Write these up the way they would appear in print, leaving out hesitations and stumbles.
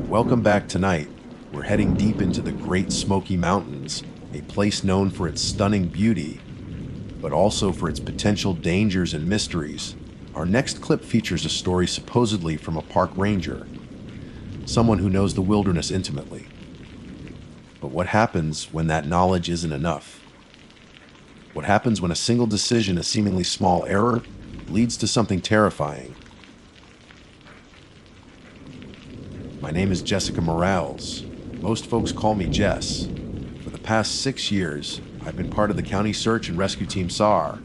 Welcome back tonight. We're heading deep into the Great Smoky Mountains, a place known for its stunning beauty, but also for its potential dangers and mysteries. Our next clip features a story supposedly from a park ranger, someone who knows the wilderness intimately. But what happens when that knowledge isn't enough? What happens when a single decision, a seemingly small error, leads to something terrifying? My name is Jessica Morales. Most folks call me Jess. For the past 6 years, I've been part of the County Search and Rescue Team SAR.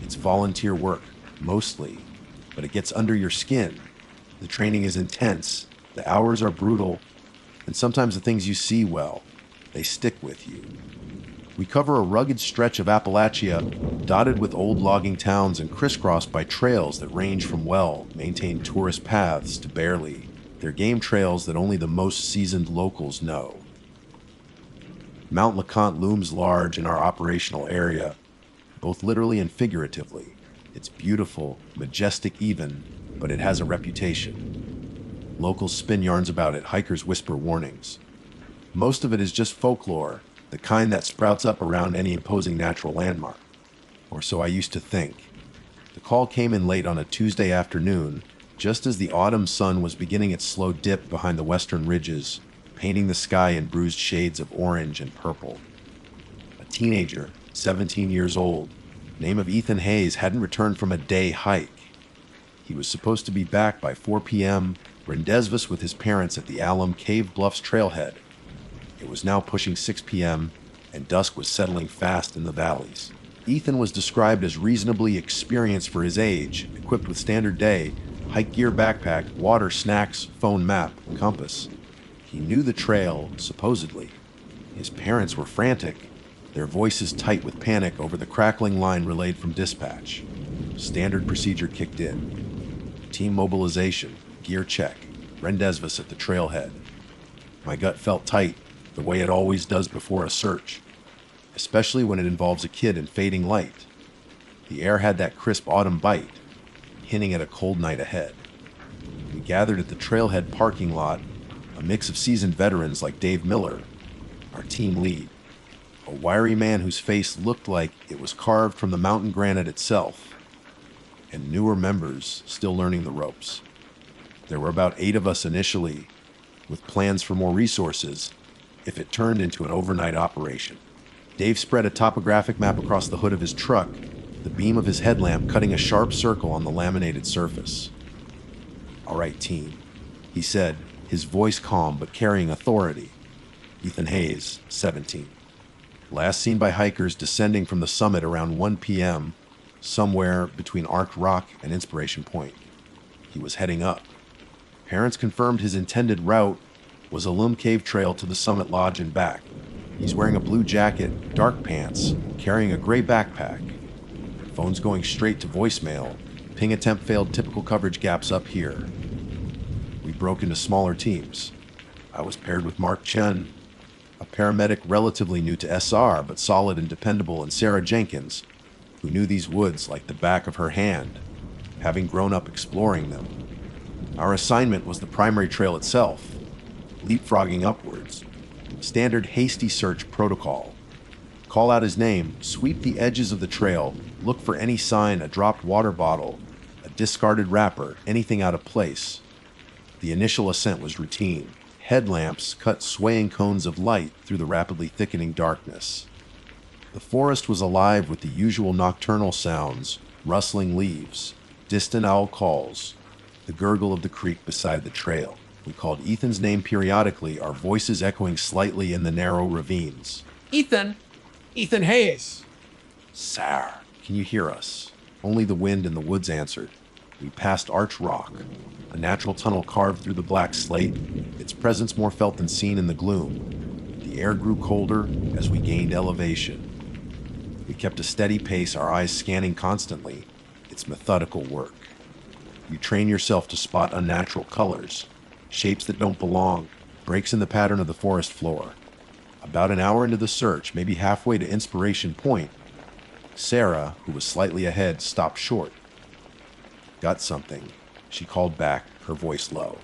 It's volunteer work, mostly, but it gets under your skin. The training is intense, the hours are brutal, and sometimes the things you see, well, they stick with you. We cover a rugged stretch of Appalachia, dotted with old logging towns and crisscrossed by trails that range from well-maintained tourist paths to barely. They're game trails that only the most seasoned locals know. Mount LeConte looms large in our operational area, both literally and figuratively. It's beautiful, majestic even, but it has a reputation. Locals spin yarns about it, hikers whisper warnings. Most of it is just folklore, the kind that sprouts up around any imposing natural landmark. Or so I used to think. The call came in late on a Tuesday afternoon, just as the autumn sun was beginning its slow dip behind the western ridges, painting the sky in bruised shades of orange and purple. A teenager, 17 years old, name of Ethan Hayes, hadn't returned from a day hike. He was supposed to be back by 4 p.m., rendezvous with his parents at the Alum Cave Bluffs trailhead. It was now pushing 6 p.m., and dusk was settling fast in the valleys. Ethan was described as reasonably experienced for his age, equipped with standard day, hike gear backpack, water, snacks, phone map, compass. He knew the trail, supposedly. His parents were frantic, their voices tight with panic over the crackling line relayed from dispatch. Standard procedure kicked in. Team mobilization, gear check, rendezvous at the trailhead. My gut felt tight, the way it always does before a search, especially when it involves a kid in fading light. The air had that crisp autumn bite, hinting at a cold night ahead. We gathered at the trailhead parking lot, a mix of seasoned veterans like Dave Miller, our team lead, a wiry man whose face looked like it was carved from the mountain granite itself, and newer members still learning the ropes. There were about 8 of us initially, with plans for more resources if it turned into an overnight operation. Dave spread a topographic map across the hood of his truck, the beam of his headlamp cutting a sharp circle on the laminated surface. "All right, team," he said, his voice calm but carrying authority. Ethan Hayes, 17. Last seen by hikers descending from the summit around 1 p.m., somewhere between Arc Rock and Inspiration Point. He was heading up. Parents confirmed his intended route was a Alum Cave trail to the Summit Lodge and back. He's wearing a blue jacket, dark pants, carrying a gray backpack. Phone's going straight to voicemail. Ping attempt failed, typical coverage gaps up here. We broke into smaller teams. I was paired with Mark Chen, a paramedic relatively new to SR but solid and dependable, and Sarah Jenkins, who knew these woods like the back of her hand, having grown up exploring them. Our assignment was the primary trail itself, leapfrogging upwards. Standard hasty search protocol. Call out his name, sweep the edges of the trail, look for any sign, a dropped water bottle, a discarded wrapper, anything out of place. The initial ascent was routine. Headlamps cut swaying cones of light through the rapidly thickening darkness. The forest was alive with the usual nocturnal sounds, rustling leaves, distant owl calls, the gurgle of the creek beside the trail. We called Ethan's name periodically, our voices echoing slightly in the narrow ravines. Ethan! Ethan Hayes! "Sar, can you hear us?" Only the wind in the woods answered. We passed Arch Rock, a natural tunnel carved through the black slate, its presence more felt than seen in the gloom. The air grew colder as we gained elevation. We kept a steady pace, our eyes scanning constantly. It's methodical work. You train yourself to spot unnatural colors, shapes that don't belong, breaks in the pattern of the forest floor. About an hour into the search, maybe halfway to Inspiration Point, Sarah, who was slightly ahead, stopped short. "Got something," she called back, her voice low.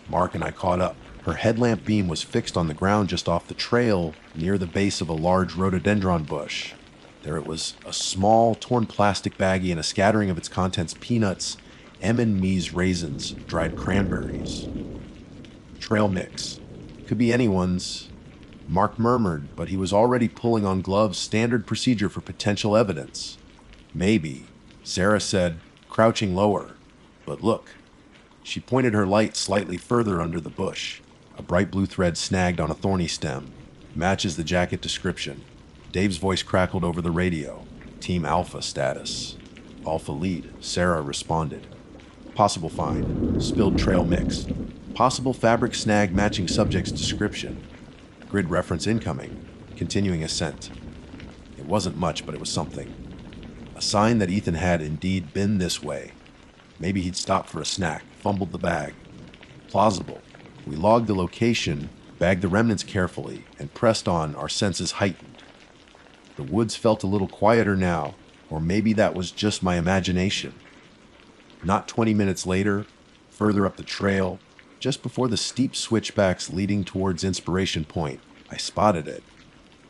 Mark and I caught up. Her headlamp beam was fixed on the ground just off the trail near the base of a large rhododendron bush. There it was, a small, torn plastic baggie and a scattering of its contents: peanuts, M&M's raisins, dried cranberries. Trail mix. Could be anyone's. Mark murmured, but he was already pulling on gloves, standard procedure for potential evidence. Maybe, Sarah said, crouching lower. But look. She pointed her light slightly further under the bush. A bright blue thread snagged on a thorny stem. Matches the jacket description. Dave's voice crackled over the radio. Team Alpha status. Alpha lead, Sarah responded. Possible find. Spilled trail mix. Possible fabric snag matching subject's description. Grid reference incoming. Continuing ascent. It wasn't much, but it was something. A sign that Ethan had indeed been this way. Maybe he'd stopped for a snack, fumbled the bag. Plausible. We logged the location, bagged the remnants carefully, and pressed on, our senses heightened. The woods felt a little quieter now, or maybe that was just my imagination. Not 20 minutes later, further up the trail, just before the steep switchbacks leading towards Inspiration Point, I spotted it.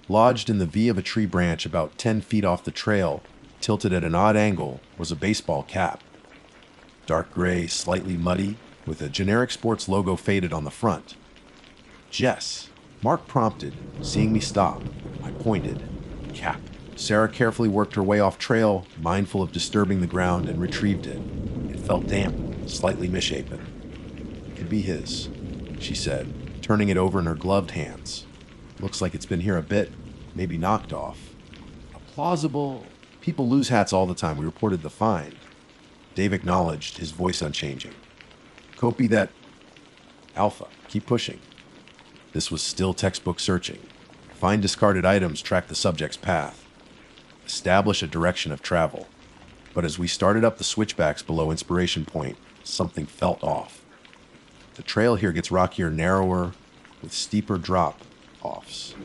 Lodged in the V of a tree branch about 10 feet off the trail, tilted at an odd angle, was a baseball cap. Dark gray, slightly muddy, with a generic sports logo faded on the front. Jess, Mark prompted, seeing me stop. I pointed. Cap. Sarah carefully worked her way off trail, mindful of disturbing the ground, and retrieved it. It felt damp, slightly misshapen. Could be his, she said, turning it over in her gloved hands. Looks like it's been here a bit, maybe knocked off. A plausible... People lose hats all the time. We reported the find. Dave acknowledged, his voice unchanging. Copy that. Alpha, keep pushing. This was still textbook searching. Find discarded items, track the subject's path. Establish a direction of travel. But as we started up the switchbacks below Inspiration Point, something felt off. The trail here gets rockier, narrower, with steeper drop-offs.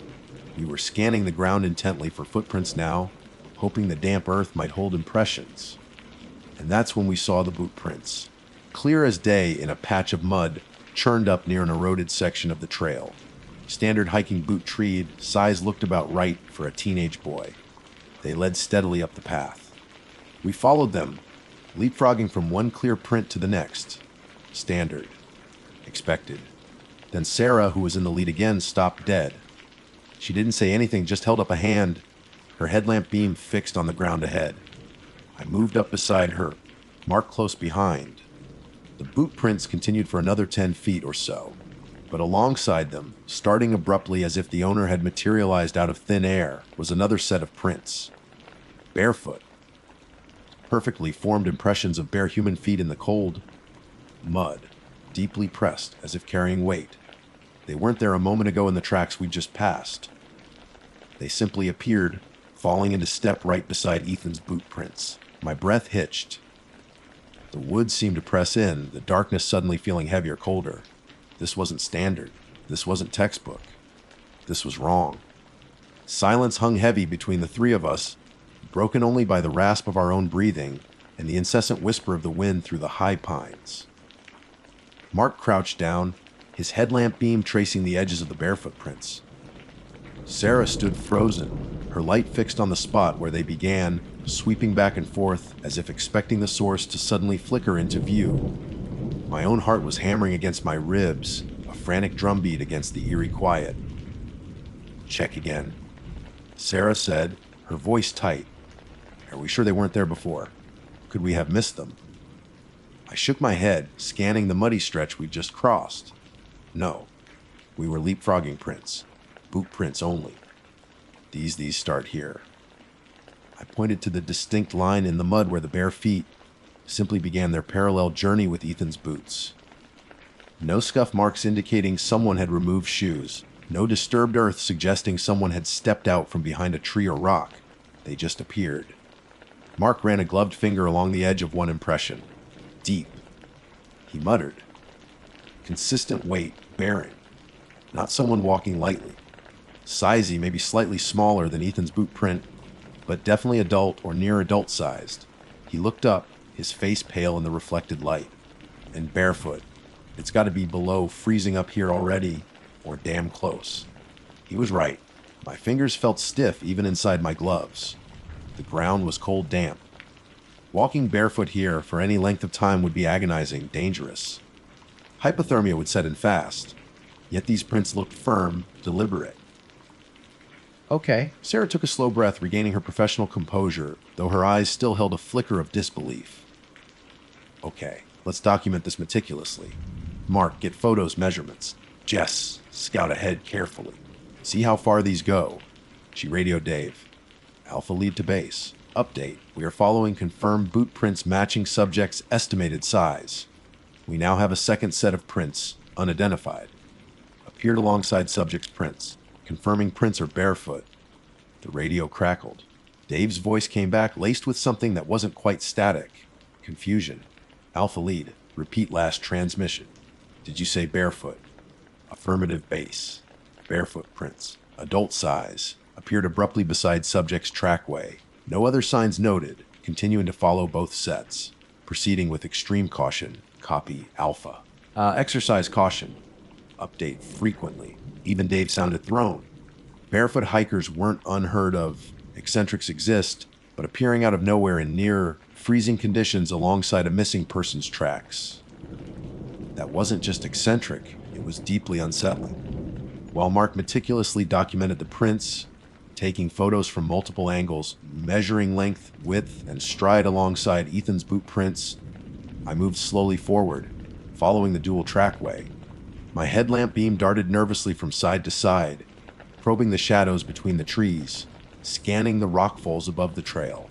We were scanning the ground intently for footprints now, hoping the damp earth might hold impressions. And that's when we saw the boot prints, clear as day in a patch of mud churned up near an eroded section of the trail. Standard hiking boot treed, size looked about right for a teenage boy. They led steadily up the path. We followed them, leapfrogging from one clear print to the next. Standard. Expected. Then Sarah, who was in the lead again, stopped dead. She didn't say anything, just held up a hand, her headlamp beam fixed on the ground ahead. I moved up beside her, Mark close behind. The boot prints continued for another 10 feet or so, but alongside them, starting abruptly as if the owner had materialized out of thin air, was another set of prints. Barefoot. Perfectly formed impressions of bare human feet in the cold. Mud, deeply pressed as if carrying weight. They weren't there a moment ago in the tracks we'd just passed. They simply appeared, falling into step right beside Ethan's boot prints. My breath hitched. The woods seemed to press in, the darkness suddenly feeling heavier, colder. This wasn't standard. This wasn't textbook. This was wrong. Silence hung heavy between the three of us, broken only by the rasp of our own breathing and the incessant whisper of the wind through the high pines. Mark crouched down, his headlamp beam tracing the edges of the barefoot prints. Sarah stood frozen, her light fixed on the spot where they began, sweeping back and forth as if expecting the source to suddenly flicker into view. My own heart was hammering against my ribs, a frantic drumbeat against the eerie quiet. Check again, Sarah said, her voice tight. Are we sure they weren't there before? Could we have missed them? I shook my head, scanning the muddy stretch we'd just crossed. No, we were leapfrogging prints, boot prints only. These start here. I pointed to the distinct line in the mud where the bare feet simply began their parallel journey with Ethan's boots. No scuff marks indicating someone had removed shoes, no disturbed earth suggesting someone had stepped out from behind a tree or rock. They just appeared. Mark ran a gloved finger along the edge of one impression. Deep. He muttered. Consistent weight, bearing. Not someone walking lightly. Sizey, maybe slightly smaller than Ethan's boot print, but definitely adult or near adult-sized. He looked up, his face pale in the reflected light. And barefoot. It's got to be below freezing up here already, or damn close. He was right. My fingers felt stiff even inside my gloves. The ground was cold damp. Walking barefoot here for any length of time would be agonizing, dangerous. Hypothermia would set in fast. Yet these prints looked firm, deliberate. Okay. Sarah took a slow breath, regaining her professional composure, though her eyes still held a flicker of disbelief. Okay, let's document this meticulously. Mark, get photos, measurements. Jess, scout ahead carefully. See how far these go. She radioed Dave. Alpha lead to base. Update. We are following confirmed boot prints matching subject's estimated size. We now have a second set of prints, unidentified. Appeared alongside subject's prints, confirming prints are barefoot. The radio crackled. Dave's voice came back, laced with something that wasn't quite static. Confusion. Alpha lead. Repeat last transmission. Did you say barefoot? Affirmative base. Barefoot prints. Adult size. Appeared abruptly beside subject's trackway. No other signs noted. Continuing to follow both sets. Proceeding with extreme caution. Copy Alpha. Exercise caution. Update frequently. Even Dave sounded thrown. Barefoot hikers weren't unheard of. Eccentrics exist, but appearing out of nowhere in near freezing conditions alongside a missing person's tracks. That wasn't just eccentric, it was deeply unsettling. While Mark meticulously documented the prints, taking photos from multiple angles, measuring length, width, and stride alongside Ethan's boot prints, I moved slowly forward, following the dual trackway. My headlamp beam darted nervously from side to side, probing the shadows between the trees, scanning the rockfalls above the trail.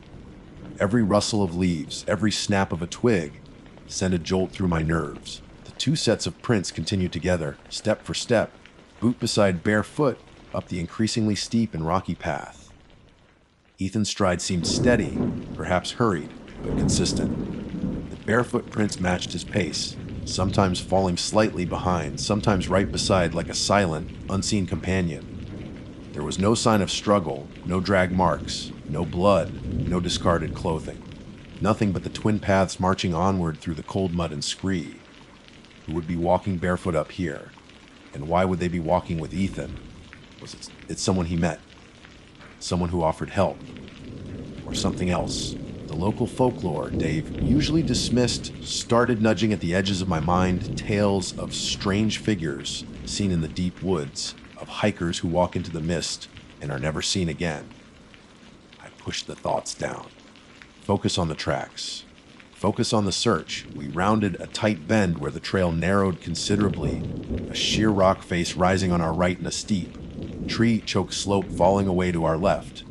Every rustle of leaves, every snap of a twig, sent a jolt through my nerves. The two sets of prints continued together, step for step, boot beside bare foot, up the increasingly steep and rocky path. Ethan's stride seemed steady, perhaps hurried, but consistent. The barefoot prints matched his pace, sometimes falling slightly behind, sometimes right beside like a silent, unseen companion. There was no sign of struggle, no drag marks, no blood, no discarded clothing. Nothing but the twin paths marching onward through the cold mud and scree. Who would be walking barefoot up here? And why would they be walking with Ethan? Was it someone he met? Someone who offered help? Or something else? The local folklore, Dave usually dismissed, started nudging at the edges of my mind tales of strange figures seen in the deep woods, of hikers who walk into the mist and are never seen again. I pushed the thoughts down. Focus on the tracks. Focus on the search. We rounded a tight bend where the trail narrowed considerably, a sheer rock face rising on our right in a steep, tree-choked slope falling away to our left.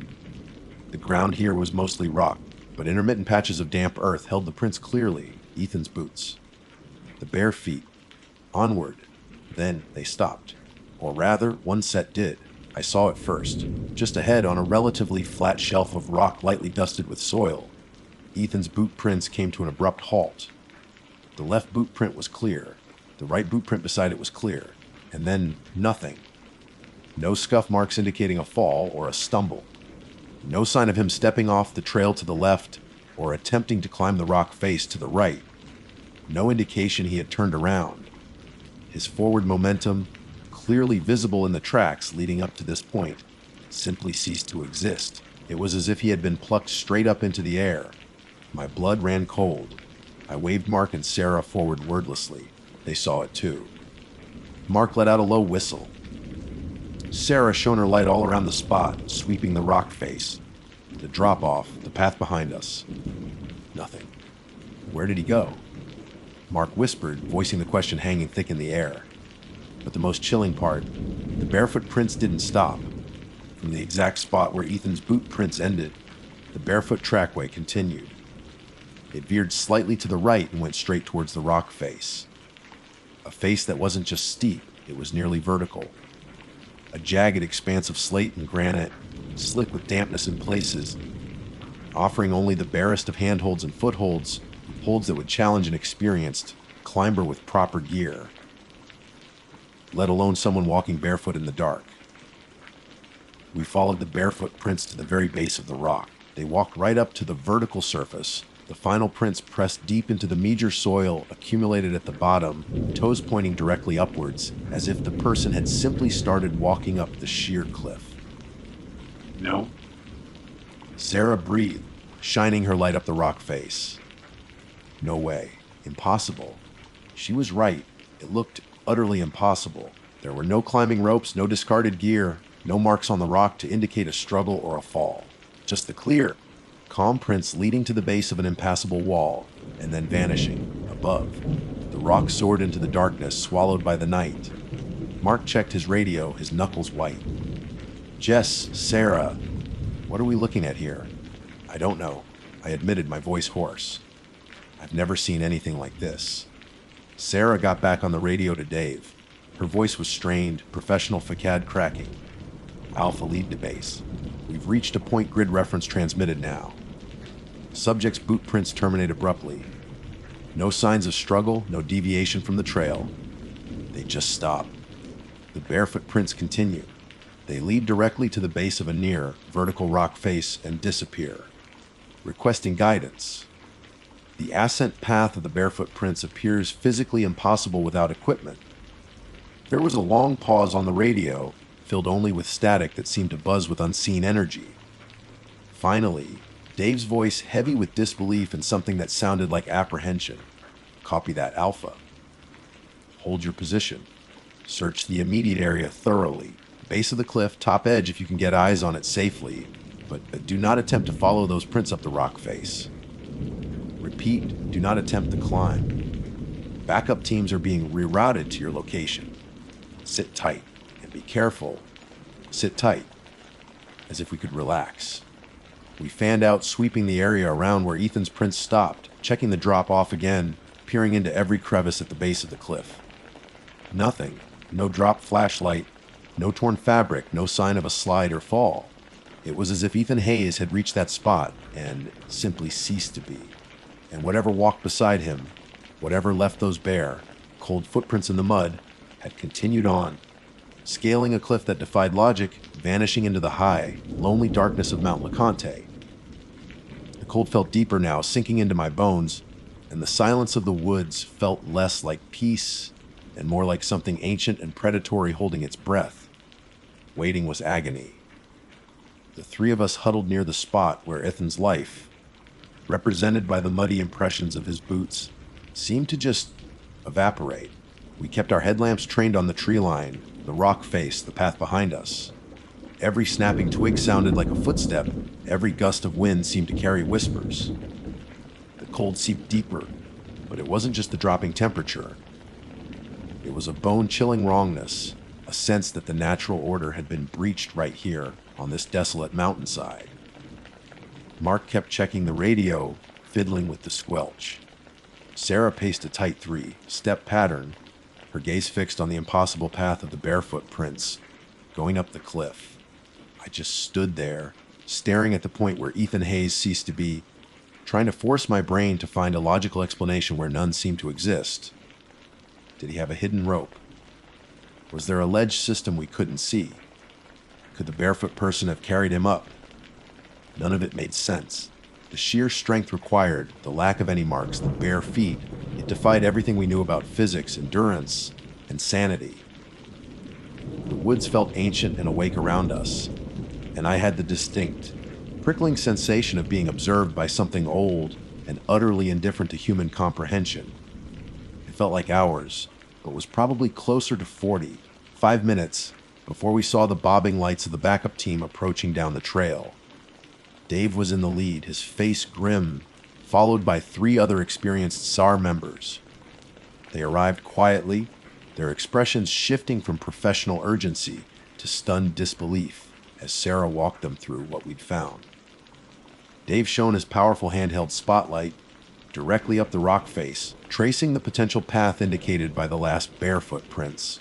The ground here was mostly rock, but intermittent patches of damp earth held the prints clearly, Ethan's boots. The bare feet. Onward. Then they stopped. Or rather, one set did. I saw it first, just ahead on a relatively flat shelf of rock lightly dusted with soil. Ethan's boot prints came to an abrupt halt. The left boot print was clear. The right boot print beside it was clear. And then nothing. No scuff marks indicating a fall or a stumble. No sign of him stepping off the trail to the left or attempting to climb the rock face to the right. No indication he had turned around. His forward momentum, clearly visible in the tracks leading up to this point, simply ceased to exist. It was as if he had been plucked straight up into the air. My blood ran cold. I waved Mark and Sarah forward wordlessly. They saw it too. Mark let out a low whistle. Sarah shone her light all around the spot, sweeping the rock face. The drop-off, the path behind us. Nothing. Where did he go? Mark whispered, voicing the question hanging thick in the air. But the most chilling part, the barefoot prints didn't stop. From the exact spot where Ethan's boot prints ended, the barefoot trackway continued. It veered slightly to the right and went straight towards the rock face. A face that wasn't just steep, it was nearly vertical. A jagged expanse of slate and granite, slick with dampness in places, offering only the barest of handholds and footholds, holds that would challenge an experienced climber with proper gear, let alone someone walking barefoot in the dark. We followed the barefoot prints to the very base of the rock. They walked right up to the vertical surface, The final prints pressed deep into the meager soil accumulated at the bottom, toes pointing directly upwards, as if the person had simply started walking up the sheer cliff. No. Sarah breathed, shining her light up the rock face. No way. Impossible. She was right. It looked utterly impossible. There were no climbing ropes, no discarded gear, no marks on the rock to indicate a struggle or a fall. Just the clear, calm prints leading to the base of an impassable wall, and then vanishing, above. The rock soared into the darkness, swallowed by the night. Mark checked his radio, his knuckles white. Jess, Sarah, what are we looking at here? I don't know, I admitted, my voice hoarse. I've never seen anything like this. Sarah got back on the radio to Dave. Her voice was strained, professional facade cracking. Alpha lead to base. We've reached a point grid reference transmitted now. Subject's boot prints terminate abruptly. No signs of struggle, no deviation from the trail. They just stop. The barefoot prints continue. They lead directly to the base of a near, vertical rock face and disappear. Requesting guidance. The ascent path of the barefoot prints appears physically impossible without equipment. There was a long pause on the radio, filled only with static that seemed to buzz with unseen energy. Finally, Dave's voice, heavy with disbelief and something that sounded like apprehension. Copy that, Alpha. Hold your position. Search the immediate area thoroughly. Base of the cliff, top edge if you can get eyes on it safely, but do not attempt to follow those prints up the rock face. Repeat, do not attempt the climb. Backup teams are being rerouted to your location. Sit tight and be careful. Sit tight, as if we could relax. We fanned out, sweeping the area around where Ethan's prints stopped, checking the drop off again, peering into every crevice at the base of the cliff. Nothing. No dropped flashlight, no torn fabric, no sign of a slide or fall. It was as if Ethan Hayes had reached that spot and simply ceased to be. And whatever walked beside him, whatever left those bare, cold footprints in the mud, had continued on, scaling a cliff that defied logic, vanishing into the high, lonely darkness of Mount LeConte. The cold felt deeper now, sinking into my bones, and the silence of the woods felt less like peace and more like something ancient and predatory holding its breath. Waiting was agony. The three of us huddled near the spot where Ethan's life, represented by the muddy impressions of his boots, seemed to just evaporate. We kept our headlamps trained on the tree line, the rock face, the path behind us. Every snapping twig sounded like a footstep. Every gust of wind seemed to carry whispers. The cold seeped deeper, but it wasn't just the dropping temperature. It was a bone-chilling wrongness, a sense that the natural order had been breached right here on this desolate mountainside. Mark kept checking the radio, fiddling with the squelch. Sarah paced a tight 3-step pattern, her gaze fixed on the impossible path of the barefoot prints, going up the cliff. I just stood there, staring at the point where Ethan Hayes ceased to be, trying to force my brain to find a logical explanation where none seemed to exist. Did he have a hidden rope? Was there a ledge system we couldn't see? Could the barefoot person have carried him up? None of it made sense. The sheer strength required, the lack of any marks, the bare feet, it defied everything we knew about physics, endurance, and sanity. The woods felt ancient and awake around us, and I had the distinct, prickling sensation of being observed by something old and utterly indifferent to human comprehension. It felt like hours, but was probably closer to 40, 5 minutes, before we saw the bobbing lights of the backup team approaching down the trail. Dave was in the lead, his face grim, followed by 3 other experienced SAR members. They arrived quietly, their expressions shifting from professional urgency to stunned disbelief as Sarah walked them through what we'd found. Dave shone his powerful handheld spotlight directly up the rock face, tracing the potential path indicated by the last barefoot prints.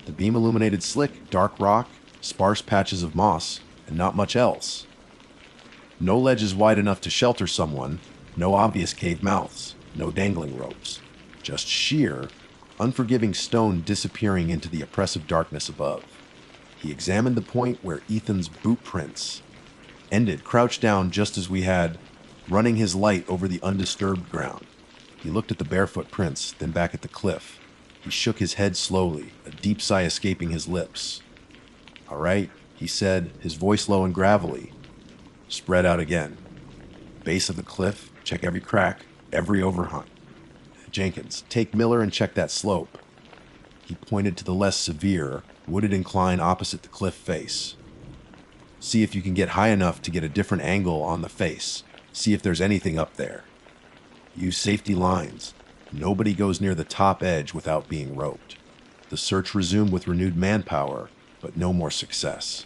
The beam illuminated slick, dark rock, sparse patches of moss, and not much else. No ledges wide enough to shelter someone, no obvious cave mouths, no dangling ropes. Just sheer, unforgiving stone disappearing into the oppressive darkness above. He examined the point where Ethan's boot prints ended, crouched down just as we had, running his light over the undisturbed ground. He looked at the barefoot prints, then back at the cliff. He shook his head slowly, a deep sigh escaping his lips. "All right," he said, his voice low and gravelly. "Spread out again. Base of the cliff, check every crack, every overhang. Jenkins, take Miller and check that slope." He pointed to the less severe, wooded incline opposite the cliff face. "See if you can get high enough to get a different angle on the face. See if there's anything up there. Use safety lines. Nobody goes near the top edge without being roped." The search resumed with renewed manpower, but no more success.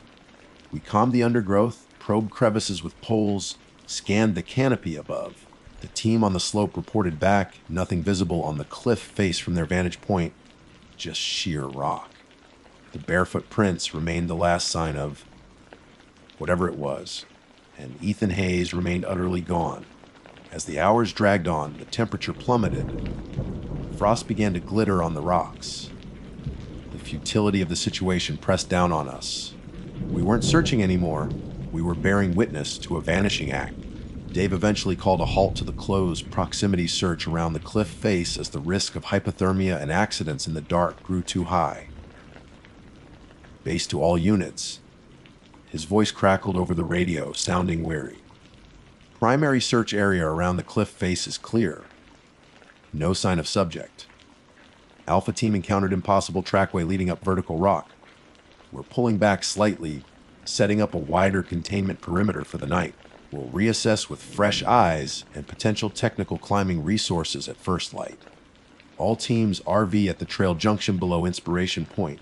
We combed the undergrowth, probed crevices with poles, scanned the canopy above. The team on the slope reported back, nothing visible on the cliff face from their vantage point, just sheer rock. The barefoot prints remained the last sign of whatever it was, and Ethan Hayes remained utterly gone. As the hours dragged on, the temperature plummeted. Frost began to glitter on the rocks. The futility of the situation pressed down on us. We weren't searching anymore. We were bearing witness to a vanishing act. Dave eventually called a halt to the closed proximity search around the cliff face as the risk of hypothermia and accidents in the dark grew too high. "Base to all units." His voice crackled over the radio, sounding weary. "Primary search area around the cliff face is clear. No sign of subject. Alpha team encountered impossible trackway leading up vertical rock. We're pulling back slightly, setting up a wider containment perimeter for the night. We'll reassess with fresh eyes and potential technical climbing resources at first light. All teams RV at the trail junction below Inspiration Point."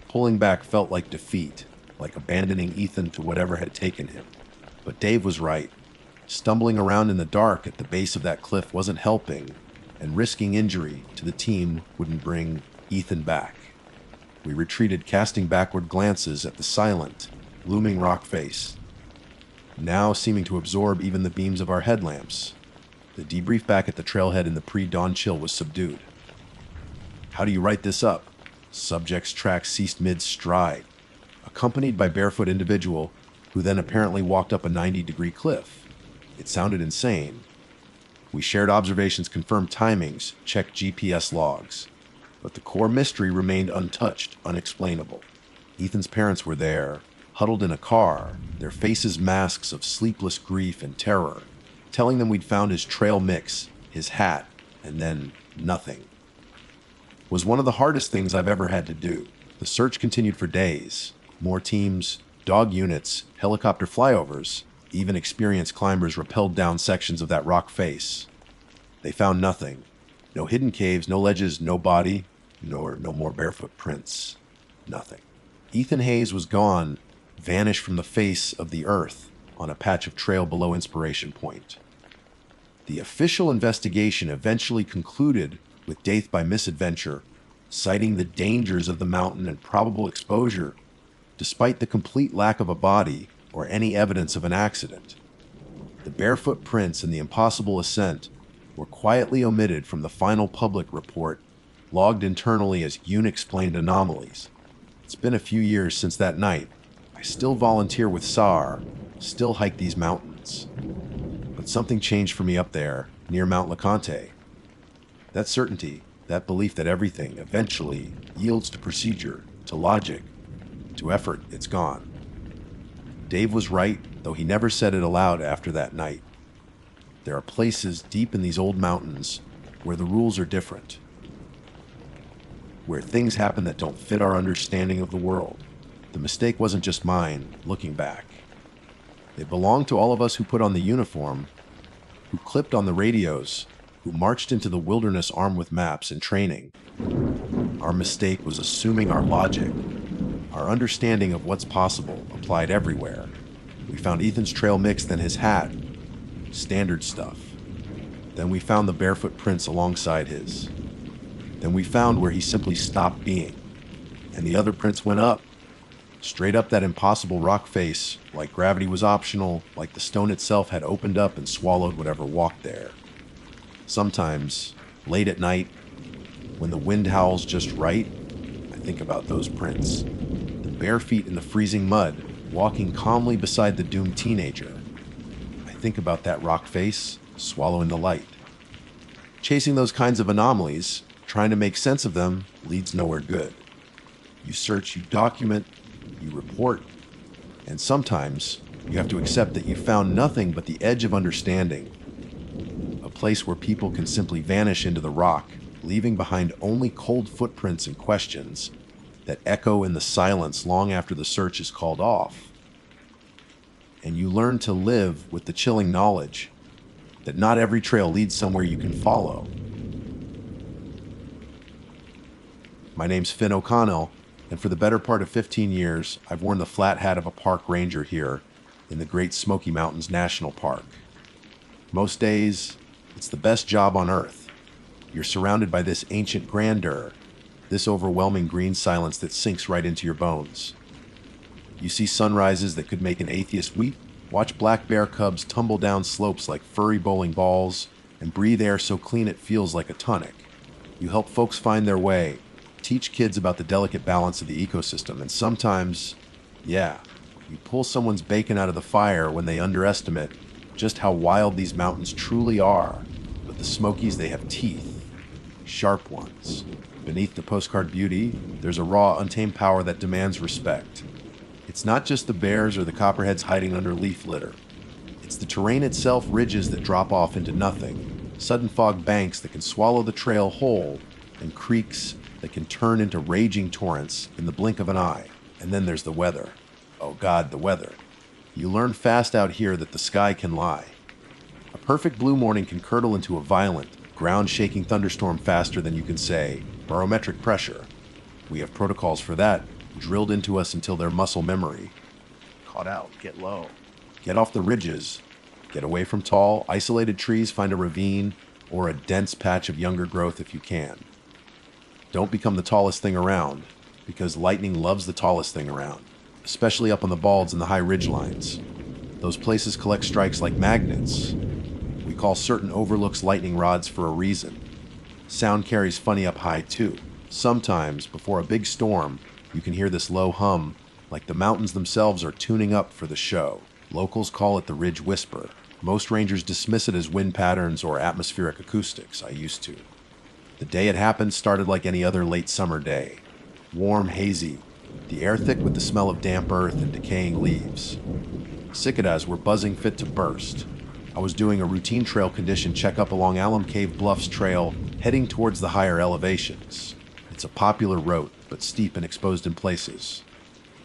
Pulling back felt like defeat, like abandoning Ethan to whatever had taken him. But Dave was right. Stumbling around in the dark at the base of that cliff wasn't helping, and risking injury to the team wouldn't bring Ethan back. We retreated, casting backward glances at the silent, looming rock face, now seeming to absorb even the beams of our headlamps. The debrief back at the trailhead in the pre-dawn chill was subdued. "How do you write this up?" Subject's track ceased mid-stride, accompanied by barefoot individual who then apparently walked up a 90-degree cliff. It sounded insane. We shared observations, confirmed timings, checked GPS logs. But the core mystery remained untouched, unexplainable. Ethan's parents were there, huddled in a car, their faces masks of sleepless grief and terror, telling them we'd found his trail mix, his hat, and then nothing. It was one of the hardest things I've ever had to do. The search continued for days. More teams, dog units, helicopter flyovers, even experienced climbers rappelled down sections of that rock face. They found nothing. No hidden caves, no ledges, no body, nor no more barefoot prints. Nothing. Ethan Hayes was gone, vanished from the face of the earth on a patch of trail below Inspiration Point. The official investigation eventually concluded with death by misadventure, citing the dangers of the mountain and probable exposure, despite the complete lack of a body or any evidence of an accident. The barefoot prints and the impossible ascent were quietly omitted from the final public report, logged internally as unexplained anomalies. It's been a few years since that night. I still volunteer with SAR, still hike these mountains. But something changed for me up there, near Mount LeConte. That certainty, that belief that everything eventually yields to procedure, to logic, to effort, it's gone. Dave was right, though he never said it aloud after that night. There are places deep in these old mountains where the rules are different, where things happen that don't fit our understanding of the world. The mistake wasn't just mine, looking back. It belonged to all of us who put on the uniform, who clipped on the radios, who marched into the wilderness armed with maps and training. Our mistake was assuming our logic, our understanding of what's possible, applied everywhere. We found Ethan's trail mix, then his hat, standard stuff. Then we found the barefoot prints alongside his. Then we found where he simply stopped being. And the other prints went up, straight up that impossible rock face, like gravity was optional, like the stone itself had opened up and swallowed whatever walked there. Sometimes, late at night, when the wind howls just right, I think about those prints. The bare feet in the freezing mud, walking calmly beside the doomed teenager. I Think about that rock face swallowing the light. Chasing those kinds of anomalies, trying to make sense of them, leads nowhere good. You search, you document, you report, and sometimes you have to accept that you found nothing but the edge of understanding. A place where people can simply vanish into the rock, leaving behind only cold footprints and questions that echo in the silence long after the search is called off. And you learn to live with the chilling knowledge that not every trail leads somewhere you can follow. My name's Finn O'Connell, and for the better part of 15 years, I've worn the flat hat of a park ranger here in the Great Smoky Mountains National Park. Most days, it's the best job on earth. You're surrounded by this ancient grandeur, this overwhelming green silence that sinks right into your bones. You see sunrises that could make an atheist weep, watch black bear cubs tumble down slopes like furry bowling balls, and breathe air so clean it feels like a tonic. You help folks find their way, teach kids about the delicate balance of the ecosystem, and sometimes, you pull someone's bacon out of the fire when they underestimate just how wild these mountains truly are. But the Smokies, they have teeth, sharp ones. Beneath the postcard beauty, there's a raw, untamed power that demands respect. It's not just the bears or the copperheads hiding under leaf litter. It's the terrain itself, ridges that drop off into nothing, sudden fog banks that can swallow the trail whole, and creeks that can turn into raging torrents in the blink of an eye. And then there's the weather. Oh God, the weather. You learn fast out here that the sky can lie. A perfect blue morning can curdle into a violent, ground-shaking thunderstorm faster than you can say, barometric pressure. We have protocols for that, drilled into us until they're muscle memory. Caught out, get low. Get off the ridges. Get away from tall, isolated trees, find a ravine, or a dense patch of younger growth if you can. Don't become the tallest thing around, because lightning loves the tallest thing around, especially up on the balds and the high ridge lines. Those places collect strikes like magnets. We call certain overlooks lightning rods for a reason. Sound carries funny up high too. Sometimes, before a big storm, you can hear this low hum, like the mountains themselves are tuning up for the show. Locals call it the ridge whisper. Most rangers dismiss it as wind patterns or atmospheric acoustics. I used to. The day it happened started like any other late summer day. Warm, hazy, the air thick with the smell of damp earth and decaying leaves. Cicadas were buzzing fit to burst. I was doing a routine trail condition checkup along Alum Cave Bluffs Trail, heading towards the higher elevations. It's a popular route, but steep and exposed in places.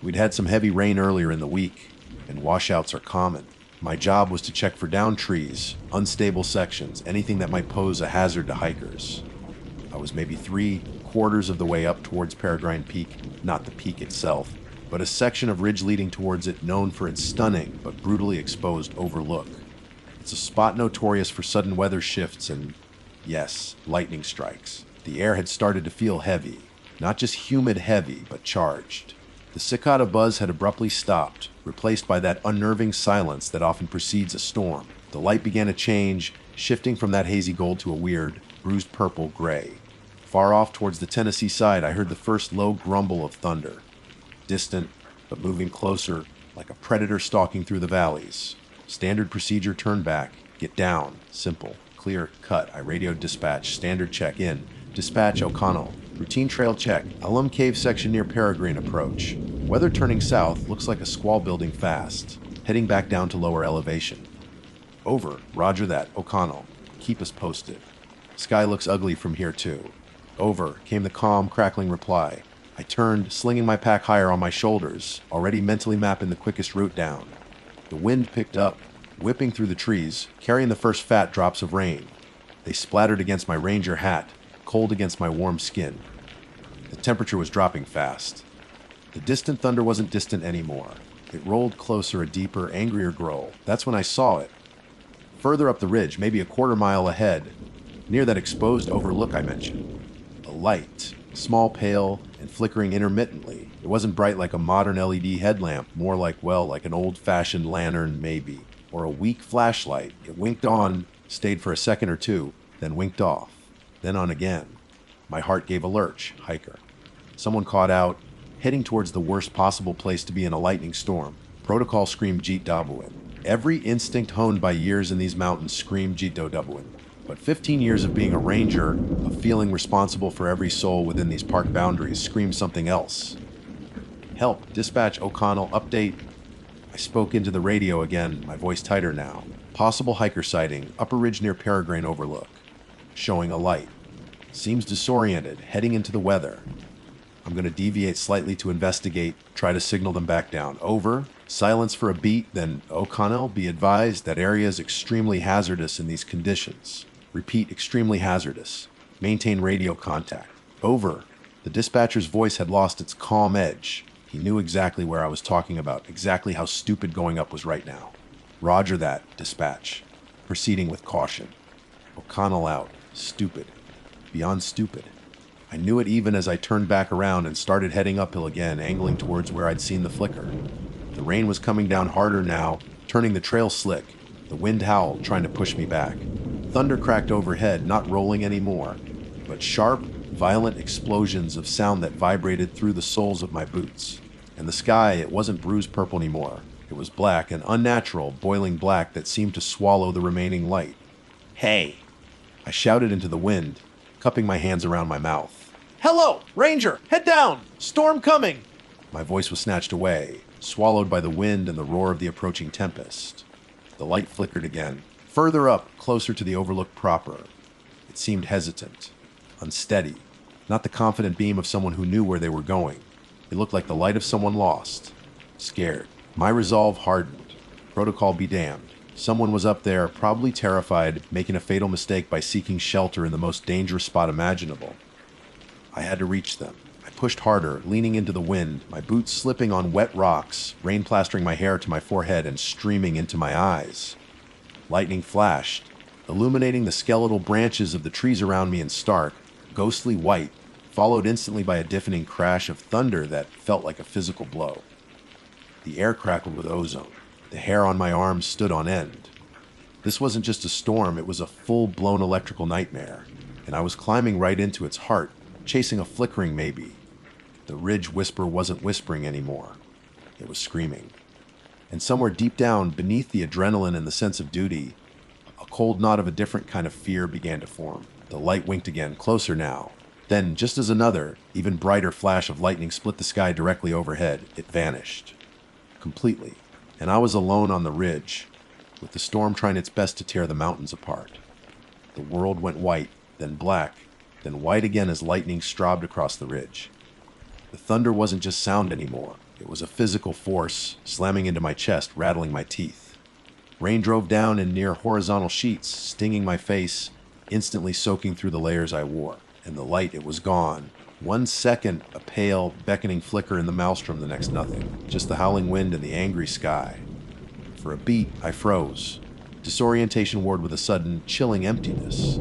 We'd had some heavy rain earlier in the week, and washouts are common. My job was to check for downed trees, unstable sections, anything that might pose a hazard to hikers. I was maybe 3/4 of the way up towards Peregrine Peak, not the peak itself, but a section of ridge leading towards it known for its stunning but brutally exposed overlook. It's a spot notorious for sudden weather shifts and, yes, lightning strikes. The air had started to feel heavy, not just humid heavy, but charged. The cicada buzz had abruptly stopped, replaced by that unnerving silence that often precedes a storm. The light began to change, shifting from that hazy gold to a weird, bruised purple gray. Far off towards the Tennessee side, I heard the first low grumble of thunder. Distant, but moving closer, like a predator stalking through the valleys. Standard procedure, turn back, get down, simple, clear, cut. I radioed dispatch, standard check in. Dispatch O'Connell. Routine trail check. Alum Cave section near Peregrine approach. Weather turning south, looks like a squall building fast. Heading back down to lower elevation. Over. Roger that. O'Connell. Keep us posted. Sky looks ugly from here too. Over, came the calm, crackling reply. I turned, slinging my pack higher on my shoulders, already mentally mapping the quickest route down. The wind picked up, whipping through the trees, carrying the first fat drops of rain. They splattered against my ranger hat, cold against my warm skin. The temperature was dropping fast. The distant thunder wasn't distant anymore. It rolled closer, a deeper, angrier growl. That's when I saw it. Further up the ridge, maybe a quarter mile ahead, near that exposed overlook I mentioned. A light, small, pale, and flickering intermittently. It wasn't bright like a modern LED headlamp, more like, well, like an old-fashioned lantern maybe, or a weak flashlight. It winked on, stayed for a second or two, then winked off, then on again. My heart gave a lurch. Hiker. Someone caught out, heading towards the worst possible place to be in a lightning storm. Protocol screamed Jeet Dabuin. Every instinct honed by years in these mountains screamed Jito Dubuin. But 15 years of being a ranger, of feeling responsible for every soul within these park boundaries, screamed something else. Help, dispatch O'Connell, update. I spoke into the radio again, my voice tighter now. Possible hiker sighting, upper ridge near Peregrine Overlook. Showing a light. Seems disoriented, heading into the weather. I'm going to deviate slightly to investigate, try to signal them back down. Over. Silence for a beat, then O'Connell, be advised that area is extremely hazardous in these conditions. Repeat, extremely hazardous. Maintain radio contact. Over. The dispatcher's voice had lost its calm edge. He knew exactly where I was talking about, exactly how stupid going up was right now. Roger that, dispatch. Proceeding with caution. O'Connell out. Stupid. Beyond stupid. I knew it even as I turned back around and started heading uphill again, angling towards where I'd seen the flicker. The rain was coming down harder now, turning the trail slick. The wind howled, trying to push me back. Thunder cracked overhead, not rolling anymore, but sharp, violent explosions of sound that vibrated through the soles of my boots. And the sky, it wasn't bruised purple anymore. It was black, an unnatural, boiling black that seemed to swallow the remaining light. Hey! I shouted into the wind, cupping my hands around my mouth. Hello, Ranger! Head down! Storm coming! My voice was snatched away, swallowed by the wind and the roar of the approaching tempest. The light flickered again, further up, closer to the overlook proper. It seemed hesitant, unsteady, not the confident beam of someone who knew where they were going. It looked like the light of someone lost, scared. My resolve hardened. Protocol be damned. Someone was up there, probably terrified, making a fatal mistake by seeking shelter in the most dangerous spot imaginable. I had to reach them. I pushed harder, leaning into the wind, my boots slipping on wet rocks, rain plastering my hair to my forehead and streaming into my eyes. Lightning flashed, illuminating the skeletal branches of the trees around me in stark, ghostly white, followed instantly by a deafening crash of thunder that felt like a physical blow. The air crackled with ozone. The hair on my arms stood on end. This wasn't just a storm, it was a full-blown electrical nightmare, and I was climbing right into its heart, chasing a flickering maybe. The ridge whisper wasn't whispering anymore. It was screaming. And somewhere deep down, beneath the adrenaline and the sense of duty, a cold knot of a different kind of fear began to form. The light winked again, closer now. Then, just as another, even brighter flash of lightning split the sky directly overhead, it vanished. Completely. And I was alone on the ridge, with the storm trying its best to tear the mountains apart. The world went white, then black, then white again as lightning strabbed across the ridge. The thunder wasn't just sound anymore. It was a physical force, slamming into my chest, rattling my teeth. Rain drove down in near horizontal sheets, stinging my face, instantly soaking through the layers I wore. And the light, it was gone. 1 second, a pale, beckoning flicker in the maelstrom, the next nothing. Just the howling wind and the angry sky. For a beat, I froze. Disorientation warred with a sudden, chilling emptiness.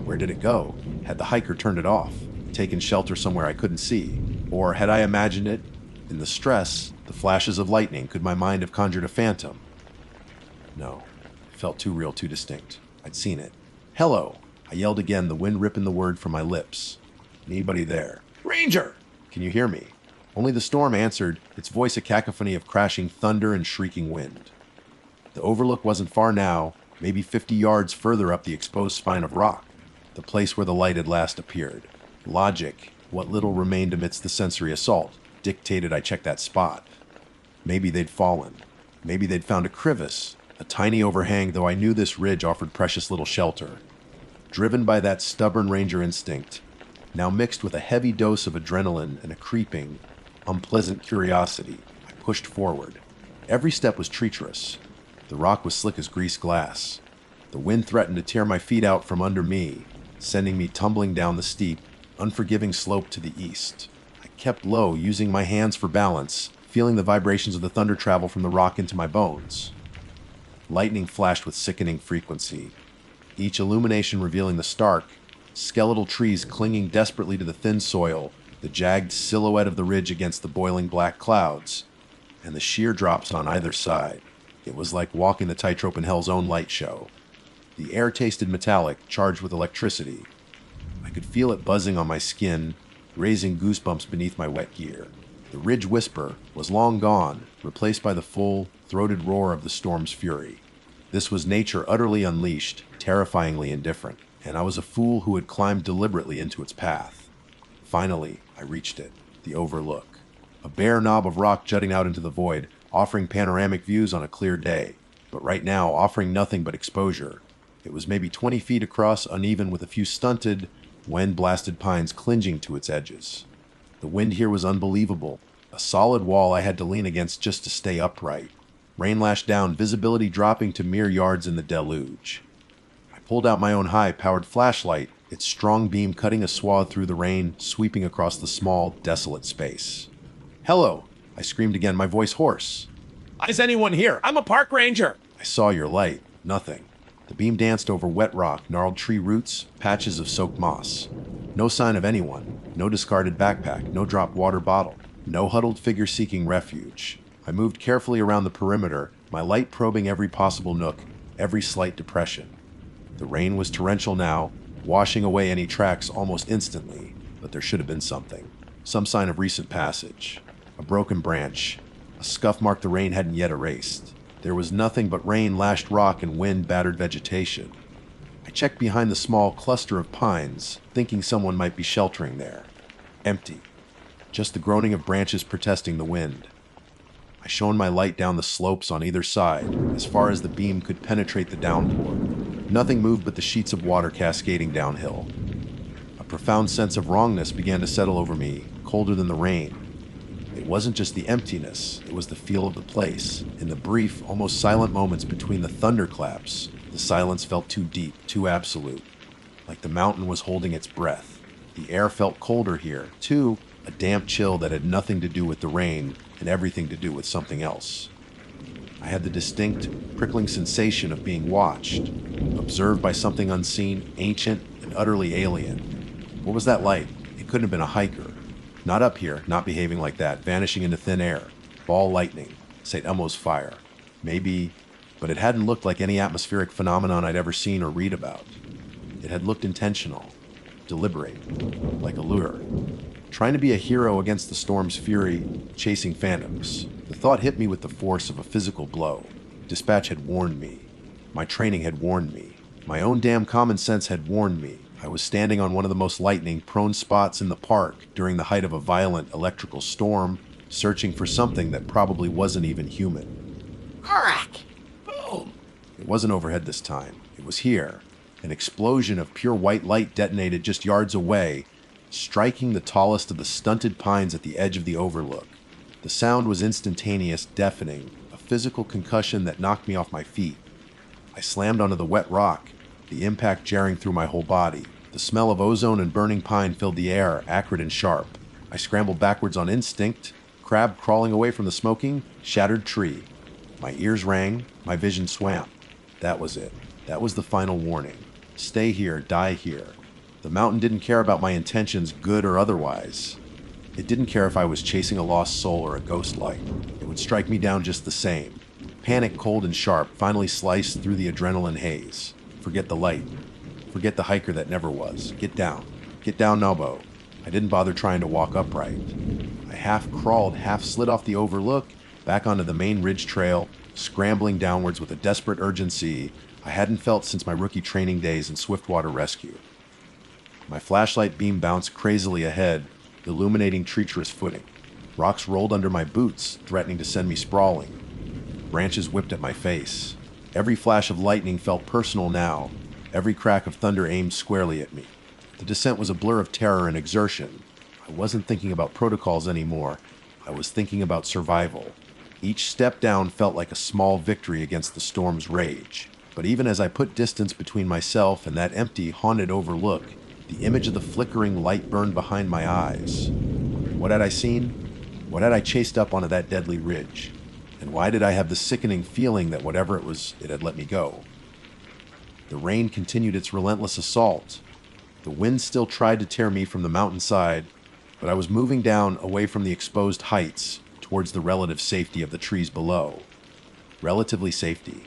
Where did it go? Had the hiker turned it off, taken shelter somewhere I couldn't see? Or had I imagined it? In the stress, the flashes of lightning, could my mind have conjured a phantom? No. It felt too real, too distinct. I'd seen it. Hello! I yelled again, the wind ripping the word from my lips. Anybody there? Ranger! Can you hear me? Only the storm answered, its voice a cacophony of crashing thunder and shrieking wind. The overlook wasn't far now, maybe 50 yards further up the exposed spine of rock, the place where the light had last appeared. Logic, what little remained amidst the sensory assault, dictated I check that spot. Maybe they'd fallen. Maybe they'd found a crevice, a tiny overhang, though I knew this ridge offered precious little shelter. Driven by that stubborn ranger instinct, now mixed with a heavy dose of adrenaline and a creeping, unpleasant curiosity, I pushed forward. Every step was treacherous. The rock was slick as greased glass. The wind threatened to tear my feet out from under me, sending me tumbling down the steep, unforgiving slope to the east. I kept low, using my hands for balance, feeling the vibrations of the thunder travel from the rock into my bones. Lightning flashed with sickening frequency, each illumination revealing the stark, skeletal trees clinging desperately to the thin soil, the jagged silhouette of the ridge against the boiling black clouds, and the sheer drops on either side. It was like walking the tightrope in hell's own light show. The air tasted metallic, charged with electricity. I could feel it buzzing on my skin, raising goosebumps beneath my wet gear. The ridge whisper was long gone, replaced by the full-throated roar of the storm's fury. This was nature utterly unleashed, terrifyingly indifferent, and I was a fool who had climbed deliberately into its path. Finally, I reached it, the overlook. A bare knob of rock jutting out into the void, offering panoramic views on a clear day, but right now offering nothing but exposure. It was maybe 20 feet across, uneven, with a few stunted, wind-blasted pines clinging to its edges. The wind here was unbelievable, a solid wall I had to lean against just to stay upright. Rain lashed down, visibility dropping to mere yards in the deluge. I pulled out my own high-powered flashlight, its strong beam cutting a swath through the rain, sweeping across the small, desolate space. "Hello!" I screamed again, my voice hoarse. Is anyone here? I'm a park ranger. I saw your light. Nothing. The beam danced over wet rock, gnarled tree roots, patches of soaked moss. No sign of anyone. No discarded backpack. No dropped water bottle. No huddled figure seeking refuge. I moved carefully around the perimeter, my light probing every possible nook, every slight depression. The rain was torrential now, washing away any tracks almost instantly, but there should have been something. Some sign of recent passage. A broken branch. A scuff mark the rain hadn't yet erased. There was nothing but rain-lashed rock and wind-battered vegetation. I checked behind the small cluster of pines, thinking someone might be sheltering there. Empty. Just the groaning of branches protesting the wind. I shone my light down the slopes on either side, as far as the beam could penetrate the downpour. Nothing moved but the sheets of water cascading downhill. A profound sense of wrongness began to settle over me, colder than the rain. It wasn't just the emptiness, it was the feel of the place. In the brief, almost silent moments between the thunderclaps, the silence felt too deep, too absolute. Like the mountain was holding its breath. The air felt colder here, too, a damp chill that had nothing to do with the rain and everything to do with something else. I had the distinct, prickling sensation of being watched, observed by something unseen, ancient, and utterly alien. What was that light? It couldn't have been a hiker. Not up here, not behaving like that, vanishing into thin air. Ball lightning, St. Elmo's fire. Maybe, but it hadn't looked like any atmospheric phenomenon I'd ever seen or read about. It had looked intentional, deliberate, like a lure. Trying to be a hero against the storm's fury, chasing phantoms. The thought hit me with the force of a physical blow. Dispatch had warned me. My training had warned me. My own damn common sense had warned me. I was standing on one of the most lightning-prone spots in the park during the height of a violent electrical storm, searching for something that probably wasn't even human. Crack! Boom! It wasn't overhead this time. It was here. An explosion of pure white light detonated just yards away, striking the tallest of the stunted pines at the edge of the overlook. The sound was instantaneous, deafening, a physical concussion that knocked me off my feet. I slammed onto the wet rock, the impact jarring through my whole body. The smell of ozone and burning pine filled the air, acrid and sharp. I scrambled backwards on instinct, crab crawling away from the smoking, shattered tree. My ears rang, my vision swam. That was it. That was the final warning. Stay here, die here. The mountain didn't care about my intentions, good or otherwise. It didn't care if I was chasing a lost soul or a ghost light. It would strike me down just the same. Panic, cold and sharp, finally sliced through the adrenaline haze. Forget the light. Forget the hiker that never was. Get down. Get down, Nobo. I didn't bother trying to walk upright. I half crawled, half slid off the overlook, back onto the main ridge trail, scrambling downwards with a desperate urgency I hadn't felt since my rookie training days in swiftwater rescue. My flashlight beam bounced crazily ahead, illuminating treacherous footing. Rocks rolled under my boots, threatening to send me sprawling. Branches whipped at my face. Every flash of lightning felt personal now. Every crack of thunder aimed squarely at me. The descent was a blur of terror and exertion. I wasn't thinking about protocols anymore. I was thinking about survival. Each step down felt like a small victory against the storm's rage. But even as I put distance between myself and that empty, haunted overlook, the image of the flickering light burned behind my eyes. What had I seen? What had I chased up onto that deadly ridge? And why did I have the sickening feeling that whatever it was, it had let me go? The rain continued its relentless assault. The wind still tried to tear me from the mountainside, but I was moving down away from the exposed heights towards the relative safety of the trees below. Relatively safety.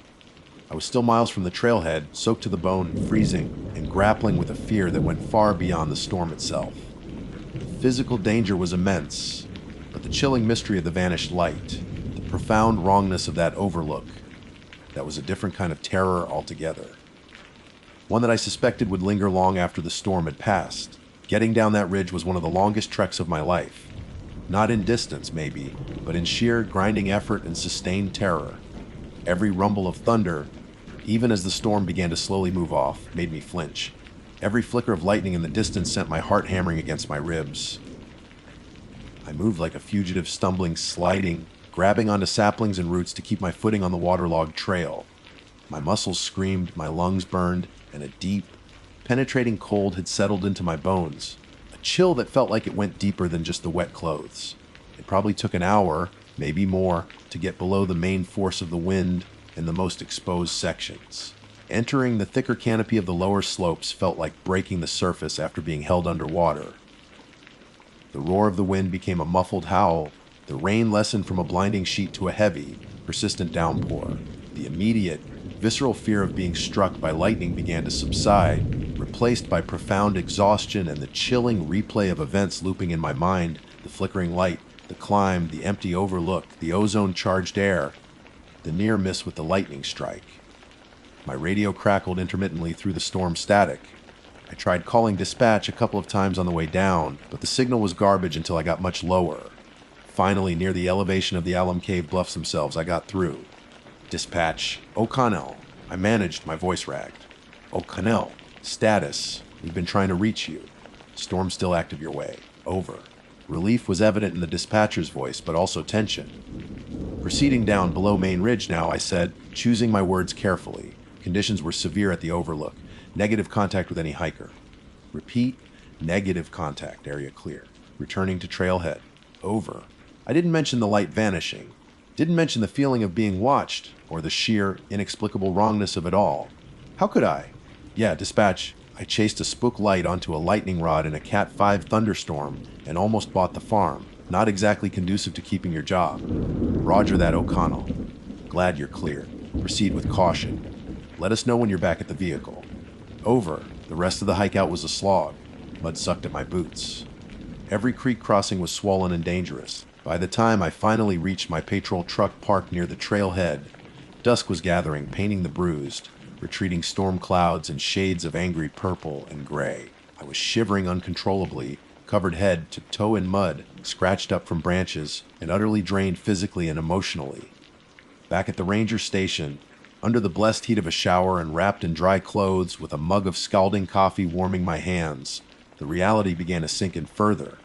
I was still miles from the trailhead, soaked to the bone, freezing, and grappling with a fear that went far beyond the storm itself. The physical danger was immense, but the chilling mystery of the vanished light, the profound wrongness of that overlook, that was a different kind of terror altogether. One that I suspected would linger long after the storm had passed. Getting down that ridge was one of the longest treks of my life. Not in distance, maybe, but in sheer grinding effort and sustained terror. Every rumble of thunder, even as the storm began to slowly move off, made me flinch. Every flicker of lightning in the distance sent my heart hammering against my ribs. I moved like a fugitive, stumbling, sliding, grabbing onto saplings and roots to keep my footing on the waterlogged trail. My muscles screamed, my lungs burned, and a deep, penetrating cold had settled into my bones. A chill that felt like it went deeper than just the wet clothes. It probably took an hour, maybe more, to get below the main force of the wind in the most exposed sections. Entering the thicker canopy of the lower slopes felt like breaking the surface after being held underwater. The roar of the wind became a muffled howl. The rain lessened from a blinding sheet to a heavy, persistent downpour. The immediate, visceral fear of being struck by lightning began to subside, replaced by profound exhaustion and the chilling replay of events looping in my mind: the flickering light, the climb, the empty overlook, the ozone-charged air, the near miss with the lightning strike. My radio crackled intermittently through the storm static. I tried calling dispatch a couple of times on the way down, but the signal was garbage until I got much lower. Finally, near the elevation of the Alum Cave bluffs themselves, I got through. Dispatch, O'Connell. I managed, my voice ragged. O'Connell, status. We've been trying to reach you. Storm still active your way. Over. Relief was evident in the dispatcher's voice, but also tension. Proceeding down below Main Ridge now, I said, choosing my words carefully. Conditions were severe at the overlook. Negative contact with any hiker. Repeat, negative contact, area clear. Returning to trailhead. Over. I didn't mention the light vanishing. Didn't mention the feeling of being watched, or the sheer, inexplicable wrongness of it all. How could I? Yeah, dispatch. I chased a spook light onto a lightning rod in a Cat 5 thunderstorm and almost bought the farm. Not exactly conducive to keeping your job. Roger that, O'Connell. Glad you're clear. Proceed with caution. Let us know when you're back at the vehicle. Over. The rest of the hike out was a slog. Mud sucked at my boots. Every creek crossing was swollen and dangerous. By the time I finally reached my patrol truck parked near the trailhead, dusk was gathering, painting the bruised, retreating storm clouds and shades of angry purple and gray. I was shivering uncontrollably, covered head to toe in mud, scratched up from branches, and utterly drained physically and emotionally. Back at the ranger station, under the blessed heat of a shower and wrapped in dry clothes with a mug of scalding coffee warming my hands, the reality began to sink in further.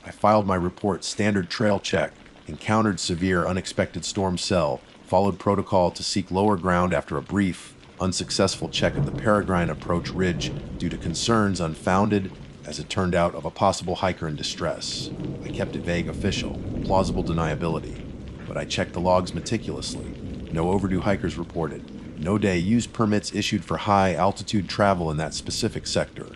I filed my report, standard trail check, encountered severe unexpected storm cell, followed protocol to seek lower ground after a brief, unsuccessful check of the Peregrine Approach Ridge due to concerns unfounded, as it turned out, of a possible hiker in distress. I kept it vague official, plausible deniability, but I checked the logs meticulously. No overdue hikers reported. No day use permits issued for high-altitude travel in that specific sector.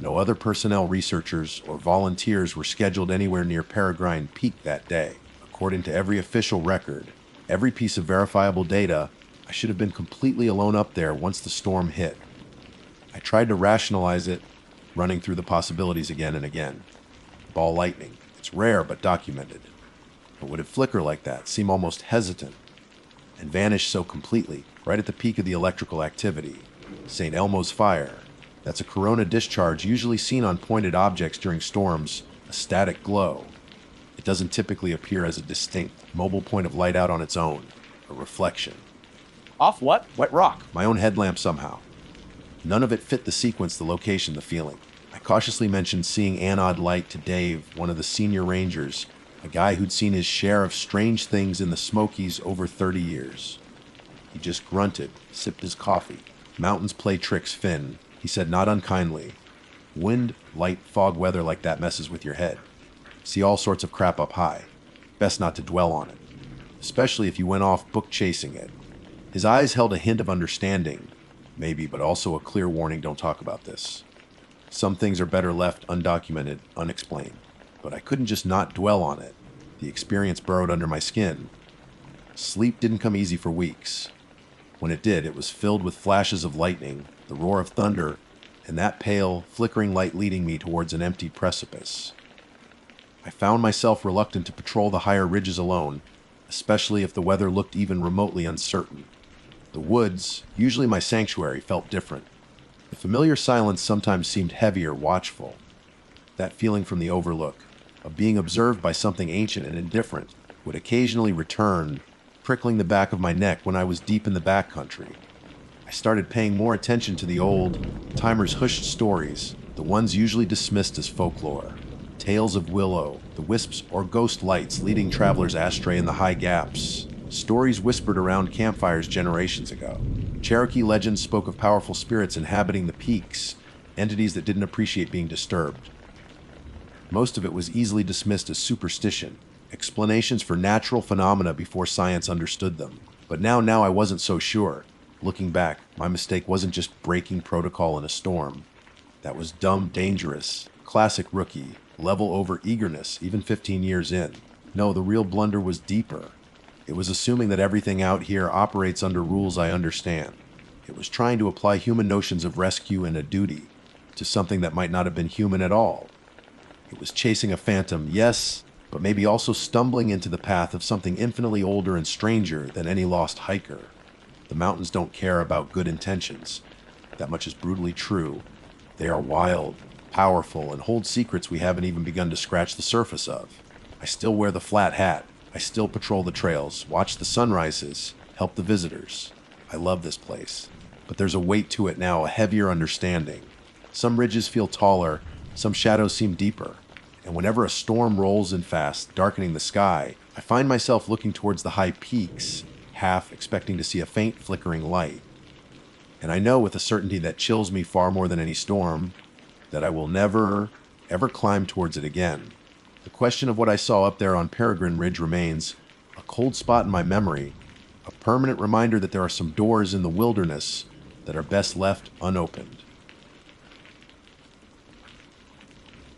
No other personnel, researchers, or volunteers were scheduled anywhere near Peregrine Peak that day. According to every official record, every piece of verifiable data, I should have been completely alone up there once the storm hit. I tried to rationalize it, running through the possibilities again and again. Ball lightning. It's rare but documented. But would it flicker like that, seem almost hesitant, and vanish so completely, right at the peak of the electrical activity? St. Elmo's fire. That's a corona discharge usually seen on pointed objects during storms, a static glow. It doesn't typically appear as a distinct, mobile point of light out on its own, a reflection. Off what? Wet rock. My own headlamp somehow. None of it fit the sequence, the location, the feeling. I cautiously mentioned seeing anode light to Dave, one of the senior rangers, a guy who'd seen his share of strange things in the Smokies over 30 years. He just grunted, sipped his coffee. Mountains play tricks, Finn. He said not unkindly. Wind, light, fog weather like that messes with your head. See all sorts of crap up high. Best not to dwell on it, especially if you went off book chasing it. His eyes held a hint of understanding, maybe, but also a clear warning: don't talk about this. Some things are better left undocumented, unexplained. But I couldn't just not dwell on it. The experience burrowed under my skin. Sleep didn't come easy for weeks. When it did, it was filled with flashes of lightning, the roar of thunder, and that pale, flickering light leading me towards an empty precipice. I found myself reluctant to patrol the higher ridges alone, especially if the weather looked even remotely uncertain. The woods, usually my sanctuary, felt different. The familiar silence sometimes seemed heavier, watchful. That feeling from the overlook, of being observed by something ancient and indifferent, would occasionally return, prickling the back of my neck when I was deep in the backcountry. I started paying more attention to the old, timers' hushed stories, the ones usually dismissed as folklore. Tales of willow, the wisps or ghost lights leading travelers astray in the high gaps. Stories whispered around campfires generations ago. Cherokee legends spoke of powerful spirits inhabiting the peaks, entities that didn't appreciate being disturbed. Most of it was easily dismissed as superstition, explanations for natural phenomena before science understood them. But now I wasn't so sure. Looking back, my mistake wasn't just breaking protocol in a storm. That was dumb, dangerous, classic rookie, level over eagerness, even 15 years in. No, the real blunder was deeper. It was assuming that everything out here operates under rules I understand. It was trying to apply human notions of rescue and a duty to something that might not have been human at all. It was chasing a phantom, yes, but maybe also stumbling into the path of something infinitely older and stranger than any lost hiker. The mountains don't care about good intentions. That much is brutally true. They are wild, powerful, and hold secrets we haven't even begun to scratch the surface of. I still wear the flat hat. I still patrol the trails, watch the sunrises, help the visitors. I love this place. But there's a weight to it now, a heavier understanding. Some ridges feel taller, some shadows seem deeper. And whenever a storm rolls in fast, darkening the sky, I find myself looking towards the high peaks, half expecting to see a faint flickering light. And I know with a certainty that chills me far more than any storm, that I will never, ever climb towards it again. The question of what I saw up there on Peregrine Ridge remains a cold spot in my memory, a permanent reminder that there are some doors in the wilderness that are best left unopened.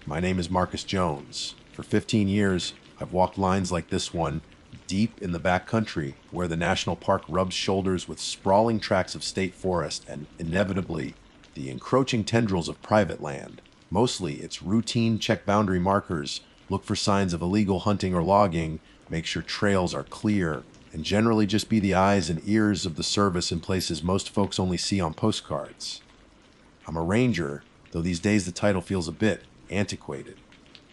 My name is Marcus Jones. For 15 years, I've walked lines like this one, deep in the backcountry, where the national park rubs shoulders with sprawling tracts of state forest and, inevitably, the encroaching tendrils of private land. Mostly, it's routine check boundary markers, look for signs of illegal hunting or logging, make sure trails are clear, and generally just be the eyes and ears of the service in places most folks only see on postcards. I'm a ranger, though these days the title feels a bit antiquated.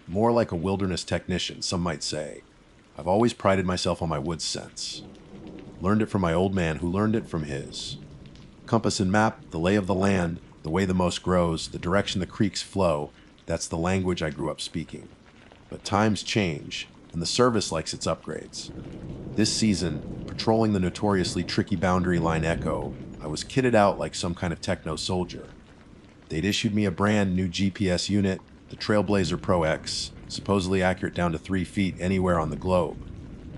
More like a wilderness technician, some might say. I've always prided myself on my woods sense. Learned it from my old man, who learned it from his. Compass and map, the lay of the land, the way the moss grows, the direction the creeks flow, that's the language I grew up speaking. But times change, and the service likes its upgrades. This season, patrolling the notoriously tricky boundary line Echo, I was kitted out like some kind of techno soldier. They'd issued me a brand new GPS unit, the Trailblazer Pro X, supposedly accurate down to 3 feet anywhere on the globe.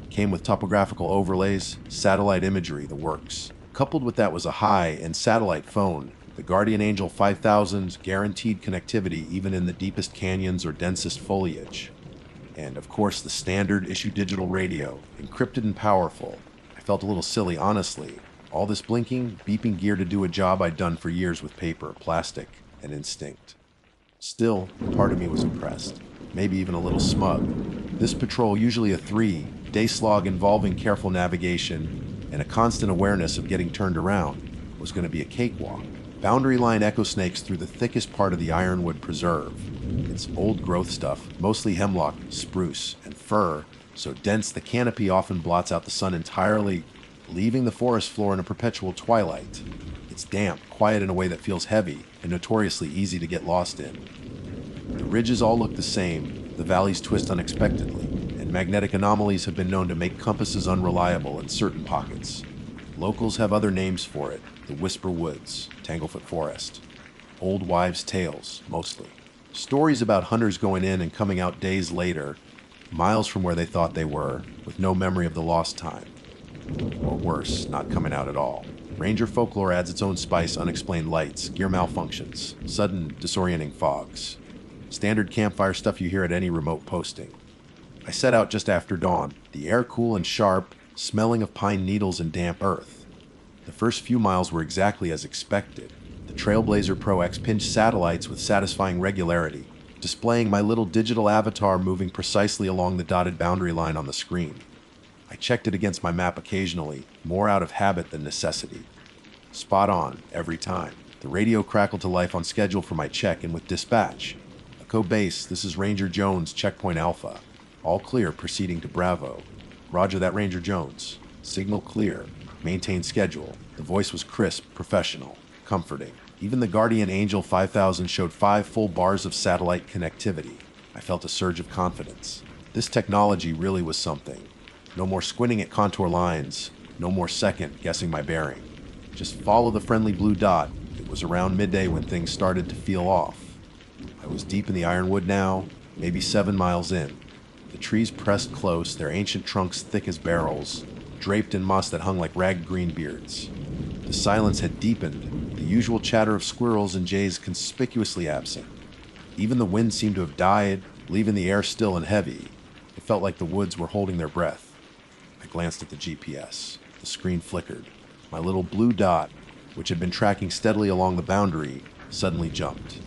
Came with topographical overlays, satellite imagery, the works. Coupled with that was a high-end satellite phone, the Guardian Angel 5000's guaranteed connectivity even in the deepest canyons or densest foliage. And of course the standard issue digital radio, encrypted and powerful. I felt a little silly, honestly. All this blinking, beeping gear to do a job I'd done for years with paper, plastic, and instinct. Still, part of me was impressed, maybe even a little smug. This patrol, usually a 3-day slog involving careful navigation and a constant awareness of getting turned around, was going to be a cakewalk. Boundary line echo snakes through the thickest part of the Ironwood Preserve. It's old growth stuff, mostly hemlock, spruce, and fir, so dense the canopy often blots out the sun entirely, leaving the forest floor in a perpetual twilight. It's damp, quiet in a way that feels heavy, and notoriously easy to get lost in. The ridges all look the same, the valleys twist unexpectedly, and magnetic anomalies have been known to make compasses unreliable in certain pockets. Locals have other names for it, the Whisper Woods, Tanglefoot Forest. Old wives' tales, mostly. Stories about hunters going in and coming out days later, miles from where they thought they were, with no memory of the lost time. Or worse, not coming out at all. Ranger folklore adds its own spice, unexplained lights, gear malfunctions, sudden disorienting fogs. Standard campfire stuff you hear at any remote posting. I set out just after dawn, the air cool and sharp, smelling of pine needles and damp earth. The first few miles were exactly as expected. The Trailblazer Pro X pinched satellites with satisfying regularity, displaying my little digital avatar moving precisely along the dotted boundary line on the screen. I checked it against my map occasionally, more out of habit than necessity. Spot on, every time. The radio crackled to life on schedule for my check-in with dispatch. Echo Base, this is Ranger Jones, Checkpoint Alpha. All clear, proceeding to Bravo. Roger that, Ranger Jones. Signal clear. Maintain schedule. The voice was crisp, professional, comforting. Even the Guardian Angel 5000 showed 5 full bars of satellite connectivity. I felt a surge of confidence. This technology really was something. No more squinting at contour lines. No more second guessing my bearing. Just follow the friendly blue dot. It was around midday when things started to feel off. I was deep in the ironwood now, maybe 7 miles in. The trees pressed close, their ancient trunks thick as barrels, draped in moss that hung like ragged green beards. The silence had deepened, the usual chatter of squirrels and jays conspicuously absent. Even the wind seemed to have died, leaving the air still and heavy. It felt like the woods were holding their breath. I glanced at the GPS. The screen flickered. My little blue dot, which had been tracking steadily along the boundary, suddenly jumped.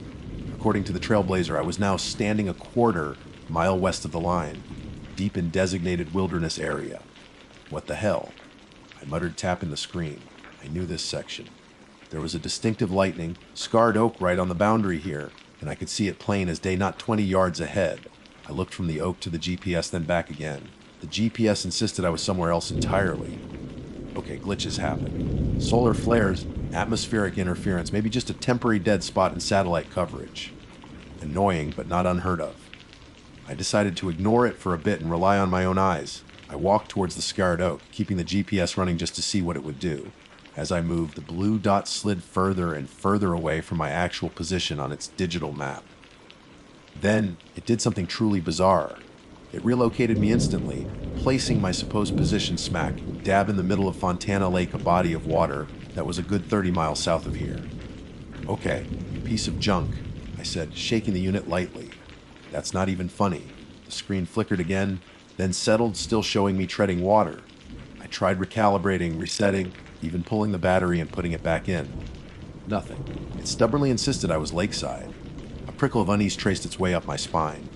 According to the Trailblazer, I was now standing a quarter mile west of the line, deep in designated wilderness area. What the hell? I muttered, tapping the screen. I knew this section. There was a distinctive lightning, scarred oak right on the boundary here, and I could see it plain as day not 20 yards ahead. I looked from the oak to the GPS, then back again. The GPS insisted I was somewhere else entirely. Okay, glitches happen. Solar flares, atmospheric interference, maybe just a temporary dead spot in satellite coverage. Annoying, but not unheard of. I decided to ignore it for a bit and rely on my own eyes. I walked towards the scarred oak, keeping the GPS running just to see what it would do. As I moved, the blue dot slid further and further away from my actual position on its digital map. Then, it did something truly bizarre. It relocated me instantly, placing my supposed position smack dab in the middle of Fontana Lake, a body of water that was a good 30 miles south of here. Okay, piece of junk, I said, shaking the unit lightly. That's not even funny. The screen flickered again, then settled, still showing me treading water. I tried recalibrating, resetting, even pulling the battery and putting it back in. Nothing. It stubbornly insisted I was lakeside. A prickle of unease traced its way up my spine.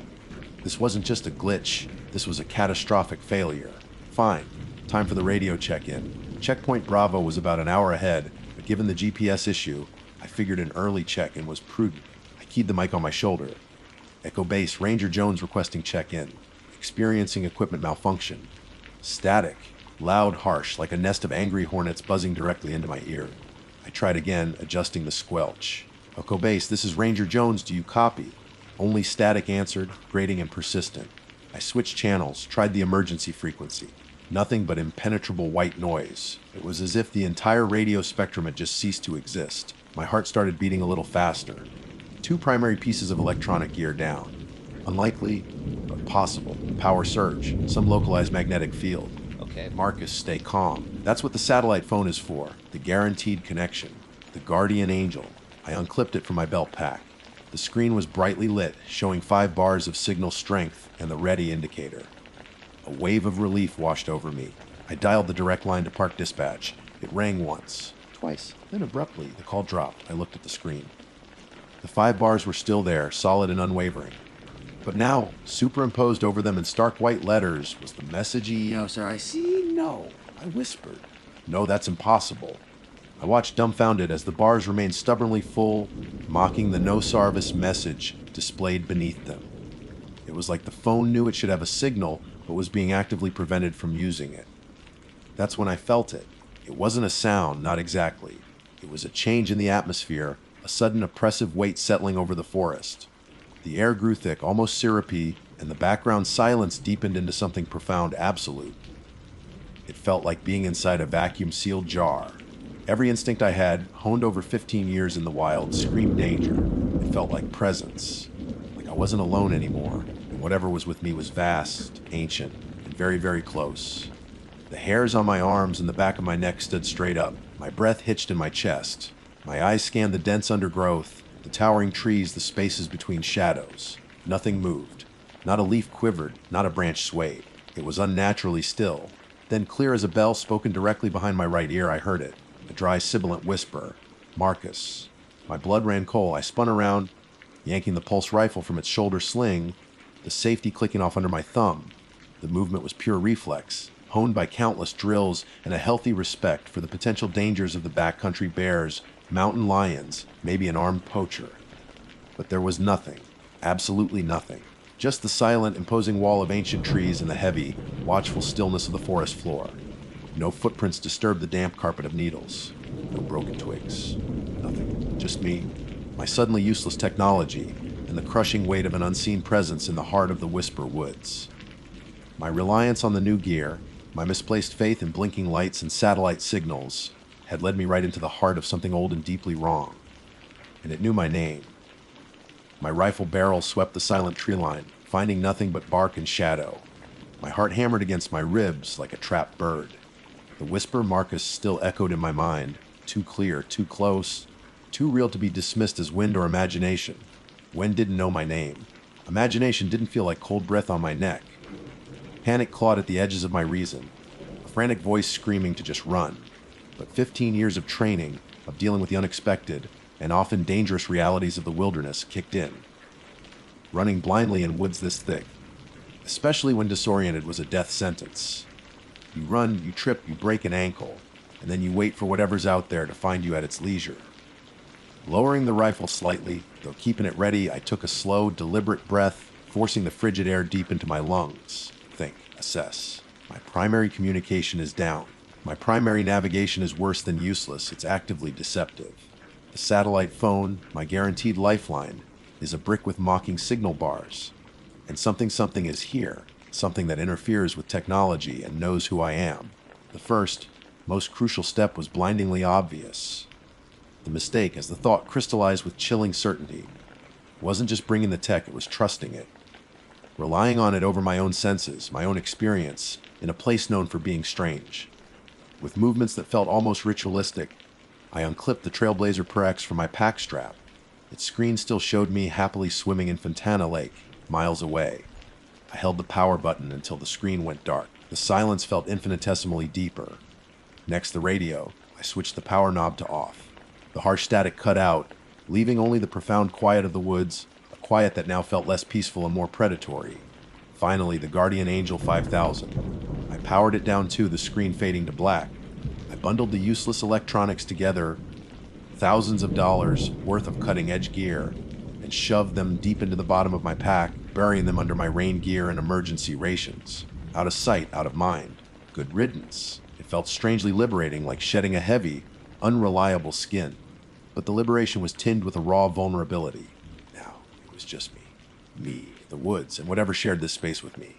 This wasn't just a glitch, this was a catastrophic failure. Fine, time for the radio check-in. Checkpoint Bravo was about an hour ahead, but given the GPS issue, I figured an early check-in was prudent. I keyed the mic on my shoulder. Echo Base, Ranger Jones requesting check-in. Experiencing equipment malfunction. Static, loud, harsh, like a nest of angry hornets buzzing directly into my ear. I tried again, adjusting the squelch. Echo Base, this is Ranger Jones, do you copy? Only static answered, grating and persistent. I switched channels, tried the emergency frequency. Nothing but impenetrable white noise. It was as if the entire radio spectrum had just ceased to exist. My heart started beating a little faster. 2 primary pieces of electronic gear down. Unlikely, but possible. Power surge, some localized magnetic field. Okay, Marcus, stay calm. That's what the satellite phone is for. The guaranteed connection. The Guardian Angel. I unclipped it from my belt pack. The screen was brightly lit, showing 5 bars of signal strength and the ready indicator. A wave of relief washed over me. I dialed the direct line to Park Dispatch. It rang once, twice, then abruptly the call dropped. I looked at the screen. The 5 bars were still there, solid and unwavering. But now, superimposed over them in stark white letters, was the messagey, "No, sir, I see, no." I whispered. "No, that's impossible." I watched dumbfounded as the bars remained stubbornly full, mocking the no Sarvis message displayed beneath them. It was like the phone knew it should have a signal, but was being actively prevented from using it. That's when I felt it. It wasn't a sound, not exactly. It was a change in the atmosphere, a sudden oppressive weight settling over the forest. The air grew thick, almost syrupy, and the background silence deepened into something profound, absolute. It felt like being inside a vacuum-sealed jar. Every instinct I had, honed over 15 years in the wild, screamed danger. It felt like presence, like I wasn't alone anymore, and whatever was with me was vast, ancient, and very, very close. The hairs on my arms and the back of my neck stood straight up. My breath hitched in my chest. My eyes scanned the dense undergrowth, the towering trees, the spaces between shadows. Nothing moved. Not a leaf quivered, not a branch swayed. It was unnaturally still. Then, clear as a bell spoken directly behind my right ear, I heard it. A dry, sibilant whisper. "Marcus." My blood ran cold. I spun around. Yanking the pulse rifle from its shoulder sling, the safety clicking off under my thumb. The movement was pure reflex, honed by countless drills and a healthy respect for the potential dangers of the backcountry bears, mountain lions, maybe an armed poacher. But there was nothing, absolutely nothing. Just the silent, imposing wall of ancient trees and the heavy, watchful stillness of the forest floor. No footprints disturbed the damp carpet of needles. No broken twigs. Nothing. Just me, my suddenly useless technology, and the crushing weight of an unseen presence in the heart of the Whisper Woods. My reliance on the new gear, my misplaced faith in blinking lights and satellite signals, had led me right into the heart of something old and deeply wrong. And it knew my name. My rifle barrel swept the silent tree line, finding nothing but bark and shadow. My heart hammered against my ribs like a trapped bird. The whisper Marcus still echoed in my mind, too clear, too close, too real to be dismissed as wind or imagination. Wind didn't know my name. Imagination didn't feel like cold breath on my neck. Panic clawed at the edges of my reason, a frantic voice screaming to just run. But 15 years of training, of dealing with the unexpected, and often dangerous realities of the wilderness kicked in. Running blindly in woods this thick, especially when disoriented, was a death sentence. You run, you trip, you break an ankle, and then you wait for whatever's out there to find you at its leisure. Lowering the rifle slightly, though keeping it ready, I took a slow, deliberate breath, forcing the frigid air deep into my lungs. Think, assess. My primary communication is down. My primary navigation is worse than useless. It's actively deceptive. The satellite phone, my guaranteed lifeline, is a brick with mocking signal bars. And something is here, something that interferes with technology and knows who I am. The first, most crucial step was blindingly obvious. The mistake, as the thought crystallized with chilling certainty, wasn't just bringing the tech, it was trusting it. Relying on it over my own senses, my own experience, in a place known for being strange. With movements that felt almost ritualistic, I unclipped the Trailblazer Per-X from my pack strap. Its screen still showed me happily swimming in Fontana Lake, miles away. I held the power button until the screen went dark. The silence felt infinitesimally deeper. Next, the radio. I switched the power knob to off. The harsh static cut out, leaving only the profound quiet of the woods, a quiet that now felt less peaceful and more predatory. Finally, the Guardian Angel 5000. I powered it down too, the screen fading to black. I bundled the useless electronics together, thousands of dollars worth of cutting-edge gear, and shoved them deep into the bottom of my pack, burying them under my rain gear and emergency rations. Out of sight, out of mind. Good riddance. It felt strangely liberating, like shedding a heavy, unreliable skin. But the liberation was tinged with a raw vulnerability. Now, it was just me. Me, the woods, and whatever shared this space with me.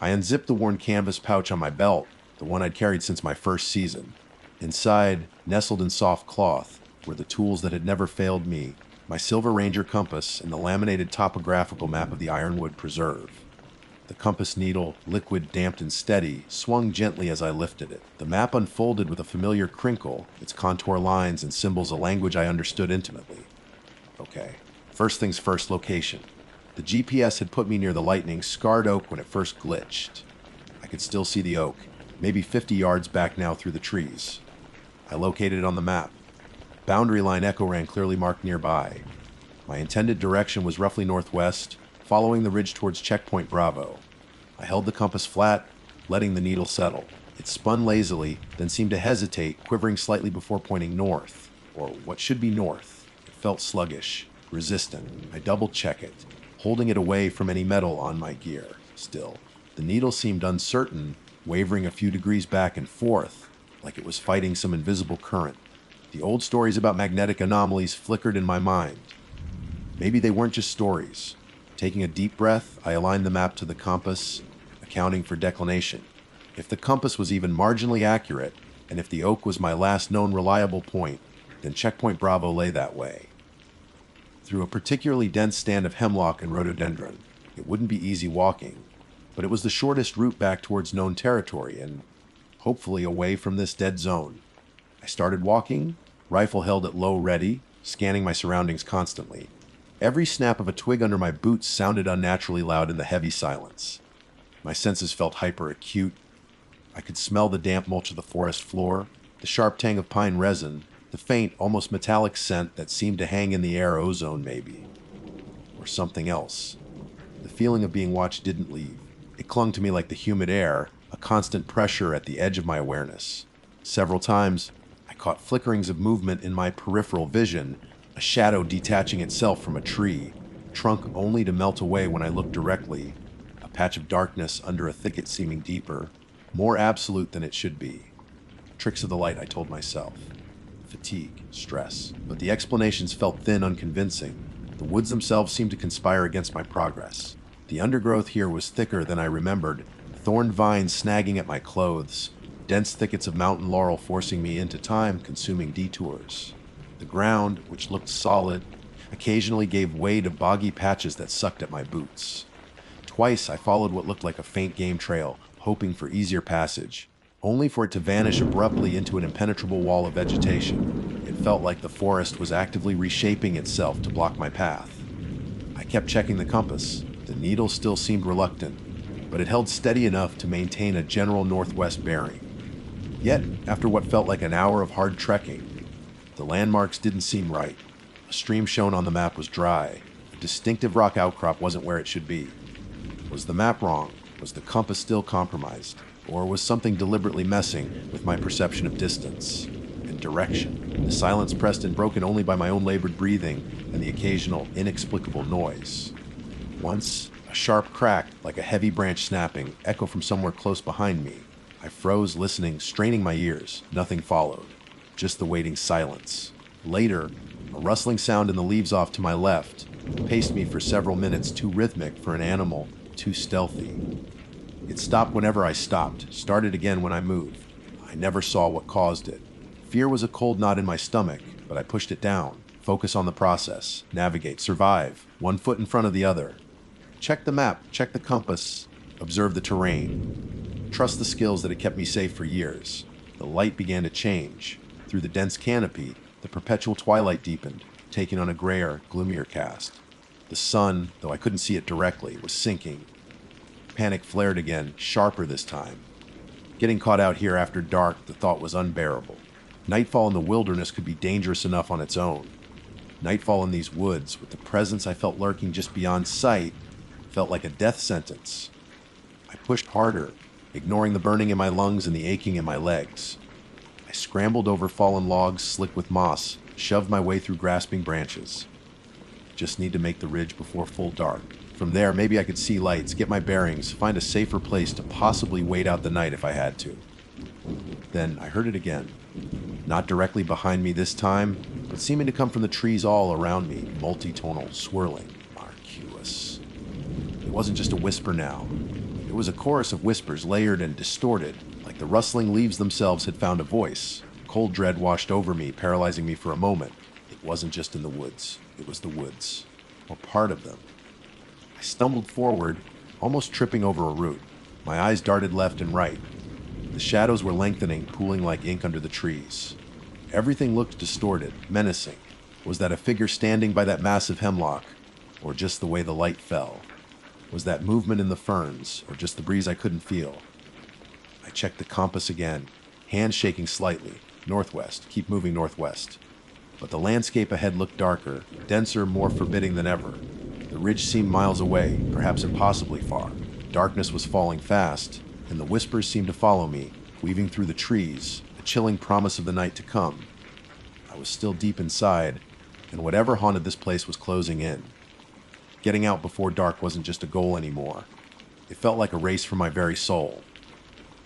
I unzipped the worn canvas pouch on my belt, the one I'd carried since my first season. Inside, nestled in soft cloth, were the tools that had never failed me, my Silver Ranger compass and the laminated topographical map of the Ironwood Preserve. The compass needle, liquid, damped, and steady, swung gently as I lifted it. The map unfolded with a familiar crinkle, its contour lines and symbols a language I understood intimately. Okay, first things first, location. The GPS had put me near the lightning scarred oak when it first glitched. I could still see the oak, maybe 50 yards back now through the trees. I located it on the map. Boundary line echo ran clearly marked nearby. My intended direction was roughly northwest, following the ridge towards checkpoint Bravo. I held the compass flat, letting the needle settle. It spun lazily, then seemed to hesitate, quivering slightly before pointing north, or what should be north. It felt sluggish, resistant. I double-check it, holding it away from any metal on my gear. Still, the needle seemed uncertain, wavering a few degrees back and forth, like it was fighting some invisible current. The old stories about magnetic anomalies flickered in my mind. Maybe they weren't just stories. Taking a deep breath, I aligned the map to the compass, accounting for declination. If the compass was even marginally accurate, and if the oak was my last known reliable point, then checkpoint Bravo lay that way. Through a particularly dense stand of hemlock and rhododendron, it wouldn't be easy walking, but it was the shortest route back towards known territory and hopefully away from this dead zone. I started walking, rifle held at low ready, scanning my surroundings constantly. Every snap of a twig under my boots sounded unnaturally loud in the heavy silence. My senses felt hyper-acute. I could smell the damp mulch of the forest floor, the sharp tang of pine resin, the faint, almost metallic scent that seemed to hang in the air, ozone maybe. or something else. The feeling of being watched didn't leave. It clung to me like the humid air, a constant pressure at the edge of my awareness. Several times, I caught flickerings of movement in my peripheral vision, a shadow detaching itself from a tree, trunk only to melt away when I looked directly, a patch of darkness under a thicket seeming deeper, more absolute than it should be. Tricks of the light, I told myself. Fatigue, stress. But the explanations felt thin, unconvincing. The woods themselves seemed to conspire against my progress. The undergrowth here was thicker than I remembered, thorned vines snagging at my clothes, dense thickets of mountain laurel forcing me into time-consuming detours. The ground, which looked solid, occasionally gave way to boggy patches that sucked at my boots. Twice I followed what looked like a faint game trail, hoping for easier passage, only for it to vanish abruptly into an impenetrable wall of vegetation. It felt like the forest was actively reshaping itself to block my path. I kept checking the compass. The needle still seemed reluctant, but it held steady enough to maintain a general northwest bearing. Yet, after what felt like an hour of hard trekking, the landmarks didn't seem right. A stream shown on the map was dry. A distinctive rock outcrop wasn't where it should be. Was the map wrong? Was the compass still compromised? Or was something deliberately messing with my perception of distance and direction? The silence pressed and broken only by my own labored breathing and the occasional inexplicable noise. Once, a sharp crack, like a heavy branch snapping, echoed from somewhere close behind me. I froze, listening, straining my ears. Nothing followed, just the waiting silence. Later, a rustling sound in the leaves off to my left paced me for several minutes, too rhythmic for an animal, too stealthy. It stopped whenever I stopped, started again when I moved. I never saw what caused it. Fear was a cold knot in my stomach, but I pushed it down. Focus on the process, navigate, survive, one foot in front of the other. Check the map, check the compass, observe the terrain. Trust the skills that had kept me safe for years. The light began to change. Through the dense canopy, the perpetual twilight deepened, taking on a grayer, gloomier cast. The sun, though I couldn't see it directly, was sinking. Panic flared again, sharper this time. Getting caught out here after dark, the thought was unbearable. Nightfall in the wilderness could be dangerous enough on its own. Nightfall in these woods, with the presence I felt lurking just beyond sight, felt like a death sentence. I pushed harder, ignoring the burning in my lungs and the aching in my legs. I scrambled over fallen logs slick with moss, shoved my way through grasping branches. Just need to make the ridge before full dark. From there, maybe I could see lights, get my bearings, find a safer place to possibly wait out the night if I had to. Then I heard it again. Not directly behind me this time, but seeming to come from the trees all around me, multitonal, swirling, arcuous. It wasn't just a whisper now. It was a chorus of whispers layered and distorted, like the rustling leaves themselves had found a voice. Cold dread washed over me, paralyzing me for a moment. It wasn't just in the woods. It was the woods, or part of them. I stumbled forward, almost tripping over a root. My eyes darted left and right. The shadows were lengthening, pooling like ink under the trees. Everything looked distorted, menacing. Was that a figure standing by that massive hemlock, or just the way the light fell? Was that movement in the ferns, or just the breeze I couldn't feel? I checked the compass again, hands shaking slightly. Northwest, keep moving northwest. But the landscape ahead looked darker, denser, more forbidding than ever. The ridge seemed miles away, perhaps impossibly far. Darkness was falling fast, and the whispers seemed to follow me, weaving through the trees, a chilling promise of the night to come. I was still deep inside, and whatever haunted this place was closing in. Getting out before dark wasn't just a goal anymore. It felt like a race for my very soul.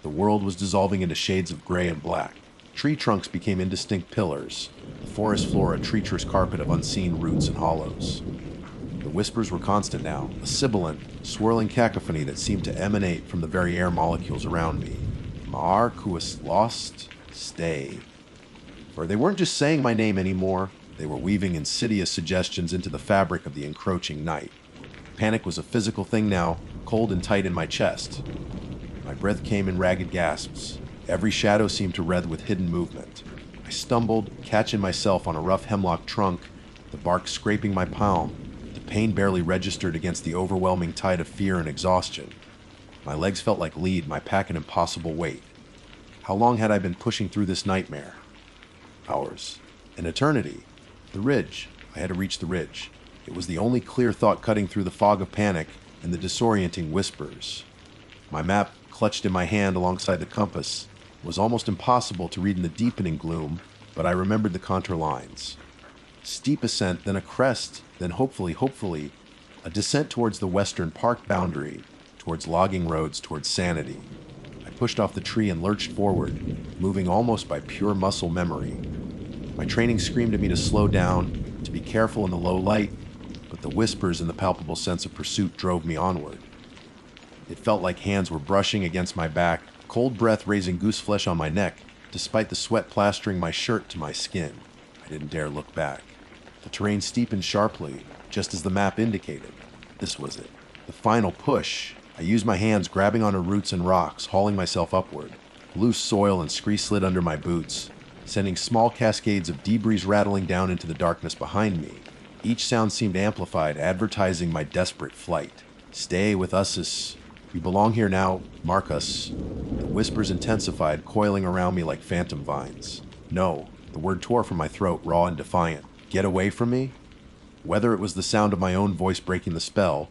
The world was dissolving into shades of gray and black. Tree trunks became indistinct pillars, the forest floor a treacherous carpet of unseen roots and hollows. The whispers were constant now, a sibilant, swirling cacophony that seemed to emanate from the very air molecules around me. Maar kuas lost, stay. For they weren't just saying my name anymore, they were weaving insidious suggestions into the fabric of the encroaching night. Panic was a physical thing now, cold and tight in my chest. My breath came in ragged gasps. Every shadow seemed to wreath with hidden movement. I stumbled, catching myself on a rough hemlock trunk, the bark scraping my palm. The pain barely registered against the overwhelming tide of fear and exhaustion. My legs felt like lead, my pack an impossible weight. How long had I been pushing through this nightmare? Hours. An eternity. The ridge. I had to reach the ridge. It was the only clear thought cutting through the fog of panic and the disorienting whispers. My map, clutched in my hand alongside the compass, was almost impossible to read in the deepening gloom, but I remembered the contour lines. Steep ascent, then a crest, then hopefully, a descent towards the western park boundary, towards logging roads, towards sanity. I pushed off the tree and lurched forward, moving almost by pure muscle memory. My training screamed at me to slow down, to be careful in the low light, but the whispers and the palpable sense of pursuit drove me onward. It felt like hands were brushing against my back, cold breath raising goose flesh on my neck, despite the sweat plastering my shirt to my skin. I didn't dare look back. The terrain steepened sharply, just as the map indicated. This was it. The final push. I used my hands, grabbing onto roots and rocks, hauling myself upward. Loose soil and scree slid under my boots, sending small cascades of debris rattling down into the darkness behind me. Each sound seemed amplified, advertising my desperate flight. Stay with us. You belong here now. Mark us. The whispers intensified, coiling around me like phantom vines. No. The word tore from my throat, raw and defiant. Get away from me? Whether it was the sound of my own voice breaking the spell,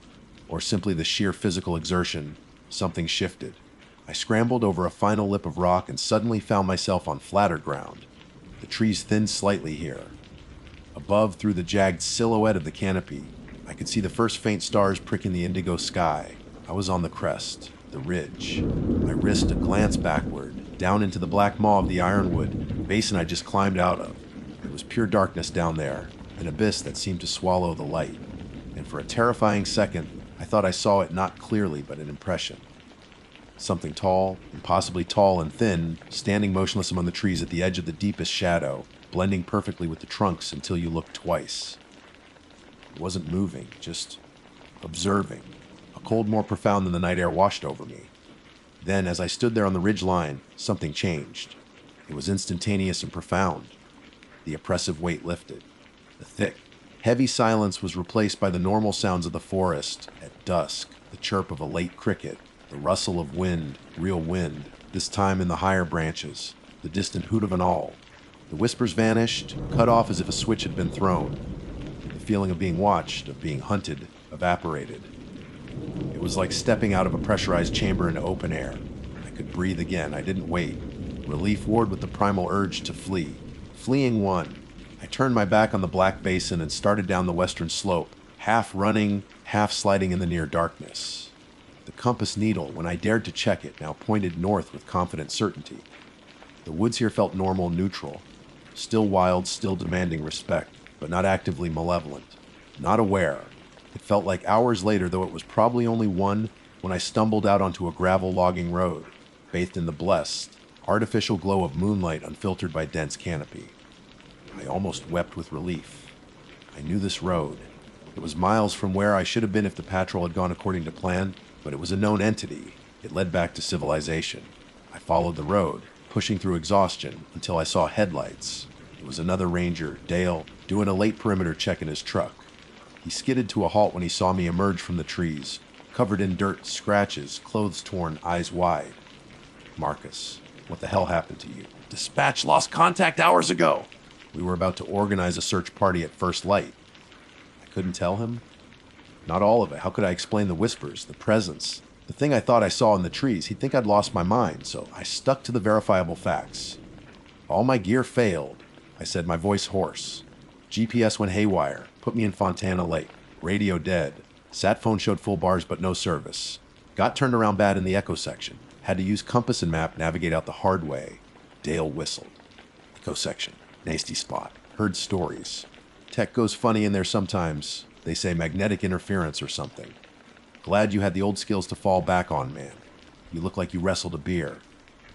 or simply the sheer physical exertion, something shifted. I scrambled over a final lip of rock and suddenly found myself on flatter ground. The trees thinned slightly here. Above, through the jagged silhouette of the canopy, I could see the first faint stars pricking the indigo sky. I was on the crest, the ridge. I risked a glance backward, down into the black maw of the ironwood basin I just climbed out of. It was pure darkness down there, an abyss that seemed to swallow the light. And for a terrifying second, I thought I saw it not clearly, but an impression. Something tall, impossibly tall and thin, standing motionless among the trees at the edge of the deepest shadow, blending perfectly with the trunks until you looked twice. It wasn't moving, just observing. A cold more profound than the night air washed over me. Then, as I stood there on the ridge line, something changed. It was instantaneous and profound. The oppressive weight lifted. The thick, heavy silence was replaced by the normal sounds of the forest at dusk, the chirp of a late cricket, the rustle of wind, real wind, this time in the higher branches, the distant hoot of an owl. The whispers vanished, cut off as if a switch had been thrown. The feeling of being watched, of being hunted, evaporated. It was like stepping out of a pressurized chamber into open air. I could breathe again. I didn't wait. Relief warred with the primal urge to flee. Fleeing won. I turned my back on the black basin and started down the western slope, half running, half sliding in the near darkness. The compass needle, when I dared to check it, now pointed north with confident certainty. The woods here felt normal, neutral. Still wild, still demanding respect, but not actively malevolent. Not aware. It felt like hours later, though it was probably only one, when I stumbled out onto a gravel logging road, bathed in the blessed, artificial glow of moonlight unfiltered by dense canopy. I almost wept with relief. I knew this road. It was miles from where I should have been if the patrol had gone according to plan, but it was a known entity. It led back to civilization. I followed the road, pushing through exhaustion until I saw headlights. It was another ranger, Dale, doing a late perimeter check in his truck. He skidded to a halt when he saw me emerge from the trees, covered in dirt, scratches, clothes torn, eyes wide. Marcus, what the hell happened to you? Dispatch lost contact hours ago. We were about to organize a search party at first light. I couldn't tell him? Not all of it. How could I explain the whispers, the presence, the thing I thought I saw in the trees? He'd think I'd lost my mind, so I stuck to the verifiable facts. All my gear failed, I said, my voice hoarse. GPS went haywire, put me in Fontana Lake. Radio dead. Sat phone showed full bars but no service. Got turned around bad in the echo section. Had to use compass and map, navigate out the hard way. Dale whistled. Echo section. Nasty spot. Heard stories. Tech goes funny in there sometimes. They say magnetic interference or something. Glad you had the old skills to fall back on, man. You look like you wrestled a beer.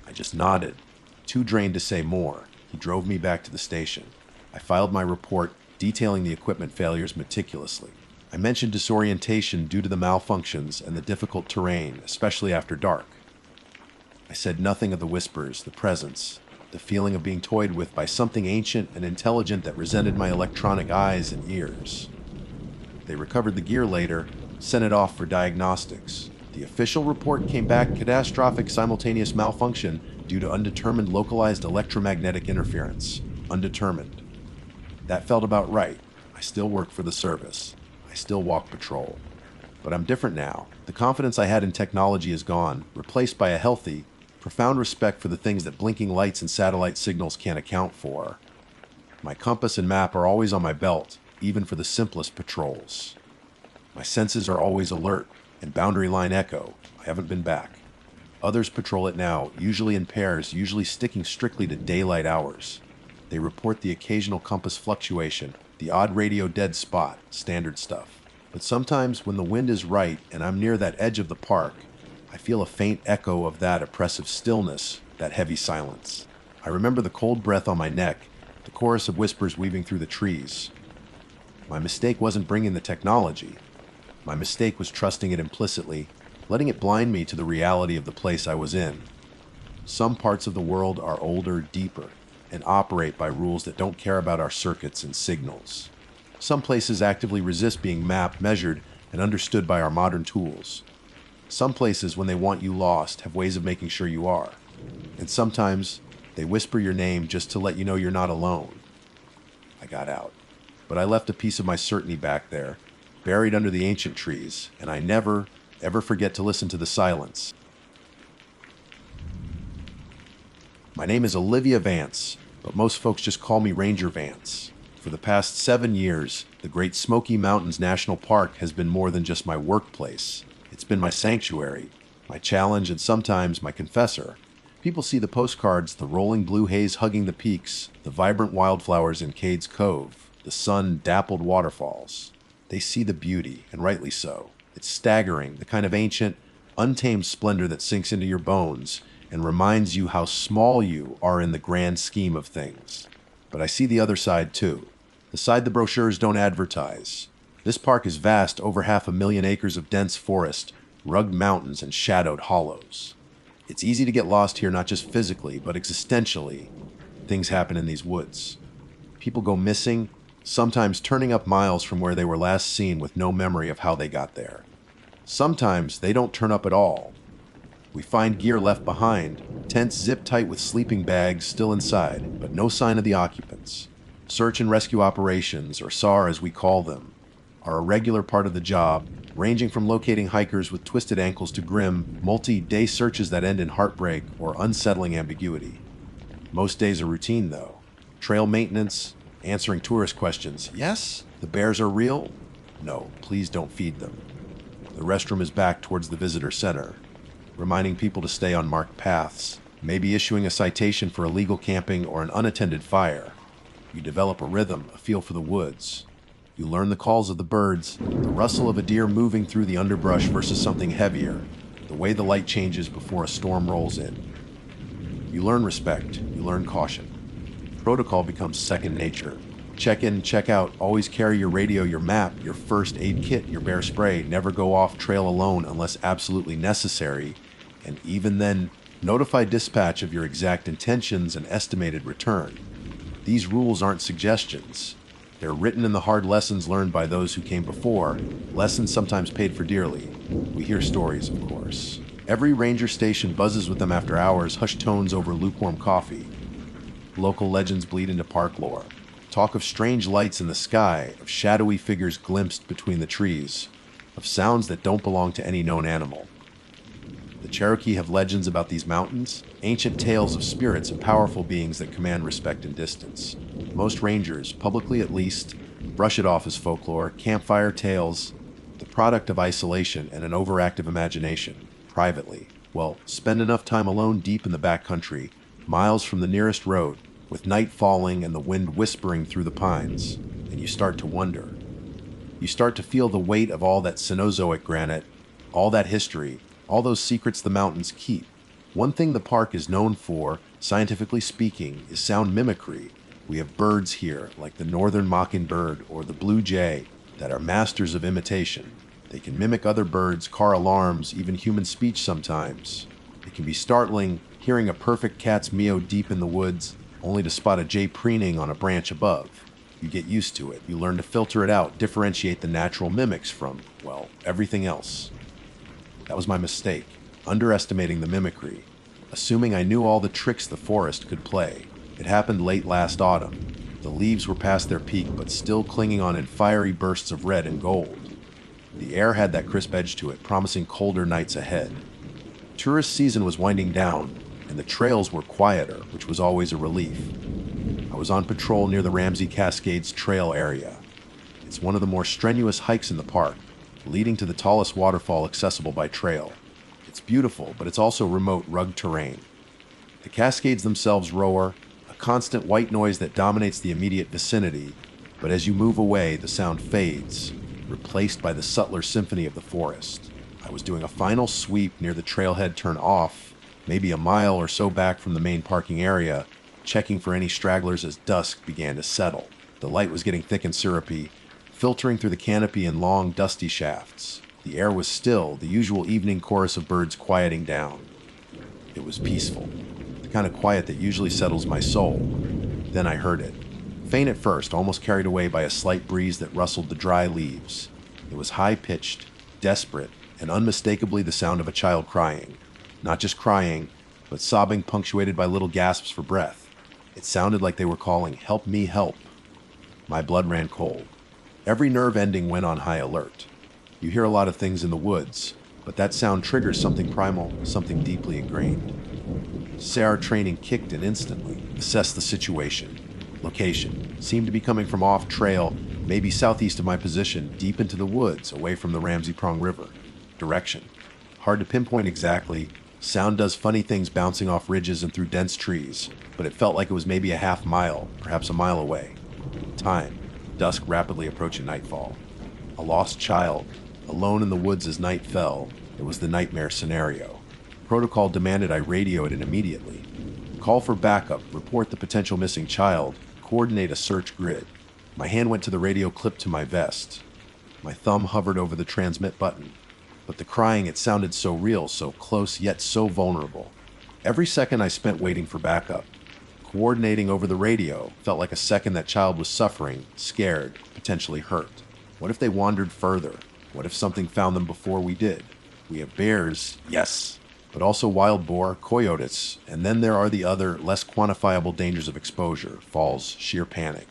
I just nodded. Too drained to say more. He drove me back to the station. I filed my report, detailing the equipment failures meticulously. I mentioned disorientation due to the malfunctions and the difficult terrain, especially after dark. I said nothing of the whispers, the presence, the feeling of being toyed with by something ancient and intelligent that resented my electronic eyes and ears. They recovered the gear later, sent it off for diagnostics. The official report came back catastrophic simultaneous malfunction due to undetermined localized electromagnetic interference. Undetermined. That felt about right. I still worked for the service. still walk patrol. But I'm different now. The confidence I had in technology is gone, replaced by a healthy, profound respect for the things that blinking lights and satellite signals can't account for. My compass and map are always on my belt, even for the simplest patrols. My senses are always alert, and boundary line echo, I haven't been back. Others patrol it now, usually in pairs, usually sticking strictly to daylight hours. They report the occasional compass fluctuation, the odd radio dead spot, standard stuff. But sometimes when the wind is right and I'm near that edge of the park, I feel a faint echo of that oppressive stillness, that heavy silence. I remember the cold breath on my neck, the chorus of whispers weaving through the trees. My mistake wasn't bringing the technology. My mistake was trusting it implicitly, letting it blind me to the reality of the place I was in. Some parts of the world are older, deeper, and operate by rules that don't care about our circuits and signals. Some places actively resist being mapped, measured, and understood by our modern tools. Some places, when they want you lost, have ways of making sure you are. And sometimes, they whisper your name just to let you know you're not alone. I got out. But I left a piece of my certainty back there, buried under the ancient trees, and I never, ever forget to listen to the silence. My name is Olivia Vance, but most folks just call me Ranger Vance. For the past 7 years, the Great Smoky Mountains National Park has been more than just my workplace. It's been my sanctuary, my challenge, and sometimes my confessor. People see the postcards, the rolling blue haze hugging the peaks, the vibrant wildflowers in Cades Cove, the sun-dappled waterfalls. They see the beauty, and rightly so. It's staggering, the kind of ancient, untamed splendor that sinks into your bones and reminds you how small you are in the grand scheme of things. But I see the other side too. The side the brochures don't advertise. This park is vast, over 500,000 acres of dense forest, rugged mountains, and shadowed hollows. It's easy to get lost here, not just physically, but existentially. Things happen in these woods. People go missing, sometimes turning up miles from where they were last seen with no memory of how they got there. Sometimes they don't turn up at all. We find gear left behind, tents zip tight with sleeping bags still inside, but no sign of the occupants. Search and rescue operations, or SAR as we call them, are a regular part of the job, ranging from locating hikers with twisted ankles to grim, multi-day searches that end in heartbreak or unsettling ambiguity. Most days are routine though. Trail maintenance, answering tourist questions. Yes, the bears are real? No, please don't feed them. The restroom is back towards the visitor center, reminding people to stay on marked paths, maybe issuing a citation for illegal camping or an unattended fire. You develop a rhythm, a feel for the woods. You learn the calls of the birds, the rustle of a deer moving through the underbrush versus something heavier, the way the light changes before a storm rolls in. You learn respect, you learn caution. Protocol becomes second nature. Check in, check out, always carry your radio, your map, your first aid kit, your bear spray, never go off trail alone unless absolutely necessary, and even then, notify dispatch of your exact intentions and estimated return. These rules aren't suggestions. They're written in the hard lessons learned by those who came before, lessons sometimes paid for dearly. We hear stories, of course. Every ranger station buzzes with them after hours, hushed tones over lukewarm coffee. Local legends bleed into park lore. Talk of strange lights in the sky, of shadowy figures glimpsed between the trees, of sounds that don't belong to any known animal. The Cherokee have legends about these mountains, ancient tales of spirits and powerful beings that command respect and distance. Most rangers, publicly at least, brush it off as folklore, campfire tales, the product of isolation and an overactive imagination. Privately, well, spend enough time alone deep in the backcountry, miles from the nearest road, with night falling and the wind whispering through the pines, and you start to wonder. You start to feel the weight of all that Cenozoic granite, all that history, all those secrets the mountains keep. One thing the park is known for, scientifically speaking, is sound mimicry. We have birds here, like the northern mockingbird or the blue jay, that are masters of imitation. They can mimic other birds, car alarms, even human speech sometimes. It can be startling, hearing a perfect cat's meow deep in the woods, only to spot a jay preening on a branch above. You get used to it. You learn to filter it out, differentiate the natural mimics from, well, everything else. That was my mistake, underestimating the mimicry, assuming I knew all the tricks the forest could play. It happened late last autumn. The leaves were past their peak, but still clinging on in fiery bursts of red and gold. The air had that crisp edge to it, promising colder nights ahead. Tourist season was winding down, and the trails were quieter, which was always a relief. I was on patrol near the Ramsey Cascades Trail area. It's one of the more strenuous hikes in the park, leading to the tallest waterfall accessible by trail. It's beautiful, but it's also remote, rugged terrain. The Cascades themselves roar, a constant white noise that dominates the immediate vicinity, but as you move away, the sound fades, replaced by the subtler symphony of the forest. I was doing a final sweep near the trailhead turn off, maybe a mile or so back from the main parking area, checking for any stragglers as dusk began to settle. The light was getting thick and syrupy, filtering through the canopy in long, dusty shafts. The air was still, the usual evening chorus of birds quieting down. It was peaceful, the kind of quiet that usually settles my soul. Then I heard it. Faint at first, almost carried away by a slight breeze that rustled the dry leaves. It was high-pitched, desperate, and unmistakably the sound of a child crying. Not just crying, but sobbing punctuated by little gasps for breath. It sounded like they were calling, "Help me, help." My blood ran cold. Every nerve ending went on high alert. You hear a lot of things in the woods, but that sound triggers something primal, something deeply ingrained. SAR training kicked in instantly. Assessed the situation. Location. Seemed to be coming from off-trail, maybe southeast of my position, deep into the woods, away from the Ramsey Prong River. Direction. Hard to pinpoint exactly. Sound does funny things bouncing off ridges and through dense trees, but it felt like it was maybe a half mile, perhaps a mile away. Time. Dusk rapidly approaching nightfall. A lost child, alone in the woods as night fell. It was the nightmare scenario. Protocol demanded I radio it in immediately. Call for backup, report the potential missing child, coordinate a search grid. My hand went to the radio clipped to my vest. My thumb hovered over the transmit button. But the crying, it sounded so real, so close, yet so vulnerable. Every second I spent waiting for backup, coordinating over the radio, felt like a second that child was suffering, scared, potentially hurt. What if they wandered further? What if something found them before we did? We have bears, yes, but also wild boar, coyotes, and then there are the other, less quantifiable dangers of exposure, falls, sheer panic.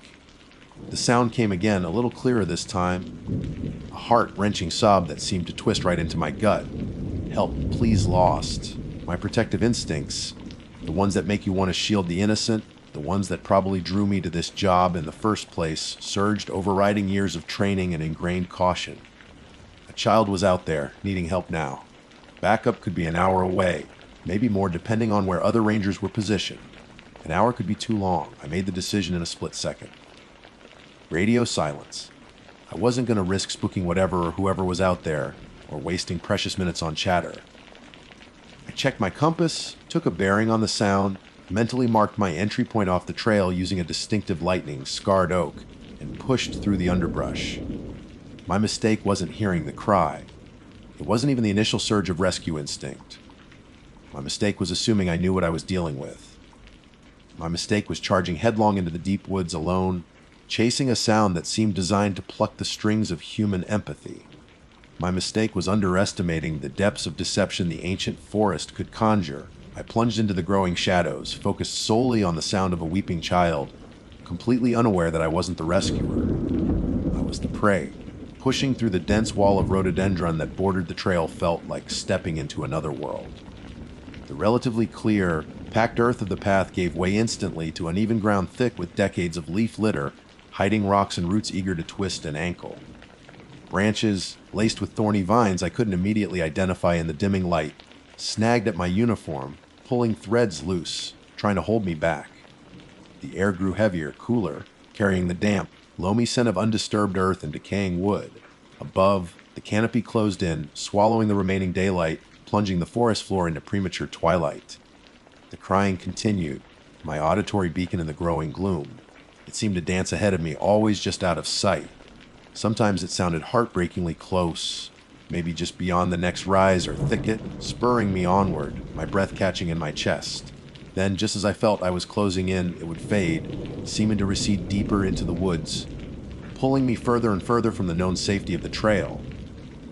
The sound came again, a little clearer this time. A heart-wrenching sob that seemed to twist right into my gut. Help, please, lost. My protective instincts, the ones that make you want to shield the innocent, the ones that probably drew me to this job in the first place, surged, overriding years of training and ingrained caution. A child was out there, needing help now. Backup could be an hour away, maybe more depending on where other rangers were positioned. An hour could be too long. I made the decision in a split second. Radio silence. I wasn't going to risk spooking whatever or whoever was out there, or wasting precious minutes on chatter. I checked my compass, took a bearing on the sound, mentally marked my entry point off the trail using a distinctive lightning, scarred oak, and pushed through the underbrush. My mistake wasn't hearing the cry. It wasn't even the initial surge of rescue instinct. My mistake was assuming I knew what I was dealing with. My mistake was charging headlong into the deep woods alone, chasing a sound that seemed designed to pluck the strings of human empathy. My mistake was underestimating the depths of deception the ancient forest could conjure. I plunged into the growing shadows, focused solely on the sound of a weeping child, completely unaware that I wasn't the rescuer. I was the prey. Pushing through the dense wall of rhododendron that bordered the trail felt like stepping into another world. The relatively clear, packed earth of the path gave way instantly to uneven ground thick with decades of leaf litter, hiding rocks and roots eager to twist and ankle. Branches, laced with thorny vines I couldn't immediately identify in the dimming light, snagged at my uniform, pulling threads loose, trying to hold me back. The air grew heavier, cooler, carrying the damp, loamy scent of undisturbed earth and decaying wood. Above, the canopy closed in, swallowing the remaining daylight, plunging the forest floor into premature twilight. The crying continued, my auditory beacon in the growing gloom. It seemed to dance ahead of me, always just out of sight. Sometimes it sounded heartbreakingly close, maybe just beyond the next rise or thicket, spurring me onward, my breath catching in my chest. Then, just as I felt I was closing in, it would fade, seeming to recede deeper into the woods, pulling me further and further from the known safety of the trail.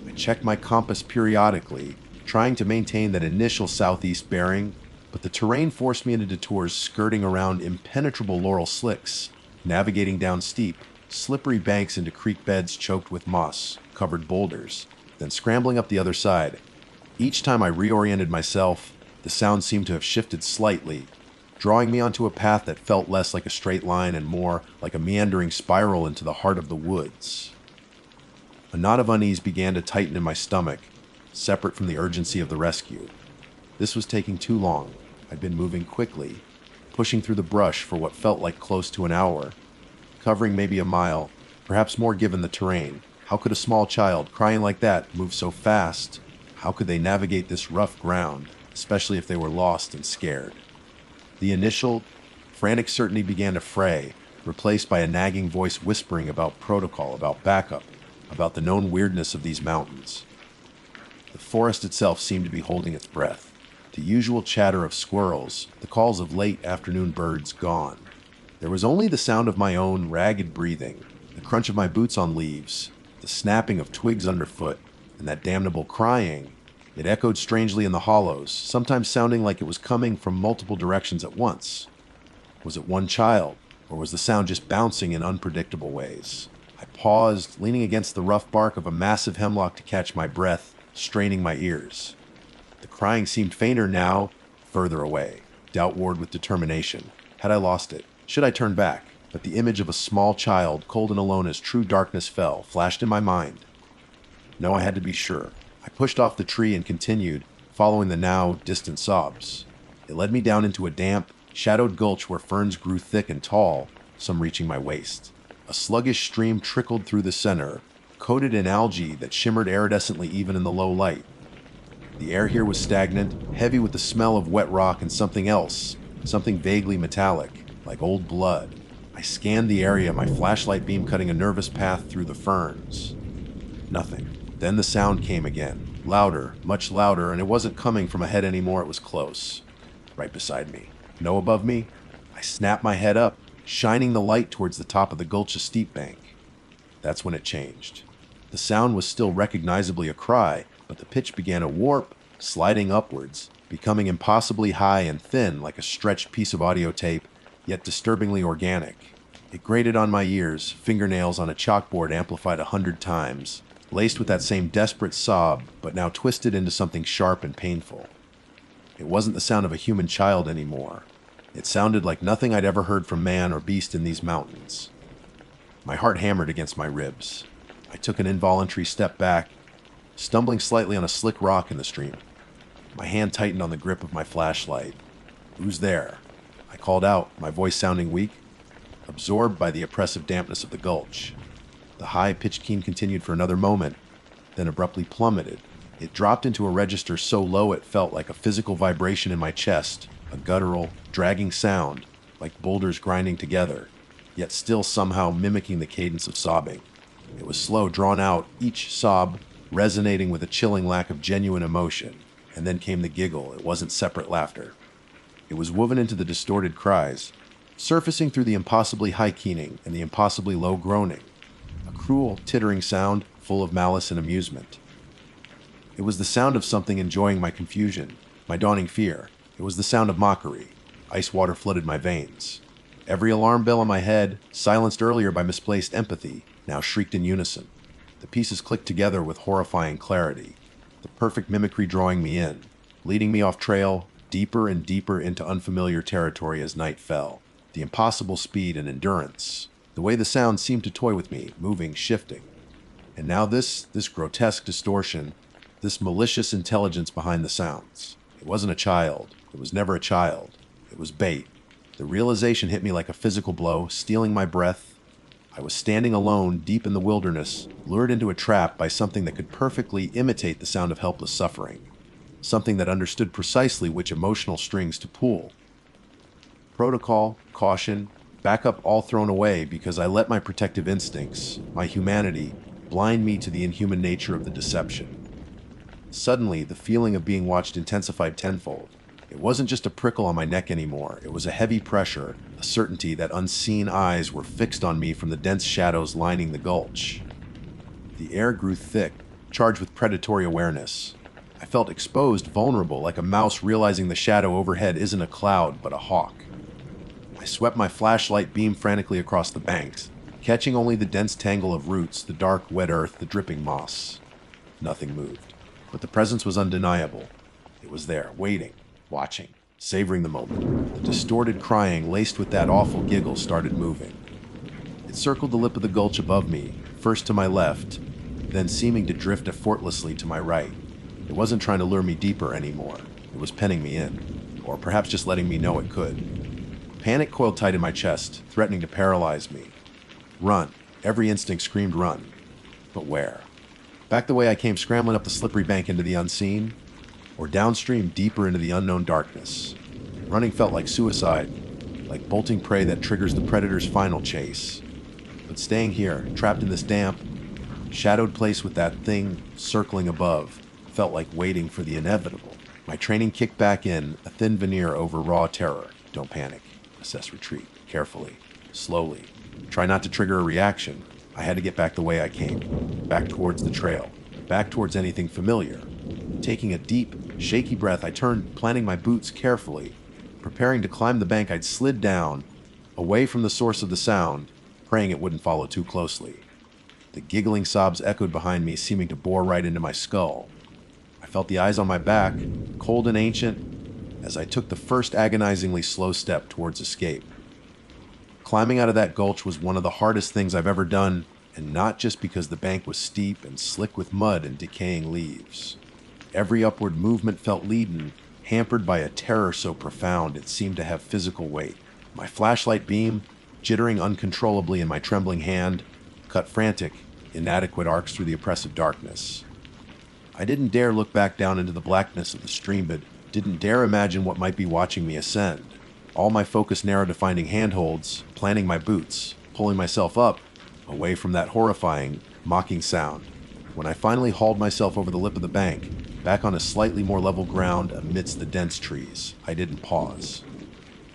I checked my compass periodically, trying to maintain that initial southeast bearing, but the terrain forced me into detours skirting around impenetrable laurel slicks, navigating down steep, slippery banks into creek beds choked with moss. covered boulders, then scrambling up the other side. Each time I reoriented myself, the sound seemed to have shifted slightly, drawing me onto a path that felt less like a straight line and more like a meandering spiral into the heart of the woods. A knot of unease began to tighten in my stomach, separate from the urgency of the rescue. This was taking too long. I'd been moving quickly, pushing through the brush for what felt like close to an hour, covering maybe a mile, perhaps more given the terrain. How could a small child, crying like that, move so fast? How could they navigate this rough ground, especially if they were lost and scared? The initial, frantic certainty began to fray, replaced by a nagging voice whispering about protocol, about backup, about the known weirdness of these mountains. The forest itself seemed to be holding its breath. The usual chatter of squirrels, the calls of late afternoon birds gone. There was only the sound of my own ragged breathing, the crunch of my boots on leaves, the snapping of twigs underfoot, and that damnable crying. It echoed strangely in the hollows, sometimes sounding like it was coming from multiple directions at once. Was it one child, or was the sound just bouncing in unpredictable ways? I paused, leaning against the rough bark of a massive hemlock to catch my breath, straining my ears. The crying seemed fainter now, further away. Doubt warred with determination. Had I lost it? Should I turn back? But the image of a small child, cold and alone as true darkness fell, flashed in my mind. No, I had to be sure. I pushed off the tree and continued, following the now distant sobs. It led me down into a damp, shadowed gulch where ferns grew thick and tall, some reaching my waist. A sluggish stream trickled through the center, coated in algae that shimmered iridescently even in the low light. The air here was stagnant, heavy with the smell of wet rock and something else, something vaguely metallic, like old blood. I scanned the area, my flashlight beam cutting a nervous path through the ferns. Nothing. Then the sound came again, louder, much louder, and it wasn't coming from ahead anymore, it was close. Right beside me. No above me? I snapped my head up, shining the light towards the top of the gulch's steep bank. That's when it changed. The sound was still recognizably a cry, but the pitch began to warp, sliding upwards, becoming impossibly high and thin like a stretched piece of audio tape, yet disturbingly organic. It grated on my ears, fingernails on a chalkboard amplified 100 times, laced with that same desperate sob, but now twisted into something sharp and painful. It wasn't the sound of a human child anymore. It sounded like nothing I'd ever heard from man or beast in these mountains. My heart hammered against my ribs. I took an involuntary step back, stumbling slightly on a slick rock in the stream. My hand tightened on the grip of my flashlight. "Who's there?" I called out, my voice sounding weak, absorbed by the oppressive dampness of the gulch. The high-pitched keen continued for another moment, then abruptly plummeted. It dropped into a register so low it felt like a physical vibration in my chest, a guttural, dragging sound, like boulders grinding together, yet still somehow mimicking the cadence of sobbing. It was slow, drawn out, each sob resonating with a chilling lack of genuine emotion. And then came the giggle. It wasn't separate laughter. It was woven into the distorted cries, surfacing through the impossibly high keening and the impossibly low groaning. A cruel, tittering sound full of malice and amusement. It was the sound of something enjoying my confusion, my dawning fear. It was the sound of mockery. Ice water flooded my veins. Every alarm bell in my head, silenced earlier by misplaced empathy, now shrieked in unison. The pieces clicked together with horrifying clarity. The perfect mimicry drawing me in, leading me off trail, deeper and deeper into unfamiliar territory as night fell. The impossible speed and endurance. The way the sound seemed to toy with me, moving, shifting. And now this grotesque distortion, this malicious intelligence behind the sounds. It wasn't a child. It was never a child. It was bait. The realization hit me like a physical blow, stealing my breath. I was standing alone, deep in the wilderness, lured into a trap by something that could perfectly imitate the sound of helpless suffering. Something that understood precisely which emotional strings to pull. Protocol, caution, backup all thrown away because I let my protective instincts, my humanity, blind me to the inhuman nature of the deception. Suddenly, the feeling of being watched intensified tenfold. It wasn't just a prickle on my neck anymore. It was a heavy pressure, a certainty that unseen eyes were fixed on me from the dense shadows lining the gulch. The air grew thick, charged with predatory awareness. I felt exposed, vulnerable, like a mouse realizing the shadow overhead isn't a cloud, but a hawk. I swept my flashlight beam frantically across the banks, catching only the dense tangle of roots, the dark, wet earth, the dripping moss. Nothing moved, but the presence was undeniable. It was there, waiting, watching, savoring the moment. The distorted crying, laced with that awful giggle, started moving. It circled the lip of the gulch above me, first to my left, then seeming to drift effortlessly to my right. It wasn't trying to lure me deeper anymore. It was penning me in, or perhaps just letting me know it could. Panic coiled tight in my chest, threatening to paralyze me. Run. Every instinct screamed run. But where? Back the way I came, scrambling up the slippery bank into the unseen, or downstream deeper into the unknown darkness. Running felt like suicide, like bolting prey that triggers the predator's final chase. But staying here, trapped in this damp, shadowed place with that thing circling above, felt like waiting for the inevitable. My training kicked back in, a thin veneer over raw terror. Don't panic. Assess retreat. Carefully. Slowly. Try not to trigger a reaction. I had to get back the way I came. Back towards the trail. Back towards anything familiar. Taking a deep, shaky breath, I turned, planting my boots carefully. Preparing to climb the bank, I'd slid down, away from the source of the sound, praying it wouldn't follow too closely. The giggling sobs echoed behind me, seeming to bore right into my skull. I felt the eyes on my back, cold and ancient, as I took the first agonizingly slow step towards escape. Climbing out of that gulch was one of the hardest things I've ever done, and not just because the bank was steep and slick with mud and decaying leaves. Every upward movement felt leaden, hampered by a terror so profound it seemed to have physical weight. My flashlight beam, jittering uncontrollably in my trembling hand, cut frantic, inadequate arcs through the oppressive darkness. I didn't dare look back down into the blackness of the stream, but didn't dare imagine what might be watching me ascend. All my focus narrowed to finding handholds, planting my boots, pulling myself up, away from that horrifying, mocking sound. When I finally hauled myself over the lip of the bank, back on a slightly more level ground amidst the dense trees, I didn't pause.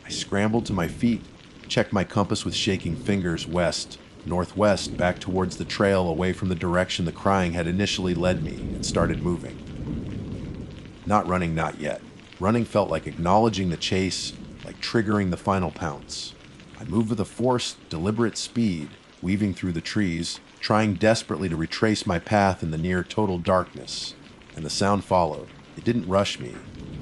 I scrambled to my feet, checked my compass with shaking fingers west, northwest, back towards the trail away from the direction the crying had initially led me, and started moving. Not running, not yet. Running felt like acknowledging the chase, like triggering the final pounce. I moved with a forced, deliberate speed, weaving through the trees, trying desperately to retrace my path in the near total darkness. And the sound followed. It didn't rush me.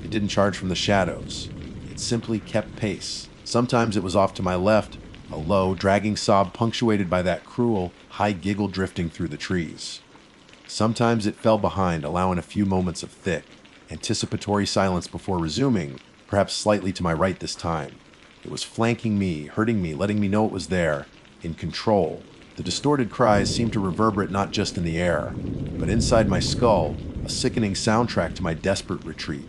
It didn't charge from the shadows. It simply kept pace. Sometimes it was off to my left, a low, dragging sob punctuated by that cruel, high giggle drifting through the trees. Sometimes it fell behind, allowing a few moments of thick, anticipatory silence before resuming, perhaps slightly to my right this time. It was flanking me, hurting me, letting me know it was there, in control. The distorted cries seemed to reverberate not just in the air, but inside my skull, a sickening soundtrack to my desperate retreat.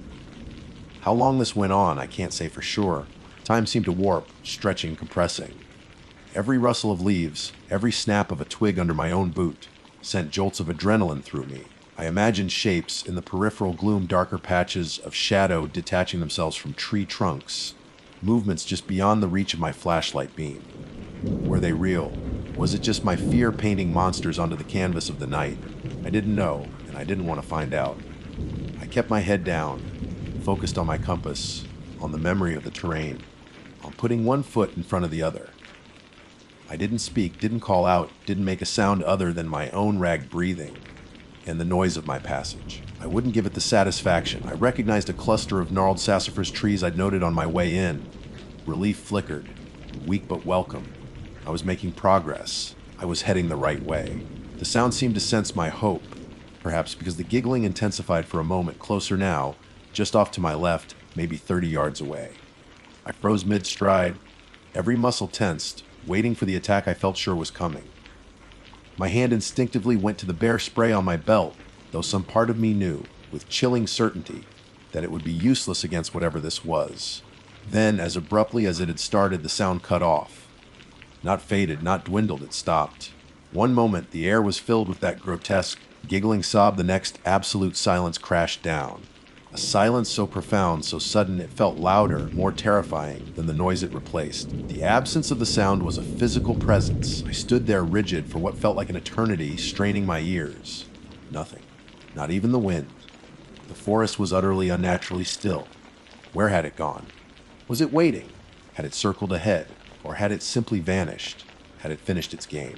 How long this went on, I can't say for sure. Time seemed to warp, stretching, compressing. Every rustle of leaves, every snap of a twig under my own boot, sent jolts of adrenaline through me. I imagined shapes in the peripheral gloom, darker patches of shadow detaching themselves from tree trunks, movements just beyond the reach of my flashlight beam. Were they real? Was it just my fear painting monsters onto the canvas of the night? I didn't know, and I didn't want to find out. I kept my head down, focused on my compass, on the memory of the terrain, on putting one foot in front of the other. I didn't speak, didn't call out, didn't make a sound other than my own ragged breathing and the noise of my passage. I wouldn't give it the satisfaction. I recognized a cluster of gnarled sassafras trees I'd noted on my way in. Relief flickered, weak but welcome. I was making progress. I was heading the right way. The sound seemed to sense my hope, perhaps because the giggling intensified for a moment, closer now, just off to my left, maybe 30 yards away. I froze mid-stride, every muscle tensed, waiting for the attack I felt sure was coming. My hand instinctively went to the bear spray on my belt, though some part of me knew, with chilling certainty, that it would be useless against whatever this was. Then, as abruptly as it had started, the sound cut off. Not faded, not dwindled, it stopped. One moment, the air was filled with that grotesque, giggling sob. The next, absolute silence crashed down. A silence so profound, so sudden, it felt louder, more terrifying than the noise it replaced. The absence of the sound was a physical presence. I stood there rigid for what felt like an eternity, straining my ears. Nothing. Not even the wind. The forest was utterly unnaturally still. Where had it gone? Was it waiting? Had it circled ahead? Or had it simply vanished? had it finished its game.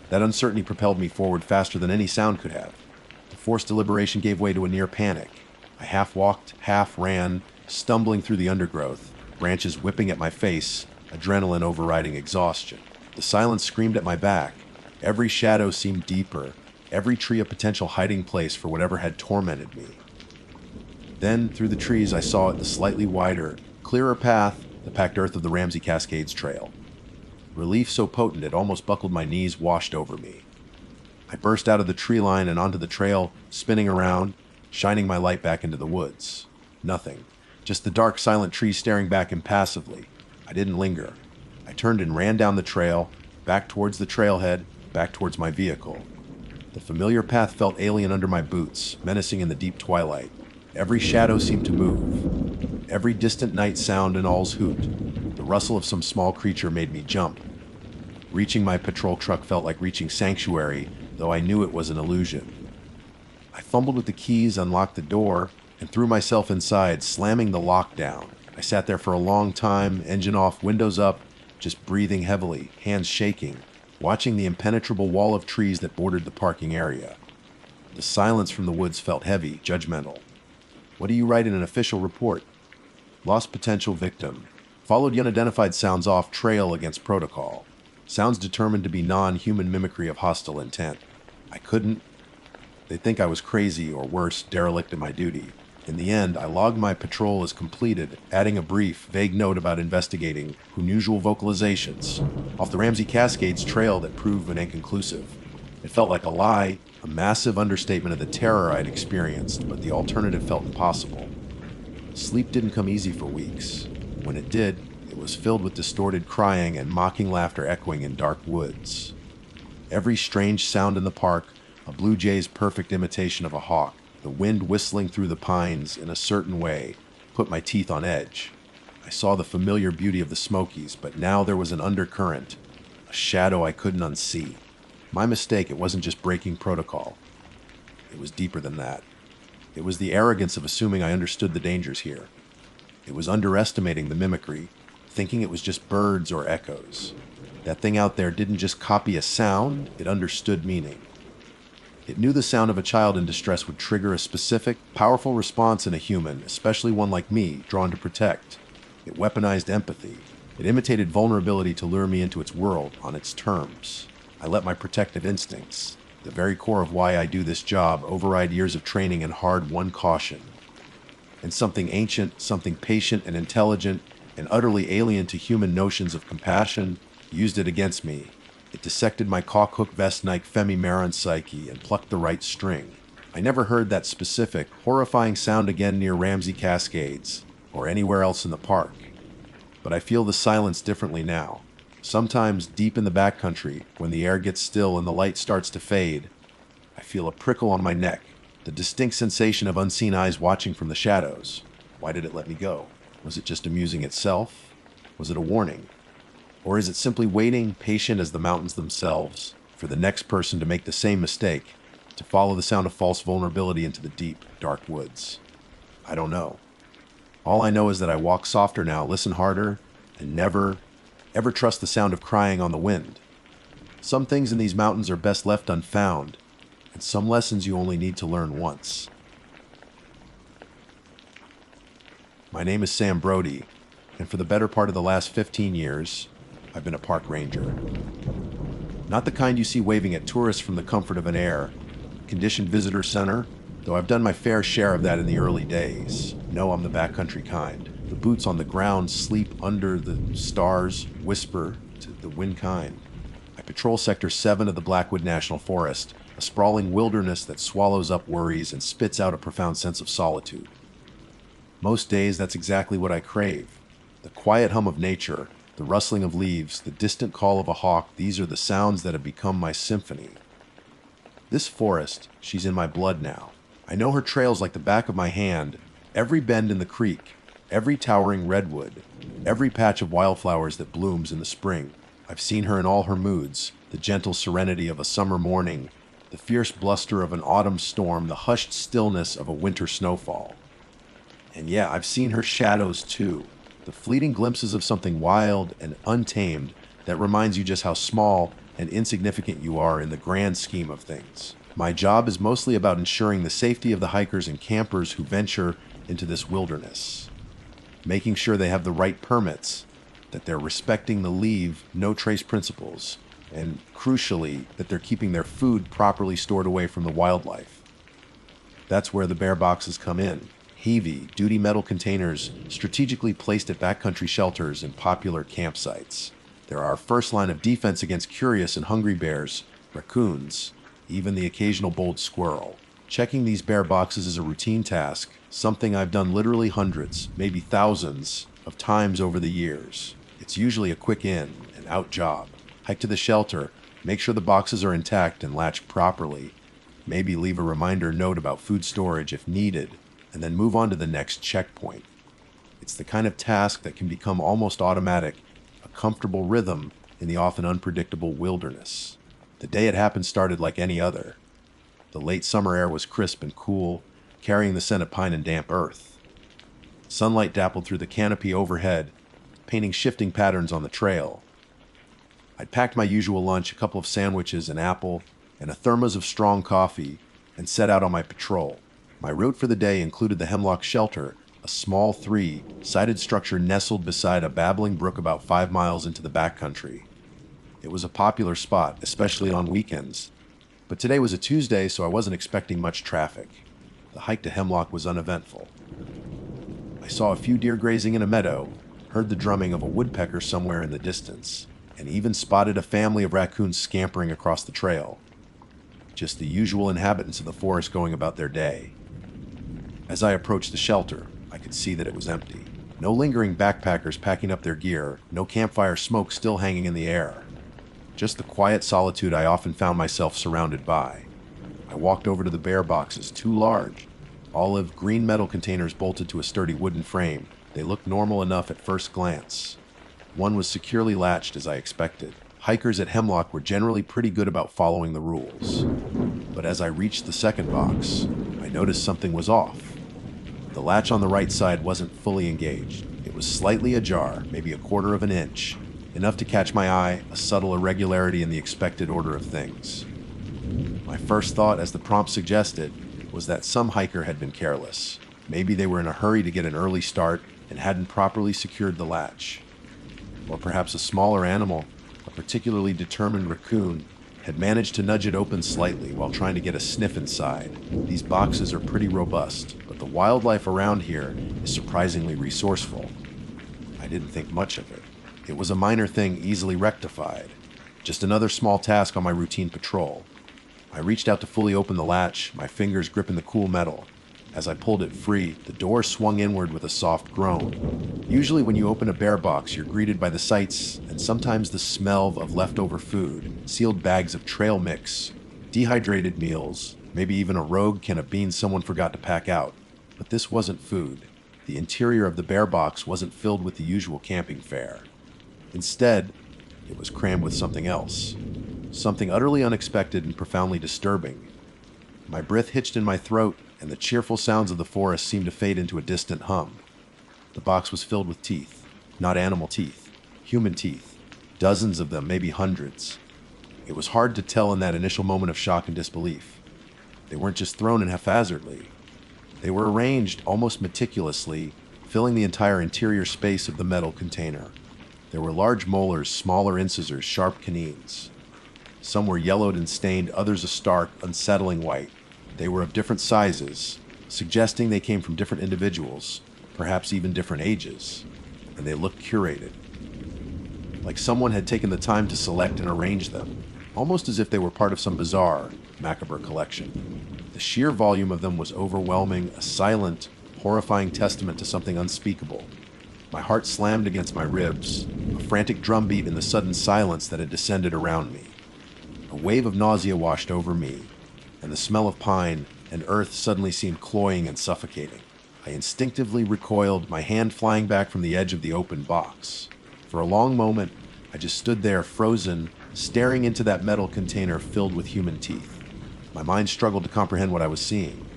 That uncertainty propelled me forward faster than any sound could have. The forced deliberation gave way to a near panic. I half walked, half ran, stumbling through the undergrowth, branches whipping at my face, adrenaline overriding exhaustion. The silence screamed at my back. Every shadow seemed deeper, every tree a potential hiding place for whatever had tormented me. Then, through the trees, I saw the slightly wider, clearer path, the packed earth of the Ramsey Cascades Trail. Relief so potent it almost buckled my knees, washed over me. I burst out of the tree line and onto the trail, spinning around, shining my light back into the woods. Nothing. Just the dark, silent trees staring back impassively. I didn't linger. I turned and ran down the trail, back towards the trailhead, back towards my vehicle. The familiar path felt alien under my boots, menacing in the deep twilight. Every shadow seemed to move. Every distant night sound an owl's hoot. The rustle of some small creature made me jump. Reaching my patrol truck felt like reaching sanctuary, though I knew it was an illusion. I fumbled with the keys, unlocked the door, and threw myself inside, slamming the lock down. I sat there for a long time, engine off, windows up, just breathing heavily, hands shaking, watching the impenetrable wall of trees that bordered the parking area. The silence from the woods felt heavy, judgmental. What do you write in an official report? Lost potential victim. Followed the unidentified sounds off trail against protocol. Sounds determined to be non-human mimicry of hostile intent. I couldn't. They'd think I was crazy or worse, derelict in my duty. In the end, I logged my patrol as completed, adding a brief, vague note about investigating unusual vocalizations off the Ramsey Cascades Trail that proved inconclusive. It felt like a lie, a massive understatement of the terror I'd experienced, but the alternative felt impossible. Sleep didn't come easy for weeks. When it did, it was filled with distorted crying and mocking laughter echoing in dark woods. Every strange sound in the park, a blue jay's perfect imitation of a hawk, the wind whistling through the pines in a certain way, put my teeth on edge. I saw the familiar beauty of the Smokies, but now there was an undercurrent, a shadow I couldn't unsee. My mistake, it wasn't just breaking protocol. It was deeper than that. It was the arrogance of assuming I understood the dangers here. It was underestimating the mimicry, thinking it was just birds or echoes. That thing out there didn't just copy a sound, it understood meaning. It knew the sound of a child in distress would trigger a specific, powerful response in a human, especially one like me, drawn to protect. It weaponized empathy. It imitated vulnerability to lure me into its world on its terms. I let my protective instincts, the very core of why I do this job, override years of training and hard-won caution. And something ancient, something patient and intelligent, and utterly alien to human notions of compassion, used it against me. It dissected my caulk-hook vest Nike Femi Marin psyche and plucked the right string. I never heard that specific, horrifying sound again near Ramsey Cascades, or anywhere else in the park. But I feel the silence differently now. Sometimes, deep in the backcountry, when the air gets still and the light starts to fade, I feel a prickle on my neck, the distinct sensation of unseen eyes watching from the shadows. Why did it let me go? Was it just amusing itself? Was it a warning? Or is it simply waiting, patient as the mountains themselves, for the next person to make the same mistake, to follow the sound of false vulnerability into the deep, dark woods? I don't know. All I know is that I walk softer now, listen harder, and never, ever trust the sound of crying on the wind. Some things in these mountains are best left unfound, and some lessons you only need to learn once. My name is Sam Brody, and for the better part of the last 15 years, I've been a park ranger. Not the kind you see waving at tourists from the comfort of an air-conditioned visitor center, though I've done my fair share of that in the early days. No, I'm the backcountry kind. The boots on the ground, sleep under the stars, whisper to the wind kind. I patrol Sector 7 of the Blackwood National Forest, a sprawling wilderness that swallows up worries and spits out a profound sense of solitude. Most days, that's exactly what I crave. The quiet hum of nature, the rustling of leaves, the distant call of a hawk, these are the sounds that have become my symphony. This forest, she's in my blood now. I know her trails like the back of my hand, every bend in the creek, every towering redwood, every patch of wildflowers that blooms in the spring. I've seen her in all her moods, the gentle serenity of a summer morning, the fierce bluster of an autumn storm, the hushed stillness of a winter snowfall. And yeah, I've seen her shadows too, the fleeting glimpses of something wild and untamed That reminds you just how small and insignificant you are in the grand scheme of things. My job is mostly about ensuring the safety of the hikers and campers who venture into this wilderness, making sure they have the right permits, that they're respecting the leave, no trace principles, and crucially, that they're keeping their food properly stored away from the wildlife. That's where the bear boxes come in. Heavy, duty metal containers strategically placed at backcountry shelters and popular campsites. They're our first line of defense against curious and hungry bears, raccoons, even the occasional bold squirrel. Checking these bear boxes is a routine task, something I've done literally hundreds, maybe thousands of times over the years. It's usually a quick in and out job. Hike to the shelter, make sure the boxes are intact and latched properly, maybe leave a reminder note about food storage if needed, and then move on to the next checkpoint. It's the kind of task that can become almost automatic, a comfortable rhythm in the often unpredictable wilderness. The day it happened started like any other. The late summer air was crisp and cool, carrying the scent of pine and damp earth. Sunlight dappled through the canopy overhead, painting shifting patterns on the trail. I'd packed my usual lunch, a couple of sandwiches, an apple, and a thermos of strong coffee, and set out on my patrol. My route for the day included the Hemlock Shelter, a small three-sided structure nestled beside a babbling brook about 5 miles into the backcountry. It was a popular spot, especially on weekends, but today was a Tuesday, so I wasn't expecting much traffic. The hike to Hemlock was uneventful. I saw a few deer grazing in a meadow, heard the drumming of a woodpecker somewhere in the distance, and even spotted a family of raccoons scampering across the trail. Just the usual inhabitants of the forest going about their day. As I approached the shelter, I could see that it was empty. No lingering backpackers packing up their gear, no campfire smoke still hanging in the air. Just the quiet solitude I often found myself surrounded by. I walked over to the bear boxes, 2 large, olive green metal containers bolted to a sturdy wooden frame. They looked normal enough at first glance. One was securely latched as I expected. Hikers at Hemlock were generally pretty good about following the rules. But as I reached the second box, I noticed something was off. The latch on the right side wasn't fully engaged. It was slightly ajar, maybe a quarter of an inch, enough to catch my eye, a subtle irregularity in the expected order of things. My first thought, as the prompt suggested, was that some hiker had been careless. Maybe they were in a hurry to get an early start and hadn't properly secured the latch. Or perhaps a smaller animal, a particularly determined raccoon, had managed to nudge it open slightly while trying to get a sniff inside. These boxes are pretty robust, but the wildlife around here is surprisingly resourceful. I didn't think much of it. It was a minor thing easily rectified, just another small task on my routine patrol. I reached out to fully open the latch, my fingers gripping the cool metal. As I pulled it free, the door swung inward with a soft groan. Usually when you open a bear box, you're greeted by the sights and sometimes the smell of leftover food, sealed bags of trail mix, dehydrated meals, maybe even a rogue can of beans someone forgot to pack out. But this wasn't food. The interior of the bear box wasn't filled with the usual camping fare. Instead, it was crammed with something else. Something utterly unexpected and profoundly disturbing. My breath hitched in my throat, and the cheerful sounds of the forest seemed to fade into a distant hum. The box was filled with teeth. Not animal teeth. Human teeth. Dozens of them, maybe hundreds. It was hard to tell in that initial moment of shock and disbelief. They weren't just thrown in haphazardly. They were arranged almost meticulously, filling the entire interior space of the metal container. There were large molars, smaller incisors, sharp canines. Some were yellowed and stained, others a stark, unsettling white. They were of different sizes, suggesting they came from different individuals, perhaps even different ages, and they looked curated. Like someone had taken the time to select and arrange them, almost as if they were part of some bizarre, macabre collection. The sheer volume of them was overwhelming, a silent, horrifying testament to something unspeakable. My heart slammed against my ribs, a frantic drumbeat in the sudden silence that had descended around me. A wave of nausea washed over me, and the smell of pine and earth suddenly seemed cloying and suffocating. I instinctively recoiled, my hand flying back from the edge of the open box. For a long moment, I just stood there, frozen, staring into that metal container filled with human teeth. My mind struggled to comprehend what I was seeing.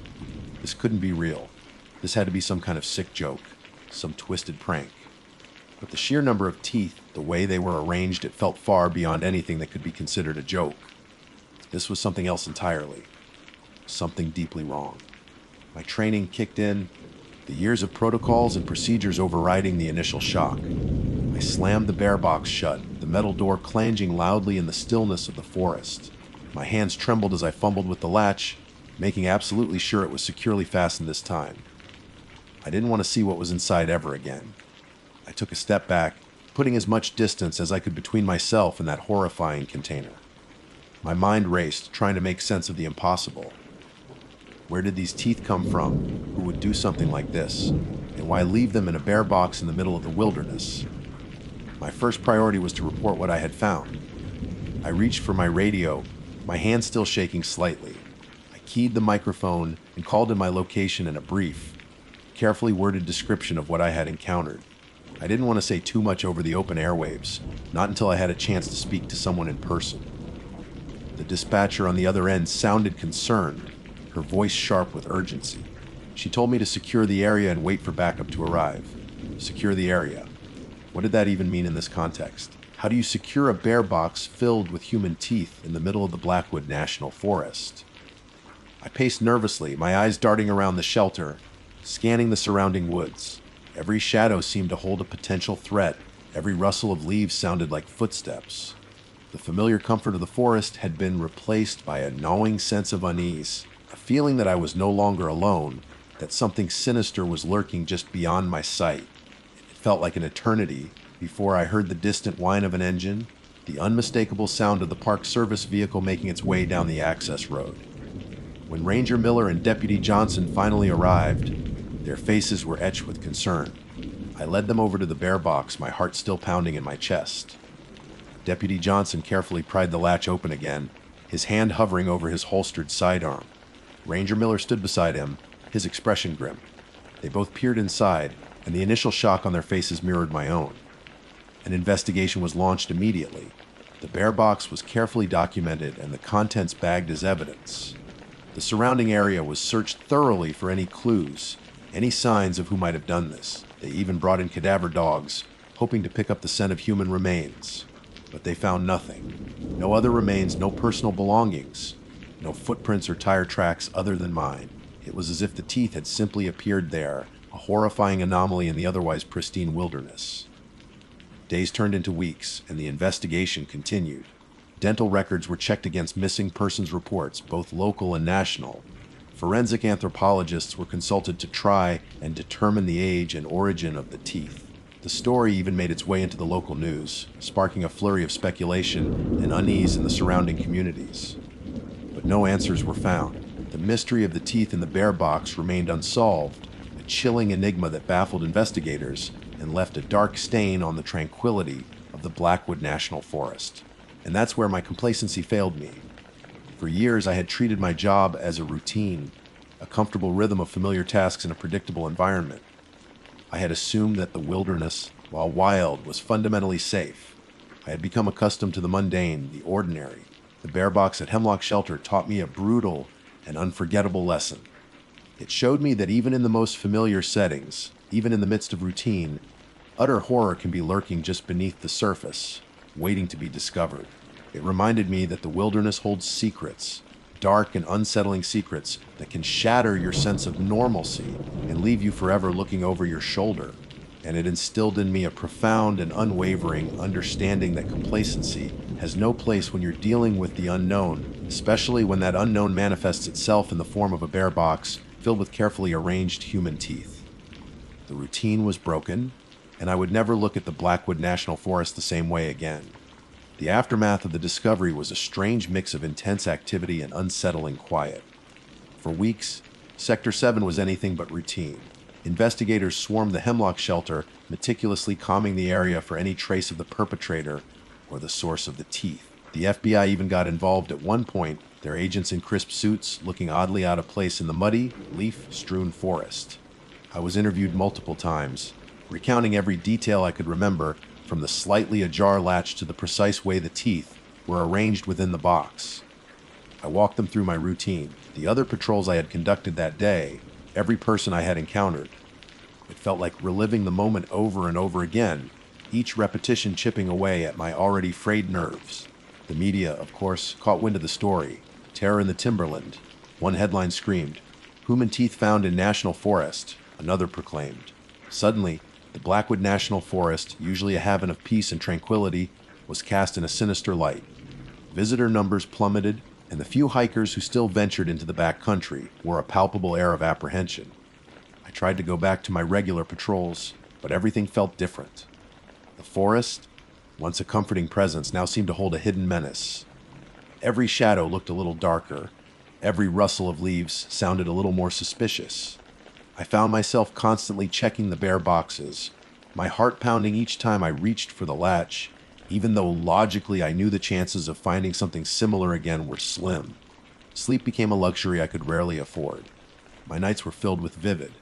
This couldn't be real. This had to be some kind of sick joke, some twisted prank. But the sheer number of teeth, the way they were arranged, it felt far beyond anything that could be considered a joke. This was something else entirely. Something deeply wrong. My training kicked in, the years of protocols and procedures overriding the initial shock. I slammed the bear box shut, the metal door clanging loudly in the stillness of the forest. My hands trembled as I fumbled with the latch, making absolutely sure it was securely fastened this time. I didn't want to see what was inside ever again. I took a step back, putting as much distance as I could between myself and that horrifying container. My mind raced, trying to make sense of the impossible. Where did these teeth come from? Who would do something like this? And why leave them in a bear box in the middle of the wilderness? My first priority was to report what I had found. I reached for my radio, my hand still shaking slightly. I keyed the microphone and called in my location in a brief, carefully worded description of what I had encountered. I didn't want to say too much over the open airwaves, not until I had a chance to speak to someone in person. The dispatcher on the other end sounded concerned, her voice sharp with urgency. She told me to secure the area and wait for backup to arrive. Secure the area. What did that even mean in this context? How do you secure a bear box filled with human teeth in the middle of the Blackwood National Forest? I paced nervously, my eyes darting around the shelter, scanning the surrounding woods. Every shadow seemed to hold a potential threat. Every rustle of leaves sounded like footsteps. The familiar comfort of the forest had been replaced by a gnawing sense of unease, a feeling that I was no longer alone, that something sinister was lurking just beyond my sight. It felt like an eternity before I heard the distant whine of an engine, the unmistakable sound of the Park Service vehicle making its way down the access road. When Ranger Miller and Deputy Johnson finally arrived, their faces were etched with concern. I led them over to the bear box, my heart still pounding in my chest. Deputy Johnson carefully pried the latch open again, his hand hovering over his holstered sidearm. Ranger Miller stood beside him, his expression grim. They both peered inside, and the initial shock on their faces mirrored my own. An investigation was launched immediately. The bear box was carefully documented and the contents bagged as evidence. The surrounding area was searched thoroughly for any clues, any signs of who might have done this. They even brought in cadaver dogs, hoping to pick up the scent of human remains. But they found nothing. No other remains, no personal belongings, no footprints or tire tracks other than mine. It was as if the teeth had simply appeared there, a horrifying anomaly in the otherwise pristine wilderness. Days turned into weeks, and the investigation continued. Dental records were checked against missing persons reports, both local and national. Forensic anthropologists were consulted to try and determine the age and origin of the teeth. The story even made its way into the local news, sparking a flurry of speculation and unease in the surrounding communities. But no answers were found. The mystery of the teeth in the bear box remained unsolved, a chilling enigma that baffled investigators and left a dark stain on the tranquility of the Blackwood National Forest. And that's where my complacency failed me. For years, I had treated my job as a routine, a comfortable rhythm of familiar tasks in a predictable environment. I had assumed that the wilderness, while wild, was fundamentally safe. I had become accustomed to the mundane, the ordinary. The bear box at Hemlock Shelter taught me a brutal and unforgettable lesson. It showed me that even in the most familiar settings, even in the midst of routine, utter horror can be lurking just beneath the surface, waiting to be discovered. It reminded me that the wilderness holds secrets, dark and unsettling secrets that can shatter your sense of normalcy and leave you forever looking over your shoulder. And it instilled in me a profound and unwavering understanding that complacency has no place when you're dealing with the unknown, especially when that unknown manifests itself in the form of a bear box filled with carefully arranged human teeth. The routine was broken, and I would never look at the Blackwood National Forest the same way again. The aftermath of the discovery was a strange mix of intense activity and unsettling quiet. For weeks, Sector 7 was anything but routine. Investigators swarmed the Hemlock Shelter, meticulously combing the area for any trace of the perpetrator or the source of the teeth. The FBI even got involved at one point, their agents in crisp suits looking oddly out of place in the muddy, leaf-strewn forest. I was interviewed multiple times, recounting every detail I could remember, from the slightly ajar latch to the precise way the teeth were arranged within the box. I walked them through my routine, the other patrols I had conducted that day, every person I had encountered. It felt like reliving the moment over and over again, each repetition chipping away at my already frayed nerves. The media, of course, caught wind of the story. Terror in the Timberland. One headline screamed, "Human teeth found in National Forest." Another proclaimed. Suddenly, the Blackwood National Forest, usually a haven of peace and tranquility, was cast in a sinister light. Visitor numbers plummeted, and the few hikers who still ventured into the back country wore a palpable air of apprehension. I tried to go back to my regular patrols, but everything felt different. The forest, once a comforting presence, now seemed to hold a hidden menace. Every shadow looked a little darker. Every rustle of leaves sounded a little more suspicious. I found myself constantly checking the bare boxes, my heart pounding each time I reached for the latch, even though logically I knew the chances of finding something similar again were slim. Sleep became a luxury I could rarely afford. My nights were filled with vivid,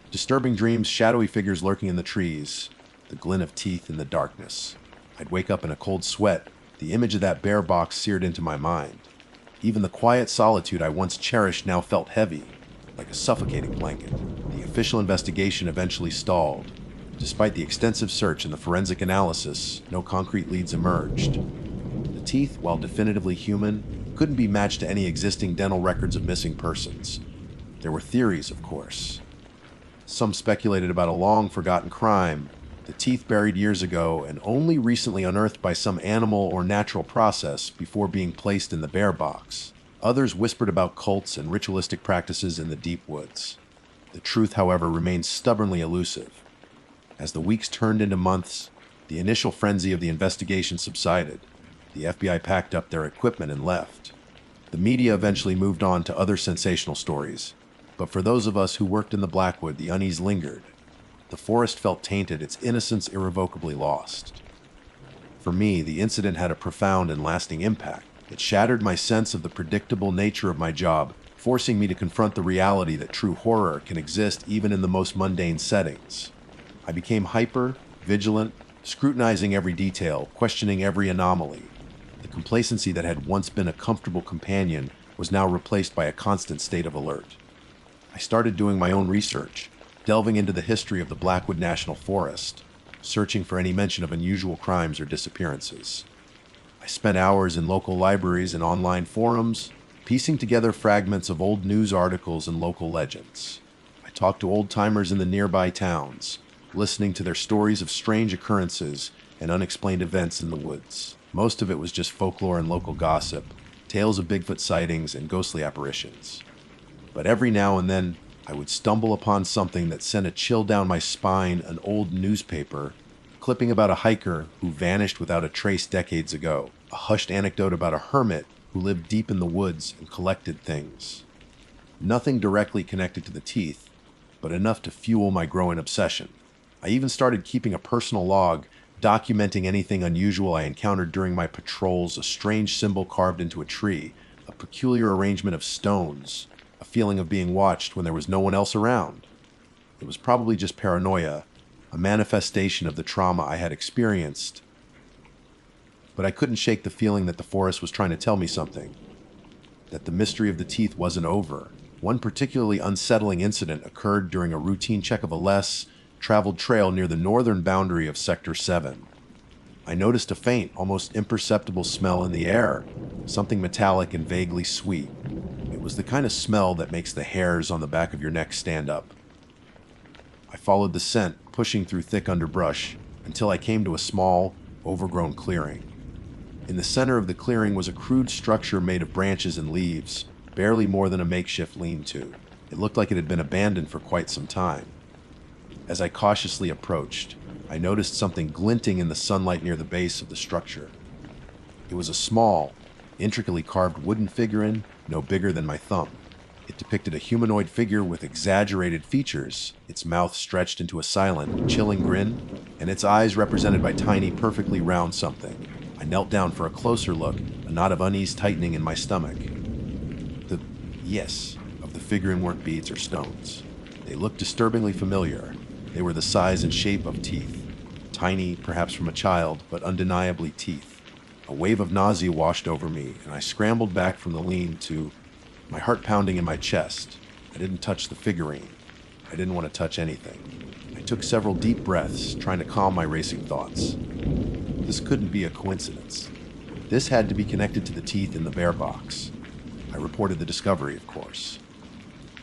disturbing dreams, shadowy figures lurking in the trees, the glint of teeth in the darkness. I'd wake up in a cold sweat, the image of that bear box seared into my mind. Even the quiet solitude I once cherished now felt heavy, like a suffocating blanket. The official investigation eventually stalled. Despite the extensive search and the forensic analysis, no concrete leads emerged. The teeth, while definitively human, couldn't be matched to any existing dental records of missing persons. There were theories, of course. Some speculated about a long-forgotten crime, the teeth buried years ago and only recently unearthed by some animal or natural process before being placed in the bear box. Others whispered about cults and ritualistic practices in the deep woods. The truth, however, remained stubbornly elusive. As the weeks turned into months, the initial frenzy of the investigation subsided. The FBI packed up their equipment and left. The media eventually moved on to other sensational stories, but for those of us who worked in the Blackwood, the unease lingered. The forest felt tainted, its innocence irrevocably lost. For me, the incident had a profound and lasting impact. It shattered my sense of the predictable nature of my job, forcing me to confront the reality that true horror can exist even in the most mundane settings. I became hyper, vigilant, scrutinizing every detail, questioning every anomaly. The complacency that had once been a comfortable companion was now replaced by a constant state of alert. I started doing my own research, delving into the history of the Blackwood National Forest, searching for any mention of unusual crimes or disappearances. I spent hours in local libraries and online forums, piecing together fragments of old news articles and local legends. I talked to old-timers in the nearby towns, listening to their stories of strange occurrences and unexplained events in the woods. Most of it was just folklore and local gossip, tales of Bigfoot sightings and ghostly apparitions. But every now and then, I would stumble upon something that sent a chill down my spine, an old newspaper, clipping about a hiker who vanished without a trace decades ago, a hushed anecdote about a hermit who lived deep in the woods and collected things. Nothing directly connected to the teeth, but enough to fuel my growing obsession. I even started keeping a personal log, documenting anything unusual I encountered during my patrols, a strange symbol carved into a tree, a peculiar arrangement of stones, a feeling of being watched when there was no one else around. It was probably just paranoia, a manifestation of the trauma I had experienced. But I couldn't shake the feeling that the forest was trying to tell me something, that the mystery of the teeth wasn't over. One particularly unsettling incident occurred during a routine check of a less traveled trail near the northern boundary of Sector 7. I noticed a faint, almost imperceptible smell in the air, something metallic and vaguely sweet. It was the kind of smell that makes the hairs on the back of your neck stand up. I followed the scent, pushing through thick underbrush, until I came to a small, overgrown clearing. In the center of the clearing was a crude structure made of branches and leaves, barely more than a makeshift lean-to. It looked like it had been abandoned for quite some time. As I cautiously approached, I noticed something glinting in the sunlight near the base of the structure. It was a small, intricately carved wooden figurine, no bigger than my thumb. It depicted a humanoid figure with exaggerated features, its mouth stretched into a silent, chilling grin, and its eyes represented by tiny, perfectly round something. I knelt down for a closer look, a knot of unease tightening in my stomach. Yes, of the figurine weren't beads or stones. They looked disturbingly familiar. They were the size and shape of teeth. Tiny, perhaps from a child, but undeniably teeth. A wave of nausea washed over me, and I scrambled back from the lean-to, my heart pounding in my chest. I didn't touch the figurine. I didn't want to touch anything. I took several deep breaths, trying to calm my racing thoughts. This couldn't be a coincidence. This had to be connected to the teeth in the bear box. I reported the discovery, of course.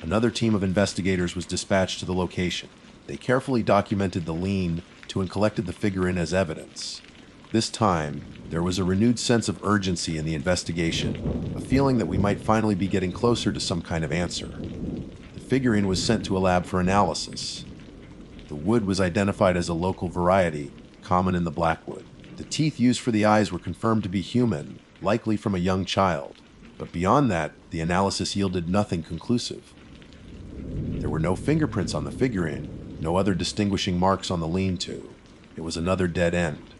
Another team of investigators was dispatched to the location. They carefully documented the lean to and collected the figurine as evidence. This time, there was a renewed sense of urgency in the investigation, a feeling that we might finally be getting closer to some kind of answer. The figurine was sent to a lab for analysis. The wood was identified as a local variety, common in the Blackwood. The teeth used for the eyes were confirmed to be human, likely from a young child. But beyond that, the analysis yielded nothing conclusive. There were no fingerprints on the figurine, no other distinguishing marks on the lean-to. It was another dead end.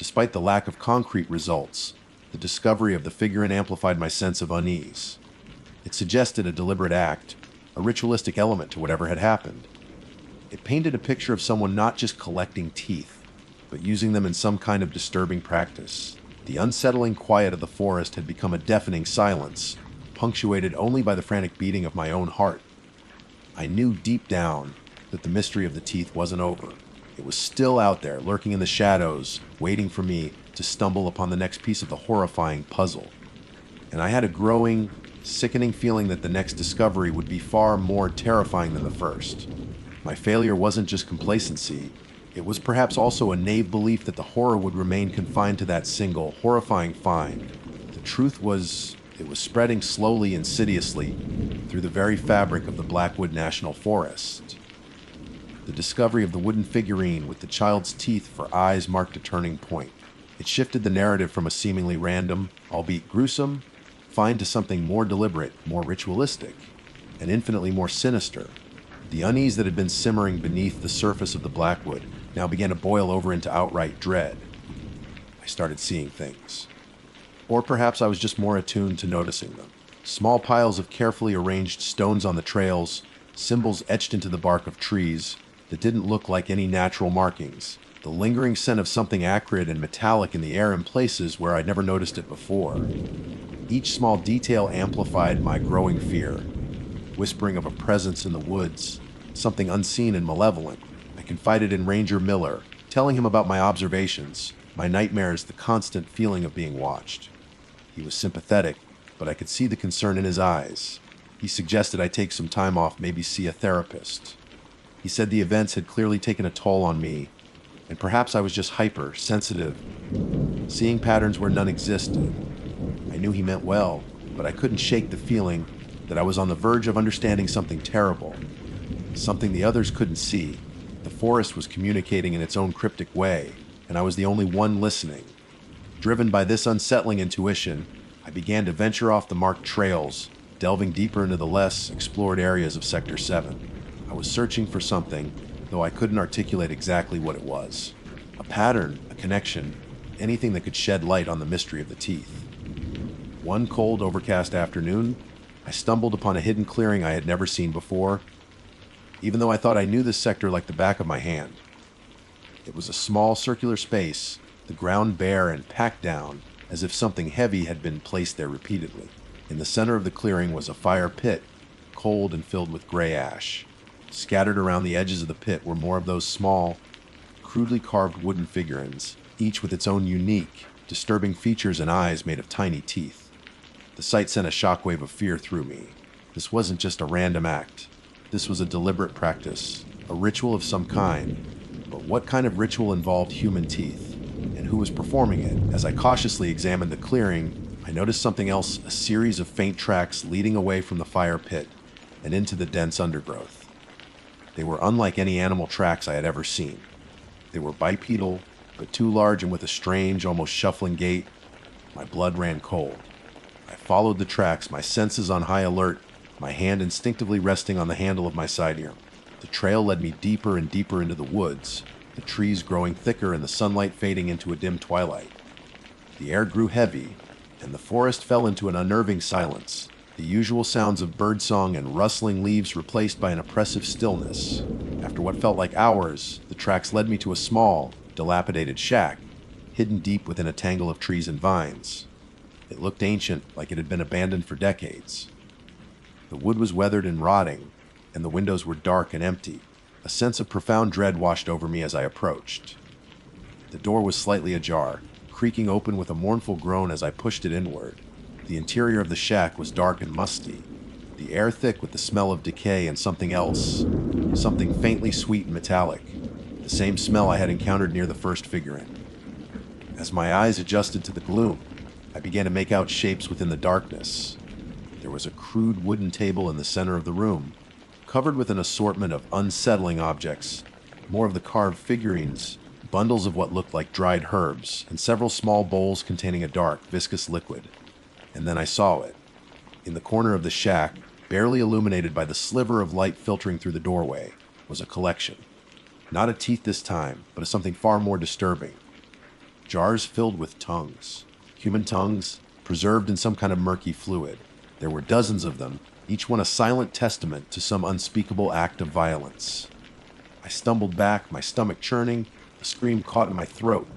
Despite the lack of concrete results, the discovery of the figurine amplified my sense of unease. It suggested a deliberate act, a ritualistic element to whatever had happened. It painted a picture of someone not just collecting teeth, but using them in some kind of disturbing practice. The unsettling quiet of the forest had become a deafening silence, punctuated only by the frantic beating of my own heart. I knew deep down that the mystery of the teeth wasn't over. It was still out there, lurking in the shadows, waiting for me to stumble upon the next piece of the horrifying puzzle. And I had a growing, sickening feeling that the next discovery would be far more terrifying than the first. My failure wasn't just complacency. It was perhaps also a naive belief that the horror would remain confined to that single, horrifying find. The truth was, it was spreading slowly, insidiously, through the very fabric of the Blackwood National Forest. The discovery of the wooden figurine with the child's teeth for eyes marked a turning point. It shifted the narrative from a seemingly random, albeit gruesome, find to something more deliberate, more ritualistic, and infinitely more sinister. The unease that had been simmering beneath the surface of the Blackwood now began to boil over into outright dread. I started seeing things. Or perhaps I was just more attuned to noticing them. Small piles of carefully arranged stones on the trails, symbols etched into the bark of trees that didn't look like any natural markings, the lingering scent of something acrid and metallic in the air in places where I'd never noticed it before. Each small detail amplified my growing fear, whispering of a presence in the woods, something unseen and malevolent. I confided in Ranger Miller, telling him about my observations, my nightmares, the constant feeling of being watched. He was sympathetic, but I could see the concern in his eyes. He suggested I take some time off, maybe see a therapist. He said the events had clearly taken a toll on me, and perhaps I was just hyper-sensitive, seeing patterns where none existed. I knew he meant well, but I couldn't shake the feeling that I was on the verge of understanding something terrible, something the others couldn't see. The forest was communicating in its own cryptic way, and I was the only one listening. Driven by this unsettling intuition, I began to venture off the marked trails, delving deeper into the less explored areas of Sector 7. I was searching for something, though I couldn't articulate exactly what it was. A pattern, a connection, anything that could shed light on the mystery of the teeth. One cold, overcast afternoon, I stumbled upon a hidden clearing I had never seen before, even though I thought I knew this sector like the back of my hand. It was a small circular space, the ground bare and packed down, as if something heavy had been placed there repeatedly. In the center of the clearing was a fire pit, cold and filled with gray ash. Scattered around the edges of the pit were more of those small, crudely carved wooden figurines, each with its own unique, disturbing features and eyes made of tiny teeth. The sight sent a shockwave of fear through me. This wasn't just a random act. This was a deliberate practice, a ritual of some kind. But what kind of ritual involved human teeth? And who was performing it? As I cautiously examined the clearing, I noticed something else, a series of faint tracks leading away from the fire pit and into the dense undergrowth. They were unlike any animal tracks I had ever seen. They were bipedal, but too large and with a strange, almost shuffling gait. My blood ran cold. I followed the tracks, my senses on high alert, my hand instinctively resting on the handle of my sidearm. The trail led me deeper and deeper into the woods, the trees growing thicker and the sunlight fading into a dim twilight. The air grew heavy, and the forest fell into an unnerving silence, the usual sounds of birdsong and rustling leaves replaced by an oppressive stillness. After what felt like hours, the tracks led me to a small, dilapidated shack, hidden deep within a tangle of trees and vines. It looked ancient, like it had been abandoned for decades. The wood was weathered and rotting, and the windows were dark and empty. A sense of profound dread washed over me as I approached. The door was slightly ajar, creaking open with a mournful groan as I pushed it inward. The interior of the shack was dark and musty, the air thick with the smell of decay and something else, something faintly sweet and metallic, the same smell I had encountered near the first figurine. As my eyes adjusted to the gloom, I began to make out shapes within the darkness. There was a crude wooden table in the center of the room, covered with an assortment of unsettling objects, more of the carved figurines, bundles of what looked like dried herbs, and several small bowls containing a dark, viscous liquid. And then I saw it. In the corner of the shack, barely illuminated by the sliver of light filtering through the doorway, was a collection. Not a teeth this time, but of something far more disturbing. Jars filled with tongues. Human tongues, preserved in some kind of murky fluid. There were dozens of them, each one a silent testament to some unspeakable act of violence. I stumbled back, my stomach churning, a scream caught in my throat.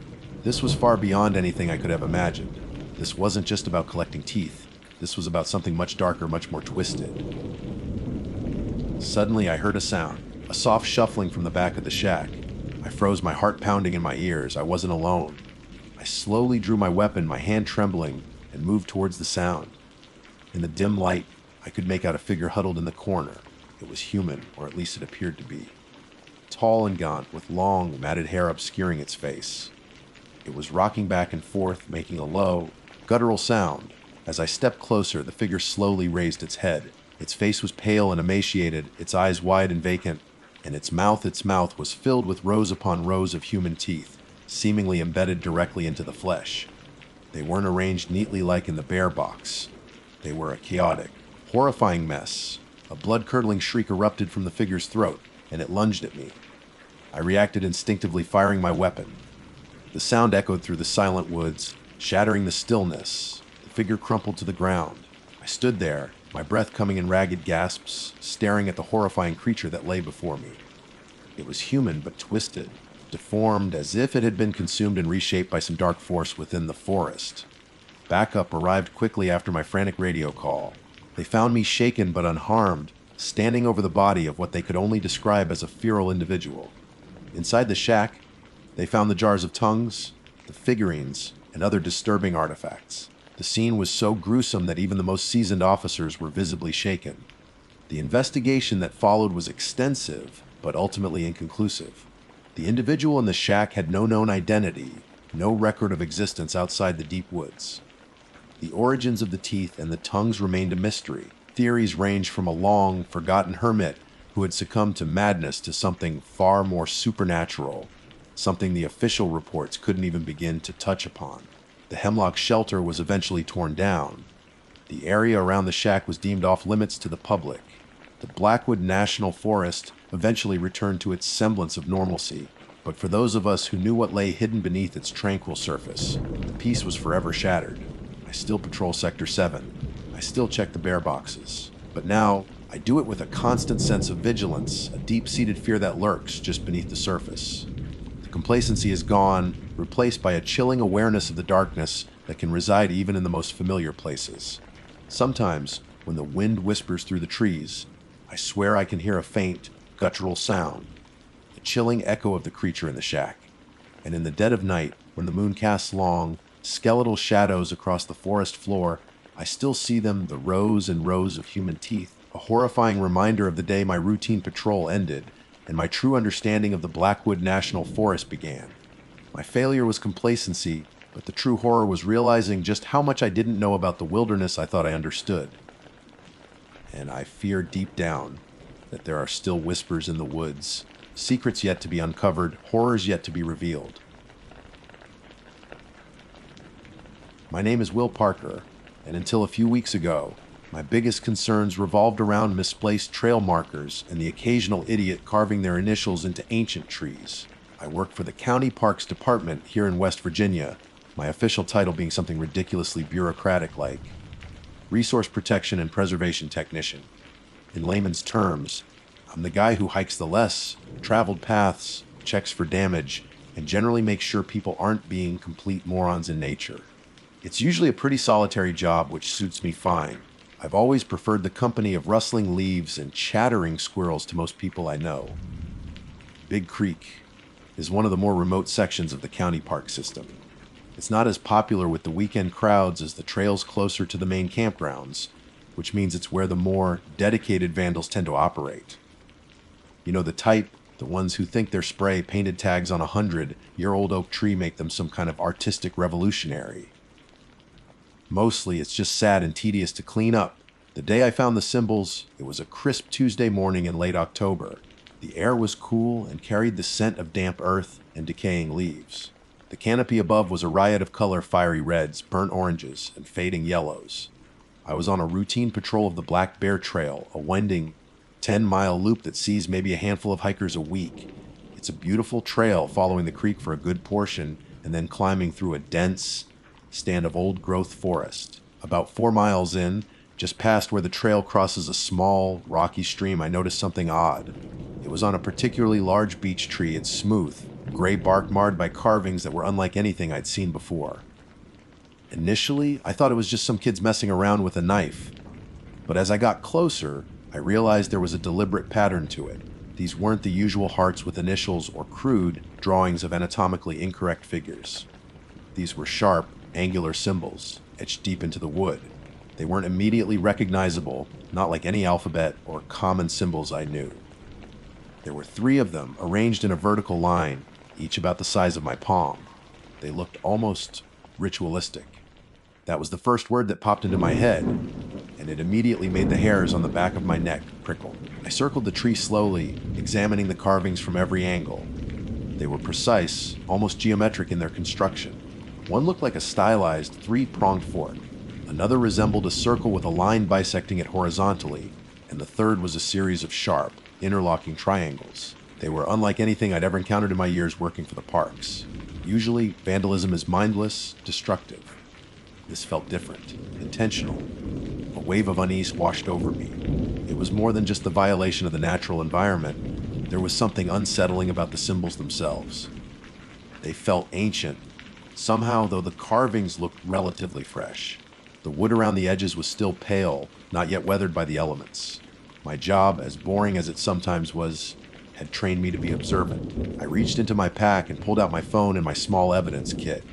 This was far beyond anything I could have imagined. This wasn't just about collecting teeth. This was about something much darker, much more twisted. Suddenly, I heard a sound, a soft shuffling from the back of the shack. I froze, my heart pounding in my ears. I wasn't alone. I slowly drew my weapon, my hand trembling, and moved towards the sound. In the dim light, I could make out a figure huddled in the corner. It was human, or at least it appeared to be. Tall and gaunt, with long, matted hair obscuring its face. It was rocking back and forth, making a low, guttural sound. As I stepped closer, the figure slowly raised its head. Its face was pale and emaciated, its eyes wide and vacant, and its mouth was filled with rows upon rows of human teeth, seemingly embedded directly into the flesh. They weren't arranged neatly like in the bear box. They were a chaotic, horrifying mess. A blood-curdling shriek erupted from the figure's throat, and it lunged at me. I reacted instinctively, firing my weapon. The sound echoed through the silent woods, shattering the stillness. The figure crumpled to the ground. I stood there, my breath coming in ragged gasps, staring at the horrifying creature that lay before me. It was human, but twisted, deformed, as if it had been consumed and reshaped by some dark force within the forest. Backup arrived quickly after my frantic radio call. They found me shaken but unharmed, standing over the body of what they could only describe as a feral individual. Inside the shack, they found the jars of tongues, the figurines, and other disturbing artifacts. The scene was so gruesome that even the most seasoned officers were visibly shaken. The investigation that followed was extensive, but ultimately inconclusive. The individual in the shack had no known identity, no record of existence outside the deep woods. The origins of the teeth and the tongues remained a mystery. Theories ranged from a long, forgotten hermit who had succumbed to madness to something far more supernatural, something the official reports couldn't even begin to touch upon. The hemlock shelter was eventually torn down. The area around the shack was deemed off limits to the public. The Blackwood National Forest eventually returned to its semblance of normalcy, but for those of us who knew what lay hidden beneath its tranquil surface, the peace was forever shattered. I still patrol Sector 7. I still check the bear boxes. But now, I do it with a constant sense of vigilance, a deep-seated fear that lurks just beneath the surface. The complacency is gone, replaced by a chilling awareness of the darkness that can reside even in the most familiar places. Sometimes, when the wind whispers through the trees, I swear I can hear a faint, guttural sound, the chilling echo of the creature in the shack. And in the dead of night, when the moon casts long, skeletal shadows across the forest floor, I still see them, the rows and rows of human teeth, a horrifying reminder of the day my routine patrol ended, and my true understanding of the Blackwood National Forest began. My failure was complacency, but the true horror was realizing just how much I didn't know about the wilderness I thought I understood. And I fear deep down that there are still whispers in the woods, secrets yet to be uncovered, horrors yet to be revealed. My name is Will Parker, and until a few weeks ago, my biggest concerns revolved around misplaced trail markers and the occasional idiot carving their initials into ancient trees. I work for the County Parks Department here in West Virginia, my official title being something ridiculously bureaucratic like Resource Protection and Preservation Technician. In layman's terms, I'm the guy who hikes the less traveled paths, checks for damage, and generally makes sure people aren't being complete morons in nature. It's usually a pretty solitary job, which suits me fine. I've always preferred the company of rustling leaves and chattering squirrels to most people I know. Big Creek is one of the more remote sections of the county park system. It's not as popular with the weekend crowds as the trails closer to the main campgrounds, which means it's where the more dedicated vandals tend to operate. You know, the type, the ones who think their spray painted tags on a 100-year-old oak tree make them some kind of artistic revolutionary. Mostly, it's just sad and tedious to clean up. The day I found the symbols, it was a crisp Tuesday morning in late October. The air was cool and carried the scent of damp earth and decaying leaves. The canopy above was a riot of color: fiery reds, burnt oranges, and fading yellows. I was on a routine patrol of the Black Bear Trail, a winding 10-mile loop that sees maybe a handful of hikers a week. It's a beautiful trail following the creek for a good portion and then climbing through a dense stand of old-growth forest. About 4 miles in, just past where the trail crosses a small, rocky stream, I noticed something odd. It was on a particularly large beech tree. It's smooth, gray bark marred by carvings that were unlike anything I'd seen before. Initially, I thought it was just some kids messing around with a knife. But as I got closer, I realized there was a deliberate pattern to it. These weren't the usual hearts with initials or crude drawings of anatomically incorrect figures. These were sharp, angular symbols, etched deep into the wood. They weren't immediately recognizable, not like any alphabet or common symbols I knew. There were 3 of them, arranged in a vertical line, each about the size of my palm. They looked almost ritualistic. That was the first word that popped into my head, and it immediately made the hairs on the back of my neck prickle. I circled the tree slowly, examining the carvings from every angle. They were precise, almost geometric in their construction. One looked like a stylized 3-pronged fork. Another resembled a circle with a line bisecting it horizontally, and the third was a series of sharp, interlocking triangles. They were unlike anything I'd ever encountered in my years working for the parks. Usually, vandalism is mindless, destructive. This felt different, intentional. A wave of unease washed over me. It was more than just the violation of the natural environment. There was something unsettling about the symbols themselves. They felt ancient. Somehow, though, the carvings looked relatively fresh. The wood around the edges was still pale, not yet weathered by the elements. My job, as boring as it sometimes was, had trained me to be observant. I reached into my pack and pulled out my phone and my small evidence kit.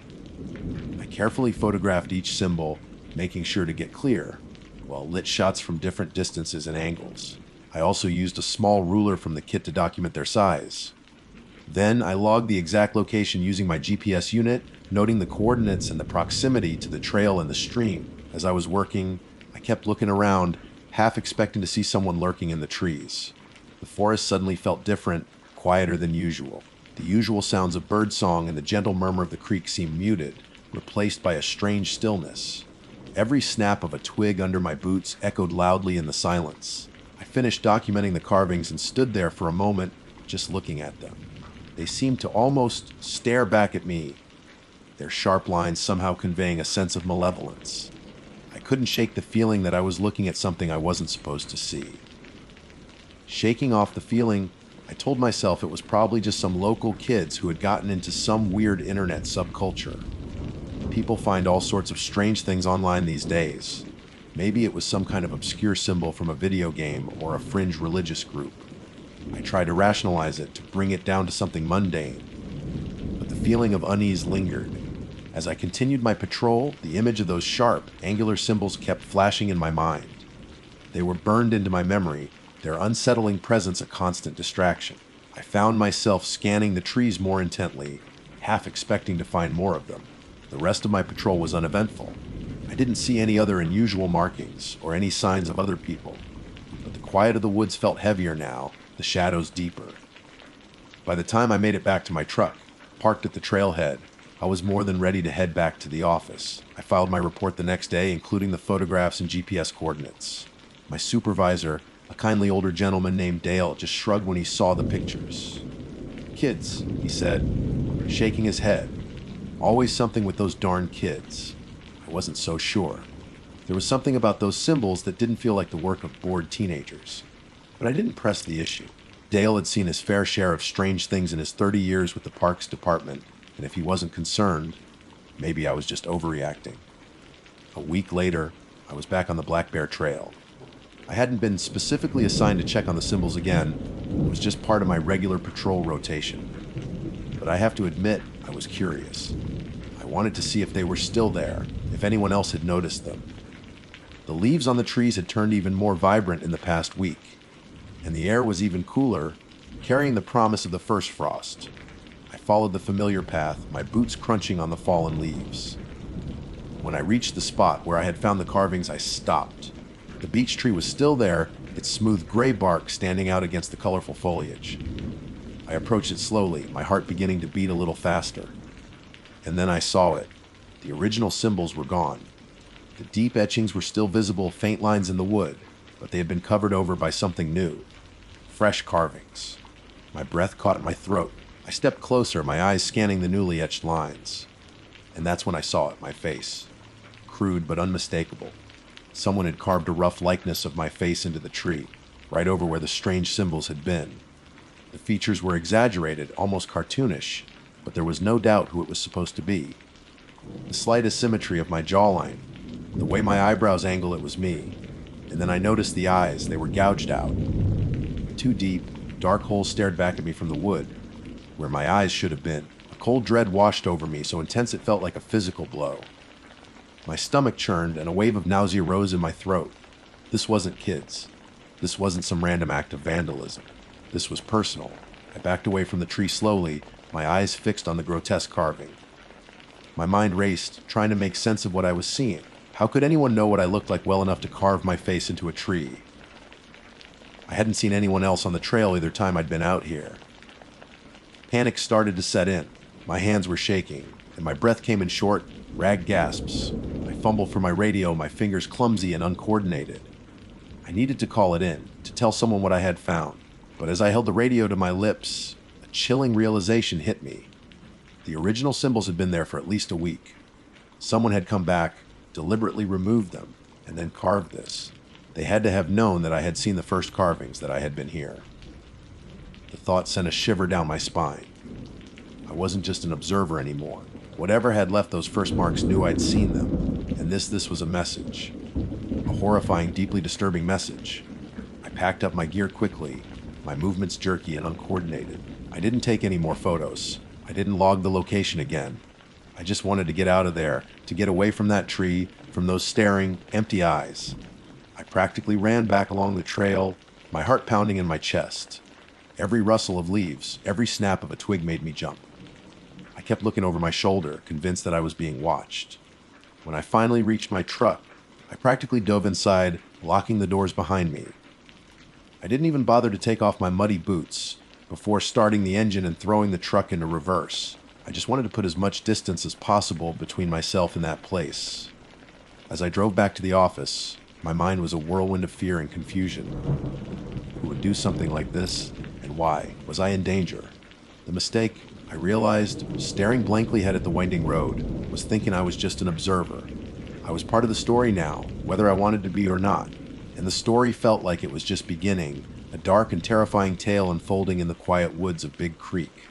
I carefully photographed each symbol, making sure to get clear, while lit shots from different distances and angles. I also used a small ruler from the kit to document their size. Then I logged the exact location using my GPS unit, noting the coordinates and the proximity to the trail and the stream. As I was working, I kept looking around, half expecting to see someone lurking in the trees. The forest suddenly felt different, quieter than usual. The usual sounds of birdsong and the gentle murmur of the creek seemed muted, replaced by a strange stillness. Every snap of a twig under my boots echoed loudly in the silence. I finished documenting the carvings and stood there for a moment, just looking at them. They seemed to almost stare back at me, their sharp lines somehow conveying a sense of malevolence. I couldn't shake the feeling that I was looking at something I wasn't supposed to see. Shaking off the feeling, I told myself it was probably just some local kids who had gotten into some weird internet subculture. People find all sorts of strange things online these days. Maybe it was some kind of obscure symbol from a video game or a fringe religious group. I tried to rationalize it, to bring it down to something mundane, but the feeling of unease lingered. As I continued my patrol, the image of those sharp, angular symbols kept flashing in my mind. They were burned into my memory, their unsettling presence a constant distraction. I found myself scanning the trees more intently, half expecting to find more of them. The rest of my patrol was uneventful. I didn't see any other unusual markings or any signs of other people, but the quiet of the woods felt heavier now, the shadows deeper. By the time I made it back to my truck, parked at the trailhead, I was more than ready to head back to the office. I filed my report the next day, including the photographs and GPS coordinates. My supervisor, a kindly older gentleman named Dale, just shrugged when he saw the pictures. "Kids," he said, shaking his head. "Always something with those darn kids." I wasn't so sure. There was something about those symbols that didn't feel like the work of bored teenagers. But I didn't press the issue. Dale had seen his fair share of strange things in his 30 years with the Parks Department, and if he wasn't concerned, maybe I was just overreacting. A week later, I was back on the Black Bear Trail. I hadn't been specifically assigned to check on the symbols again, It was just part of my regular patrol rotation. But I have to admit, I was curious. I wanted to see if they were still there, if anyone else had noticed them. The leaves on the trees had turned even more vibrant in the past week, and the air was even cooler, carrying the promise of the first frost. I followed the familiar path, my boots crunching on the fallen leaves. When I reached the spot where I had found the carvings, I stopped. The beech tree was still there, its smooth gray bark standing out against the colorful foliage. I approached it slowly, my heart beginning to beat a little faster. And then I saw it. The original symbols were gone. The deep etchings were still visible, faint lines in the wood, but they had been covered over by something new. Fresh carvings. My breath caught in my throat. I stepped closer, my eyes scanning the newly etched lines. And that's when I saw it, my face. Crude but unmistakable. Someone had carved a rough likeness of my face into the tree, right over where the strange symbols had been. The features were exaggerated, almost cartoonish, but there was no doubt who it was supposed to be. The slight asymmetry of my jawline, the way my eyebrows angle, it was me. And then I noticed the eyes, they were gouged out. Two deep, dark holes stared back at me from the wood, where my eyes should have been. A cold dread washed over me, so intense it felt like a physical blow. My stomach churned and a wave of nausea rose in my throat. This wasn't kids. This wasn't some random act of vandalism. This was personal. I backed away from the tree slowly, my eyes fixed on the grotesque carving. My mind raced, trying to make sense of what I was seeing. How could anyone know what I looked like well enough to carve my face into a tree? I hadn't seen anyone else on the trail either time I'd been out here. Panic started to set in. My hands were shaking, and my breath came in short, ragged gasps. I fumbled for my radio, my fingers clumsy and uncoordinated. I needed to call it in, to tell someone what I had found. But as I held the radio to my lips, a chilling realization hit me. The original symbols had been there for at least a week. Someone had come back, deliberately removed them, and then carved this. They had to have known that I had seen the first carvings, that I had been here. The thought sent a shiver down my spine. I wasn't just an observer anymore. Whatever had left those first marks knew I'd seen them, and this was a message. A horrifying, deeply disturbing message. I packed up my gear quickly, my movements jerky and uncoordinated. I didn't take any more photos. I didn't log the location again. I just wanted to get out of there, to get away from that tree, from those staring, empty eyes. I practically ran back along the trail, my heart pounding in my chest. Every rustle of leaves, every snap of a twig made me jump. I kept looking over my shoulder, convinced that I was being watched. When I finally reached my truck, I practically dove inside, locking the doors behind me. I didn't even bother to take off my muddy boots before starting the engine and throwing the truck into reverse. I just wanted to put as much distance as possible between myself and that place. As I drove back to the office, my mind was a whirlwind of fear and confusion. Who would do something like this, and why? Was I in danger? The mistake, I realized, staring blankly ahead at the winding road, was thinking I was just an observer. I was part of the story now, whether I wanted to be or not, and the story felt like it was just beginning, a dark and terrifying tale unfolding in the quiet woods of Big Creek.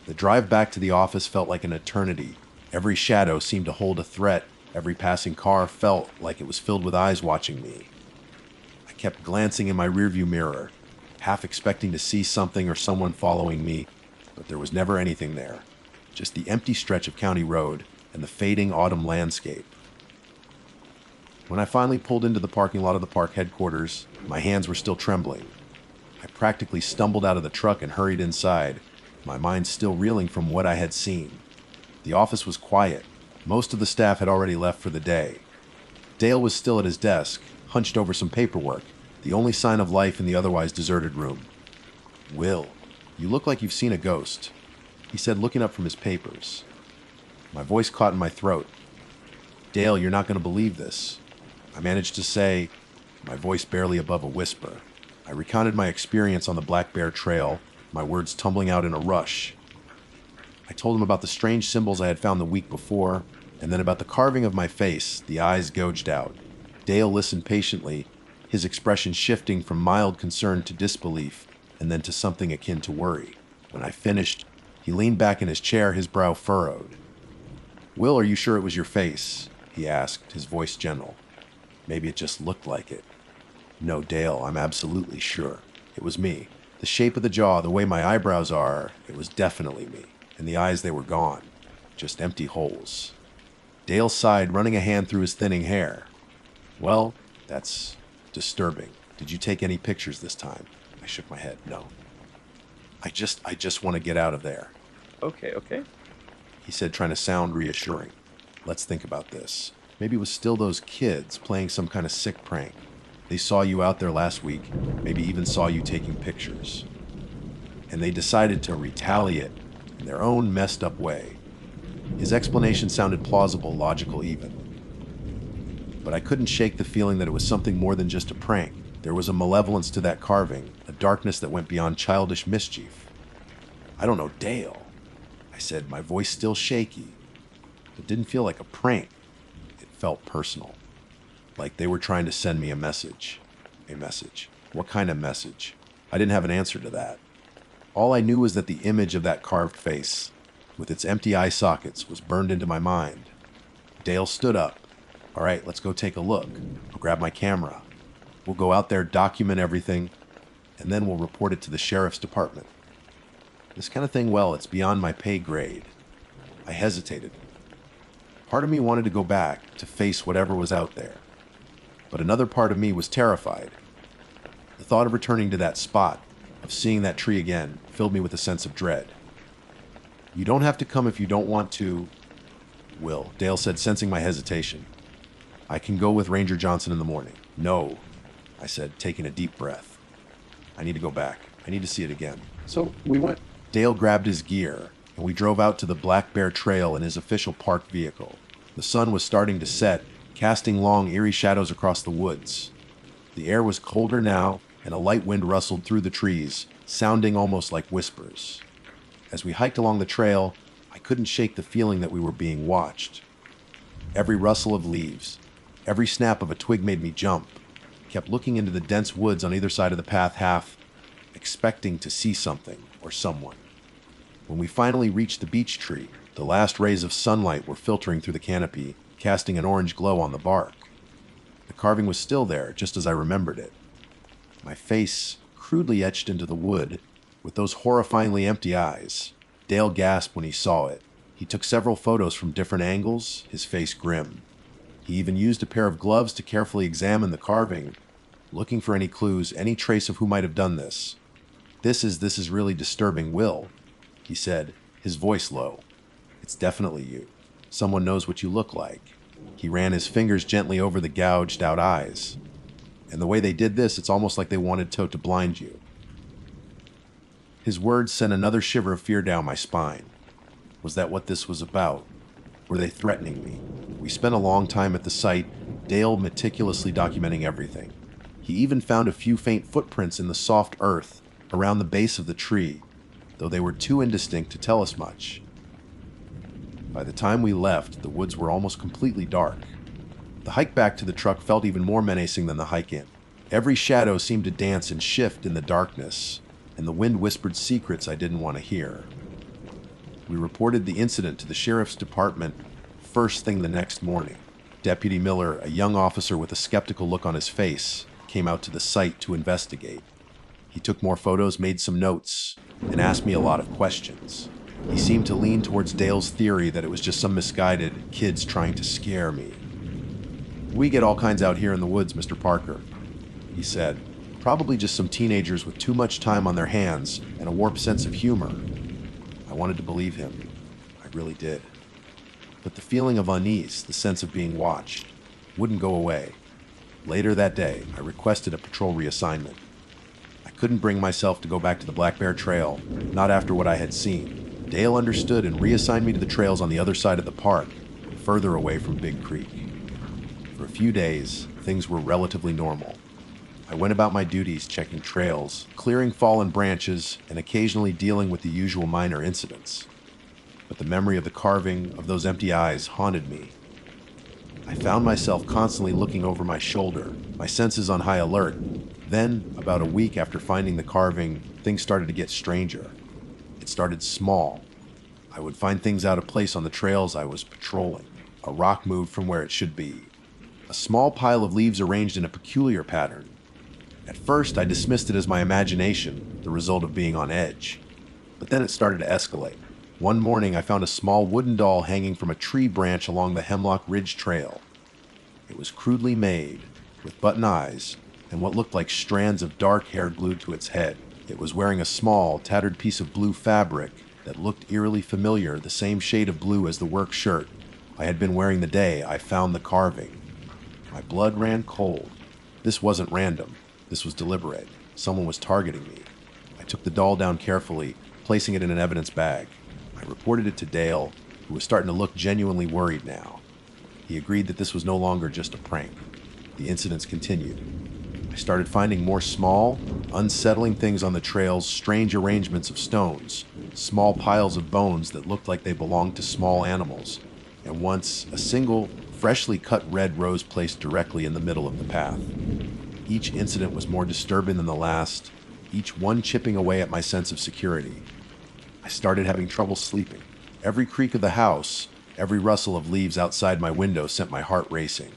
The drive back to the office felt like an eternity. Every shadow seemed to hold a threat. Every passing car felt like it was filled with eyes watching me. I kept glancing in my rearview mirror, half expecting to see something or someone following me, but there was never anything there. Just the empty stretch of county road and the fading autumn landscape. When I finally pulled into the parking lot of the park headquarters, my hands were still trembling. I practically stumbled out of the truck and hurried inside, my mind still reeling from what I had seen. The office was quiet. Most of the staff had already left for the day. Dale was still at his desk, hunched over some paperwork, the only sign of life in the otherwise deserted room. "Will, you look like you've seen a ghost," he said, looking up from his papers. My voice caught in my throat. "Dale, you're not going to believe this," I managed to say, my voice barely above a whisper. I recounted my experience on the Black Bear Trail, my words tumbling out in a rush. I told him about the strange symbols I had found the week before, and then about the carving of my face, the eyes gouged out. Dale listened patiently, his expression shifting from mild concern to disbelief, and then to something akin to worry. When I finished, he leaned back in his chair, his brow furrowed. "Will, are you sure it was your face?" he asked, his voice gentle. "Maybe it just looked like it." "No, Dale, I'm absolutely sure. It was me. The shape of the jaw, the way my eyebrows are, it was definitely me. And the eyes, they were gone. Just empty holes. Dale sighed, running a hand through his thinning hair. Well, that's disturbing. Did you take any pictures this time? I shook my head. No. I just want to get out of there. Okay. He said, trying to sound reassuring. Let's think about this. Maybe it was still those kids playing some kind of sick prank. They saw you out there last week, maybe even saw you taking pictures. And they decided to retaliate in their own messed up way. His explanation sounded plausible, logical even. But I couldn't shake the feeling that it was something more than just a prank. There was a malevolence to that carving, a darkness that went beyond childish mischief. I don't know, Dale, I said, my voice still shaky. It didn't feel like a prank. It felt personal. Like they were trying to send me a message. A message. What kind of message? I didn't have an answer to that. All I knew was that the image of that carved face, with its empty eye sockets, was burned into my mind. Dale stood up. All right, let's go take a look. I'll grab my camera. We'll go out there, document everything, and then we'll report it to the sheriff's department. This kind of thing, well, it's beyond my pay grade. I hesitated. Part of me wanted to go back, to face whatever was out there. But another part of me was terrified. The thought of returning to that spot, of seeing that tree again, filled me with a sense of dread. You don't have to come if you don't want to, Will, Dale said, sensing my hesitation. I can go with Ranger Johnson in the morning. No, I said, taking a deep breath. I need to go back. I need to see it again. So we went. Dale grabbed his gear, and we drove out to the Black Bear Trail in his official parked vehicle. The sun was starting to set, casting long, eerie shadows across the woods. The air was colder now, and a light wind rustled through the trees, sounding almost like whispers. As we hiked along the trail, I couldn't shake the feeling that we were being watched. Every rustle of leaves, every snap of a twig made me jump. I kept looking into the dense woods on either side of the path, half expecting to see something or someone. When we finally reached the beech tree, the last rays of sunlight were filtering through the canopy, casting an orange glow on the bark. The carving was still there, just as I remembered it. My face crudely etched into the wood, with those horrifyingly empty eyes. Dale gasped when he saw it. He took several photos from different angles, his face grim. He even used a pair of gloves to carefully examine the carving, looking for any clues, any trace of who might have done this. This is really disturbing, Will, he said, his voice low. It's definitely you. Someone knows what you look like. He ran his fingers gently over the gouged out eyes. And the way they did this, it's almost like they wanted to blind you. His words sent another shiver of fear down my spine. Was that what this was about? Were they threatening me? We spent a long time at the site, Dale meticulously documenting everything. He even found a few faint footprints in the soft earth around the base of the tree, though they were too indistinct to tell us much. By the time we left, the woods were almost completely dark. The hike back to the truck felt even more menacing than the hike in. Every shadow seemed to dance and shift in the darkness, and the wind whispered secrets I didn't want to hear. We reported the incident to the sheriff's department first thing the next morning. Deputy Miller, a young officer with a skeptical look on his face, came out to the site to investigate. He took more photos, made some notes, and asked me a lot of questions. He seemed to lean towards Dale's theory that it was just some misguided kids trying to scare me. We get all kinds out here in the woods, Mr. Parker, he said. Probably just some teenagers with too much time on their hands and a warped sense of humor. I wanted to believe him. I really did. But the feeling of unease, the sense of being watched, wouldn't go away. Later that day, I requested a patrol reassignment. I couldn't bring myself to go back to the Black Bear Trail, not after what I had seen. Dale understood and reassigned me to the trails on the other side of the park, further away from Big Creek. For a few days, things were relatively normal. I went about my duties checking trails, clearing fallen branches, and occasionally dealing with the usual minor incidents. But the memory of the carving, of those empty eyes, haunted me. I found myself constantly looking over my shoulder, my senses on high alert. Then, about a week after finding the carving, things started to get stranger. It started small. I would find things out of place on the trails I was patrolling. A rock moved from where it should be. A small pile of leaves arranged in a peculiar pattern. At first, I dismissed it as my imagination, the result of being on edge. But then it started to escalate. One morning, I found a small wooden doll hanging from a tree branch along the Hemlock Ridge Trail. It was crudely made, with button eyes, and what looked like strands of dark hair glued to its head. It was wearing a small, tattered piece of blue fabric that looked eerily familiar, the same shade of blue as the work shirt I had been wearing the day I found the carving. My blood ran cold. This wasn't random. This was deliberate. Someone was targeting me. I took the doll down carefully, placing it in an evidence bag. I reported it to Dale, who was starting to look genuinely worried now. He agreed that this was no longer just a prank. The incidents continued. I started finding more small, unsettling things on the trails, strange arrangements of stones, small piles of bones that looked like they belonged to small animals, and once a single, freshly cut red rose placed directly in the middle of the path. Each incident was more disturbing than the last, each one chipping away at my sense of security. I started having trouble sleeping. Every creak of the house, every rustle of leaves outside my window sent my heart racing.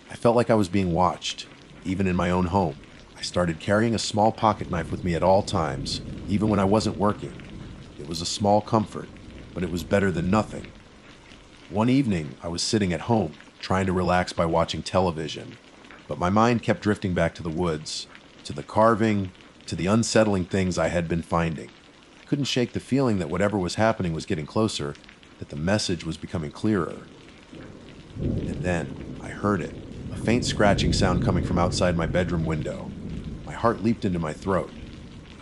I felt like I was being watched, even in my own home. I started carrying a small pocket knife with me at all times, even when I wasn't working. It was a small comfort, but it was better than nothing. One evening, I was sitting at home, trying to relax by watching television, but my mind kept drifting back to the woods, to the carving, to the unsettling things I had been finding. I couldn't shake the feeling that whatever was happening was getting closer, that the message was becoming clearer. And then, I heard it, a faint scratching sound coming from outside my bedroom window. My heart leaped into my throat.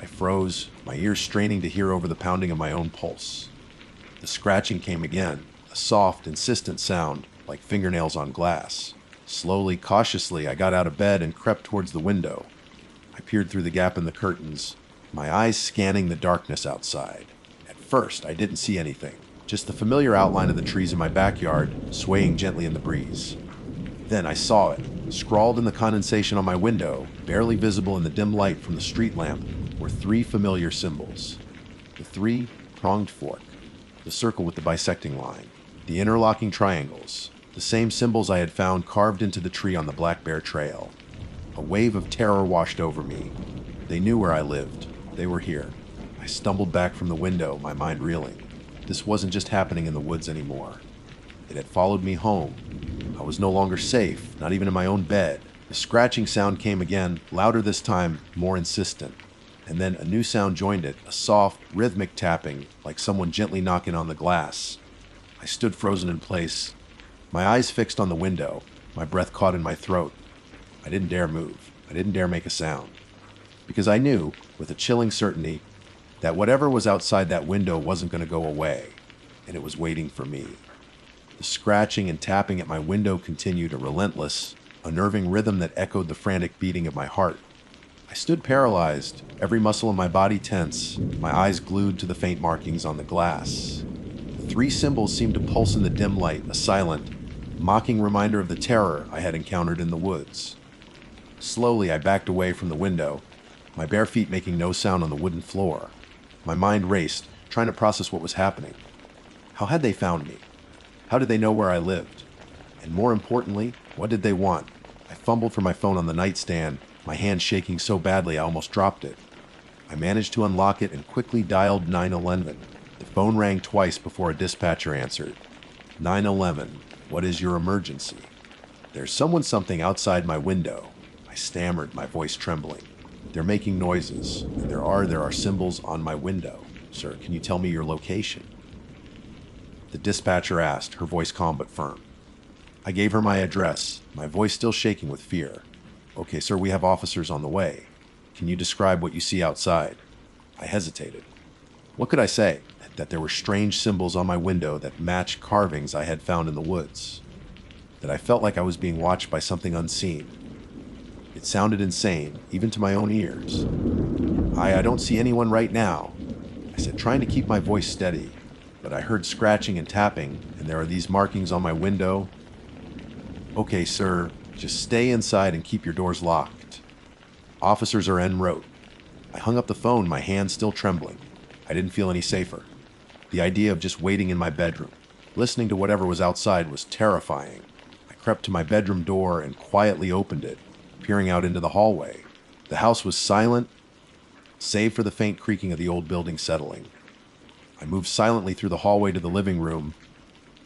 I froze, my ears straining to hear over the pounding of my own pulse. The scratching came again, a soft, insistent sound, like fingernails on glass. Slowly, cautiously, I got out of bed and crept towards the window. I peered through the gap in the curtains, my eyes scanning the darkness outside. At first, I didn't see anything, just the familiar outline of the trees in my backyard, swaying gently in the breeze. Then I saw it. Scrawled in the condensation on my window, barely visible in the dim light from the street lamp, were three familiar symbols. The three-pronged fork, the circle with the bisecting line, the interlocking triangles, the same symbols I had found carved into the tree on the Black Bear Trail. A wave of terror washed over me. They knew where I lived. They were here. I stumbled back from the window, my mind reeling. This wasn't just happening in the woods anymore. It had followed me home. I was no longer safe, not even in my own bed. The scratching sound came again, louder this time, more insistent. And then a new sound joined it, a soft, rhythmic tapping, like someone gently knocking on the glass. I stood frozen in place, my eyes fixed on the window, my breath caught in my throat. I didn't dare move. I didn't dare make a sound. Because I knew, with a chilling certainty, that whatever was outside that window wasn't going to go away, and it was waiting for me. The scratching and tapping at my window continued, a relentless, unnerving rhythm that echoed the frantic beating of my heart. I stood paralyzed, every muscle in my body tense, my eyes glued to the faint markings on the glass. The three symbols seemed to pulse in the dim light, a silent, mocking reminder of the terror I had encountered in the woods. Slowly, I backed away from the window, my bare feet making no sound on the wooden floor. My mind raced, trying to process what was happening. How had they found me? How did they know where I lived? And more importantly, what did they want? I fumbled for my phone on the nightstand, my hand shaking so badly I almost dropped it. I managed to unlock it and quickly dialed 911. The phone rang twice before a dispatcher answered. 911, what is your emergency? There's something outside my window. I stammered, my voice trembling. They're making noises, and there are symbols on my window. Sir, can you tell me your location? The dispatcher asked, her voice calm but firm. I gave her my address, my voice still shaking with fear. Okay, sir, we have officers on the way. Can you describe what you see outside? I hesitated. What could I say? That there were strange symbols on my window that matched carvings I had found in the woods. That I felt like I was being watched by something unseen. It sounded insane, even to my own ears. I don't see anyone right now, I said, trying to keep my voice steady. But I heard scratching and tapping, and there are these markings on my window. Okay, sir, just stay inside and keep your doors locked. Officers are en route. I hung up the phone, my hand still trembling. I didn't feel any safer. The idea of just waiting in my bedroom, listening to whatever was outside, was terrifying. I crept to my bedroom door and quietly opened it, peering out into the hallway. The house was silent, save for the faint creaking of the old building settling. I moved silently through the hallway to the living room,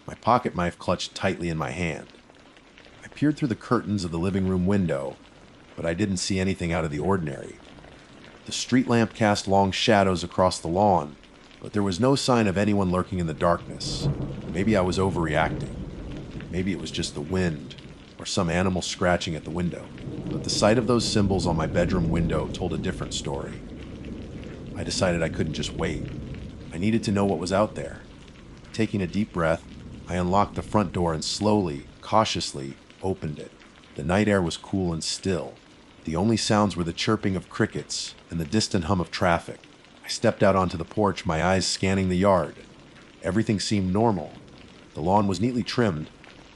my pocket knife clutched tightly in my hand. I peered through the curtains of the living room window, but I didn't see anything out of the ordinary. The street lamp cast long shadows across the lawn, but there was no sign of anyone lurking in the darkness. Maybe I was overreacting. Maybe it was just the wind, or some animal scratching at the window. But the sight of those symbols on my bedroom window told a different story. I decided I couldn't just wait. I needed to know what was out there. Taking a deep breath, I unlocked the front door and slowly, cautiously, opened it. The night air was cool and still. The only sounds were the chirping of crickets and the distant hum of traffic. I stepped out onto the porch, my eyes scanning the yard. Everything seemed normal. The lawn was neatly trimmed.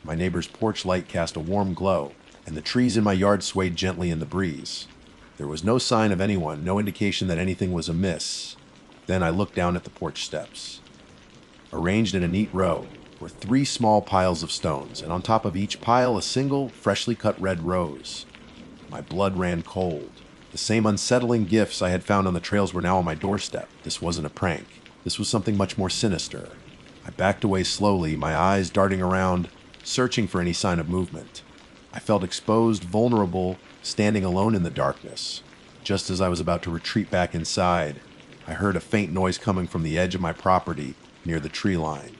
My neighbor's porch light cast a warm glow, and the trees in my yard swayed gently in the breeze. There was no sign of anyone, no indication that anything was amiss. Then I looked down at the porch steps. Arranged in a neat row were 3 small piles of stones, and on top of each pile a single, freshly cut red rose. My blood ran cold. The same unsettling gifts I had found on the trails were now on my doorstep. This wasn't a prank. This was something much more sinister. I backed away slowly, my eyes darting around, searching for any sign of movement. I felt exposed, vulnerable, standing alone in the darkness. Just as I was about to retreat back inside, I heard a faint noise coming from the edge of my property near the tree line.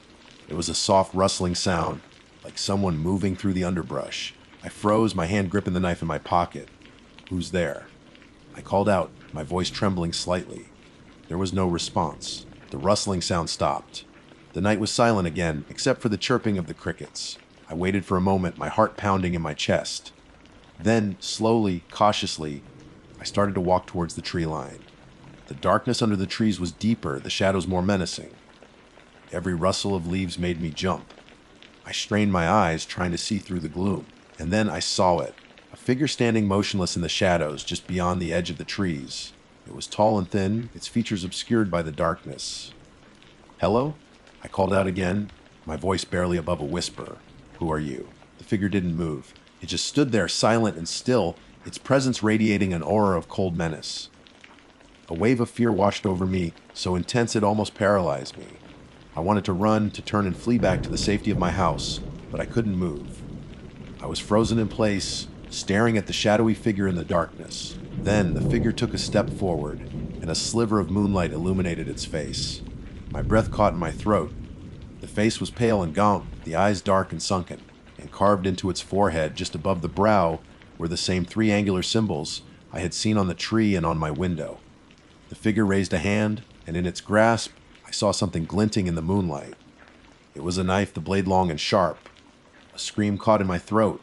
It was a soft rustling sound, like someone moving through the underbrush. I froze, my hand gripping the knife in my pocket. "Who's there?" I called out, my voice trembling slightly. There was no response. The rustling sound stopped. The night was silent again, except for the chirping of the crickets. I waited for a moment, my heart pounding in my chest. Then, slowly, cautiously, I started to walk towards the tree line. The darkness under the trees was deeper, the shadows more menacing. Every rustle of leaves made me jump. I strained my eyes, trying to see through the gloom. And then I saw it. A figure standing motionless in the shadows just beyond the edge of the trees. It was tall and thin, its features obscured by the darkness. "Hello?" I called out again, my voice barely above a whisper. "Who are you?" The figure didn't move. It just stood there, silent and still, its presence radiating an aura of cold menace. A wave of fear washed over me, so intense it almost paralyzed me. I wanted to run, to turn and flee back to the safety of my house, but I couldn't move. I was frozen in place, staring at the shadowy figure in the darkness. Then the figure took a step forward, and a sliver of moonlight illuminated its face. My breath caught in my throat. The face was pale and gaunt, the eyes dark and sunken, and carved into its forehead, just above the brow, were the same 3 angular symbols I had seen on the tree and on my window. The figure raised a hand, and in its grasp, I saw something glinting in the moonlight. It was a knife, the blade long and sharp. A scream caught in my throat.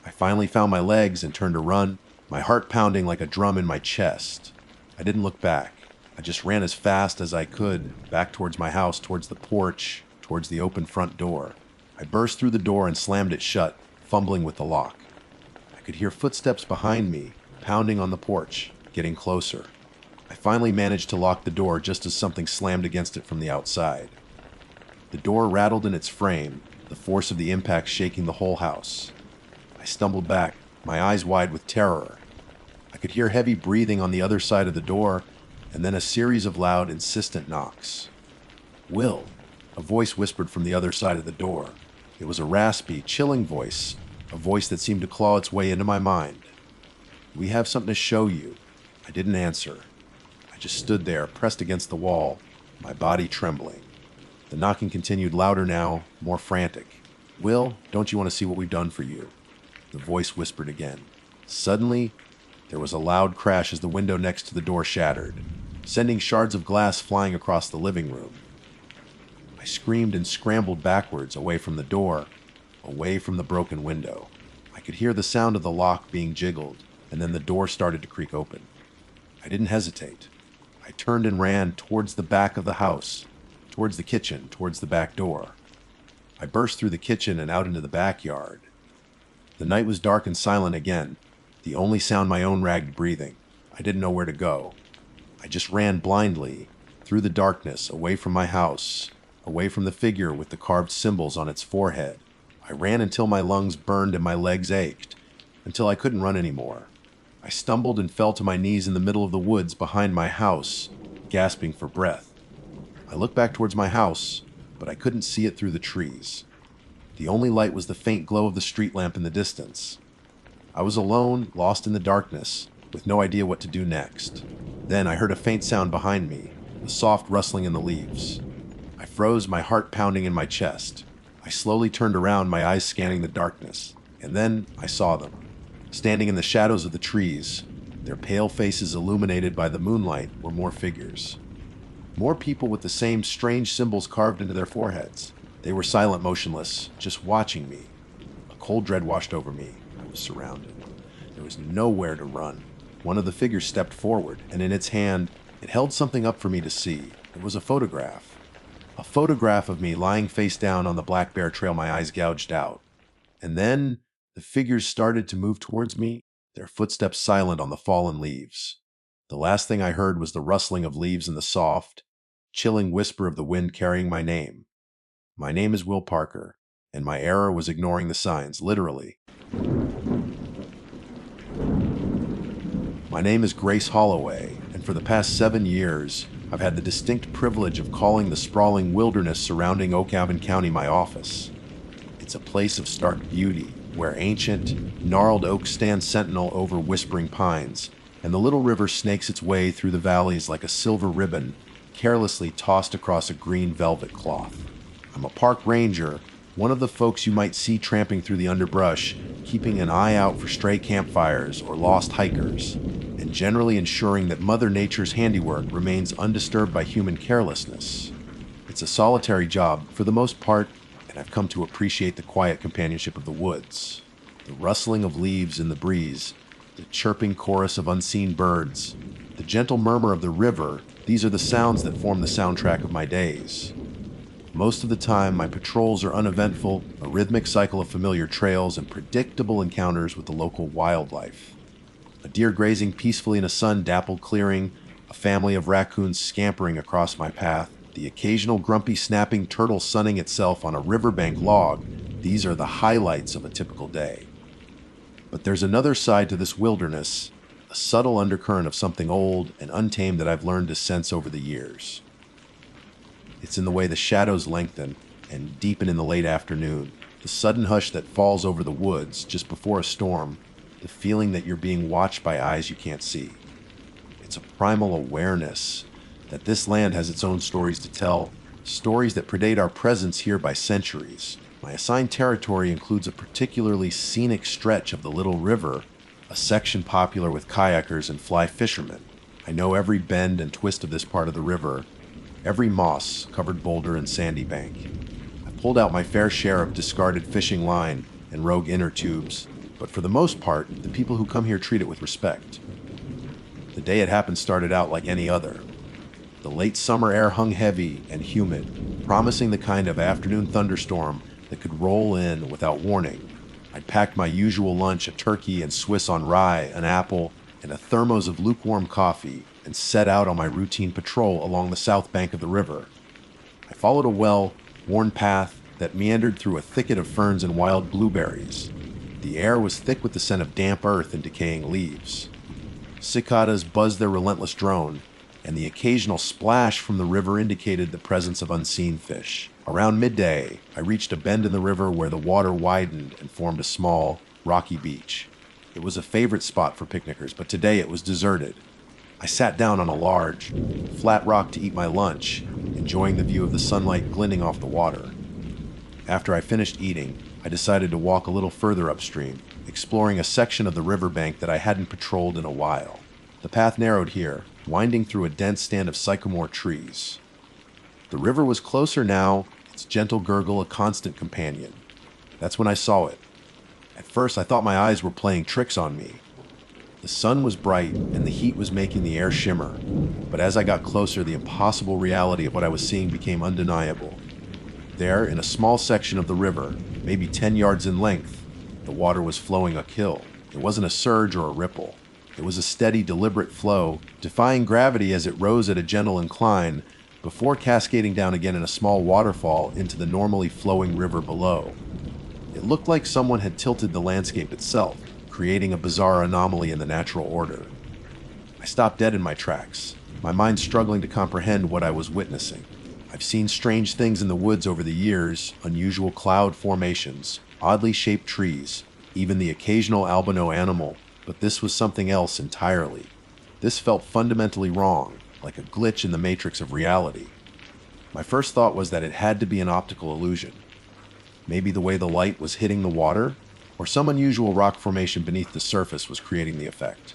I finally found my legs and turned to run, my heart pounding like a drum in my chest. I didn't look back. I just ran as fast as I could, back towards my house, towards the porch, towards the open front door. I burst through the door and slammed it shut, fumbling with the lock. I could hear footsteps behind me, pounding on the porch, getting closer. I finally managed to lock the door just as something slammed against it from the outside. The door rattled in its frame, the force of the impact shaking the whole house. I stumbled back, my eyes wide with terror. I could hear heavy breathing on the other side of the door, and then a series of loud, insistent knocks. "Will," a voice whispered from the other side of the door. It was a raspy, chilling voice, a voice that seemed to claw its way into my mind. "We have something to show you." I didn't answer. I just stood there, pressed against the wall, my body trembling. The knocking continued, louder now, more frantic. "Will, don't you want to see what we've done for you?" The voice whispered again. Suddenly, there was a loud crash as the window next to the door shattered, sending shards of glass flying across the living room. I screamed and scrambled backwards, away from the door, away from the broken window. I could hear the sound of the lock being jiggled, and then the door started to creak open. I didn't hesitate. I turned and ran towards the back of the house, towards the kitchen, towards the back door. I burst through the kitchen and out into the backyard. The night was dark and silent again, the only sound my own ragged breathing. I didn't know where to go. I just ran blindly, through the darkness, away from my house, away from the figure with the carved symbols on its forehead. I ran until my lungs burned and my legs ached, until I couldn't run anymore. I stumbled and fell to my knees in the middle of the woods behind my house, gasping for breath. I looked back towards my house, but I couldn't see it through the trees. The only light was the faint glow of the street lamp in the distance. I was alone, lost in the darkness, with no idea what to do next. Then I heard a faint sound behind me, a soft rustling in the leaves. I froze, my heart pounding in my chest. I slowly turned around, my eyes scanning the darkness, and then I saw them. Standing in the shadows of the trees, their pale faces illuminated by the moonlight, were more figures. More people with the same strange symbols carved into their foreheads. They were silent, motionless, just watching me. A cold dread washed over me. I was surrounded. There was nowhere to run. One of the figures stepped forward, and in its hand, it held something up for me to see. It was a photograph. A photograph of me lying face down on the Black Bear Trail, my eyes gouged out. And then the figures started to move towards me, their footsteps silent on the fallen leaves. The last thing I heard was the rustling of leaves and the soft, chilling whisper of the wind carrying my name. My name is Will Parker, and my error was ignoring the signs, literally. My name is Grace Holloway, and for the past 7 years, I've had the distinct privilege of calling the sprawling wilderness surrounding Okanagan County my office. It's a place of stark beauty, where ancient, gnarled oaks stand sentinel over whispering pines, and the little river snakes its way through the valleys like a silver ribbon, carelessly tossed across a green velvet cloth. I'm a park ranger, one of the folks you might see tramping through the underbrush, keeping an eye out for stray campfires or lost hikers, and generally ensuring that Mother Nature's handiwork remains undisturbed by human carelessness. It's a solitary job, for the most part, and I've come to appreciate the quiet companionship of the woods. The rustling of leaves in the breeze, the chirping chorus of unseen birds, the gentle murmur of the river, these are the sounds that form the soundtrack of my days. Most of the time, my patrols are uneventful, a rhythmic cycle of familiar trails and predictable encounters with the local wildlife. A deer grazing peacefully in a sun-dappled clearing, a family of raccoons scampering across my path, the occasional grumpy snapping turtle sunning itself on a riverbank log, these are the highlights of a typical day. But there's another side to this wilderness, a subtle undercurrent of something old and untamed that I've learned to sense over the years. It's in the way the shadows lengthen and deepen in the late afternoon, the sudden hush that falls over the woods just before a storm, the feeling that you're being watched by eyes you can't see. It's a primal awareness that this land has its own stories to tell, stories that predate our presence here by centuries. My assigned territory includes a particularly scenic stretch of the Little River, a section popular with kayakers and fly fishermen. I know every bend and twist of this part of the river, every moss-covered boulder and sandy bank. I've pulled out my fair share of discarded fishing line and rogue inner tubes, but for the most part, the people who come here treat it with respect. The day it happened started out like any other. The late summer air hung heavy and humid, promising the kind of afternoon thunderstorm that could roll in without warning. I'd packed my usual lunch, a turkey and Swiss on rye, an apple, and a thermos of lukewarm coffee, and set out on my routine patrol along the south bank of the river. I followed a well-worn path that meandered through a thicket of ferns and wild blueberries. The air was thick with the scent of damp earth and decaying leaves. Cicadas buzzed their relentless drone, and the occasional splash from the river indicated the presence of unseen fish. Around midday, I reached a bend in the river where the water widened and formed a small, rocky beach. It was a favorite spot for picnickers, but today it was deserted. I sat down on a large, flat rock to eat my lunch, enjoying the view of the sunlight glinting off the water. After I finished eating, I decided to walk a little further upstream, exploring a section of the riverbank that I hadn't patrolled in a while. The path narrowed here, winding through a dense stand of sycamore trees. The river was closer now, its gentle gurgle a constant companion. That's when I saw it. At first, I thought my eyes were playing tricks on me. The sun was bright, and the heat was making the air shimmer, but as I got closer, the impossible reality of what I was seeing became undeniable. There, in a small section of the river, maybe 10 yards in length, the water was flowing a kill. It wasn't a surge or a ripple. It was a steady, deliberate flow, defying gravity as it rose at a gentle incline, before cascading down again in a small waterfall into the normally flowing river below. It looked like someone had tilted the landscape itself, creating a bizarre anomaly in the natural order. I stopped dead in my tracks, my mind struggling to comprehend what I was witnessing. I've seen strange things in the woods over the years, unusual cloud formations, oddly shaped trees, even the occasional albino animal, but this was something else entirely. This felt fundamentally wrong, like a glitch in the matrix of reality. My first thought was that it had to be an optical illusion. Maybe the way the light was hitting the water, or some unusual rock formation beneath the surface was creating the effect.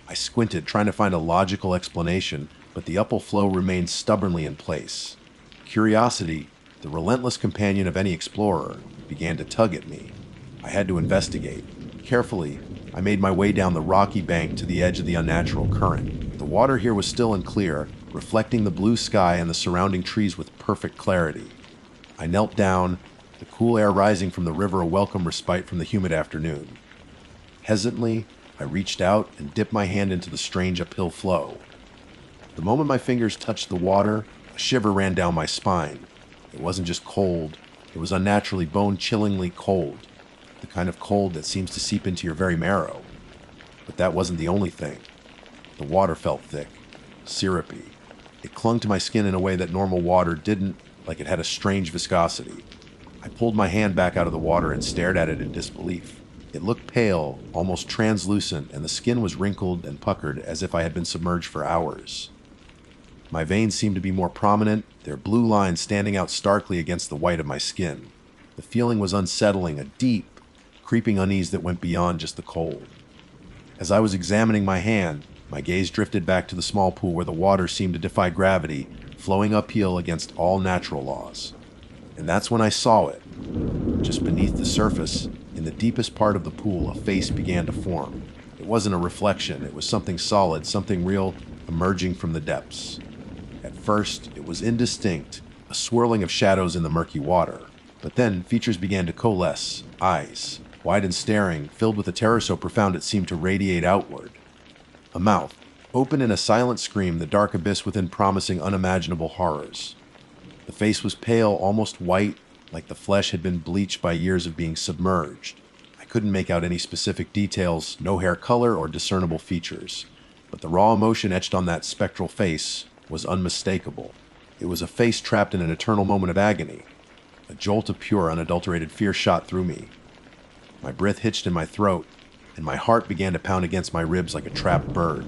I squinted, trying to find a logical explanation, but the uphill flow remained stubbornly in place. Curiosity, the relentless companion of any explorer, began to tug at me. I had to investigate. Carefully, I made my way down the rocky bank to the edge of the unnatural current. The water here was still and clear, reflecting the blue sky and the surrounding trees with perfect clarity. I knelt down, the cool air rising from the river a welcome respite from the humid afternoon. Hesitantly, I reached out and dipped my hand into the strange uphill flow. The moment my fingers touched the water, a shiver ran down my spine. It wasn't just cold, it was unnaturally bone-chillingly cold, the kind of cold that seems to seep into your very marrow. But that wasn't the only thing. The water felt thick, syrupy. It clung to my skin in a way that normal water didn't, like it had a strange viscosity. I pulled my hand back out of the water and stared at it in disbelief. It looked pale, almost translucent, and the skin was wrinkled and puckered as if I had been submerged for hours. My veins seemed to be more prominent, their blue lines standing out starkly against the white of my skin. The feeling was unsettling, a deep, creeping unease that went beyond just the cold. As I was examining my hand, my gaze drifted back to the small pool where the water seemed to defy gravity, flowing uphill against all natural laws. And that's when I saw it. Just beneath the surface, in the deepest part of the pool, a face began to form. It wasn't a reflection, it was something solid, something real, emerging from the depths. At first, it was indistinct, a swirling of shadows in the murky water. But then, features began to coalesce, eyes, wide and staring, filled with a terror so profound it seemed to radiate outward. A mouth, open in a silent scream, the dark abyss within promising unimaginable horrors. The face was pale, almost white, like the flesh had been bleached by years of being submerged. I couldn't make out any specific details, no hair color or discernible features. But the raw emotion etched on that spectral face was unmistakable. It was a face trapped in an eternal moment of agony. A jolt of pure, unadulterated fear shot through me. My breath hitched in my throat, and my heart began to pound against my ribs like a trapped bird.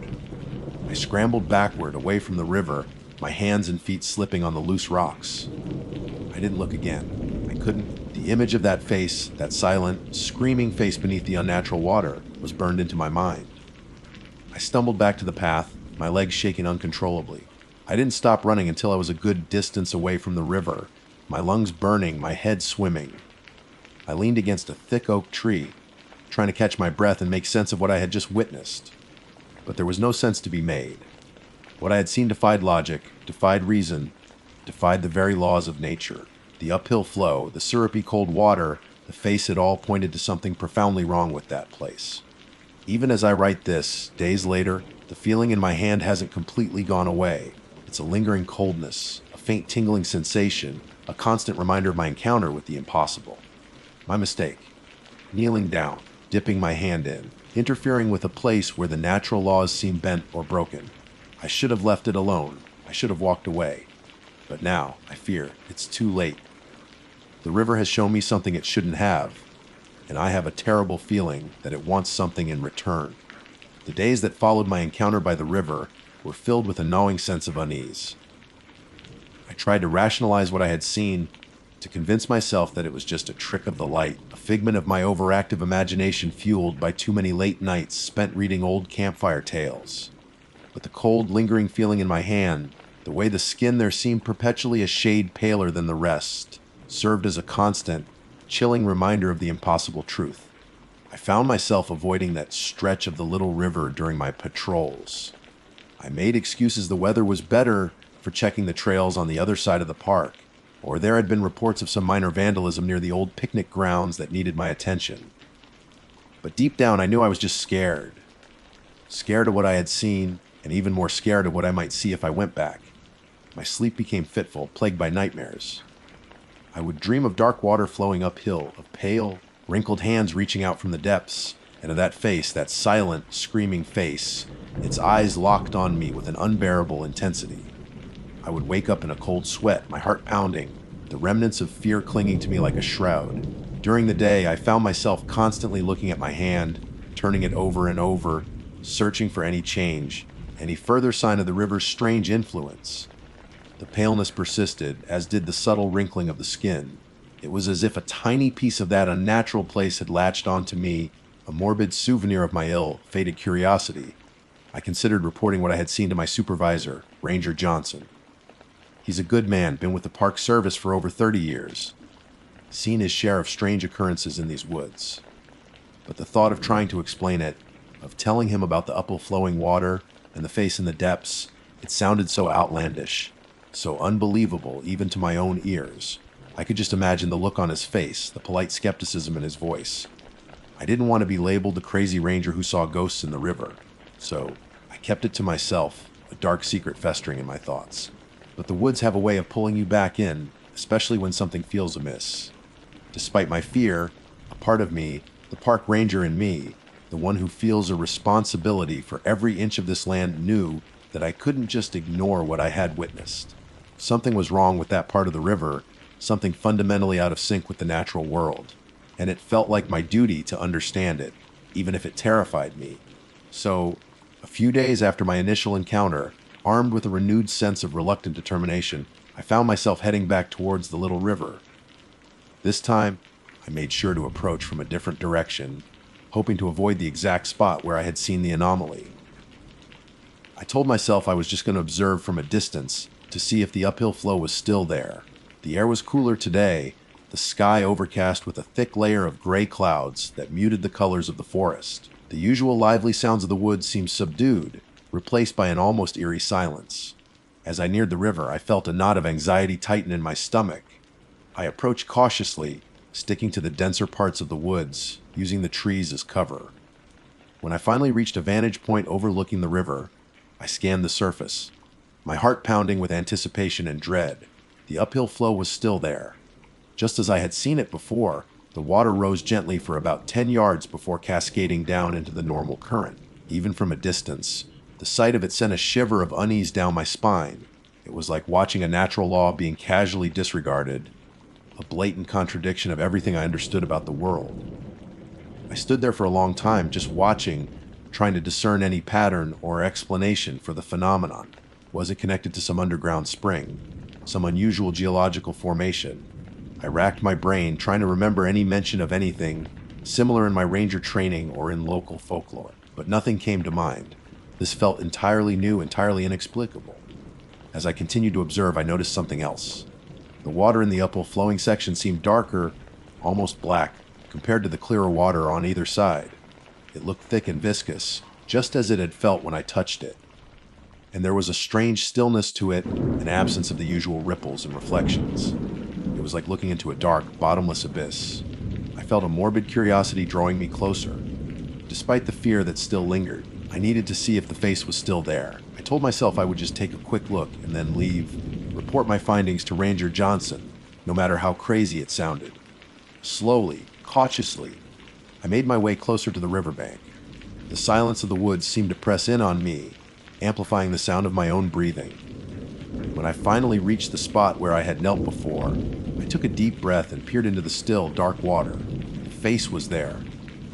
I scrambled backward, away from the river, my hands and feet slipping on the loose rocks. I didn't look again. I couldn't. The image of that face, that silent, screaming face beneath the unnatural water, was burned into my mind. I stumbled back to the path, my legs shaking uncontrollably. I didn't stop running until I was a good distance away from the river, my lungs burning, my head swimming. I leaned against a thick oak tree, trying to catch my breath and make sense of what I had just witnessed. But there was no sense to be made. What I had seen defied logic, defied reason, defied the very laws of nature. The uphill flow, the syrupy cold water, the face it all pointed to something profoundly wrong with that place. Even as I write this, days later, the feeling in my hand hasn't completely gone away. It's a lingering coldness, a faint tingling sensation, a constant reminder of my encounter with the impossible. My mistake. Kneeling down, dipping my hand in, interfering with a place where the natural laws seem bent or broken. I should have left it alone. I should have walked away. But now, I fear, it's too late. The river has shown me something it shouldn't have, and I have a terrible feeling that it wants something in return. The days that followed my encounter by the river were filled with a gnawing sense of unease. I tried to rationalize what I had seen, to convince myself that it was just a trick of the light, a figment of my overactive imagination fueled by too many late nights spent reading old campfire tales. But the cold, lingering feeling in my hand, the way the skin there seemed perpetually a shade paler than the rest, served as a constant, chilling reminder of the impossible truth. I found myself avoiding that stretch of the little river during my patrols. I made excuses the weather was better for checking the trails on the other side of the park, or there had been reports of some minor vandalism near the old picnic grounds that needed my attention. But deep down, I knew I was just scared. Scared of what I had seen, and even more scared of what I might see if I went back. My sleep became fitful, plagued by nightmares. I would dream of dark water flowing uphill, of pale, wrinkled hands reaching out from the depths, and of that face, that silent, screaming face, its eyes locked on me with an unbearable intensity. I would wake up in a cold sweat, my heart pounding, the remnants of fear clinging to me like a shroud. During the day, I found myself constantly looking at my hand, turning it over and over, searching for any change, any further sign of the river's strange influence. The paleness persisted, as did the subtle wrinkling of the skin. It was as if a tiny piece of that unnatural place had latched onto me, a morbid souvenir of my ill-fated curiosity. I considered reporting what I had seen to my supervisor, Ranger Johnson. He's a good man, been with the Park Service for over 30 years. Seen his share of strange occurrences in these woods. But the thought of trying to explain it, of telling him about the upwell-flowing water and the face in the depths, it sounded so outlandish, so unbelievable even to my own ears. I could just imagine the look on his face, the polite skepticism in his voice. I didn't want to be labeled the crazy ranger who saw ghosts in the river, so I kept it to myself, a dark secret festering in my thoughts. But the woods have a way of pulling you back in, especially when something feels amiss. Despite my fear, a part of me, the park ranger in me, the one who feels a responsibility for every inch of this land, knew that I couldn't just ignore what I had witnessed. Something was wrong with that part of the river, something fundamentally out of sync with the natural world, and it felt like my duty to understand it, even if it terrified me. So, a few days after my initial encounter, armed with a renewed sense of reluctant determination, I found myself heading back towards the little river. This time, I made sure to approach from a different direction, hoping to avoid the exact spot where I had seen the anomaly. I told myself I was just going to observe from a distance to see if the uphill flow was still there. The air was cooler today, the sky overcast with a thick layer of gray clouds that muted the colors of the forest. The usual lively sounds of the woods seemed subdued, replaced by an almost eerie silence. As I neared the river, I felt a knot of anxiety tighten in my stomach. I approached cautiously, sticking to the denser parts of the woods, using the trees as cover. When I finally reached a vantage point overlooking the river, I scanned the surface, my heart pounding with anticipation and dread. The uphill flow was still there. Just as I had seen it before, the water rose gently for about 10 yards before cascading down into the normal current. Even from a distance, the sight of it sent a shiver of unease down my spine. It was like watching a natural law being casually disregarded, a blatant contradiction of everything I understood about the world. I stood there for a long time, just watching, trying to discern any pattern or explanation for the phenomenon. Was it connected to some underground spring, some unusual geological formation? I racked my brain, trying to remember any mention of anything similar in my ranger training or in local folklore, but nothing came to mind. This felt entirely new, entirely inexplicable. As I continued to observe, I noticed something else. The water in the uphill flowing section seemed darker, almost black, compared to the clearer water on either side. It looked thick and viscous, just as it had felt when I touched it. And there was a strange stillness to it, an absence of the usual ripples and reflections. It was like looking into a dark, bottomless abyss. I felt a morbid curiosity drawing me closer. Despite the fear that still lingered, I needed to see if the face was still there. I told myself I would just take a quick look and then leave, report my findings to Ranger Johnson, no matter how crazy it sounded. Slowly, cautiously, I made my way closer to the riverbank. The silence of the woods seemed to press in on me, amplifying the sound of my own breathing. When I finally reached the spot where I had knelt before, I took a deep breath and peered into the still, dark water. The face was there.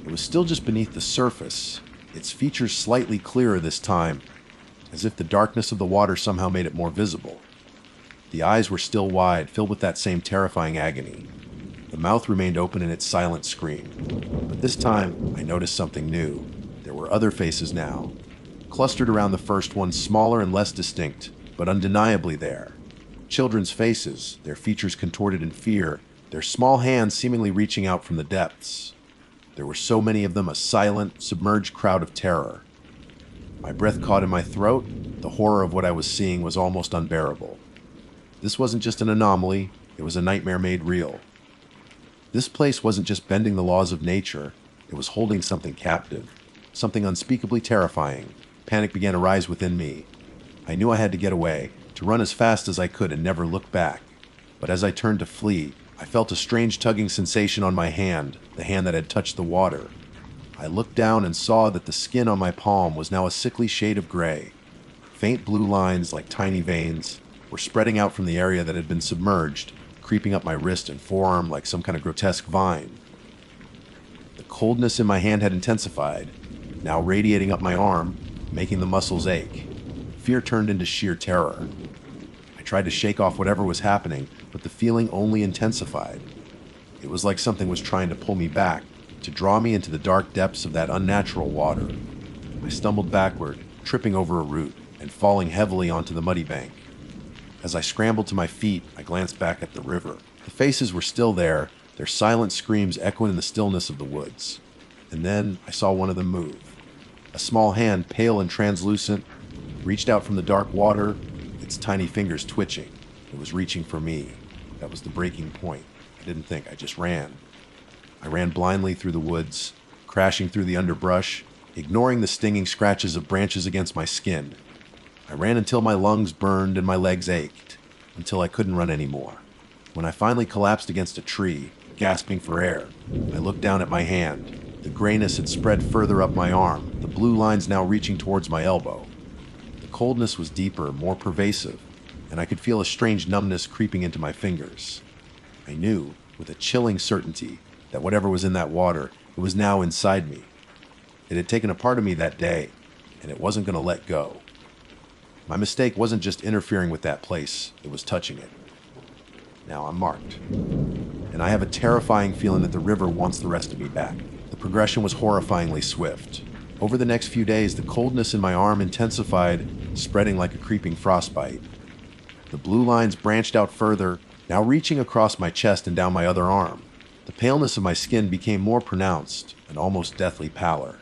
It was still just beneath the surface, its features slightly clearer this time, as if the darkness of the water somehow made it more visible. The eyes were still wide, filled with that same terrifying agony. The mouth remained open in its silent scream. But this time, I noticed something new. There were other faces now, clustered around the first one, smaller and less distinct, but undeniably there. Children's faces, their features contorted in fear, their small hands seemingly reaching out from the depths. There were so many of them, a silent, submerged crowd of terror. My breath caught in my throat. The horror of what I was seeing was almost unbearable. This wasn't just an anomaly, it was a nightmare made real. This place wasn't just bending the laws of nature, it was holding something captive, something unspeakably terrifying. Panic began to rise within me. I knew I had to get away, to run as fast as I could and never look back. But as I turned to flee, I felt a strange tugging sensation on my hand, the hand that had touched the water. I looked down and saw that the skin on my palm was now a sickly shade of gray. Faint blue lines, like tiny veins, were spreading out from the area that had been submerged, creeping up my wrist and forearm like some kind of grotesque vine. The coldness in my hand had intensified, now radiating up my arm, making the muscles ache. Fear turned into sheer terror. I tried to shake off whatever was happening, but the feeling only intensified. It was like something was trying to pull me back, to draw me into the dark depths of that unnatural water. I stumbled backward, tripping over a root and falling heavily onto the muddy bank. As I scrambled to my feet, I glanced back at the river. The faces were still there, their silent screams echoing in the stillness of the woods. And then I saw one of them move. A small hand, pale and translucent, reached out from the dark water, its tiny fingers twitching. It was reaching for me. That was the breaking point. I didn't think, I just ran. I ran blindly through the woods, crashing through the underbrush, ignoring the stinging scratches of branches against my skin. I ran until my lungs burned and my legs ached, until I couldn't run anymore. When I finally collapsed against a tree, gasping for air, I looked down at my hand. The grayness had spread further up my arm, the blue lines now reaching towards my elbow. The coldness was deeper, more pervasive, and I could feel a strange numbness creeping into my fingers. I knew, with a chilling certainty, that whatever was in that water, it was now inside me. It had taken a part of me that day, and it wasn't going to let go. My mistake wasn't just interfering with that place, it was touching it. Now I'm marked. And I have a terrifying feeling that the river wants the rest of me back. The progression was horrifyingly swift. Over the next few days, the coldness in my arm intensified, spreading like a creeping frostbite. The blue lines branched out further, now reaching across my chest and down my other arm. The paleness of my skin became more pronounced, an almost deathly pallor.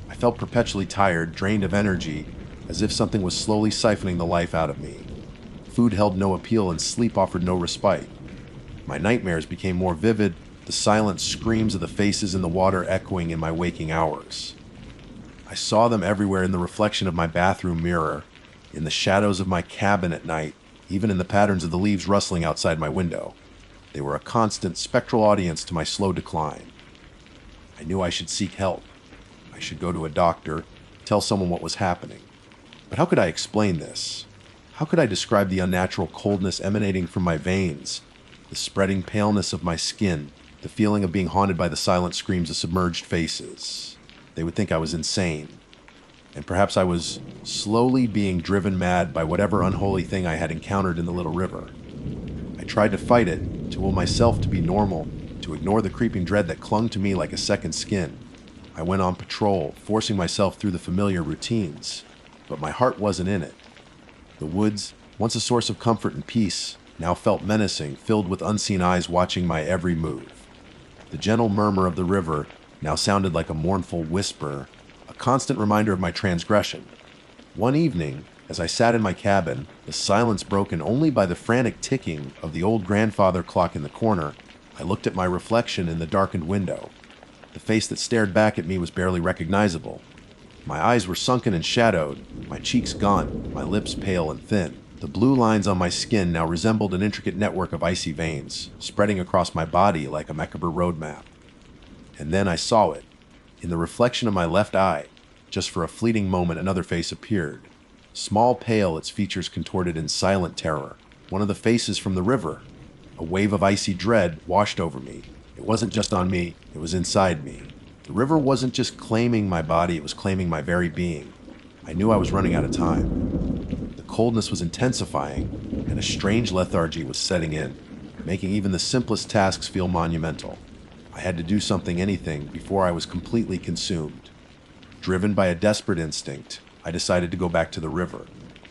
I felt perpetually tired, drained of energy, as if something was slowly siphoning the life out of me. Food held no appeal and sleep offered no respite. My nightmares became more vivid, the silent screams of the faces in the water echoing in my waking hours. I saw them everywhere in the reflection of my bathroom mirror, in the shadows of my cabin at night, even in the patterns of the leaves rustling outside my window. They were a constant, spectral audience to my slow decline. I knew I should seek help. I should go to a doctor, tell someone what was happening. But how could I explain this? How could I describe the unnatural coldness emanating from my veins, the spreading paleness of my skin, the feeling of being haunted by the silent screams of submerged faces? They would think I was insane. And perhaps I was slowly being driven mad by whatever unholy thing I had encountered in the little river. I tried to fight it, to will myself to be normal, to ignore the creeping dread that clung to me like a second skin. I went on patrol, forcing myself through the familiar routines. But my heart wasn't in it. The woods, once a source of comfort and peace, now felt menacing, filled with unseen eyes watching my every move. The gentle murmur of the river now sounded like a mournful whisper, a constant reminder of my transgression. One evening, as I sat in my cabin, the silence broken only by the frantic ticking of the old grandfather clock in the corner, I looked at my reflection in the darkened window. The face that stared back at me was barely recognizable. My eyes were sunken and shadowed, my cheeks gaunt, my lips pale and thin. The blue lines on my skin now resembled an intricate network of icy veins, spreading across my body like a macabre road map. And then I saw it. In the reflection of my left eye, just for a fleeting moment, another face appeared. Small, pale, its features contorted in silent terror. One of the faces from the river. A wave of icy dread washed over me. It wasn't just on me, it was inside me. The river wasn't just claiming my body, it was claiming my very being. I knew I was running out of time. The coldness was intensifying, and a strange lethargy was setting in, making even the simplest tasks feel monumental. I had to do something, anything, before I was completely consumed. Driven by a desperate instinct, I decided to go back to the river.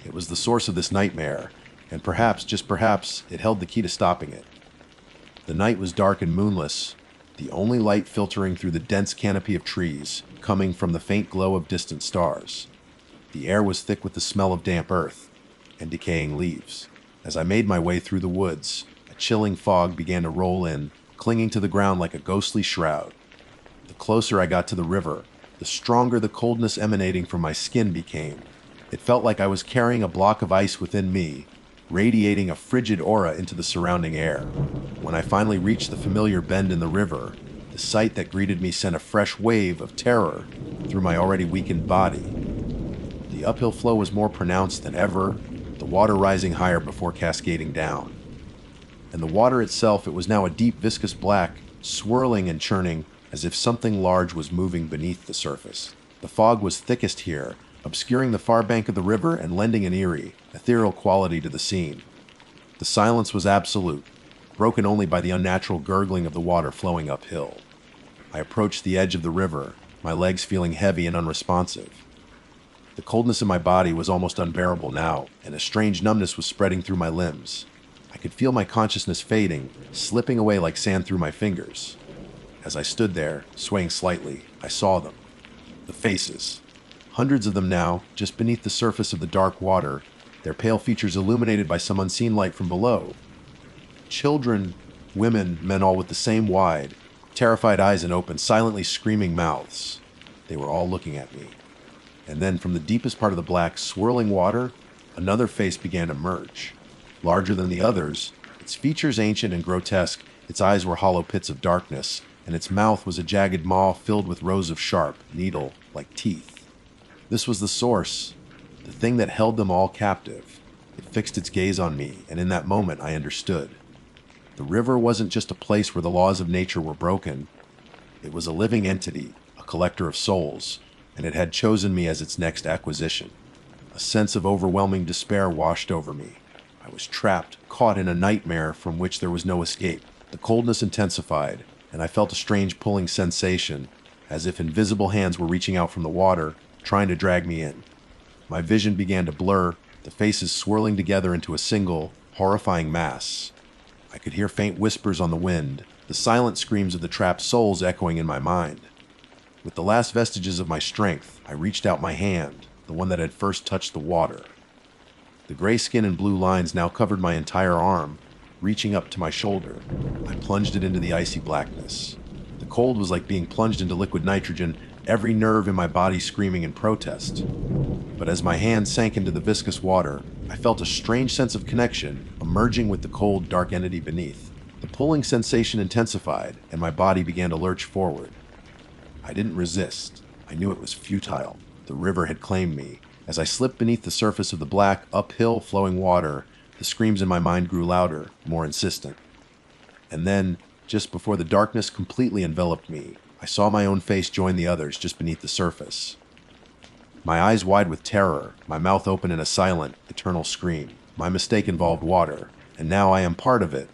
It was the source of this nightmare, and perhaps, just perhaps, it held the key to stopping it. The night was dark and moonless, the only light filtering through the dense canopy of trees, coming from the faint glow of distant stars. The air was thick with the smell of damp earth and decaying leaves. As I made my way through the woods, a chilling fog began to roll in, clinging to the ground like a ghostly shroud. The closer I got to the river, the stronger the coldness emanating from my skin became. It felt like I was carrying a block of ice within me, radiating a frigid aura into the surrounding air. When I finally reached the familiar bend in the river, The sight that greeted me sent a fresh wave of terror through my already weakened body. The uphill flow was more pronounced than ever, the water rising higher before cascading down. And the water itself, it was now a deep viscous black, swirling and churning as if something large was moving beneath the surface. The fog was thickest here, obscuring the far bank of the river and lending an eerie, ethereal quality to the scene. The silence was absolute, broken only by the unnatural gurgling of the water flowing uphill. I approached the edge of the river, my legs feeling heavy and unresponsive. The coldness in my body was almost unbearable now, and a strange numbness was spreading through my limbs. I could feel my consciousness fading, slipping away like sand through my fingers. As I stood there, swaying slightly, I saw them. The faces. Hundreds of them now, just beneath the surface of the dark water, their pale features illuminated by some unseen light from below. Children, women, men, all with the same wide, terrified eyes and open, silently screaming mouths. They were all looking at me. And then from the deepest part of the black, swirling water, another face began to emerge. Larger than the others, its features ancient and grotesque, its eyes were hollow pits of darkness, and its mouth was a jagged maw filled with rows of sharp, needle-like teeth. This was the source, the thing that held them all captive. It fixed its gaze on me, and in that moment I understood. The river wasn't just a place where the laws of nature were broken. It was a living entity, a collector of souls, and it had chosen me as its next acquisition. A sense of overwhelming despair washed over me. I was trapped, caught in a nightmare from which there was no escape. The coldness intensified, and I felt a strange pulling sensation, as if invisible hands were reaching out from the water, trying to drag me in. My vision began to blur, the faces swirling together into a single, horrifying mass. I could hear faint whispers on the wind, the silent screams of the trapped souls echoing in my mind. With the last vestiges of my strength, I reached out my hand, the one that had first touched the water. The gray skin and blue lines now covered my entire arm, reaching up to my shoulder. I plunged it into the icy blackness. The cold was like being plunged into liquid nitrogen, every nerve in my body screaming in protest. But as my hand sank into the viscous water, I felt a strange sense of connection emerging with the cold, dark entity beneath. The pulling sensation intensified, and my body began to lurch forward. I didn't resist. I knew it was futile. The river had claimed me. As I slipped beneath the surface of the black, uphill flowing water, the screams in my mind grew louder, more insistent. And then, just before the darkness completely enveloped me, I saw my own face join the others just beneath the surface. My eyes wide with terror, my mouth open in a silent, eternal scream. My mistake involved water, and now I am part of it.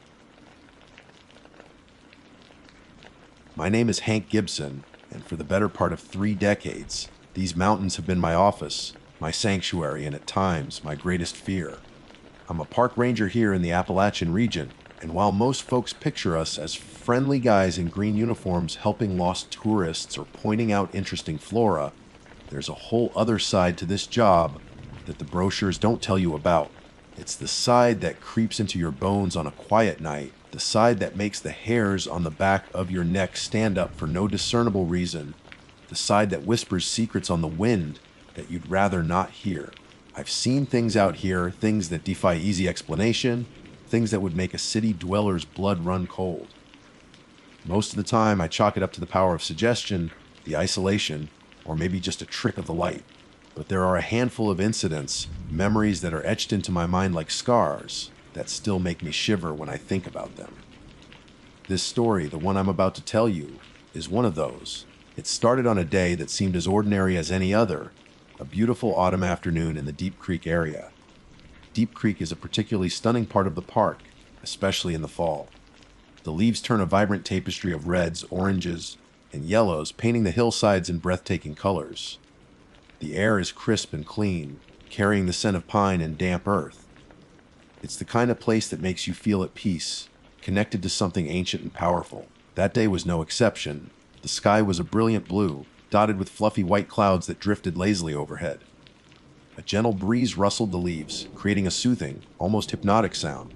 My name is Hank Gibson, and for the better part of 3 decades, these mountains have been my office, my sanctuary, and at times, my greatest fear. I'm a park ranger here in the Appalachian region, and while most folks picture us as friendly guys in green uniforms helping lost tourists or pointing out interesting flora, there's a whole other side to this job that the brochures don't tell you about. It's the side that creeps into your bones on a quiet night, the side that makes the hairs on the back of your neck stand up for no discernible reason, the side that whispers secrets on the wind that you'd rather not hear. I've seen things out here, things that defy easy explanation, things that would make a city dweller's blood run cold. Most of the time, I chalk it up to the power of suggestion, the isolation, or maybe just a trick of the light. But there are a handful of incidents, memories that are etched into my mind like scars, that still make me shiver when I think about them. This story, the one I'm about to tell you, is one of those. It started on a day that seemed as ordinary as any other, a beautiful autumn afternoon in the Deep Creek area. Deep Creek is a particularly stunning part of the park, especially in the fall. The leaves turn a vibrant tapestry of reds, oranges, and yellows, painting the hillsides in breathtaking colors. The air is crisp and clean, carrying the scent of pine and damp earth. It's the kind of place that makes you feel at peace, connected to something ancient and powerful. That day was no exception. The sky was a brilliant blue, dotted with fluffy white clouds that drifted lazily overhead. A gentle breeze rustled the leaves, creating a soothing, almost hypnotic sound.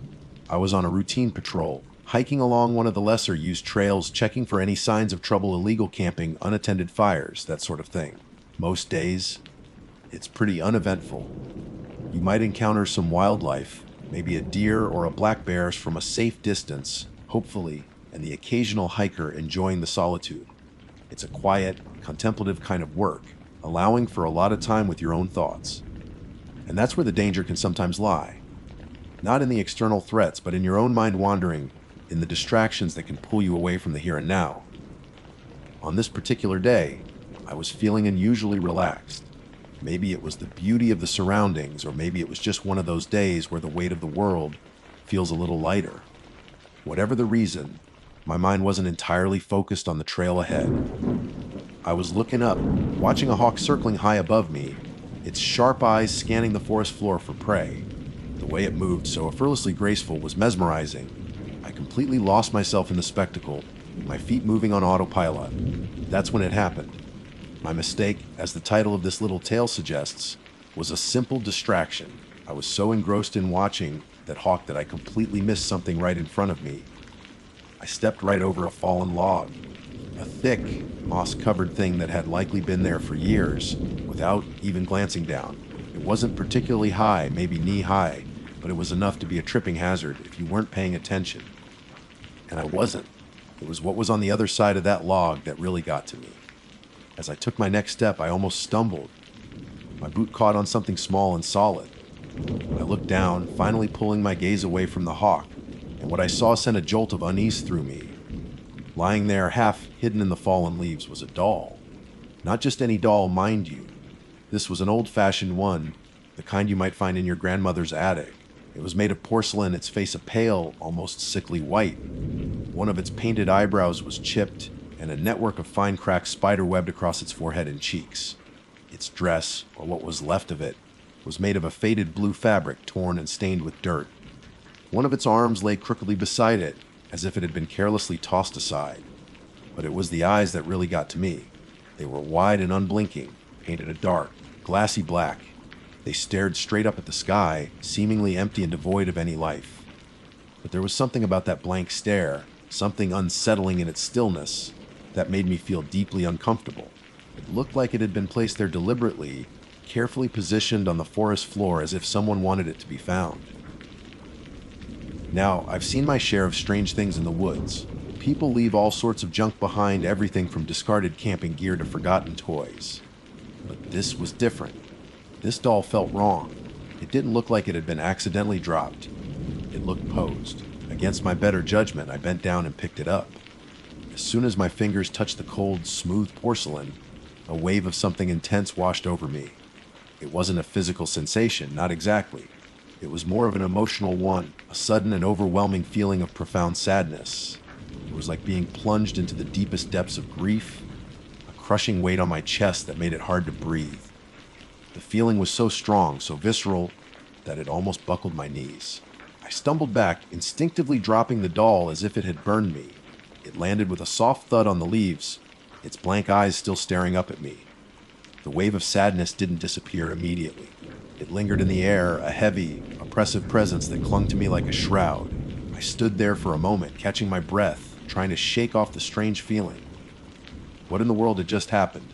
I was on a routine patrol, hiking along one of the lesser-used trails, checking for any signs of trouble, illegal camping, unattended fires, that sort of thing. Most days, it's pretty uneventful. You might encounter some wildlife, maybe a deer or a black bear from a safe distance, hopefully, and the occasional hiker enjoying the solitude. It's a quiet, contemplative kind of work, allowing for a lot of time with your own thoughts. And that's where the danger can sometimes lie. Not in the external threats, but in your own mind wandering, in the distractions that can pull you away from the here and now. On this particular day, I was feeling unusually relaxed. Maybe it was the beauty of the surroundings, or maybe it was just one of those days where the weight of the world feels a little lighter. Whatever the reason, my mind wasn't entirely focused on the trail ahead. I was looking up, watching a hawk circling high above me, its sharp eyes scanning the forest floor for prey. The way it moved, so effortlessly graceful, was mesmerizing. I completely lost myself in the spectacle, my feet moving on autopilot. That's when it happened. My mistake, as the title of this little tale suggests, was a simple distraction. I was so engrossed in watching that hawk that I completely missed something right in front of me. I stepped right over a fallen log, a thick, moss-covered thing that had likely been there for years, without even glancing down. It wasn't particularly high, maybe knee-high, but it was enough to be a tripping hazard if you weren't paying attention. And I wasn't. It was what was on the other side of that log that really got to me. As I took my next step, I almost stumbled. My boot caught on something small and solid. I looked down, finally pulling my gaze away from the hawk, and what I saw sent a jolt of unease through me. Lying there, half hidden in the fallen leaves, was a doll. Not just any doll, mind you. This was an old-fashioned one, the kind you might find in your grandmother's attic. It was made of porcelain, its face a pale, almost sickly white. One of its painted eyebrows was chipped, and a network of fine cracks spider-webbed across its forehead and cheeks. Its dress, or what was left of it, was made of a faded blue fabric torn and stained with dirt. One of its arms lay crookedly beside it, as if it had been carelessly tossed aside. But it was the eyes that really got to me. They were wide and unblinking, painted a dark, glassy black. They stared straight up at the sky, seemingly empty and devoid of any life. But there was something about that blank stare, something unsettling in its stillness, that made me feel deeply uncomfortable. It looked like it had been placed there deliberately, carefully positioned on the forest floor as if someone wanted it to be found. Now, I've seen my share of strange things in the woods. People leave all sorts of junk behind, everything from discarded camping gear to forgotten toys. But this was different. This doll felt wrong. It didn't look like it had been accidentally dropped. It looked posed. Against my better judgment, I bent down and picked it up. As soon as my fingers touched the cold, smooth porcelain, a wave of something intense washed over me. It wasn't a physical sensation, not exactly. It was more of an emotional one, a sudden and overwhelming feeling of profound sadness. It was like being plunged into the deepest depths of grief, a crushing weight on my chest that made it hard to breathe. The feeling was so strong, so visceral, that it almost buckled my knees. I stumbled back, instinctively dropping the doll as if it had burned me. It landed with a soft thud on the leaves, its blank eyes still staring up at me. The wave of sadness didn't disappear immediately. It lingered in the air, a heavy, oppressive presence that clung to me like a shroud. I stood there for a moment, catching my breath, trying to shake off the strange feeling. What in the world had just happened?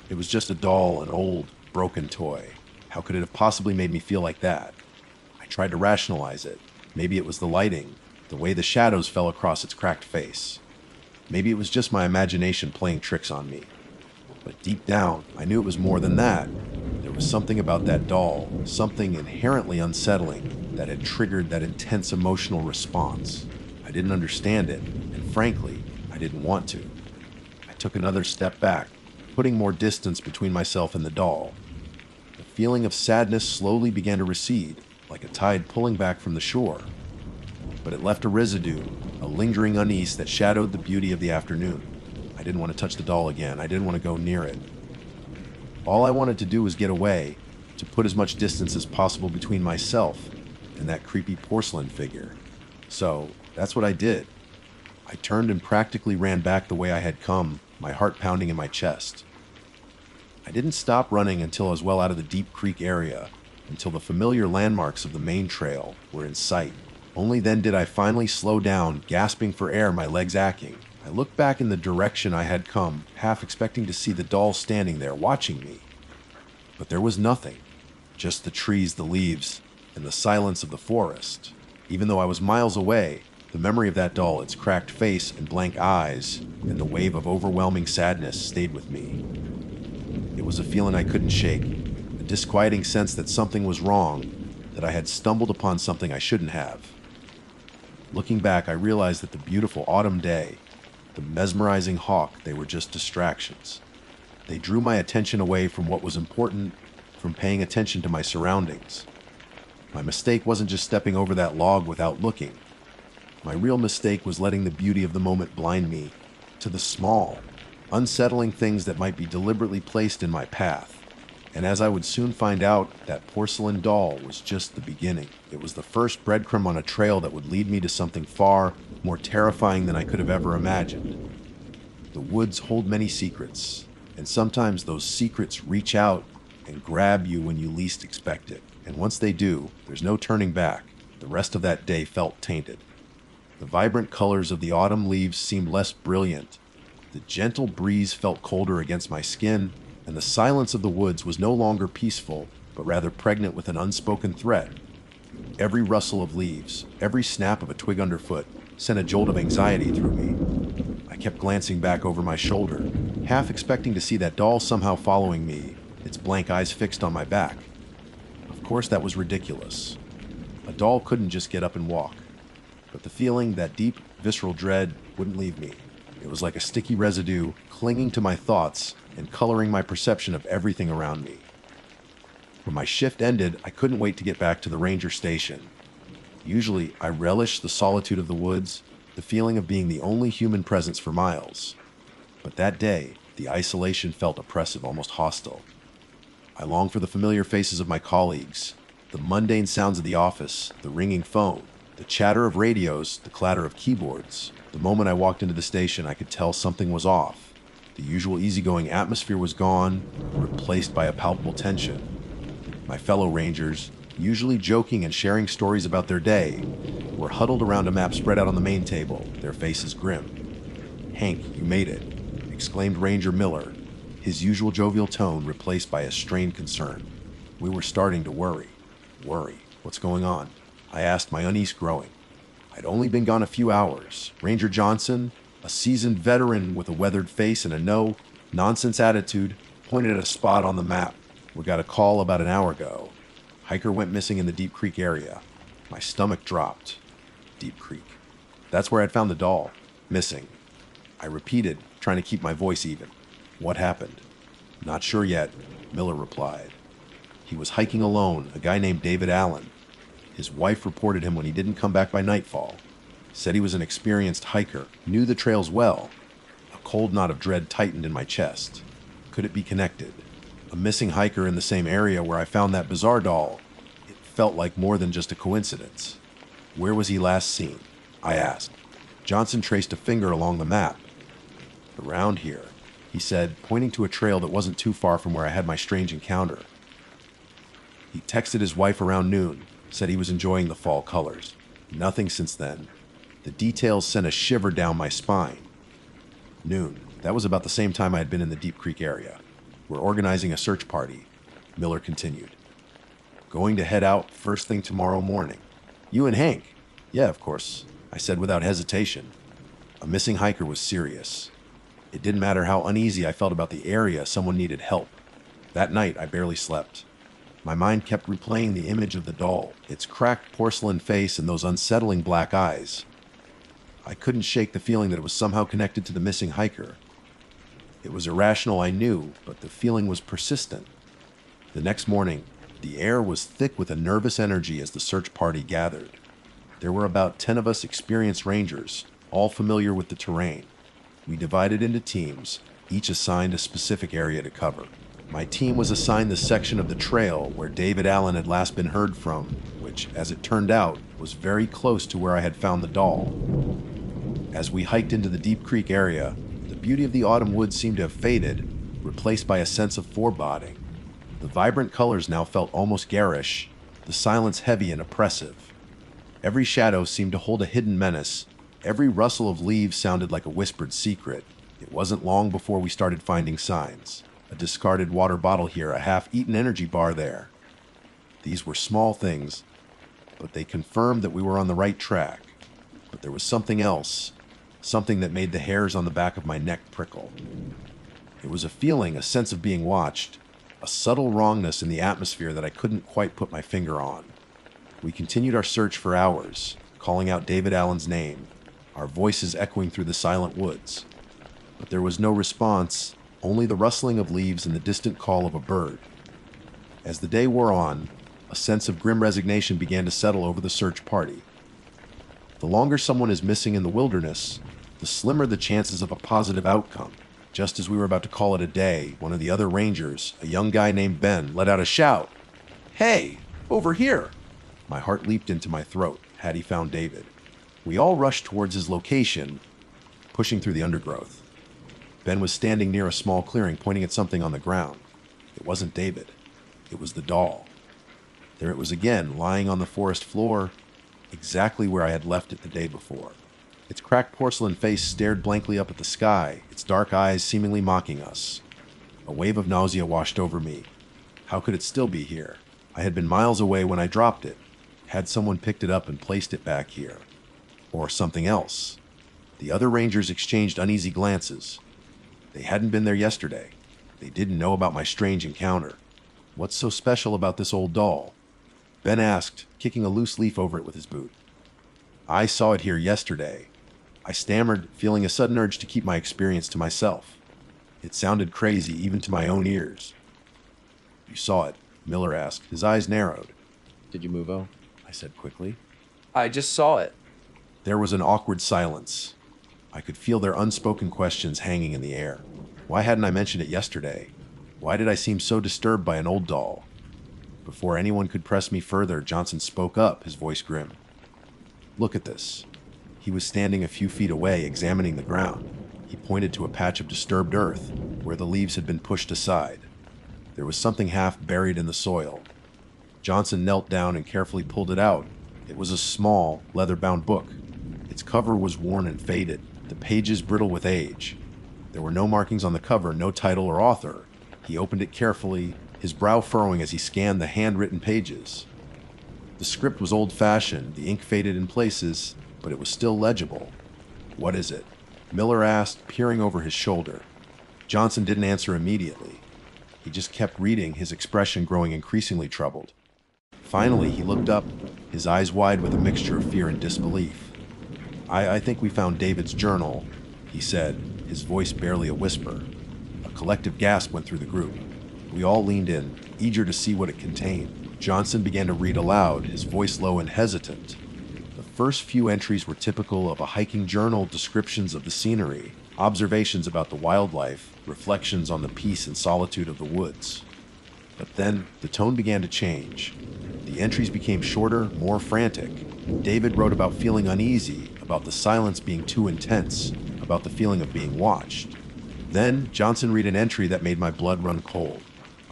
It was just a doll, an old, broken toy. How could it have possibly made me feel like that? I tried to rationalize it. Maybe it was the lighting, the way the shadows fell across its cracked face. Maybe it was just my imagination playing tricks on me. But deep down, I knew it was more than that. There was something about that doll, something inherently unsettling, that had triggered that intense emotional response. I didn't understand it, and frankly, I didn't want to. I took another step back, putting more distance between myself and the doll. The feeling of sadness slowly began to recede, like a tide pulling back from the shore. But it left a residue, a lingering unease that shadowed the beauty of the afternoon. I didn't want to touch the doll again. I didn't want to go near it. All I wanted to do was get away, to put as much distance as possible between myself and that creepy porcelain figure. So that's what I did. I turned and practically ran back the way I had come, my heart pounding in my chest. I didn't stop running until I was well out of the Deep Creek area, until the familiar landmarks of the main trail were in sight. Only then did I finally slow down, gasping for air, my legs aching. I looked back in the direction I had come, half expecting to see the doll standing there, watching me. But there was nothing. Just the trees, the leaves, and the silence of the forest. Even though I was miles away, The memory of that doll, its cracked face and blank eyes, and the wave of overwhelming sadness stayed with me. It was a feeling I couldn't shake, a disquieting sense that something was wrong, that I had stumbled upon something I shouldn't have. Looking back, I realized that the beautiful autumn day, the mesmerizing hawk, they were just distractions. They drew my attention away from what was important, from paying attention to my surroundings. My mistake wasn't just stepping over that log without looking. My real mistake was letting the beauty of the moment blind me to the small, unsettling things that might be deliberately placed in my path. And as I would soon find out, that porcelain doll was just the beginning. It was the first breadcrumb on a trail that would lead me to something far more terrifying than I could have ever imagined. The woods hold many secrets, and sometimes those secrets reach out and grab you when you least expect it. And once they do, there's no turning back. The rest of that day felt tainted. The vibrant colors of the autumn leaves seemed less brilliant. The gentle breeze felt colder against my skin, and the silence of the woods was no longer peaceful, but rather pregnant with an unspoken threat. Every rustle of leaves, every snap of a twig underfoot sent a jolt of anxiety through me. I kept glancing back over my shoulder, half expecting to see that doll somehow following me, its blank eyes fixed on my back. Of course, that was ridiculous. A doll couldn't just get up and walk. But the feeling, that deep, visceral dread, wouldn't leave me. It was like a sticky residue clinging to my thoughts and coloring my perception of everything around me. When my shift ended, I couldn't wait to get back to the ranger station. Usually, I relished the solitude of the woods, the feeling of being the only human presence for miles. But that day, the isolation felt oppressive, almost hostile. I longed for the familiar faces of my colleagues, the mundane sounds of the office, the ringing phone, the chatter of radios, the clatter of keyboards. The moment I walked into the station, I could tell something was off. The usual easygoing atmosphere was gone, replaced by a palpable tension. My fellow rangers, usually joking and sharing stories about their day, were huddled around a map spread out on the main table, their faces grim. "Hank, you made it," exclaimed Ranger Miller, his usual jovial tone replaced by a strained concern. We were starting to worry. Worry? What's going on? I asked, my unease growing. I'd only been gone a few hours. Ranger Johnson, a seasoned veteran with a weathered face and a no-nonsense attitude, pointed at a spot on the map. "We got a call about an hour ago. Hiker went missing in the Deep Creek area." My stomach dropped. Deep Creek. That's where I'd found the doll. Missing. I repeated, trying to keep my voice even. "What happened?" "Not sure yet," Miller replied. "He was hiking alone, a guy named David Allen. His wife reported him when he didn't come back by nightfall. Said he was an experienced hiker, knew the trails well." A cold knot of dread tightened in my chest. Could it be connected? A missing hiker in the same area where I found that bizarre doll. It felt like more than just a coincidence. "Where was he last seen?" I asked. Johnson traced a finger along the map. "Around here," he said, pointing to a trail that wasn't too far from where I had my strange encounter. He texted his wife around noon, said he was enjoying the fall colors. Nothing since then. The details sent a shiver down my spine. Noon. That was about the same time I had been in the Deep Creek area. "We're organizing a search party," Miller continued. "Going to head out first thing tomorrow morning." "You and Hank?" "Yeah, of course," I said without hesitation. A missing hiker was serious. It didn't matter how uneasy I felt about the area, someone needed help. That night, I barely slept. My mind kept replaying the image of the doll, its cracked porcelain face and those unsettling black eyes. I couldn't shake the feeling that it was somehow connected to the missing hiker. It was irrational, I knew, but the feeling was persistent. The next morning, the air was thick with a nervous energy as the search party gathered. There were about 10 of us experienced rangers, all familiar with the terrain. We divided into teams, each assigned a specific area to cover. My team was assigned the section of the trail where David Allen had last been heard from, which, as it turned out, was very close to where I had found the doll. As we hiked into the Deep Creek area, the beauty of the autumn woods seemed to have faded, replaced by a sense of foreboding. The vibrant colors now felt almost garish, the silence heavy and oppressive. Every shadow seemed to hold a hidden menace. Every rustle of leaves sounded like a whispered secret. It wasn't long before we started finding signs. A discarded water bottle here, a half-eaten energy bar there. These were small things, but they confirmed that we were on the right track. But there was something else, something that made the hairs on the back of my neck prickle. It was a feeling, a sense of being watched, a subtle wrongness in the atmosphere that I couldn't quite put my finger on. We continued our search for hours, calling out David Allen's name, our voices echoing through the silent woods. But there was no response, only the rustling of leaves and the distant call of a bird. As the day wore on, a sense of grim resignation began to settle over the search party. The longer someone is missing in the wilderness, the slimmer the chances of a positive outcome. Just as we were about to call it a day, one of the other rangers, a young guy named Ben, let out a shout. "Hey, over here!" My heart leaped into my throat. Had he found David? We all rushed towards his location, pushing through the undergrowth. Ben was standing near a small clearing, pointing at something on the ground. It wasn't David. It was the doll. There it was again, lying on the forest floor, exactly where I had left it the day before. Its cracked porcelain face stared blankly up at the sky, its dark eyes seemingly mocking us. A wave of nausea washed over me. How could it still be here? I had been miles away when I dropped it. Had someone picked it up and placed it back here? Or something else? The other rangers exchanged uneasy glances. They hadn't been there yesterday. They didn't know about my strange encounter. What's so special about this old doll? Ben asked, kicking a loose leaf over it with his boot. I saw it here yesterday. I stammered, feeling a sudden urge to keep my experience to myself. It sounded crazy, even to my own ears. You saw it? Miller asked. His eyes narrowed. Did you move on? I said quickly. I just saw it. There was an awkward silence. I could feel their unspoken questions hanging in the air. Why hadn't I mentioned it yesterday? Why did I seem so disturbed by an old doll? Before anyone could press me further, Johnson spoke up, his voice grim. Look at this. He was standing a few feet away, examining the ground. He pointed to a patch of disturbed earth, where the leaves had been pushed aside. There was something half buried in the soil. Johnson knelt down and carefully pulled it out. It was a small, leather-bound book. Its cover was worn and faded, the pages brittle with age. There were no markings on the cover, no title or author. He opened it carefully, his brow furrowing as he scanned the handwritten pages. The script was old-fashioned, the ink faded in places, but it was still legible. What is it? Miller asked, peering over his shoulder. Johnson didn't answer immediately. He just kept reading, his expression growing increasingly troubled. Finally, he looked up, his eyes wide with a mixture of fear and disbelief. I think we found David's journal, he said, his voice barely a whisper. A collective gasp went through the group. We all leaned in, eager to see what it contained. Johnson began to read aloud, his voice low and hesitant. The first few entries were typical of a hiking journal, descriptions of the scenery, observations about the wildlife, reflections on the peace and solitude of the woods. But then the tone began to change. The entries became shorter, more frantic. David wrote about feeling uneasy, about the silence being too intense, about the feeling of being watched. Then Johnson read an entry that made my blood run cold.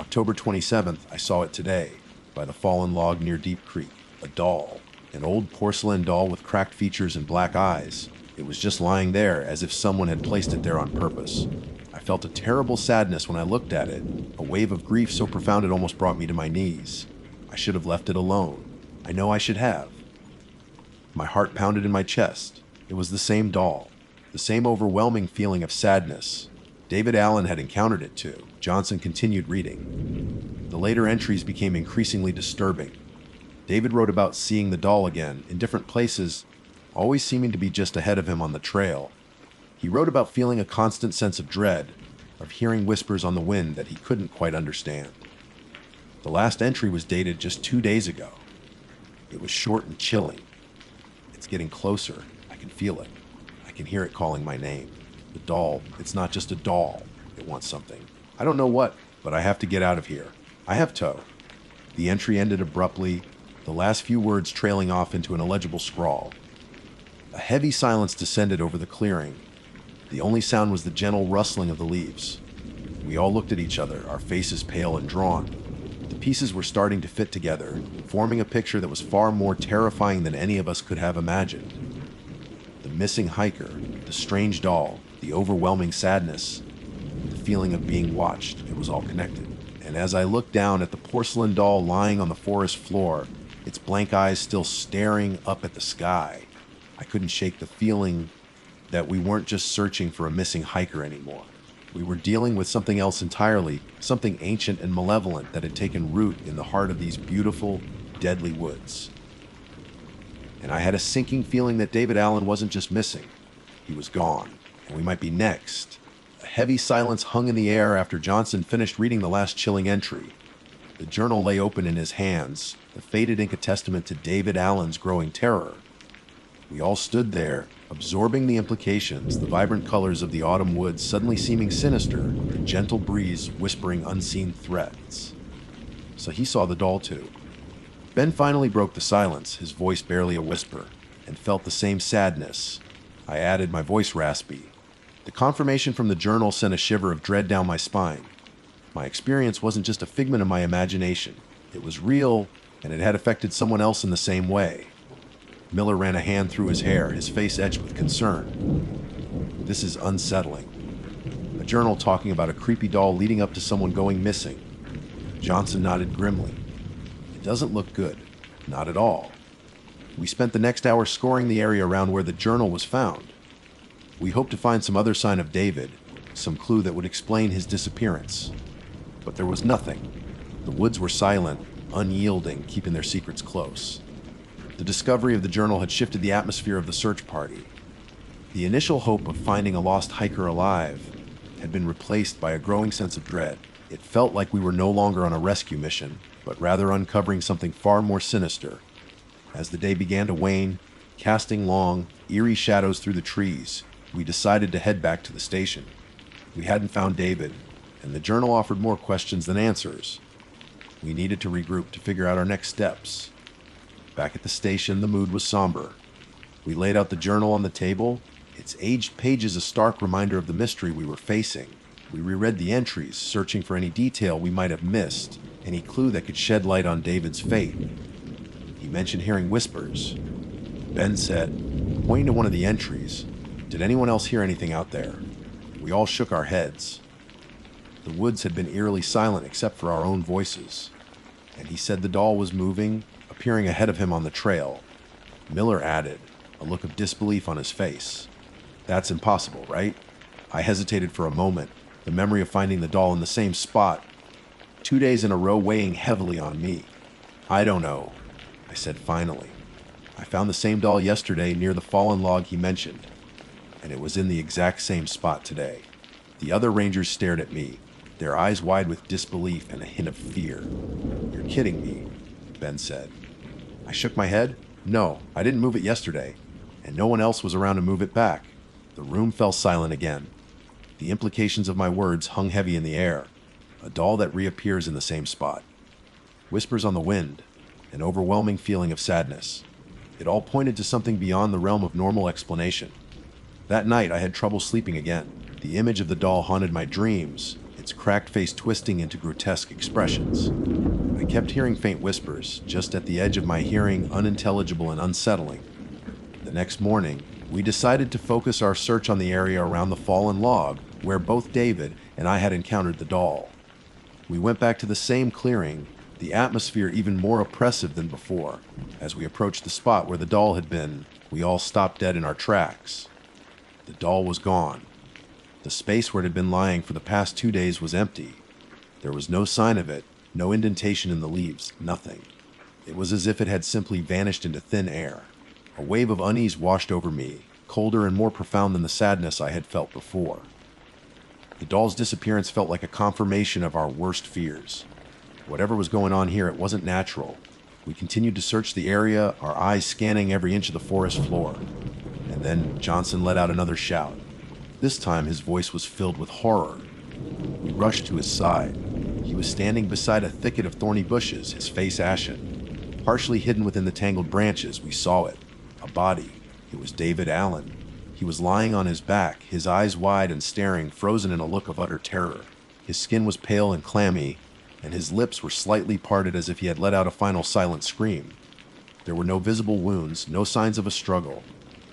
October 27th, I saw it today, by the fallen log near Deep Creek. A doll. An old porcelain doll with cracked features and black eyes. It was just lying there, as if someone had placed it there on purpose. I felt a terrible sadness when I looked at it, a wave of grief so profound it almost brought me to my knees. I should have left it alone. I know I should have. My heart pounded in my chest. It was the same doll, the same overwhelming feeling of sadness. David Allen had encountered it too. Johnson continued reading. The later entries became increasingly disturbing. David wrote about seeing the doll again, in different places, always seeming to be just ahead of him on the trail. He wrote about feeling a constant sense of dread, of hearing whispers on the wind that he couldn't quite understand. The last entry was dated just 2 days ago. It was short and chilling. It's getting closer. I can feel it. I can hear it calling my name. The doll, it's not just a doll. It wants something. I don't know what, but I have to get out of here. I have to. The entry ended abruptly, the last few words trailing off into an illegible scrawl. A heavy silence descended over the clearing. The only sound was the gentle rustling of the leaves. We all looked at each other, our faces pale and drawn. The pieces were starting to fit together, forming a picture that was far more terrifying than any of us could have imagined. The missing hiker, the strange doll, the overwhelming sadness, the feeling of being watched, it was all connected. And as I looked down at the porcelain doll lying on the forest floor, its blank eyes still staring up at the sky, I couldn't shake the feeling that we weren't just searching for a missing hiker anymore. We were dealing with something else entirely, something ancient and malevolent that had taken root in the heart of these beautiful, deadly woods. And I had a sinking feeling that David Allen wasn't just missing. He was gone, and we might be next. A heavy silence hung in the air after Johnson finished reading the last chilling entry. The journal lay open in his hands, the faded ink a testament to David Allen's growing terror. We all stood there, absorbing the implications, the vibrant colors of the autumn woods suddenly seeming sinister, the gentle breeze whispering unseen threats. So he saw the doll too. Ben finally broke the silence, his voice barely a whisper, and felt the same sadness. I added, my voice raspy. The confirmation from the journal sent a shiver of dread down my spine. My experience wasn't just a figment of my imagination. It was real, and it had affected someone else in the same way. Miller ran a hand through his hair, his face etched with concern. This is unsettling. A journal talking about a creepy doll leading up to someone going missing. Johnson nodded grimly. It doesn't look good. Not at all. We spent the next hour scoring the area around where the journal was found. We hoped to find some other sign of David, some clue that would explain his disappearance. But there was nothing. The woods were silent, unyielding, keeping their secrets close. The discovery of the journal had shifted the atmosphere of the search party. The initial hope of finding a lost hiker alive had been replaced by a growing sense of dread. It felt like we were no longer on a rescue mission, but rather uncovering something far more sinister. As the day began to wane, casting long, eerie shadows through the trees, we decided to head back to the station. We hadn't found David, and the journal offered more questions than answers. We needed to regroup to figure out our next steps. Back at the station, the mood was somber. We laid out the journal on the table, its aged pages a stark reminder of the mystery we were facing. We reread the entries, searching for any detail we might have missed, any clue that could shed light on David's fate. He mentioned hearing whispers. Ben said, pointing to one of the entries, "Did anyone else hear anything out there?" We all shook our heads. The woods had been eerily silent except for our own voices. And he said the doll was moving, appearing ahead of him on the trail. Miller added, a look of disbelief on his face. That's impossible, right? I hesitated for a moment, the memory of finding the doll in the same spot, 2 days in a row weighing heavily on me. I don't know, I said finally. I found the same doll yesterday near the fallen log he mentioned, and it was in the exact same spot today. The other rangers stared at me, their eyes wide with disbelief and a hint of fear. You're kidding me, Ben said. I shook my head. No, I didn't move it yesterday, and no one else was around to move it back. The room fell silent again. The implications of my words hung heavy in the air. A doll that reappears in the same spot. Whispers on the wind, an overwhelming feeling of sadness. It all pointed to something beyond the realm of normal explanation. That night, I had trouble sleeping again. The image of the doll haunted my dreams, its cracked face twisting into grotesque expressions. I kept hearing faint whispers, just at the edge of my hearing, unintelligible and unsettling. The next morning, we decided to focus our search on the area around the fallen log, where both David and I had encountered the doll. We went back to the same clearing, the atmosphere even more oppressive than before. As we approached the spot where the doll had been, we all stopped dead in our tracks. The doll was gone. The space where it had been lying for the past 2 days was empty. There was no sign of it, no indentation in the leaves, nothing. It was as if it had simply vanished into thin air. A wave of unease washed over me, colder and more profound than the sadness I had felt before. The doll's disappearance felt like a confirmation of our worst fears. Whatever was going on here, it wasn't natural. We continued to search the area, our eyes scanning every inch of the forest floor. And then Johnson let out another shout. This time his voice was filled with horror. We rushed to his side. He was standing beside a thicket of thorny bushes, his face ashen. Partially hidden within the tangled branches, we saw it. A body. It was David Allen. He was lying on his back, his eyes wide and staring, frozen in a look of utter terror. His skin was pale and clammy, and his lips were slightly parted as if he had let out a final silent scream. There were no visible wounds, no signs of a struggle.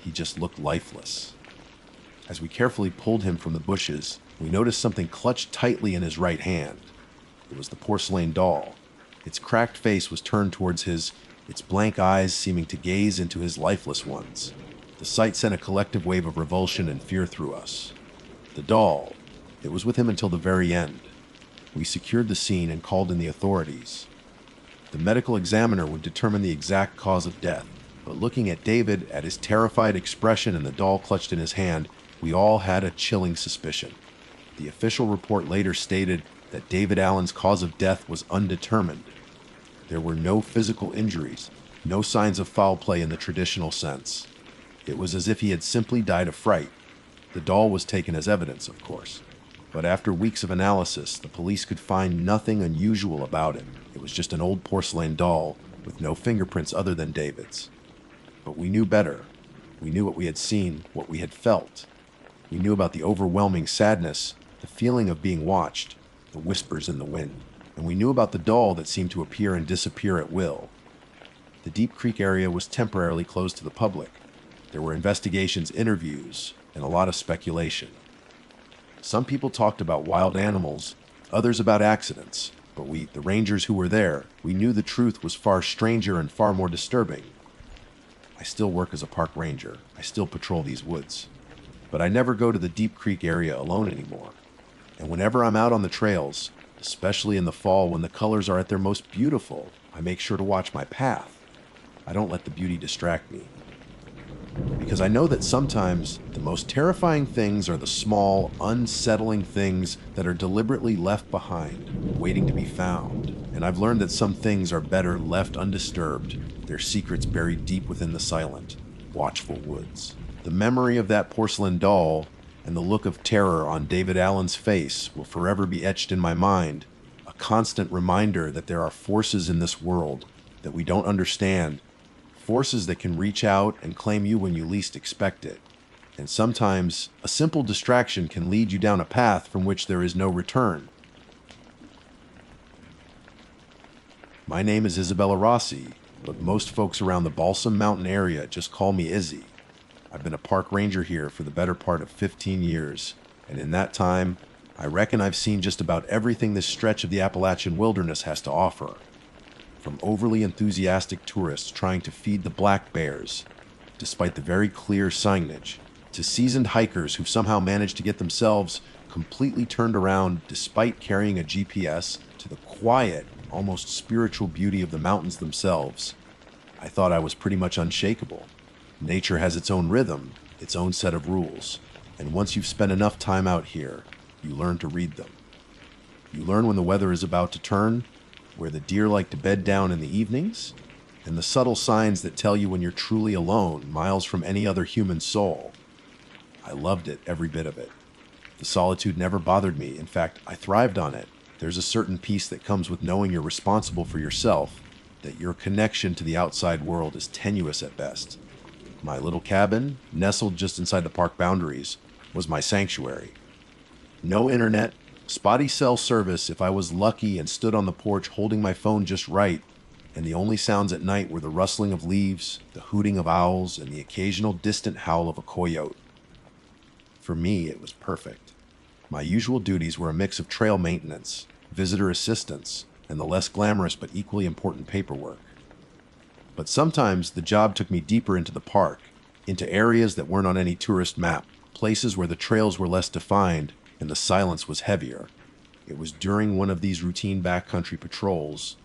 He just looked lifeless. As we carefully pulled him from the bushes, we noticed something clutched tightly in his right hand. It was the porcelain doll. Its cracked face was turned towards his, its blank eyes seeming to gaze into his lifeless ones. The sight sent a collective wave of revulsion and fear through us. The doll, it was with him until the very end. We secured the scene and called in the authorities. The medical examiner would determine the exact cause of death, but looking at David, at his terrified expression and the doll clutched in his hand, we all had a chilling suspicion. The official report later stated that David Allen's cause of death was undetermined. There were no physical injuries, no signs of foul play in the traditional sense. It was as if he had simply died of fright. The doll was taken as evidence, of course. But after weeks of analysis, the police could find nothing unusual about him. It was just an old porcelain doll with no fingerprints other than David's. But we knew better. We knew what we had seen, what we had felt. We knew about the overwhelming sadness, the feeling of being watched, the whispers in the wind. And we knew about the doll that seemed to appear and disappear at will. The Deep Creek area was temporarily closed to the public. There were investigations, interviews, and a lot of speculation. Some people talked about wild animals, others about accidents, but we, the rangers who were there, we knew the truth was far stranger and far more disturbing. I still work as a park ranger. I still patrol these woods. But I never go to the Deep Creek area alone anymore. And whenever I'm out on the trails, especially in the fall when the colors are at their most beautiful, I make sure to watch my path. I don't let the beauty distract me. Because I know that sometimes the most terrifying things are the small, unsettling things that are deliberately left behind, waiting to be found. And I've learned that some things are better left undisturbed, their secrets buried deep within the silent, watchful woods. The memory of that porcelain doll and the look of terror on David Allen's face will forever be etched in my mind, a constant reminder that there are forces in this world that we don't understand, forces that can reach out and claim you when you least expect it. And sometimes, a simple distraction can lead you down a path from which there is no return. My name is Isabella Rossi, but most folks around the Balsam Mountain area just call me Izzy. I've been a park ranger here for the better part of 15 years, and in that time, I reckon I've seen just about everything this stretch of the Appalachian wilderness has to offer. From overly enthusiastic tourists trying to feed the black bears, despite the very clear signage, to seasoned hikers who've somehow managed to get themselves completely turned around despite carrying a GPS, to the quiet, almost spiritual beauty of the mountains themselves. I thought I was pretty much unshakable. Nature has its own rhythm, its own set of rules, and once you've spent enough time out here, you learn to read them. You learn when the weather is about to turn, where the deer like to bed down in the evenings, and the subtle signs that tell you when you're truly alone, miles from any other human soul. I loved it, every bit of it. The solitude never bothered me. In fact, I thrived on it. There's a certain peace that comes with knowing you're responsible for yourself, that your connection to the outside world is tenuous at best. My little cabin, nestled just inside the park boundaries, was my sanctuary. No internet, spotty cell service if I was lucky and stood on the porch holding my phone just right, and the only sounds at night were the rustling of leaves, the hooting of owls, and the occasional distant howl of a coyote. For me, it was perfect. My usual duties were a mix of trail maintenance, visitor assistance, and the less glamorous but equally important paperwork. But sometimes the job took me deeper into the park, into areas that weren't on any tourist map, places where the trails were less defined and the silence was heavier. It was during one of these routine backcountry patrols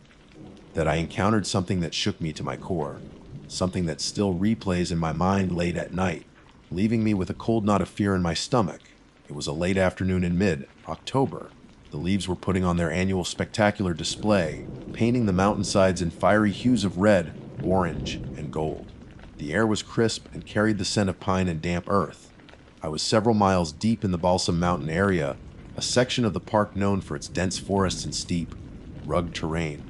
that I encountered something that shook me to my core, something that still replays in my mind late at night, leaving me with a cold knot of fear in my stomach. It was a late afternoon in mid-October. The leaves were putting on their annual spectacular display, painting the mountainsides in fiery hues of red, orange, and gold. The air was crisp and carried the scent of pine and damp earth. I was several miles deep in the Balsam Mountain area, a section of the park known for its dense forests and steep, rugged terrain.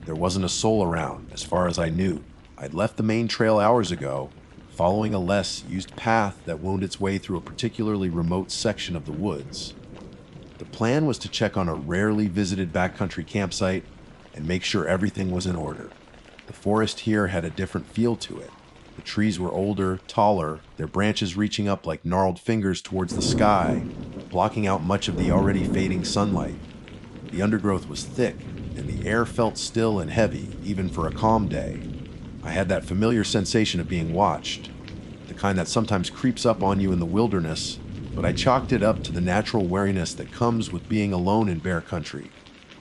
There wasn't a soul around, as far as I knew. I'd left the main trail hours ago, following a less used path that wound its way through a particularly remote section of the woods. The plan was to check on a rarely visited backcountry campsite and make sure everything was in order. The forest here had a different feel to it. The trees were older, taller, their branches reaching up like gnarled fingers towards the sky, blocking out much of the already fading sunlight. The undergrowth was thick, and the air felt still and heavy, even for a calm day. I had that familiar sensation of being watched, the kind that sometimes creeps up on you in the wilderness, but I chalked it up to the natural wariness that comes with being alone in bear country.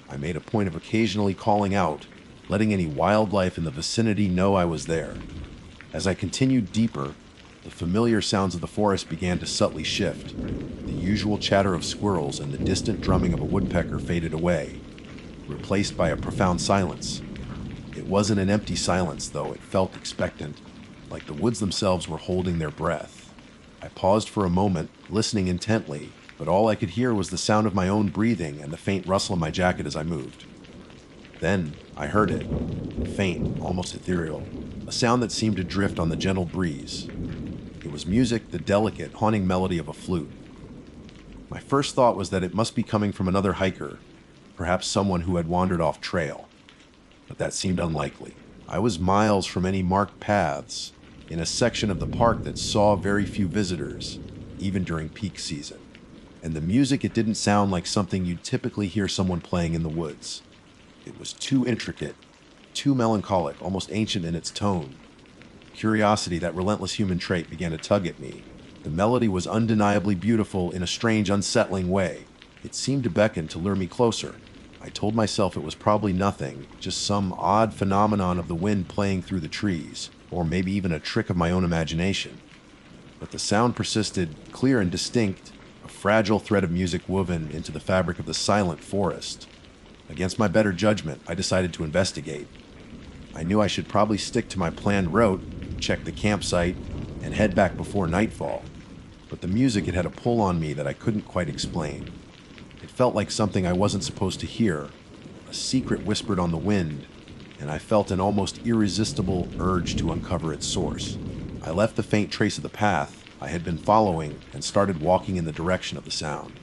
I made a point of occasionally calling out, letting any wildlife in the vicinity know I was there. As I continued deeper, the familiar sounds of the forest began to subtly shift. The usual chatter of squirrels and the distant drumming of a woodpecker faded away, replaced by a profound silence. It wasn't an empty silence, though. It felt expectant, like the woods themselves were holding their breath. I paused for a moment, listening intently, but all I could hear was the sound of my own breathing and the faint rustle of my jacket as I moved. Then I heard it, faint, almost ethereal, a sound that seemed to drift on the gentle breeze. It was music, the delicate, haunting melody of a flute. My first thought was that it must be coming from another hiker, perhaps someone who had wandered off trail. But that seemed unlikely. I was miles from any marked paths, in a section of the park that saw very few visitors, even during peak season. And the music, it didn't sound like something you'd typically hear someone playing in the woods. It was too intricate, too melancholic, almost ancient in its tone. Curiosity, that relentless human trait, began to tug at me. The melody was undeniably beautiful in a strange, unsettling way. It seemed to beckon to lure me closer. I told myself it was probably nothing, just some odd phenomenon of the wind playing through the trees, or maybe even a trick of my own imagination. But the sound persisted, clear and distinct, a fragile thread of music woven into the fabric of the silent forest. Against my better judgment, I decided to investigate. I knew I should probably stick to my planned route, check the campsite, and head back before nightfall. But the music, it had a pull on me that I couldn't quite explain. It felt like something I wasn't supposed to hear, a secret whispered on the wind, and I felt an almost irresistible urge to uncover its source. I left the faint trace of the path I had been following and started walking in the direction of the sound.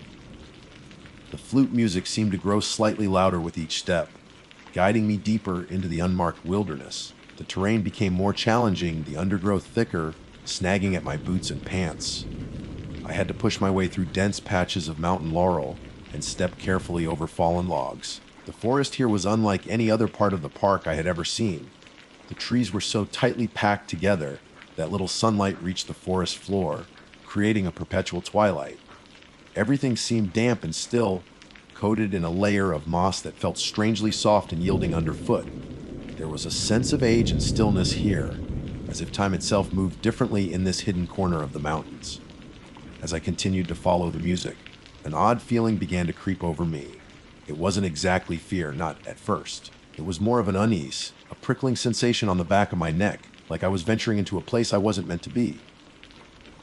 The flute music seemed to grow slightly louder with each step, guiding me deeper into the unmarked wilderness. The terrain became more challenging, the undergrowth thicker, snagging at my boots and pants. I had to push my way through dense patches of mountain laurel and step carefully over fallen logs. The forest here was unlike any other part of the park I had ever seen. The trees were so tightly packed together that little sunlight reached the forest floor, creating a perpetual twilight. Everything seemed damp and still, coated in a layer of moss that felt strangely soft and yielding underfoot. There was a sense of age and stillness here, as if time itself moved differently in this hidden corner of the mountains. As I continued to follow the music, an odd feeling began to creep over me. It wasn't exactly fear, not at first. It was more of an unease, a prickling sensation on the back of my neck, like I was venturing into a place I wasn't meant to be.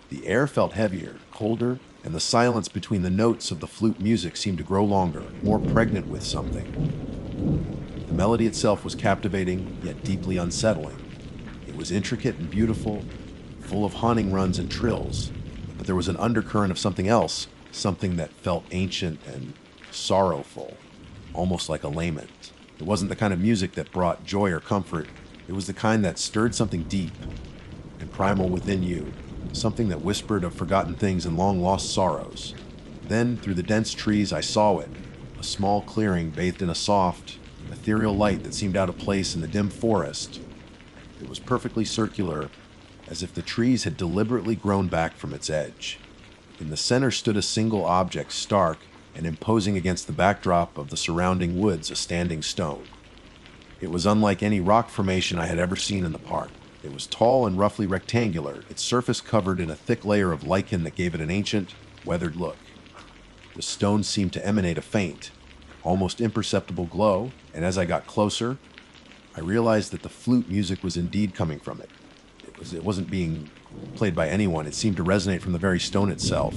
The air felt heavier, colder, and the silence between the notes of the flute music seemed to grow longer, more pregnant with something. The melody itself was captivating, yet deeply unsettling. It was intricate and beautiful, full of haunting runs and trills, but there was an undercurrent of something else, something that felt ancient and sorrowful, almost like a lament. It wasn't the kind of music that brought joy or comfort. It was the kind that stirred something deep and primal within you, something that whispered of forgotten things and long-lost sorrows. Then, through the dense trees, I saw it, a small clearing bathed in a soft, ethereal light that seemed out of place in the dim forest. It was perfectly circular, as if the trees had deliberately grown back from its edge. In the center stood a single object, stark and imposing against the backdrop of the surrounding woods, a standing stone. It was unlike any rock formation I had ever seen in the park. It was tall and roughly rectangular, its surface covered in a thick layer of lichen that gave it an ancient, weathered look. The stone seemed to emanate a faint, almost imperceptible glow, and as I got closer, I realized that the flute music was indeed coming from it. It wasn't being played by anyone. It seemed to resonate from the very stone itself,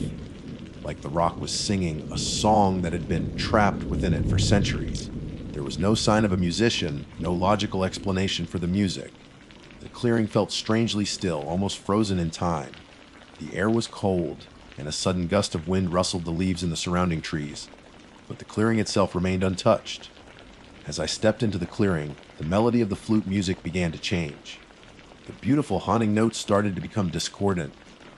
like the rock was singing a song that had been trapped within it for centuries. There was no sign of a musician, no logical explanation for the music. The clearing felt strangely still, almost frozen in time. The air was cold, and a sudden gust of wind rustled the leaves in the surrounding trees, but the clearing itself remained untouched. As I stepped into the clearing, the melody of the flute music began to change. The beautiful haunting notes started to become discordant,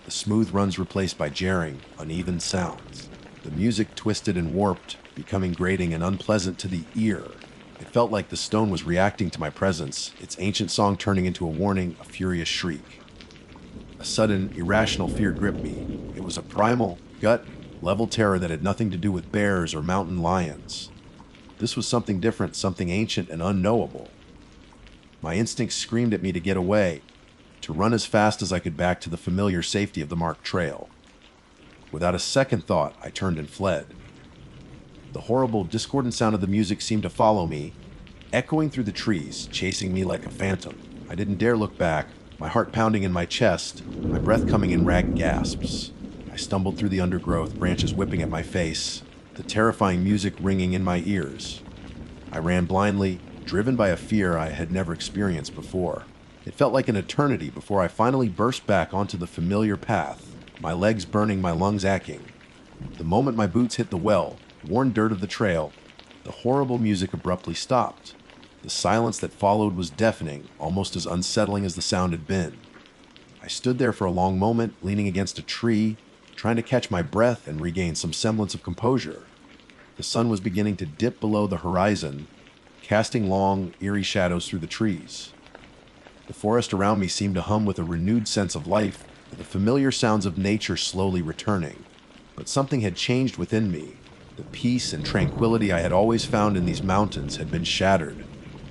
the smooth runs replaced by jarring, uneven sounds. The music twisted and warped, becoming grating and unpleasant to the ear. It felt like the stone was reacting to my presence, its ancient song turning into a warning, a furious shriek. A sudden, irrational fear gripped me. It was a primal, gut-level terror that had nothing to do with bears or mountain lions. This was something different, something ancient and unknowable. My instincts screamed at me to get away, to run as fast as I could back to the familiar safety of the marked trail. Without a second thought, I turned and fled. The horrible, discordant sound of the music seemed to follow me, echoing through the trees, chasing me like a phantom. I didn't dare look back, my heart pounding in my chest, my breath coming in ragged gasps. I stumbled through the undergrowth, branches whipping at my face, the terrifying music ringing in my ears. I ran blindly, driven by a fear I had never experienced before. It felt like an eternity before I finally burst back onto the familiar path, my legs burning, my lungs aching. The moment my boots hit the well-worn dirt of the trail, the horrible music abruptly stopped. The silence that followed was deafening, almost as unsettling as the sound had been. I stood there for a long moment, leaning against a tree, trying to catch my breath and regain some semblance of composure. The sun was beginning to dip below the horizon, casting long, eerie shadows through the trees. The forest around me seemed to hum with a renewed sense of life, the familiar sounds of nature slowly returning. But something had changed within me. The peace and tranquility I had always found in these mountains had been shattered,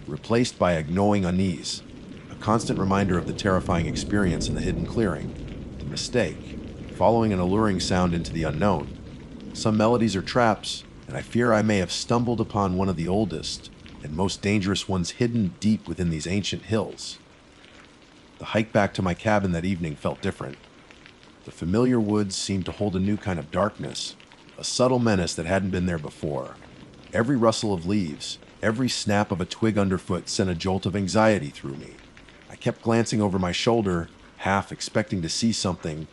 replaced by a gnawing unease, a constant reminder of the terrifying experience in the hidden clearing, the mistake, following an alluring sound into the unknown. Some melodies are traps, and I fear I may have stumbled upon one of the oldest and most dangerous ones hidden deep within these ancient hills. The hike back to my cabin that evening felt different. The familiar woods seemed to hold a new kind of darkness, a subtle menace that hadn't been there before. Every rustle of leaves, every snap of a twig underfoot sent a jolt of anxiety through me. I kept glancing over my shoulder, half expecting to see something,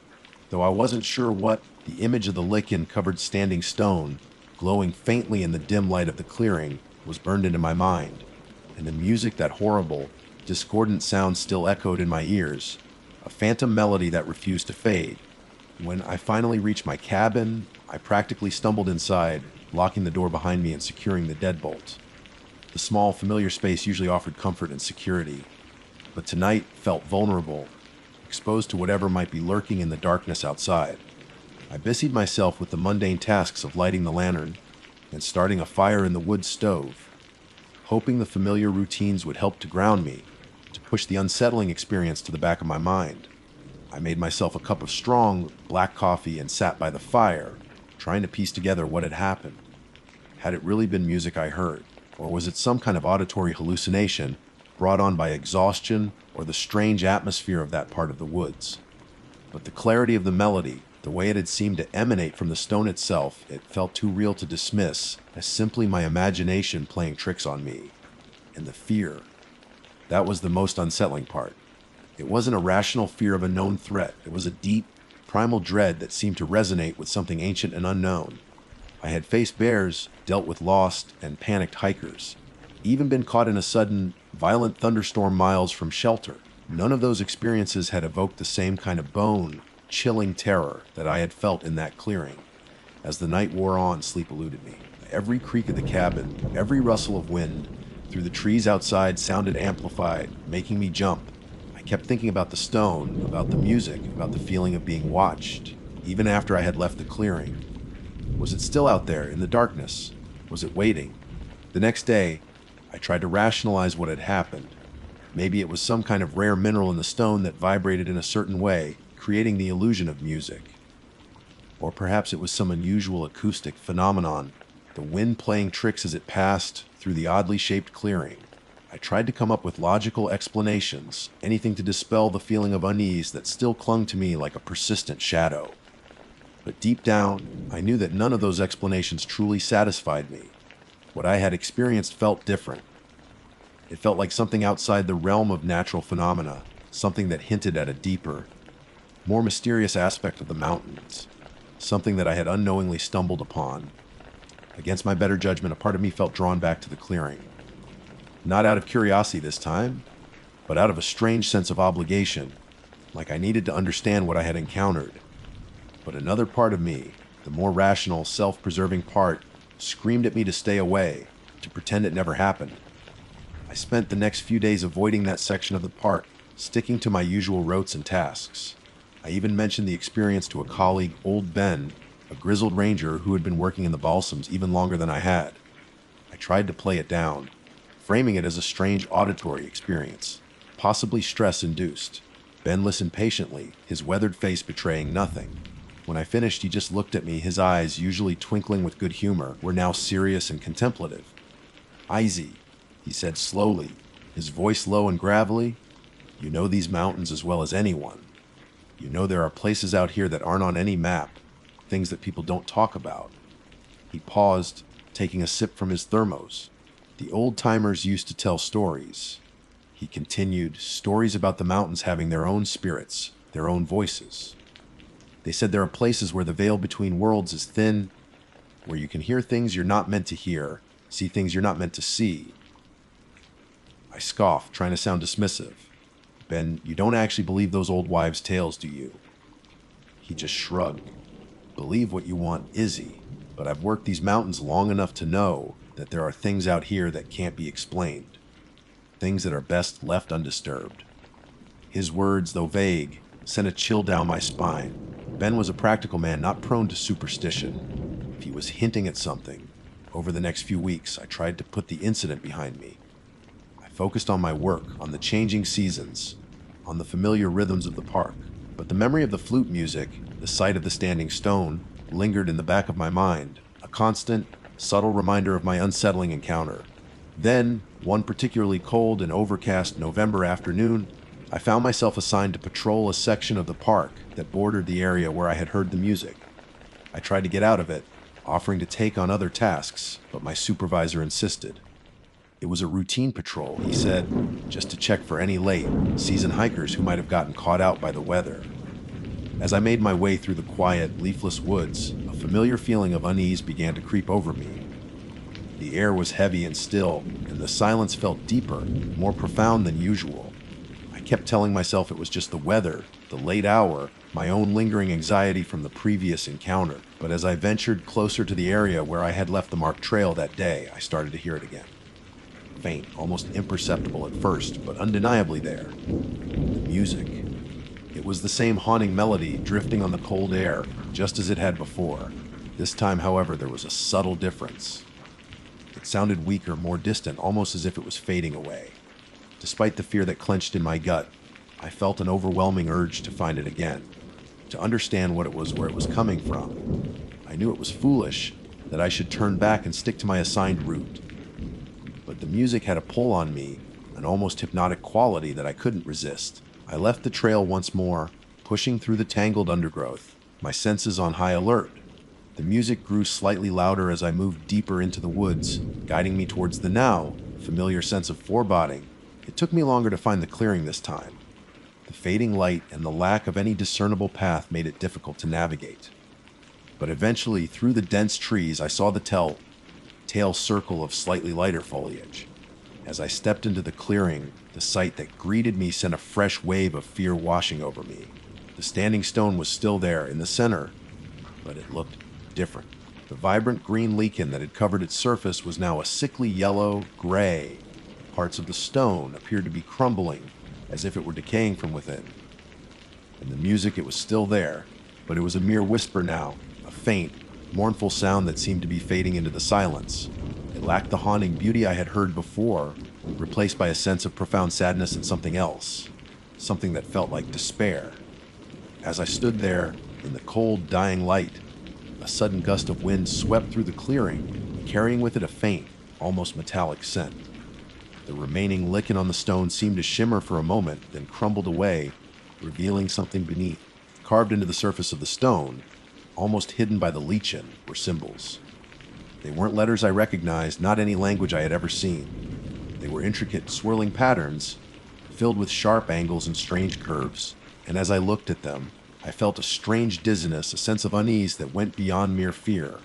though I wasn't sure what. The image of the lichen-covered standing stone, glowing faintly in the dim light of the clearing, was burned into my mind, and the music, that horrible, discordant sound, still echoed in my ears, a phantom melody that refused to fade. When I finally reached my cabin, I practically stumbled inside, locking the door behind me and securing the deadbolt. The small, familiar space usually offered comfort and security, but tonight felt vulnerable, exposed to whatever might be lurking in the darkness outside. I busied myself with the mundane tasks of lighting the lantern and starting a fire in the wood stove, hoping the familiar routines would help to ground me, to push the unsettling experience to the back of my mind. I made myself a cup of strong, black coffee and sat by the fire, trying to piece together what had happened. Had it really been music I heard, or was it some kind of auditory hallucination brought on by exhaustion or the strange atmosphere of that part of the woods? But the clarity of the melody, the way it had seemed to emanate from the stone itself, it felt too real to dismiss as simply my imagination playing tricks on me. And the fear, that was the most unsettling part. It wasn't a rational fear of a known threat. It was a deep, primal dread that seemed to resonate with something ancient and unknown. I had faced bears, dealt with lost and panicked hikers, even been caught in a sudden, violent thunderstorm miles from shelter. None of those experiences had evoked the same kind of bone-chilling terror that I had felt in that clearing. As the night wore on, sleep eluded me. Every creak of the cabin, every rustle of wind through the trees outside sounded amplified, making me jump. I kept thinking about the stone, about the music, about the feeling of being watched, even after I had left the clearing. Was it still out there in the darkness? Was it waiting? The next day, I tried to rationalize what had happened. Maybe it was some kind of rare mineral in the stone that vibrated in a certain way, creating the illusion of music. Or perhaps it was some unusual acoustic phenomenon, the wind playing tricks as it passed through the oddly shaped clearing. I tried to come up with logical explanations, anything to dispel the feeling of unease that still clung to me like a persistent shadow. But deep down, I knew that none of those explanations truly satisfied me. What I had experienced felt different. It felt like something outside the realm of natural phenomena, something that hinted at a deeper, more mysterious aspect of the mountains, something that I had unknowingly stumbled upon. Against my better judgment, a part of me felt drawn back to the clearing. Not out of curiosity this time, but out of a strange sense of obligation, like I needed to understand what I had encountered. But another part of me, the more rational, self-preserving part, screamed at me to stay away, to pretend it never happened. I spent the next few days avoiding that section of the park, sticking to my usual routes and tasks. I even mentioned the experience to a colleague, Old Ben, a grizzled ranger who had been working in the balsams even longer than I had. I tried to play it down, framing it as a strange auditory experience, possibly stress-induced. Ben listened patiently, his weathered face betraying nothing. When I finished, he just looked at me, his eyes, usually twinkling with good humor, were now serious and contemplative. "Izzy," he said slowly, his voice low and gravelly, "you know these mountains as well as anyone. You know there are places out here that aren't on any map, things that people don't talk about." He paused, taking a sip from his thermos. "The old-timers used to tell stories." He continued, "Stories about the mountains having their own spirits, their own voices. They said there are places where the veil between worlds is thin, where you can hear things you're not meant to hear, see things you're not meant to see." I scoffed, trying to sound dismissive. "Ben, you don't actually believe those old wives' tales, do you?" He just shrugged. "Believe what you want, Izzy, but I've worked these mountains long enough to know that there are things out here that can't be explained. Things that are best left undisturbed." His words, though vague, sent a chill down my spine. Ben was a practical man, not prone to superstition. If he was hinting at something, over the next few weeks, I tried to put the incident behind me. I focused on my work, on the changing seasons, on the familiar rhythms of the park. But the memory of the flute music, the sight of the standing stone, lingered in the back of my mind, a constant, subtle reminder of my unsettling encounter. Then, one particularly cold and overcast November afternoon, I found myself assigned to patrol a section of the park that bordered the area where I had heard the music. I tried to get out of it, offering to take on other tasks, but my supervisor insisted. It was a routine patrol, he said, just to check for any late, season hikers who might have gotten caught out by the weather. As I made my way through the quiet, leafless woods, a familiar feeling of unease began to creep over me. The air was heavy and still, and the silence felt deeper, more profound than usual. I kept telling myself it was just the weather, the late hour, my own lingering anxiety from the previous encounter. But as I ventured closer to the area where I had left the marked trail that day, I started to hear it again. Faint, almost imperceptible at first, but undeniably there. The music. It was the same haunting melody drifting on the cold air, just as it had before. This time, however, there was a subtle difference. It sounded weaker, more distant, almost as if it was fading away. Despite the fear that clenched in my gut, I felt an overwhelming urge to find it again, to understand what it was, where it was coming from. I knew it was foolish, that I should turn back and stick to my assigned route. But the music had a pull on me, an almost hypnotic quality that I couldn't resist. I left the trail once more, pushing through the tangled undergrowth, my senses on high alert. The music grew slightly louder as I moved deeper into the woods, guiding me towards the now familiar sense of foreboding. It took me longer to find the clearing this time. The fading light and the lack of any discernible path made it difficult to navigate. But eventually, through the dense trees, I saw the telltale circle of slightly lighter foliage. As I stepped into the clearing, the sight that greeted me sent a fresh wave of fear washing over me. The standing stone was still there in the center, but it looked different. The vibrant green lichen that had covered its surface was now a sickly yellow-gray. Parts of the stone appeared to be crumbling, as if it were decaying from within. And the music, it was still there, but it was a mere whisper now, a faint, mournful sound that seemed to be fading into the silence. It lacked the haunting beauty I had heard before, replaced by a sense of profound sadness and something else, something that felt like despair. As I stood there, in the cold, dying light, a sudden gust of wind swept through the clearing, carrying with it a faint, almost metallic scent. The remaining lichen on the stone seemed to shimmer for a moment, then crumbled away, revealing something beneath. Carved into the surface of the stone, almost hidden by the lichen, were symbols. They weren't letters I recognized, not any language I had ever seen. They were intricate, swirling patterns, filled with sharp angles and strange curves, and as I looked at them, I felt a strange dizziness, a sense of unease that went beyond mere fear.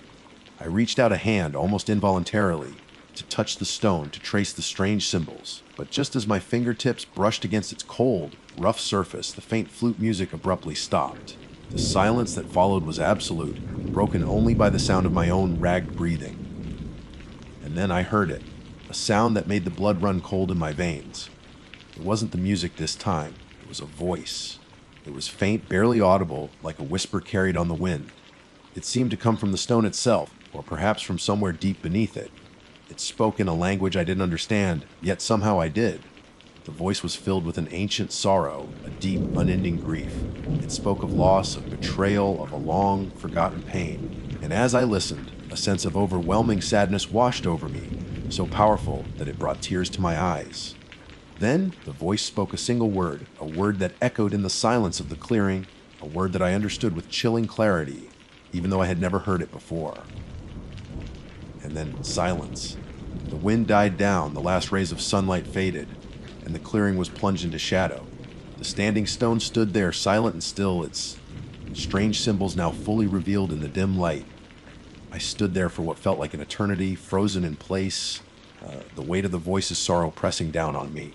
I reached out a hand, almost involuntarily, to touch the stone, to trace the strange symbols. But just as my fingertips brushed against its cold, rough surface, the faint flute music abruptly stopped. The silence that followed was absolute, broken only by the sound of my own ragged breathing. And then I heard it, a sound that made the blood run cold in my veins. It wasn't the music this time, it was a voice. It was faint, barely audible, like a whisper carried on the wind. It seemed to come from the stone itself, or perhaps from somewhere deep beneath it. It spoke in a language I didn't understand, yet somehow I did. The voice was filled with an ancient sorrow, a deep, unending grief. It spoke of loss, of betrayal, of a long, forgotten pain. And as I listened, a sense of overwhelming sadness washed over me, so powerful that it brought tears to my eyes. Then the voice spoke a single word, a word that echoed in the silence of the clearing, a word that I understood with chilling clarity, even though I had never heard it before. And then silence. The wind died down, the last rays of sunlight faded, and the clearing was plunged into shadow. The standing stone stood there, silent and still, its strange symbols now fully revealed in the dim light. I stood there for what felt like an eternity, frozen in place, the weight of the voice's sorrow pressing down on me.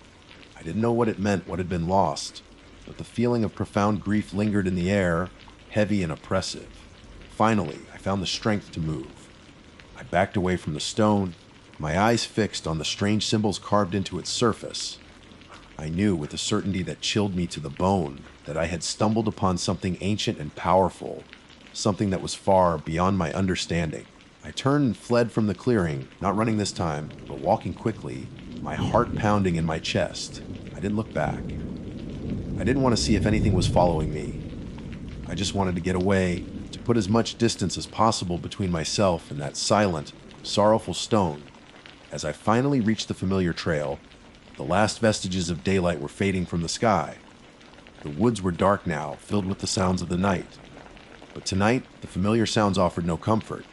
I didn't know what it meant, what had been lost, but the feeling of profound grief lingered in the air, heavy and oppressive. Finally, I found the strength to move. I backed away from the stone, my eyes fixed on the strange symbols carved into its surface. I knew with a certainty that chilled me to the bone that I had stumbled upon something ancient and powerful, something that was far beyond my understanding. I turned and fled from the clearing, not running this time, but walking quickly, my heart pounding in my chest. I didn't look back. I didn't want to see if anything was following me. I just wanted to get away, to put as much distance as possible between myself and that silent, sorrowful stone. As I finally reached the familiar trail, the last vestiges of daylight were fading from the sky. The woods were dark now, filled with the sounds of the night. But tonight, the familiar sounds offered no comfort.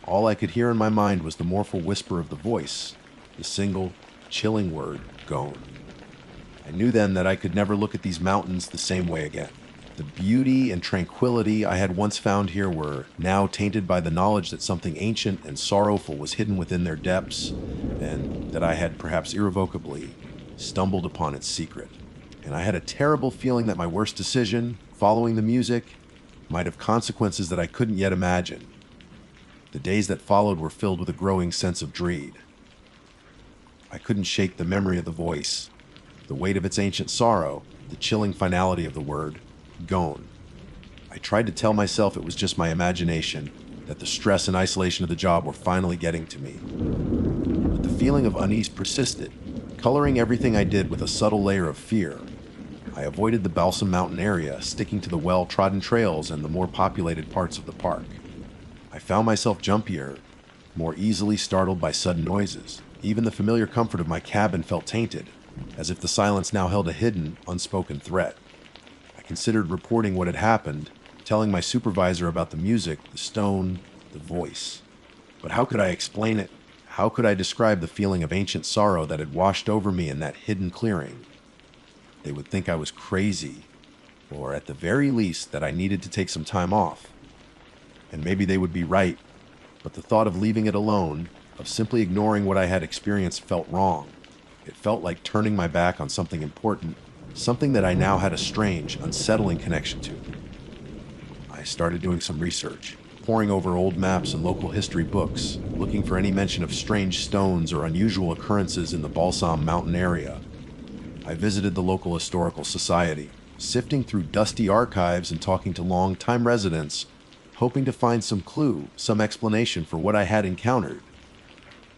All I could hear in my mind was the mournful whisper of the voice, the single, chilling word, gone. I knew then that I could never look at these mountains the same way again. The beauty and tranquility I had once found here were now tainted by the knowledge that something ancient and sorrowful was hidden within their depths, and that I had perhaps irrevocably stumbled upon its secret. And I had a terrible feeling that my worst decision, following the music, might have consequences that I couldn't yet imagine. The days that followed were filled with a growing sense of dread. I couldn't shake the memory of the voice, the weight of its ancient sorrow, the chilling finality of the word, gone. I tried to tell myself it was just my imagination, that the stress and isolation of the job were finally getting to me. But the feeling of unease persisted, coloring everything I did with a subtle layer of fear. I avoided the Balsam Mountain area, sticking to the well-trodden trails and the more populated parts of the park. I found myself jumpier, more easily startled by sudden noises. Even the familiar comfort of my cabin felt tainted, as if the silence now held a hidden, unspoken threat. I considered reporting what had happened, telling my supervisor about the music, the stone, the voice. But how could I explain it? How could I describe the feeling of ancient sorrow that had washed over me in that hidden clearing? They would think I was crazy, or at the very least that I needed to take some time off. And maybe they would be right, but the thought of leaving it alone, of simply ignoring what I had experienced, felt wrong. It felt like turning my back on something important, something that I now had a strange, unsettling connection to. I started doing some research, poring over old maps and local history books, looking for any mention of strange stones or unusual occurrences in the Balsam Mountain area. I visited the local historical society, sifting through dusty archives and talking to long-time residents, hoping to find some clue, some explanation for what I had encountered.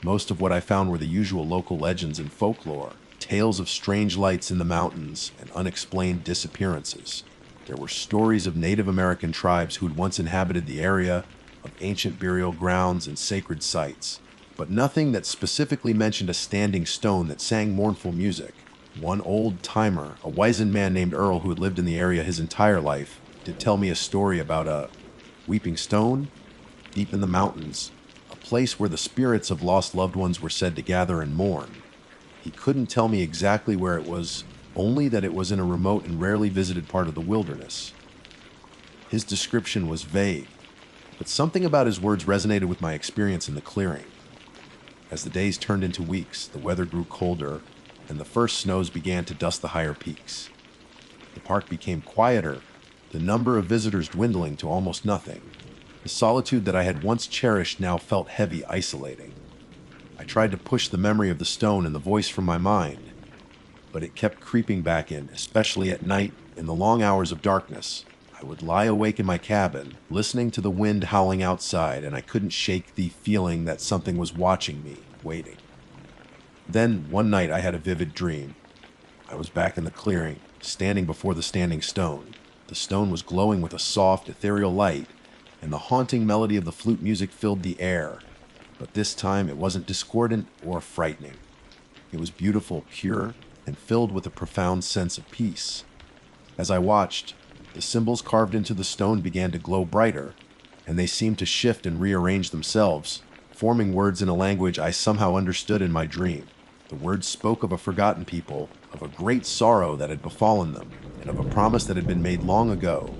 Most of what I found were the usual local legends and folklore, tales of strange lights in the mountains and unexplained disappearances. There were stories of Native American tribes who had once inhabited the area, of ancient burial grounds and sacred sites, but nothing that specifically mentioned a standing stone that sang mournful music. One old-timer, a wizened man named Earl who had lived in the area his entire life, did tell me a story about a weeping stone deep in the mountains, a place where the spirits of lost loved ones were said to gather and mourn. He couldn't tell me exactly where it was, only that it was in a remote and rarely visited part of the wilderness. His description was vague, but something about his words resonated with my experience in the clearing. As the days turned into weeks, the weather grew colder, and the first snows began to dust the higher peaks. The park became quieter, the number of visitors dwindling to almost nothing. The solitude that I had once cherished now felt heavy, isolating. I tried to push the memory of the stone and the voice from my mind. but it kept creeping back in, especially at night in the long hours of darkness. I would lie awake in my cabin, listening to the wind howling outside, and I couldn't shake the feeling that something was watching me, waiting. Then, one night, I had a vivid dream. I was back in the clearing, standing before the standing stone. The stone was glowing with a soft, ethereal light, and the haunting melody of the flute music filled the air. But this time, it wasn't discordant or frightening. It was beautiful, pure, and filled with a profound sense of peace. As I watched, the symbols carved into the stone began to glow brighter, and they seemed to shift and rearrange themselves, forming words in a language I somehow understood in my dream. The words spoke of a forgotten people, of a great sorrow that had befallen them, and of a promise that had been made long ago.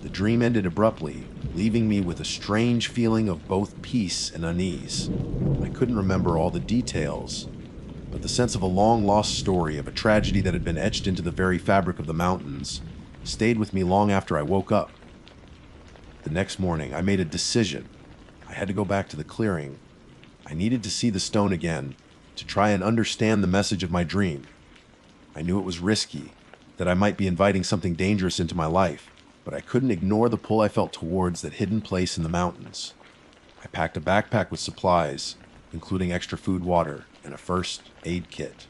The dream ended abruptly, leaving me with a strange feeling of both peace and unease. I couldn't remember all the details, but the sense of a long-lost story, of a tragedy that had been etched into the very fabric of the mountains, stayed with me long after I woke up. The next morning, I made a decision. I had to go back to the clearing. I needed to see the stone again, to try and understand the message of my dream. I knew it was risky, that I might be inviting something dangerous into my life, but I couldn't ignore the pull I felt towards that hidden place in the mountains. I packed a backpack with supplies, including extra food, water, and a first aid kit.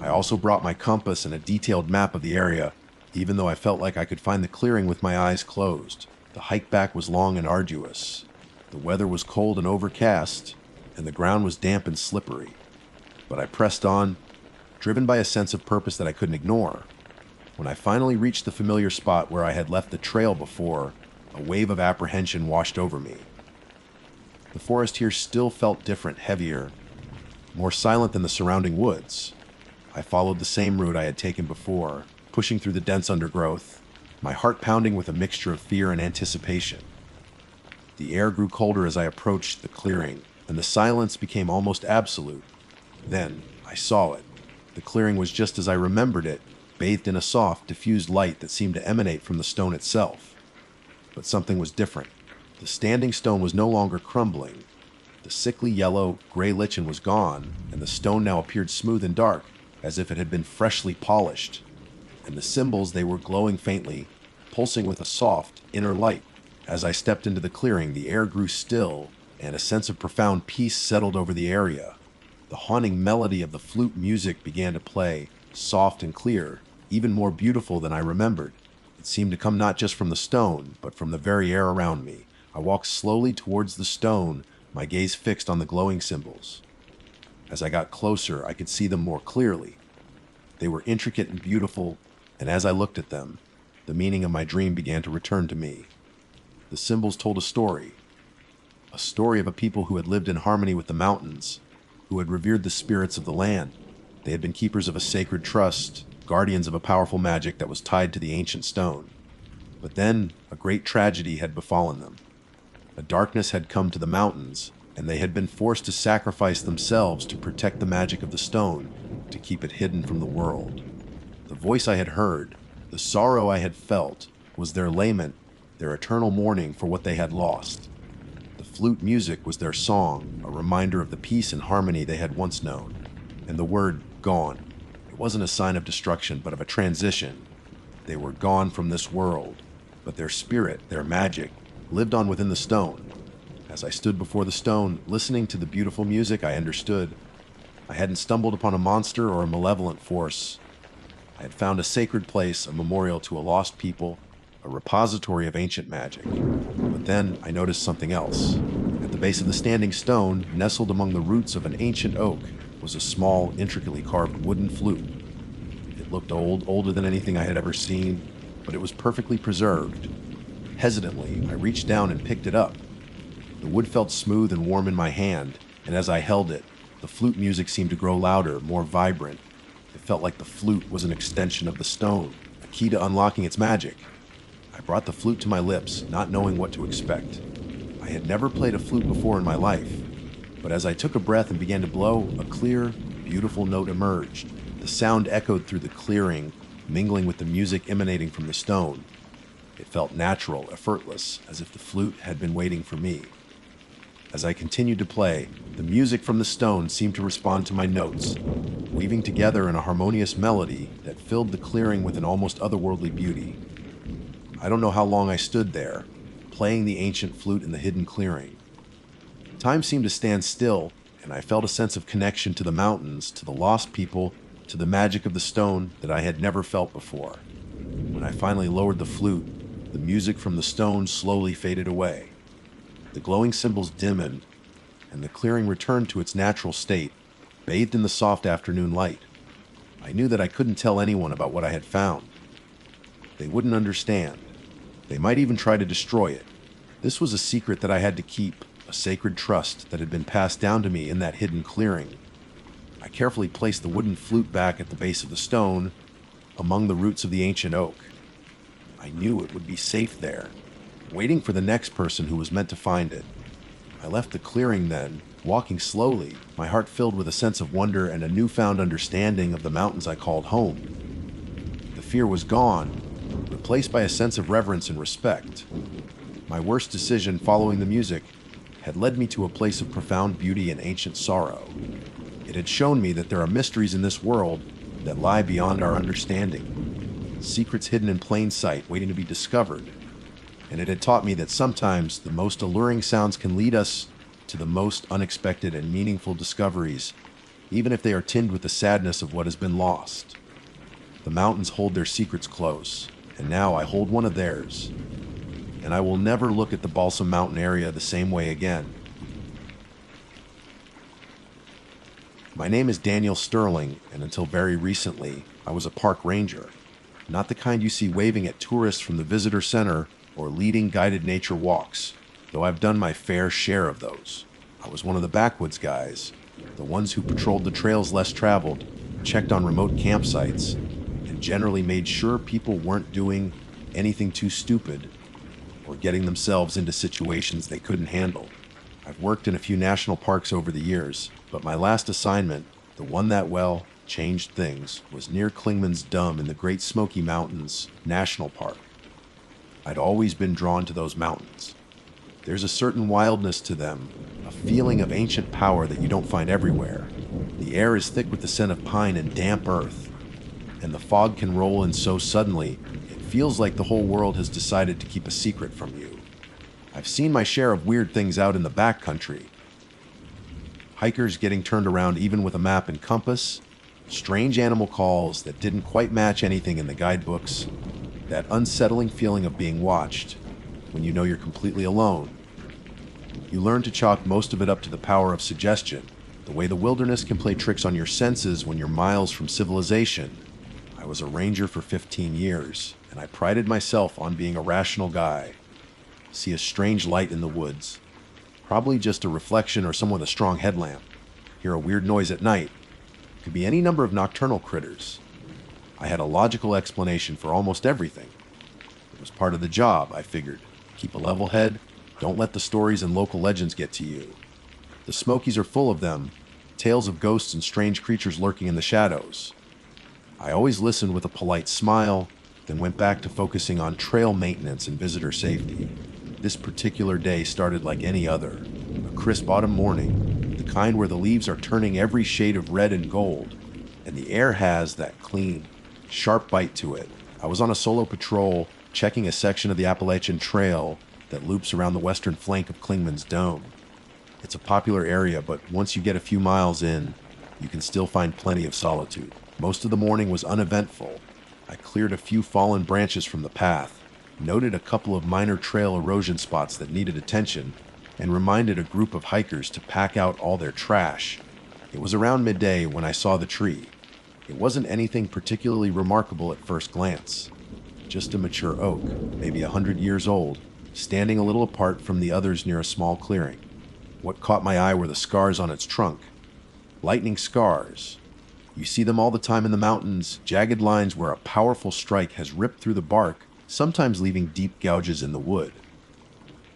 I also brought my compass and a detailed map of the area, even though I felt like I could find the clearing with my eyes closed. The hike back was long and arduous. The weather was cold and overcast, and the ground was damp and slippery. But I pressed on, driven by a sense of purpose that I couldn't ignore. When I finally reached the familiar spot where I had left the trail before, a wave of apprehension washed over me. The forest here still felt different, heavier, more silent than the surrounding woods. I followed the same route I had taken before, pushing through the dense undergrowth, my heart pounding with a mixture of fear and anticipation. The air grew colder as I approached the clearing, and the silence became almost absolute. Then I saw it. The clearing was just as I remembered it, bathed in a soft, diffused light that seemed to emanate from the stone itself. But something was different. The standing stone was no longer crumbling. The sickly yellow, gray lichen was gone, and the stone now appeared smooth and dark, as if it had been freshly polished. And the symbols, they were glowing faintly, pulsing with a soft, inner light. As I stepped into the clearing, the air grew still, and a sense of profound peace settled over the area. The haunting melody of the flute music began to play, soft and clear, even more beautiful than I remembered. It seemed to come not just from the stone, but from the very air around me. I walked slowly towards the stone, my gaze fixed on the glowing symbols. As I got closer, I could see them more clearly. They were intricate and beautiful, and as I looked at them, the meaning of my dream began to return to me. The symbols told a story of a people who had lived in harmony with the mountains, who had revered the spirits of the land. They had been keepers of a sacred trust, guardians of a powerful magic that was tied to the ancient stone. But then, a great tragedy had befallen them. A darkness had come to the mountains, and they had been forced to sacrifice themselves to protect the magic of the stone, to keep it hidden from the world. The voice I had heard, the sorrow I had felt, was their lament, their eternal mourning for what they had lost. The flute music was their song, a reminder of the peace and harmony they had once known. And the word gone, it wasn't a sign of destruction, but of a transition. They were gone from this world, but their spirit, their magic, lived on within the stone. As I stood before the stone, listening to the beautiful music, I understood. I hadn't stumbled upon a monster or a malevolent force. I had found a sacred place, a memorial to a lost people, a repository of ancient magic. But then I noticed something else. At the base of the standing stone, nestled among the roots of an ancient oak, was a small, intricately carved wooden flute. It looked old, older than anything I had ever seen, but it was perfectly preserved. Hesitantly, I reached down and picked it up. The wood felt smooth and warm in my hand, and as I held it, the flute music seemed to grow louder, more vibrant. It felt like the flute was an extension of the stone, a key to unlocking its magic. I brought the flute to my lips, not knowing what to expect. I had never played a flute before in my life, but as I took a breath and began to blow, a clear, beautiful note emerged. The sound echoed through the clearing, mingling with the music emanating from the stone. It felt natural, effortless, as if the flute had been waiting for me. As I continued to play, the music from the stone seemed to respond to my notes, weaving together in a harmonious melody that filled the clearing with an almost otherworldly beauty. I don't know how long I stood there, playing the ancient flute in the hidden clearing. Time seemed to stand still, and I felt a sense of connection to the mountains, to the lost people, to the magic of the stone that I had never felt before. When I finally lowered the flute, the music from the stone slowly faded away. The glowing symbols dimmed, and the clearing returned to its natural state, bathed in the soft afternoon light. I knew that I couldn't tell anyone about what I had found. They wouldn't understand. They might even try to destroy it. This was a secret that I had to keep, a sacred trust that had been passed down to me in that hidden clearing. I carefully placed the wooden flute back at the base of the stone, among the roots of the ancient oak. I knew it would be safe there, waiting for the next person who was meant to find it. I left the clearing then, walking slowly, my heart filled with a sense of wonder and a newfound understanding of the mountains I called home. The fear was gone, replaced by a sense of reverence and respect. My worst decision following the music had led me to a place of profound beauty and ancient sorrow. It had shown me that there are mysteries in this world that lie beyond our understanding, secrets hidden in plain sight waiting to be discovered. And it had taught me that sometimes the most alluring sounds can lead us to the most unexpected and meaningful discoveries, even if they are tinged with the sadness of what has been lost. The mountains hold their secrets close, and now I hold one of theirs. And I will never look at the Balsam Mountain area the same way again. My name is Daniel Sterling, and until very recently, I was a park ranger. Not the kind you see waving at tourists from the visitor center or leading guided nature walks, though I've done my fair share of those. I was one of the backwoods guys, the ones who patrolled the trails less traveled, checked on remote campsites, and generally made sure people weren't doing anything too stupid or getting themselves into situations they couldn't handle. I've worked in a few national parks over the years, but my last assignment, the one that, well, changed things, was near Clingman's Dam in the Great Smoky Mountains National Park. I'd always been drawn to those mountains. There's a certain wildness to them, a feeling of ancient power that you don't find everywhere. The air is thick with the scent of pine and damp earth, and the fog can roll in so suddenly, it feels like the whole world has decided to keep a secret from you. I've seen my share of weird things out in the backcountry. Hikers getting turned around even with a map and compass, strange animal calls that didn't quite match anything in the guidebooks, that unsettling feeling of being watched when you know you're completely alone. You learn to chalk most of it up to the power of suggestion, the way the wilderness can play tricks on your senses when you're miles from civilization. I was a ranger for 15 years, and I prided myself on being a rational guy. See a strange light in the woods, probably just a reflection or someone with a strong headlamp. Hear a weird noise at night. Could be any number of nocturnal critters. I had a logical explanation for almost everything. It was part of the job, I figured. Keep a level head, don't let the stories and local legends get to you. The Smokies are full of them, tales of ghosts and strange creatures lurking in the shadows. I always listened with a polite smile, then went back to focusing on trail maintenance and visitor safety. This particular day started like any other, a crisp autumn morning, the kind where the leaves are turning every shade of red and gold, and the air has that clean, sharp bite to it. I was on a solo patrol, checking a section of the Appalachian Trail that loops around the western flank of Clingman's Dam. It's a popular area, but once you get a few miles in, you can still find plenty of solitude. Most of the morning was uneventful. I cleared a few fallen branches from the path, noted a couple of minor trail erosion spots that needed attention, and reminded a group of hikers to pack out all their trash. It was around midday when I saw the tree. It wasn't anything particularly remarkable at first glance. Just a mature oak, maybe 100 years old, standing a little apart from the others near a small clearing. What caught my eye were the scars on its trunk. Lightning scars. You see them all the time in the mountains, jagged lines where a powerful strike has ripped through the bark, sometimes leaving deep gouges in the wood.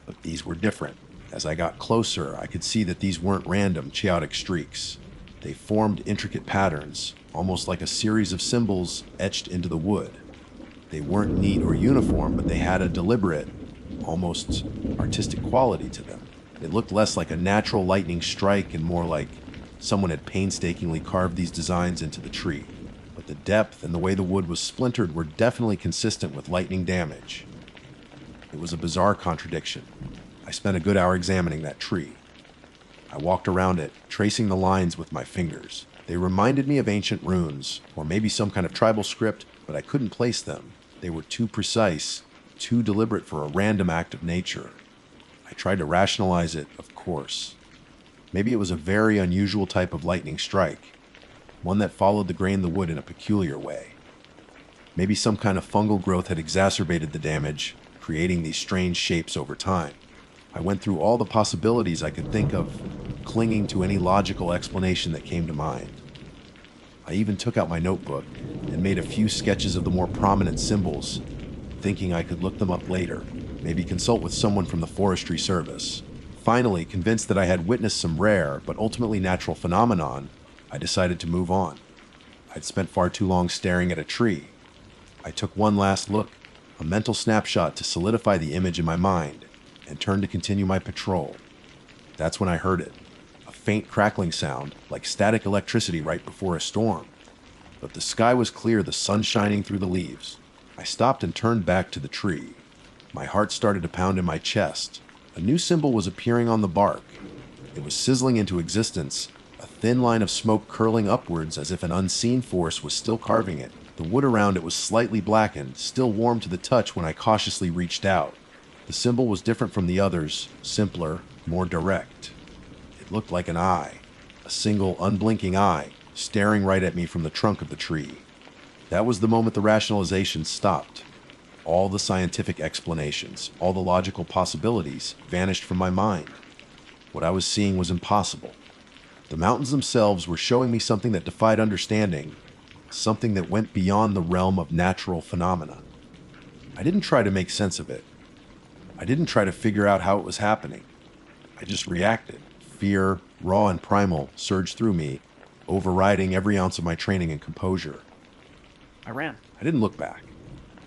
But these were different. As I got closer, I could see that these weren't random, chaotic streaks. They formed intricate patterns, almost like a series of symbols etched into the wood. They weren't neat or uniform, but they had a deliberate, almost artistic quality to them. It looked less like a natural lightning strike and more like someone had painstakingly carved these designs into the tree. But the depth and the way the wood was splintered were definitely consistent with lightning damage. It was a bizarre contradiction. I spent a good hour examining that tree. I walked around it, tracing the lines with my fingers. They reminded me of ancient runes, or maybe some kind of tribal script, but I couldn't place them. They were too precise, too deliberate for a random act of nature. I tried to rationalize it, of course. Maybe it was a very unusual type of lightning strike, one that followed the grain of the wood in a peculiar way. Maybe some kind of fungal growth had exacerbated the damage, creating these strange shapes over time. I went through all the possibilities I could think of, clinging to any logical explanation that came to mind. I even took out my notebook and made a few sketches of the more prominent symbols, thinking I could look them up later, maybe consult with someone from the Forestry Service. Finally, convinced that I had witnessed some rare, but ultimately natural phenomenon, I decided to move on. I'd spent far too long staring at a tree. I took one last look, a mental snapshot to solidify the image in my mind, and turned to continue my patrol. That's when I heard it, a faint crackling sound, like static electricity right before a storm. But the sky was clear, the sun shining through the leaves. I stopped and turned back to the tree. My heart started to pound in my chest. A new symbol was appearing on the bark. It was sizzling into existence, a thin line of smoke curling upwards as if an unseen force was still carving it. The wood around it was slightly blackened, still warm to the touch when I cautiously reached out. The symbol was different from the others, simpler, more direct. It looked like an eye, a single unblinking eye, staring right at me from the trunk of the tree. That was the moment the rationalization stopped. All the scientific explanations, all the logical possibilities vanished from my mind. What I was seeing was impossible. The mountains themselves were showing me something that defied understanding, something that went beyond the realm of natural phenomena. I didn't try to make sense of it. I didn't try to figure out how it was happening. I just reacted. Fear, raw and primal, surged through me, overriding every ounce of my training and composure. I ran. I didn't look back.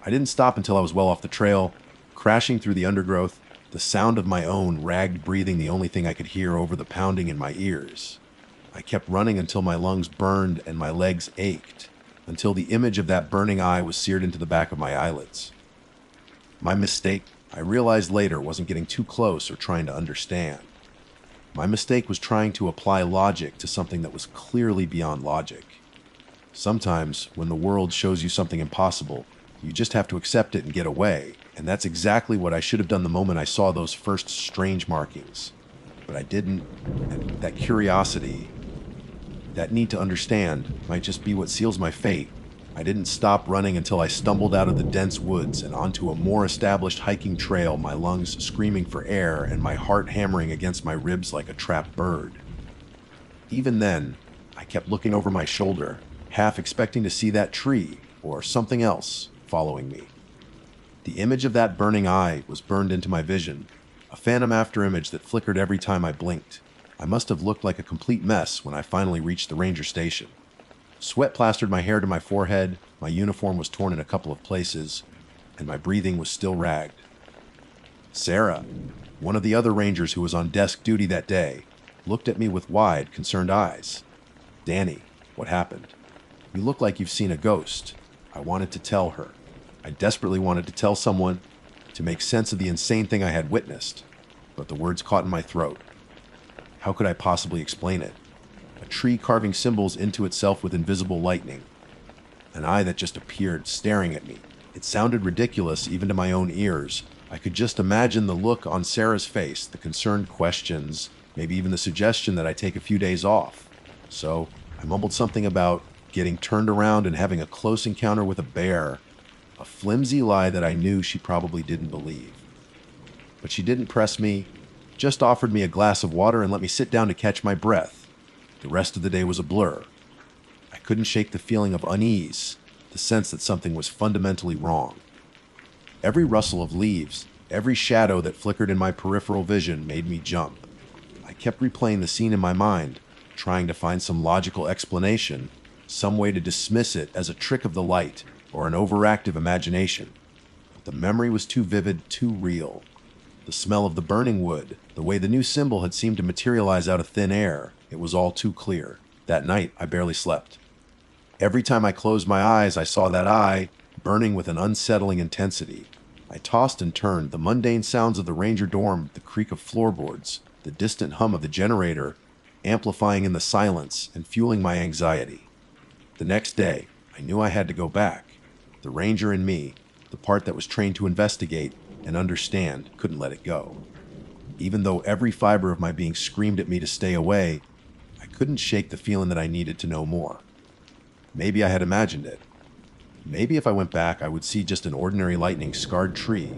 I didn't stop until I was well off the trail, crashing through the undergrowth, the sound of my own ragged breathing the only thing I could hear over the pounding in my ears. I kept running until my lungs burned and my legs ached, until the image of that burning eye was seared into the back of my eyelids. My mistake, I realized later, wasn't getting too close or trying to understand. My mistake was trying to apply logic to something that was clearly beyond logic. Sometimes, when the world shows you something impossible, you just have to accept it and get away, and that's exactly what I should have done the moment I saw those first strange markings. But I didn't, and that curiosity, that need to understand, might just be what seals my fate. I didn't stop running until I stumbled out of the dense woods and onto a more established hiking trail, my lungs screaming for air and my heart hammering against my ribs like a trapped bird. Even then, I kept looking over my shoulder, half expecting to see that tree, or something else, following me. The image of that burning eye was burned into my vision, a phantom afterimage that flickered every time I blinked. I must have looked like a complete mess when I finally reached the ranger station. Sweat plastered my hair to my forehead, my uniform was torn in a couple of places, and my breathing was still ragged. Sarah, one of the other rangers who was on desk duty that day, looked at me with wide, concerned eyes. "Danny, what happened? You look like you've seen a ghost." I wanted to tell her. I desperately wanted to tell someone, to make sense of the insane thing I had witnessed, but the words caught in my throat. How could I possibly explain it? A tree carving symbols into itself with invisible lightning. An eye that just appeared, staring at me. It sounded ridiculous even to my own ears. I could just imagine the look on Sarah's face, the concerned questions, maybe even the suggestion that I take a few days off. So I mumbled something about getting turned around and having a close encounter with a bear, a flimsy lie that I knew she probably didn't believe. But she didn't press me, just offered me a glass of water and let me sit down to catch my breath. The rest of the day was a blur. I couldn't shake the feeling of unease, the sense that something was fundamentally wrong. Every rustle of leaves, every shadow that flickered in my peripheral vision made me jump. I kept replaying the scene in my mind, trying to find some logical explanation, some way to dismiss it as a trick of the light or an overactive imagination. But the memory was too vivid, too real. The smell of the burning wood, the way the new symbol had seemed to materialize out of thin air, it was all too clear. That night, I barely slept. Every time I closed my eyes, I saw that eye, burning with an unsettling intensity. I tossed and turned, the mundane sounds of the ranger dorm, the creak of floorboards, the distant hum of the generator, amplifying in the silence and fueling my anxiety. The next day, I knew I had to go back. The ranger in me, the part that was trained to investigate and understand, couldn't let it go. Even though every fiber of my being screamed at me to stay away, I couldn't shake the feeling that I needed to know more. Maybe I had imagined it. Maybe if I went back, I would see just an ordinary lightning-scarred tree.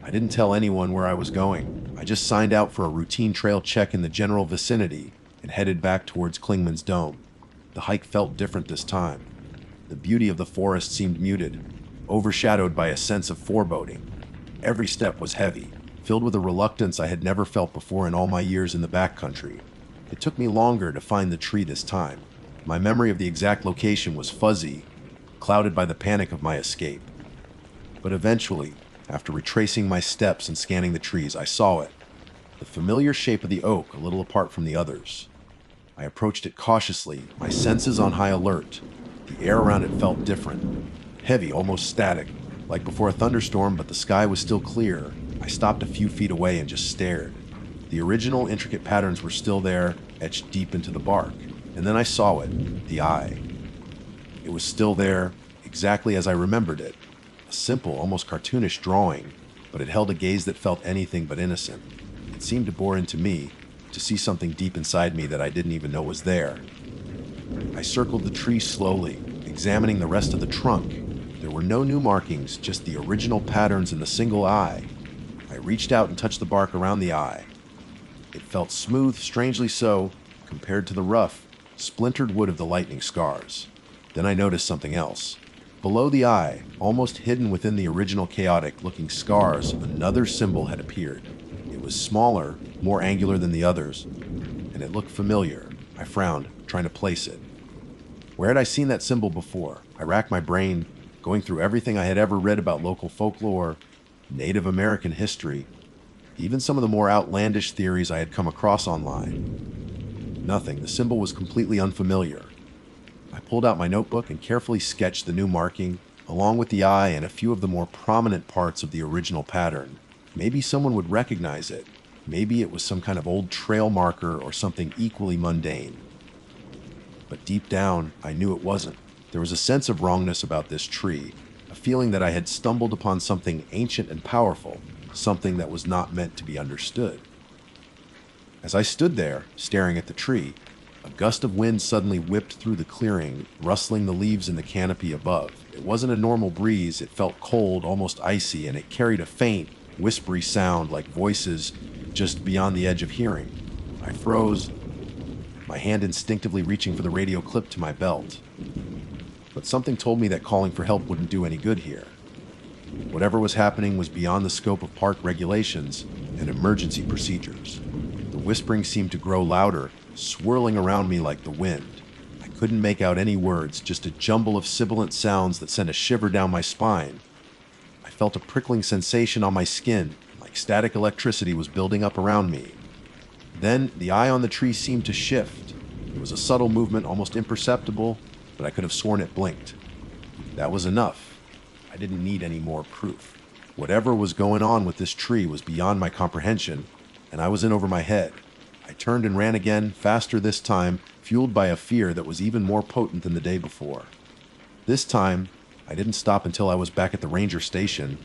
I didn't tell anyone where I was going. I just signed out for a routine trail check in the general vicinity and headed back towards Klingman's Dome. The hike felt different this time. The beauty of the forest seemed muted, overshadowed by a sense of foreboding. Every step was heavy, filled with a reluctance I had never felt before in all my years in the backcountry. It took me longer to find the tree this time. My memory of the exact location was fuzzy, clouded by the panic of my escape. But eventually, after retracing my steps and scanning the trees, I saw it. The familiar shape of the oak, a little apart from the others. I approached it cautiously, my senses on high alert. The air around it felt different. Heavy, almost static, like before a thunderstorm, but the sky was still clear. I stopped a few feet away and just stared. The original intricate patterns were still there, etched deep into the bark. And then I saw it, the eye. It was still there, exactly as I remembered it. A simple, almost cartoonish drawing, but it held a gaze that felt anything but innocent. It seemed to bore into me, to see something deep inside me that I didn't even know was there. I circled the tree slowly, examining the rest of the trunk. There were no new markings, just the original patterns in the single eye. I reached out and touched the bark around the eye. It felt smooth, strangely so, compared to the rough, splintered wood of the lightning scars. Then I noticed something else. Below the eye, almost hidden within the original chaotic-looking scars, another symbol had appeared. It was smaller, more angular than the others, and it looked familiar. I frowned, trying to place it. Where had I seen that symbol before? I racked my brain, going through everything I had ever read about local folklore, Native American history, even some of the more outlandish theories I had come across online. Nothing. The symbol was completely unfamiliar. I pulled out my notebook and carefully sketched the new marking, along with the eye and a few of the more prominent parts of the original pattern. Maybe someone would recognize it. Maybe it was some kind of old trail marker or something equally mundane. But deep down, I knew it wasn't. There was a sense of wrongness about this tree, a feeling that I had stumbled upon something ancient and powerful, something that was not meant to be understood. As I stood there, staring at the tree, a gust of wind suddenly whipped through the clearing, rustling the leaves in the canopy above. It wasn't a normal breeze, it felt cold, almost icy, and it carried a faint, whispery sound like voices just beyond the edge of hearing. I froze, my hand instinctively reaching for the radio clip to my belt. But something told me that calling for help wouldn't do any good here. Whatever was happening was beyond the scope of park regulations and emergency procedures. The whispering seemed to grow louder, swirling around me like the wind. I couldn't make out any words, just a jumble of sibilant sounds that sent a shiver down my spine. I felt a prickling sensation on my skin, like static electricity was building up around me. Then the eye on the tree seemed to shift. It was a subtle movement, almost imperceptible, but I could have sworn it blinked. That was enough. I didn't need any more proof. Whatever was going on with this tree was beyond my comprehension, and I was in over my head. I turned and ran again, faster this time, fueled by a fear that was even more potent than the day before. This time, I didn't stop until I was back at the ranger station,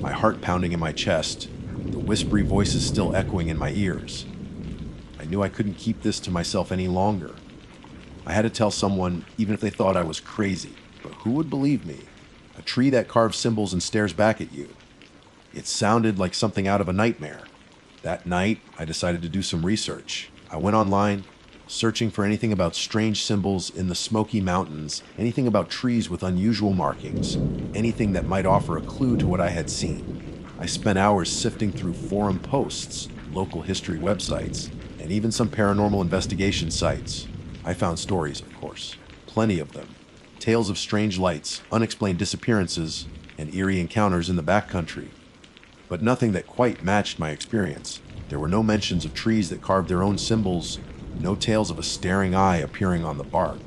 my heart pounding in my chest, the whispery voices still echoing in my ears. I knew I couldn't keep this to myself any longer. I had to tell someone, even if they thought I was crazy. But who would believe me? A tree that carves symbols and stares back at you. It sounded like something out of a nightmare. That night, I decided to do some research. I went online, searching for anything about strange symbols in the Smoky Mountains, anything about trees with unusual markings, anything that might offer a clue to what I had seen. I spent hours sifting through forum posts, local history websites, and even some paranormal investigation sites. I found stories, of course, plenty of them. Tales of strange lights, unexplained disappearances, and eerie encounters in the backcountry. but nothing that quite matched my experience. There were no mentions of trees that carved their own symbols, no tales of a staring eye appearing on the bark.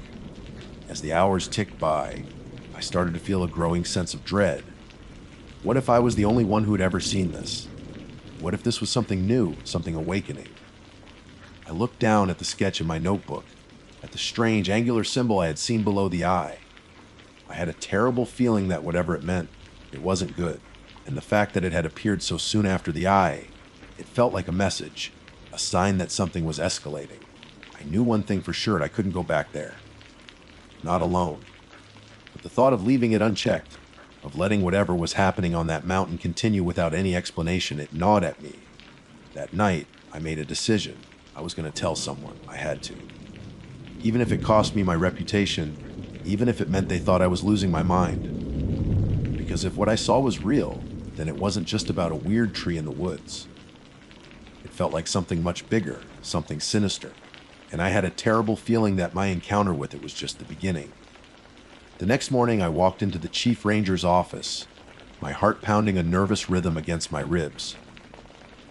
As the hours ticked by, I started to feel a growing sense of dread. What if I was the only one who had ever seen this? What if this was something new, something awakening? I looked down at the sketch in my notebook, at the strange angular symbol I had seen below the eye. I had a terrible feeling that whatever it meant, it wasn't good. And the fact that it had appeared so soon after the eye, it felt like a message, a sign that something was escalating. I knew one thing for sure, and I couldn't go back there. Not alone. But the thought of leaving it unchecked, of letting whatever was happening on that mountain continue without any explanation, it gnawed at me. That night, I made a decision. I was going to tell someone. I had to. Even if it cost me my reputation, even if it meant they thought I was losing my mind. Because if what I saw was real, then it wasn't just about a weird tree in the woods. It felt like something much bigger, something sinister, and I had a terrible feeling that my encounter with it was just the beginning. The next morning, I walked into the Chief Ranger's office, my heart pounding a nervous rhythm against my ribs.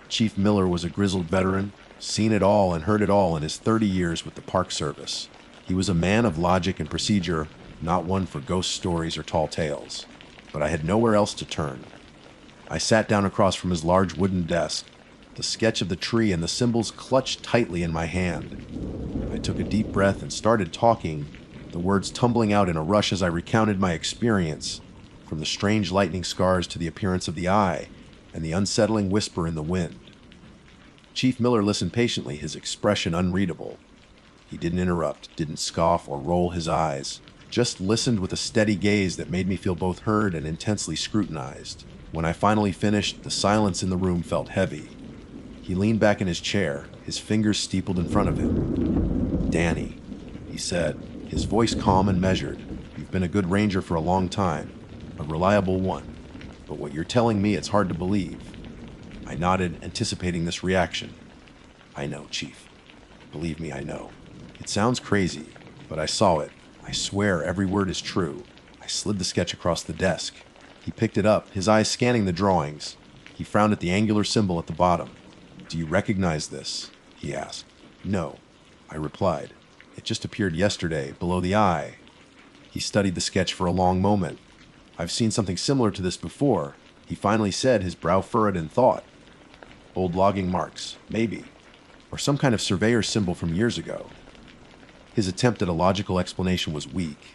Chief Miller was a grizzled veteran, seen it all and heard it all in his 30 years with the Park Service. He was a man of logic and procedure, not one for ghost stories or tall tales. But I had nowhere else to turn. I sat down across from his large wooden desk, the sketch of the tree and the symbols clutched tightly in my hand. I took a deep breath and started talking, the words tumbling out in a rush as I recounted my experience, from the strange lightning scars to the appearance of the eye and the unsettling whisper in the wind. Chief Miller listened patiently, his expression unreadable. He didn't interrupt, didn't scoff or roll his eyes, just listened with a steady gaze that made me feel both heard and intensely scrutinized. When I finally finished, the silence in the room felt heavy. He leaned back in his chair, his fingers steepled in front of him. "Danny," he said, his voice calm and measured. "You've been a good ranger for a long time, a reliable one. But what you're telling me, it's hard to believe." I nodded, anticipating this reaction. "I know, Chief. Believe me, I know. It sounds crazy, but I saw it. I swear every word is true." I slid the sketch across the desk. He picked it up, his eyes scanning the drawings. He frowned at the angular symbol at the bottom. "Do you recognize this?" he asked. "No," I replied. "It just appeared yesterday, below the eye." He studied the sketch for a long moment. "I've seen something similar to this before," he finally said, his brow furrowed in thought. "Old logging marks, maybe. Or some kind of surveyor symbol from years ago." His attempt at a logical explanation was weak,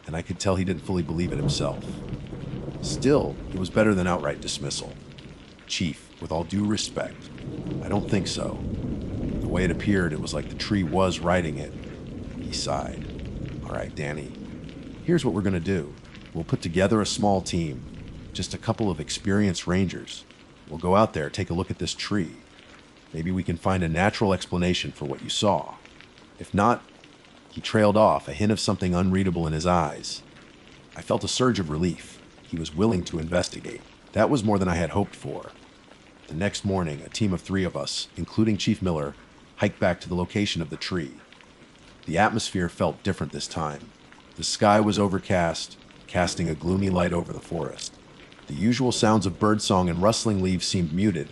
and I could tell he didn't fully believe it himself. Still, it was better than outright dismissal. "Chief, with all due respect, I don't think so. The way it appeared, it was like the tree was writing it." He sighed. "All right, Danny, here's what we're going to do. We'll put together a small team, just a couple of experienced rangers. We'll go out there, take a look at this tree. Maybe we can find a natural explanation for what you saw. If not..." He trailed off, a hint of something unreadable in his eyes. I felt a surge of relief. He was willing to investigate. That was more than I had hoped for. The next morning, a team of 3 of us, including Chief Miller, hiked back to the location of the tree. The atmosphere felt different this time. The sky was overcast, casting a gloomy light over the forest. The usual sounds of birdsong and rustling leaves seemed muted,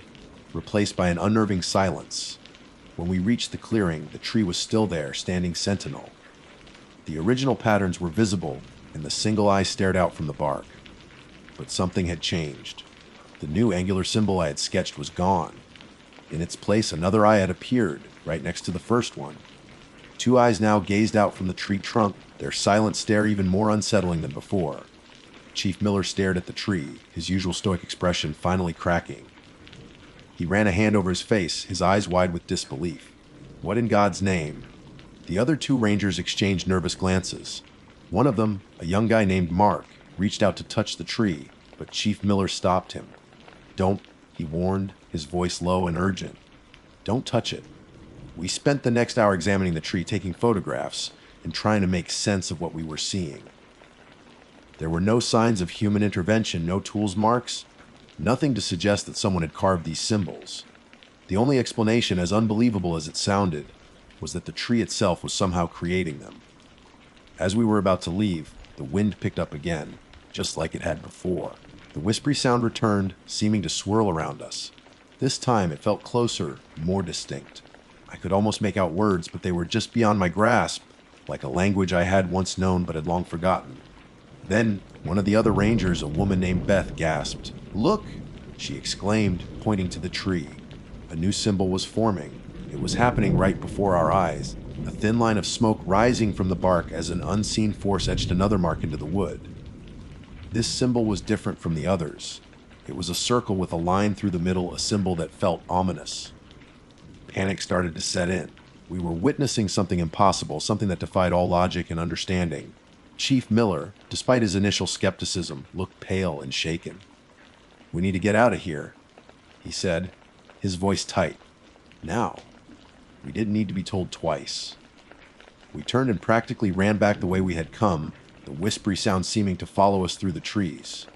replaced by an unnerving silence. When we reached the clearing, the tree was still there, standing sentinel. The original patterns were visible, and the single eye stared out from the bark. But something had changed. The new angular symbol I had sketched was gone. In its place, another eye had appeared, right next to the first one. 2 eyes now gazed out from the tree trunk, their silent stare even more unsettling than before. Chief Miller stared at the tree, his usual stoic expression finally cracking. He ran a hand over his face, his eyes wide with disbelief. "What in God's name?" The other 2 rangers exchanged nervous glances. One of them, a young guy named Mark, reached out to touch the tree, but Chief Miller stopped him. "Don't," he warned, his voice low and urgent. "Don't touch it." We spent the next hour examining the tree, taking photographs, and trying to make sense of what we were seeing. There were no signs of human intervention, no tools marks, nothing to suggest that someone had carved these symbols. The only explanation, as unbelievable as it sounded, was that the tree itself was somehow creating them. As we were about to leave, the wind picked up again, just like it had before. The whispery sound returned, seeming to swirl around us. This time it felt closer, more distinct. I could almost make out words, but they were just beyond my grasp, like a language I had once known but had long forgotten. Then, one of the other rangers, a woman named Beth, gasped. "Look!" she exclaimed, pointing to the tree. A new symbol was forming. It was happening right before our eyes, a thin line of smoke rising from the bark as an unseen force etched another mark into the wood. This symbol was different from the others. It was a circle with a line through the middle, a symbol that felt ominous. Panic started to set in. We were witnessing something impossible, something that defied all logic and understanding. Chief Miller, despite his initial skepticism, looked pale and shaken. "We need to get out of here," he said, his voice tight. Now, we didn't need to be told twice. We turned and practically ran back the way we had come, the whispery sound seeming to follow us through the trees.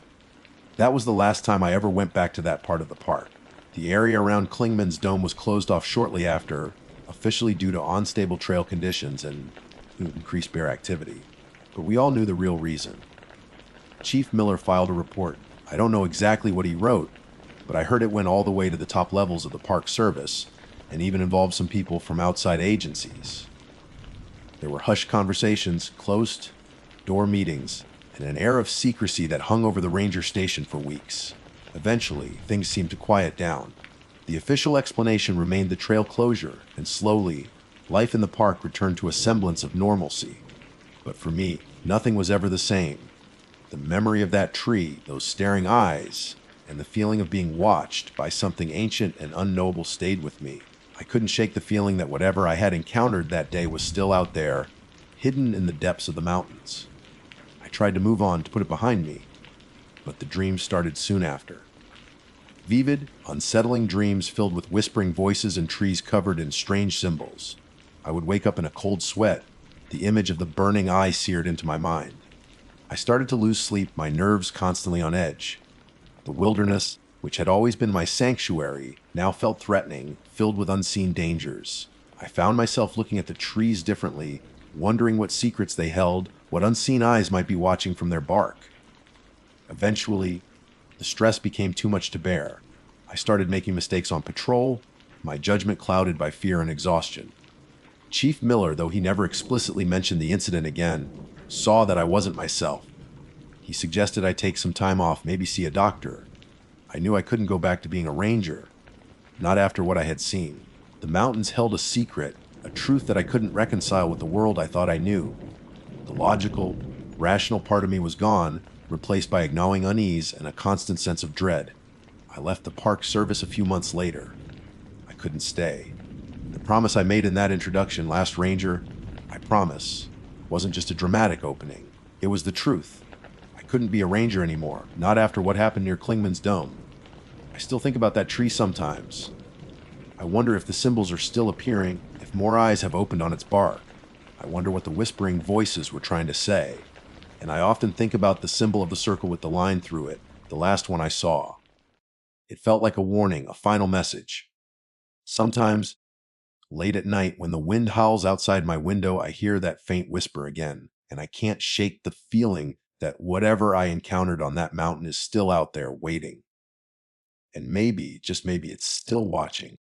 That was the last time I ever went back to that part of the park. The area around Klingman's Dome was closed off shortly after, officially due to unstable trail conditions and increased bear activity. But we all knew the real reason. Chief Miller filed a report. I don't know exactly what he wrote, but I heard it went all the way to the top levels of the Park Service and even involved some people from outside agencies. There were hushed conversations, closed door meetings, and an air of secrecy that hung over the ranger station for weeks. Eventually, things seemed to quiet down. The official explanation remained the trail closure, and slowly, life in the park returned to a semblance of normalcy. But for me, nothing was ever the same. The memory of that tree, those staring eyes, and the feeling of being watched by something ancient and unknowable stayed with me. I couldn't shake the feeling that whatever I had encountered that day was still out there, hidden in the depths of the mountains. I tried to move on, to put it behind me, but the dreams started soon after. Vivid, unsettling dreams filled with whispering voices and trees covered in strange symbols. I would wake up in a cold sweat, the image of the burning eye seared into my mind. I started to lose sleep, my nerves constantly on edge. The wilderness, which had always been my sanctuary, now felt threatening, filled with unseen dangers. I found myself looking at the trees differently, wondering what secrets they held, what unseen eyes might be watching from their bark. Eventually, the stress became too much to bear. I started making mistakes on patrol, my judgment clouded by fear and exhaustion. Chief Miller, though he never explicitly mentioned the incident again, saw that I wasn't myself. He suggested I take some time off, maybe see a doctor. I knew I couldn't go back to being a ranger, not after what I had seen. The mountains held a secret, a truth that I couldn't reconcile with the world I thought I knew. The logical, rational part of me was gone, replaced by a gnawing unease and a constant sense of dread. I left the Park Service a few months later. I couldn't stay. The promise I made in that introduction, last ranger, I promise, wasn't just a dramatic opening. It was the truth. I couldn't be a ranger anymore, not after what happened near Klingman's Dome. I still think about that tree sometimes. I wonder if the symbols are still appearing, if more eyes have opened on its bark. I wonder what the whispering voices were trying to say. And I often think about the symbol of the circle with the line through it, the last one I saw. It felt like a warning, a final message. Sometimes, late at night, when the wind howls outside my window, I hear that faint whisper again, and I can't shake the feeling that whatever I encountered on that mountain is still out there waiting. And maybe, just maybe, it's still watching.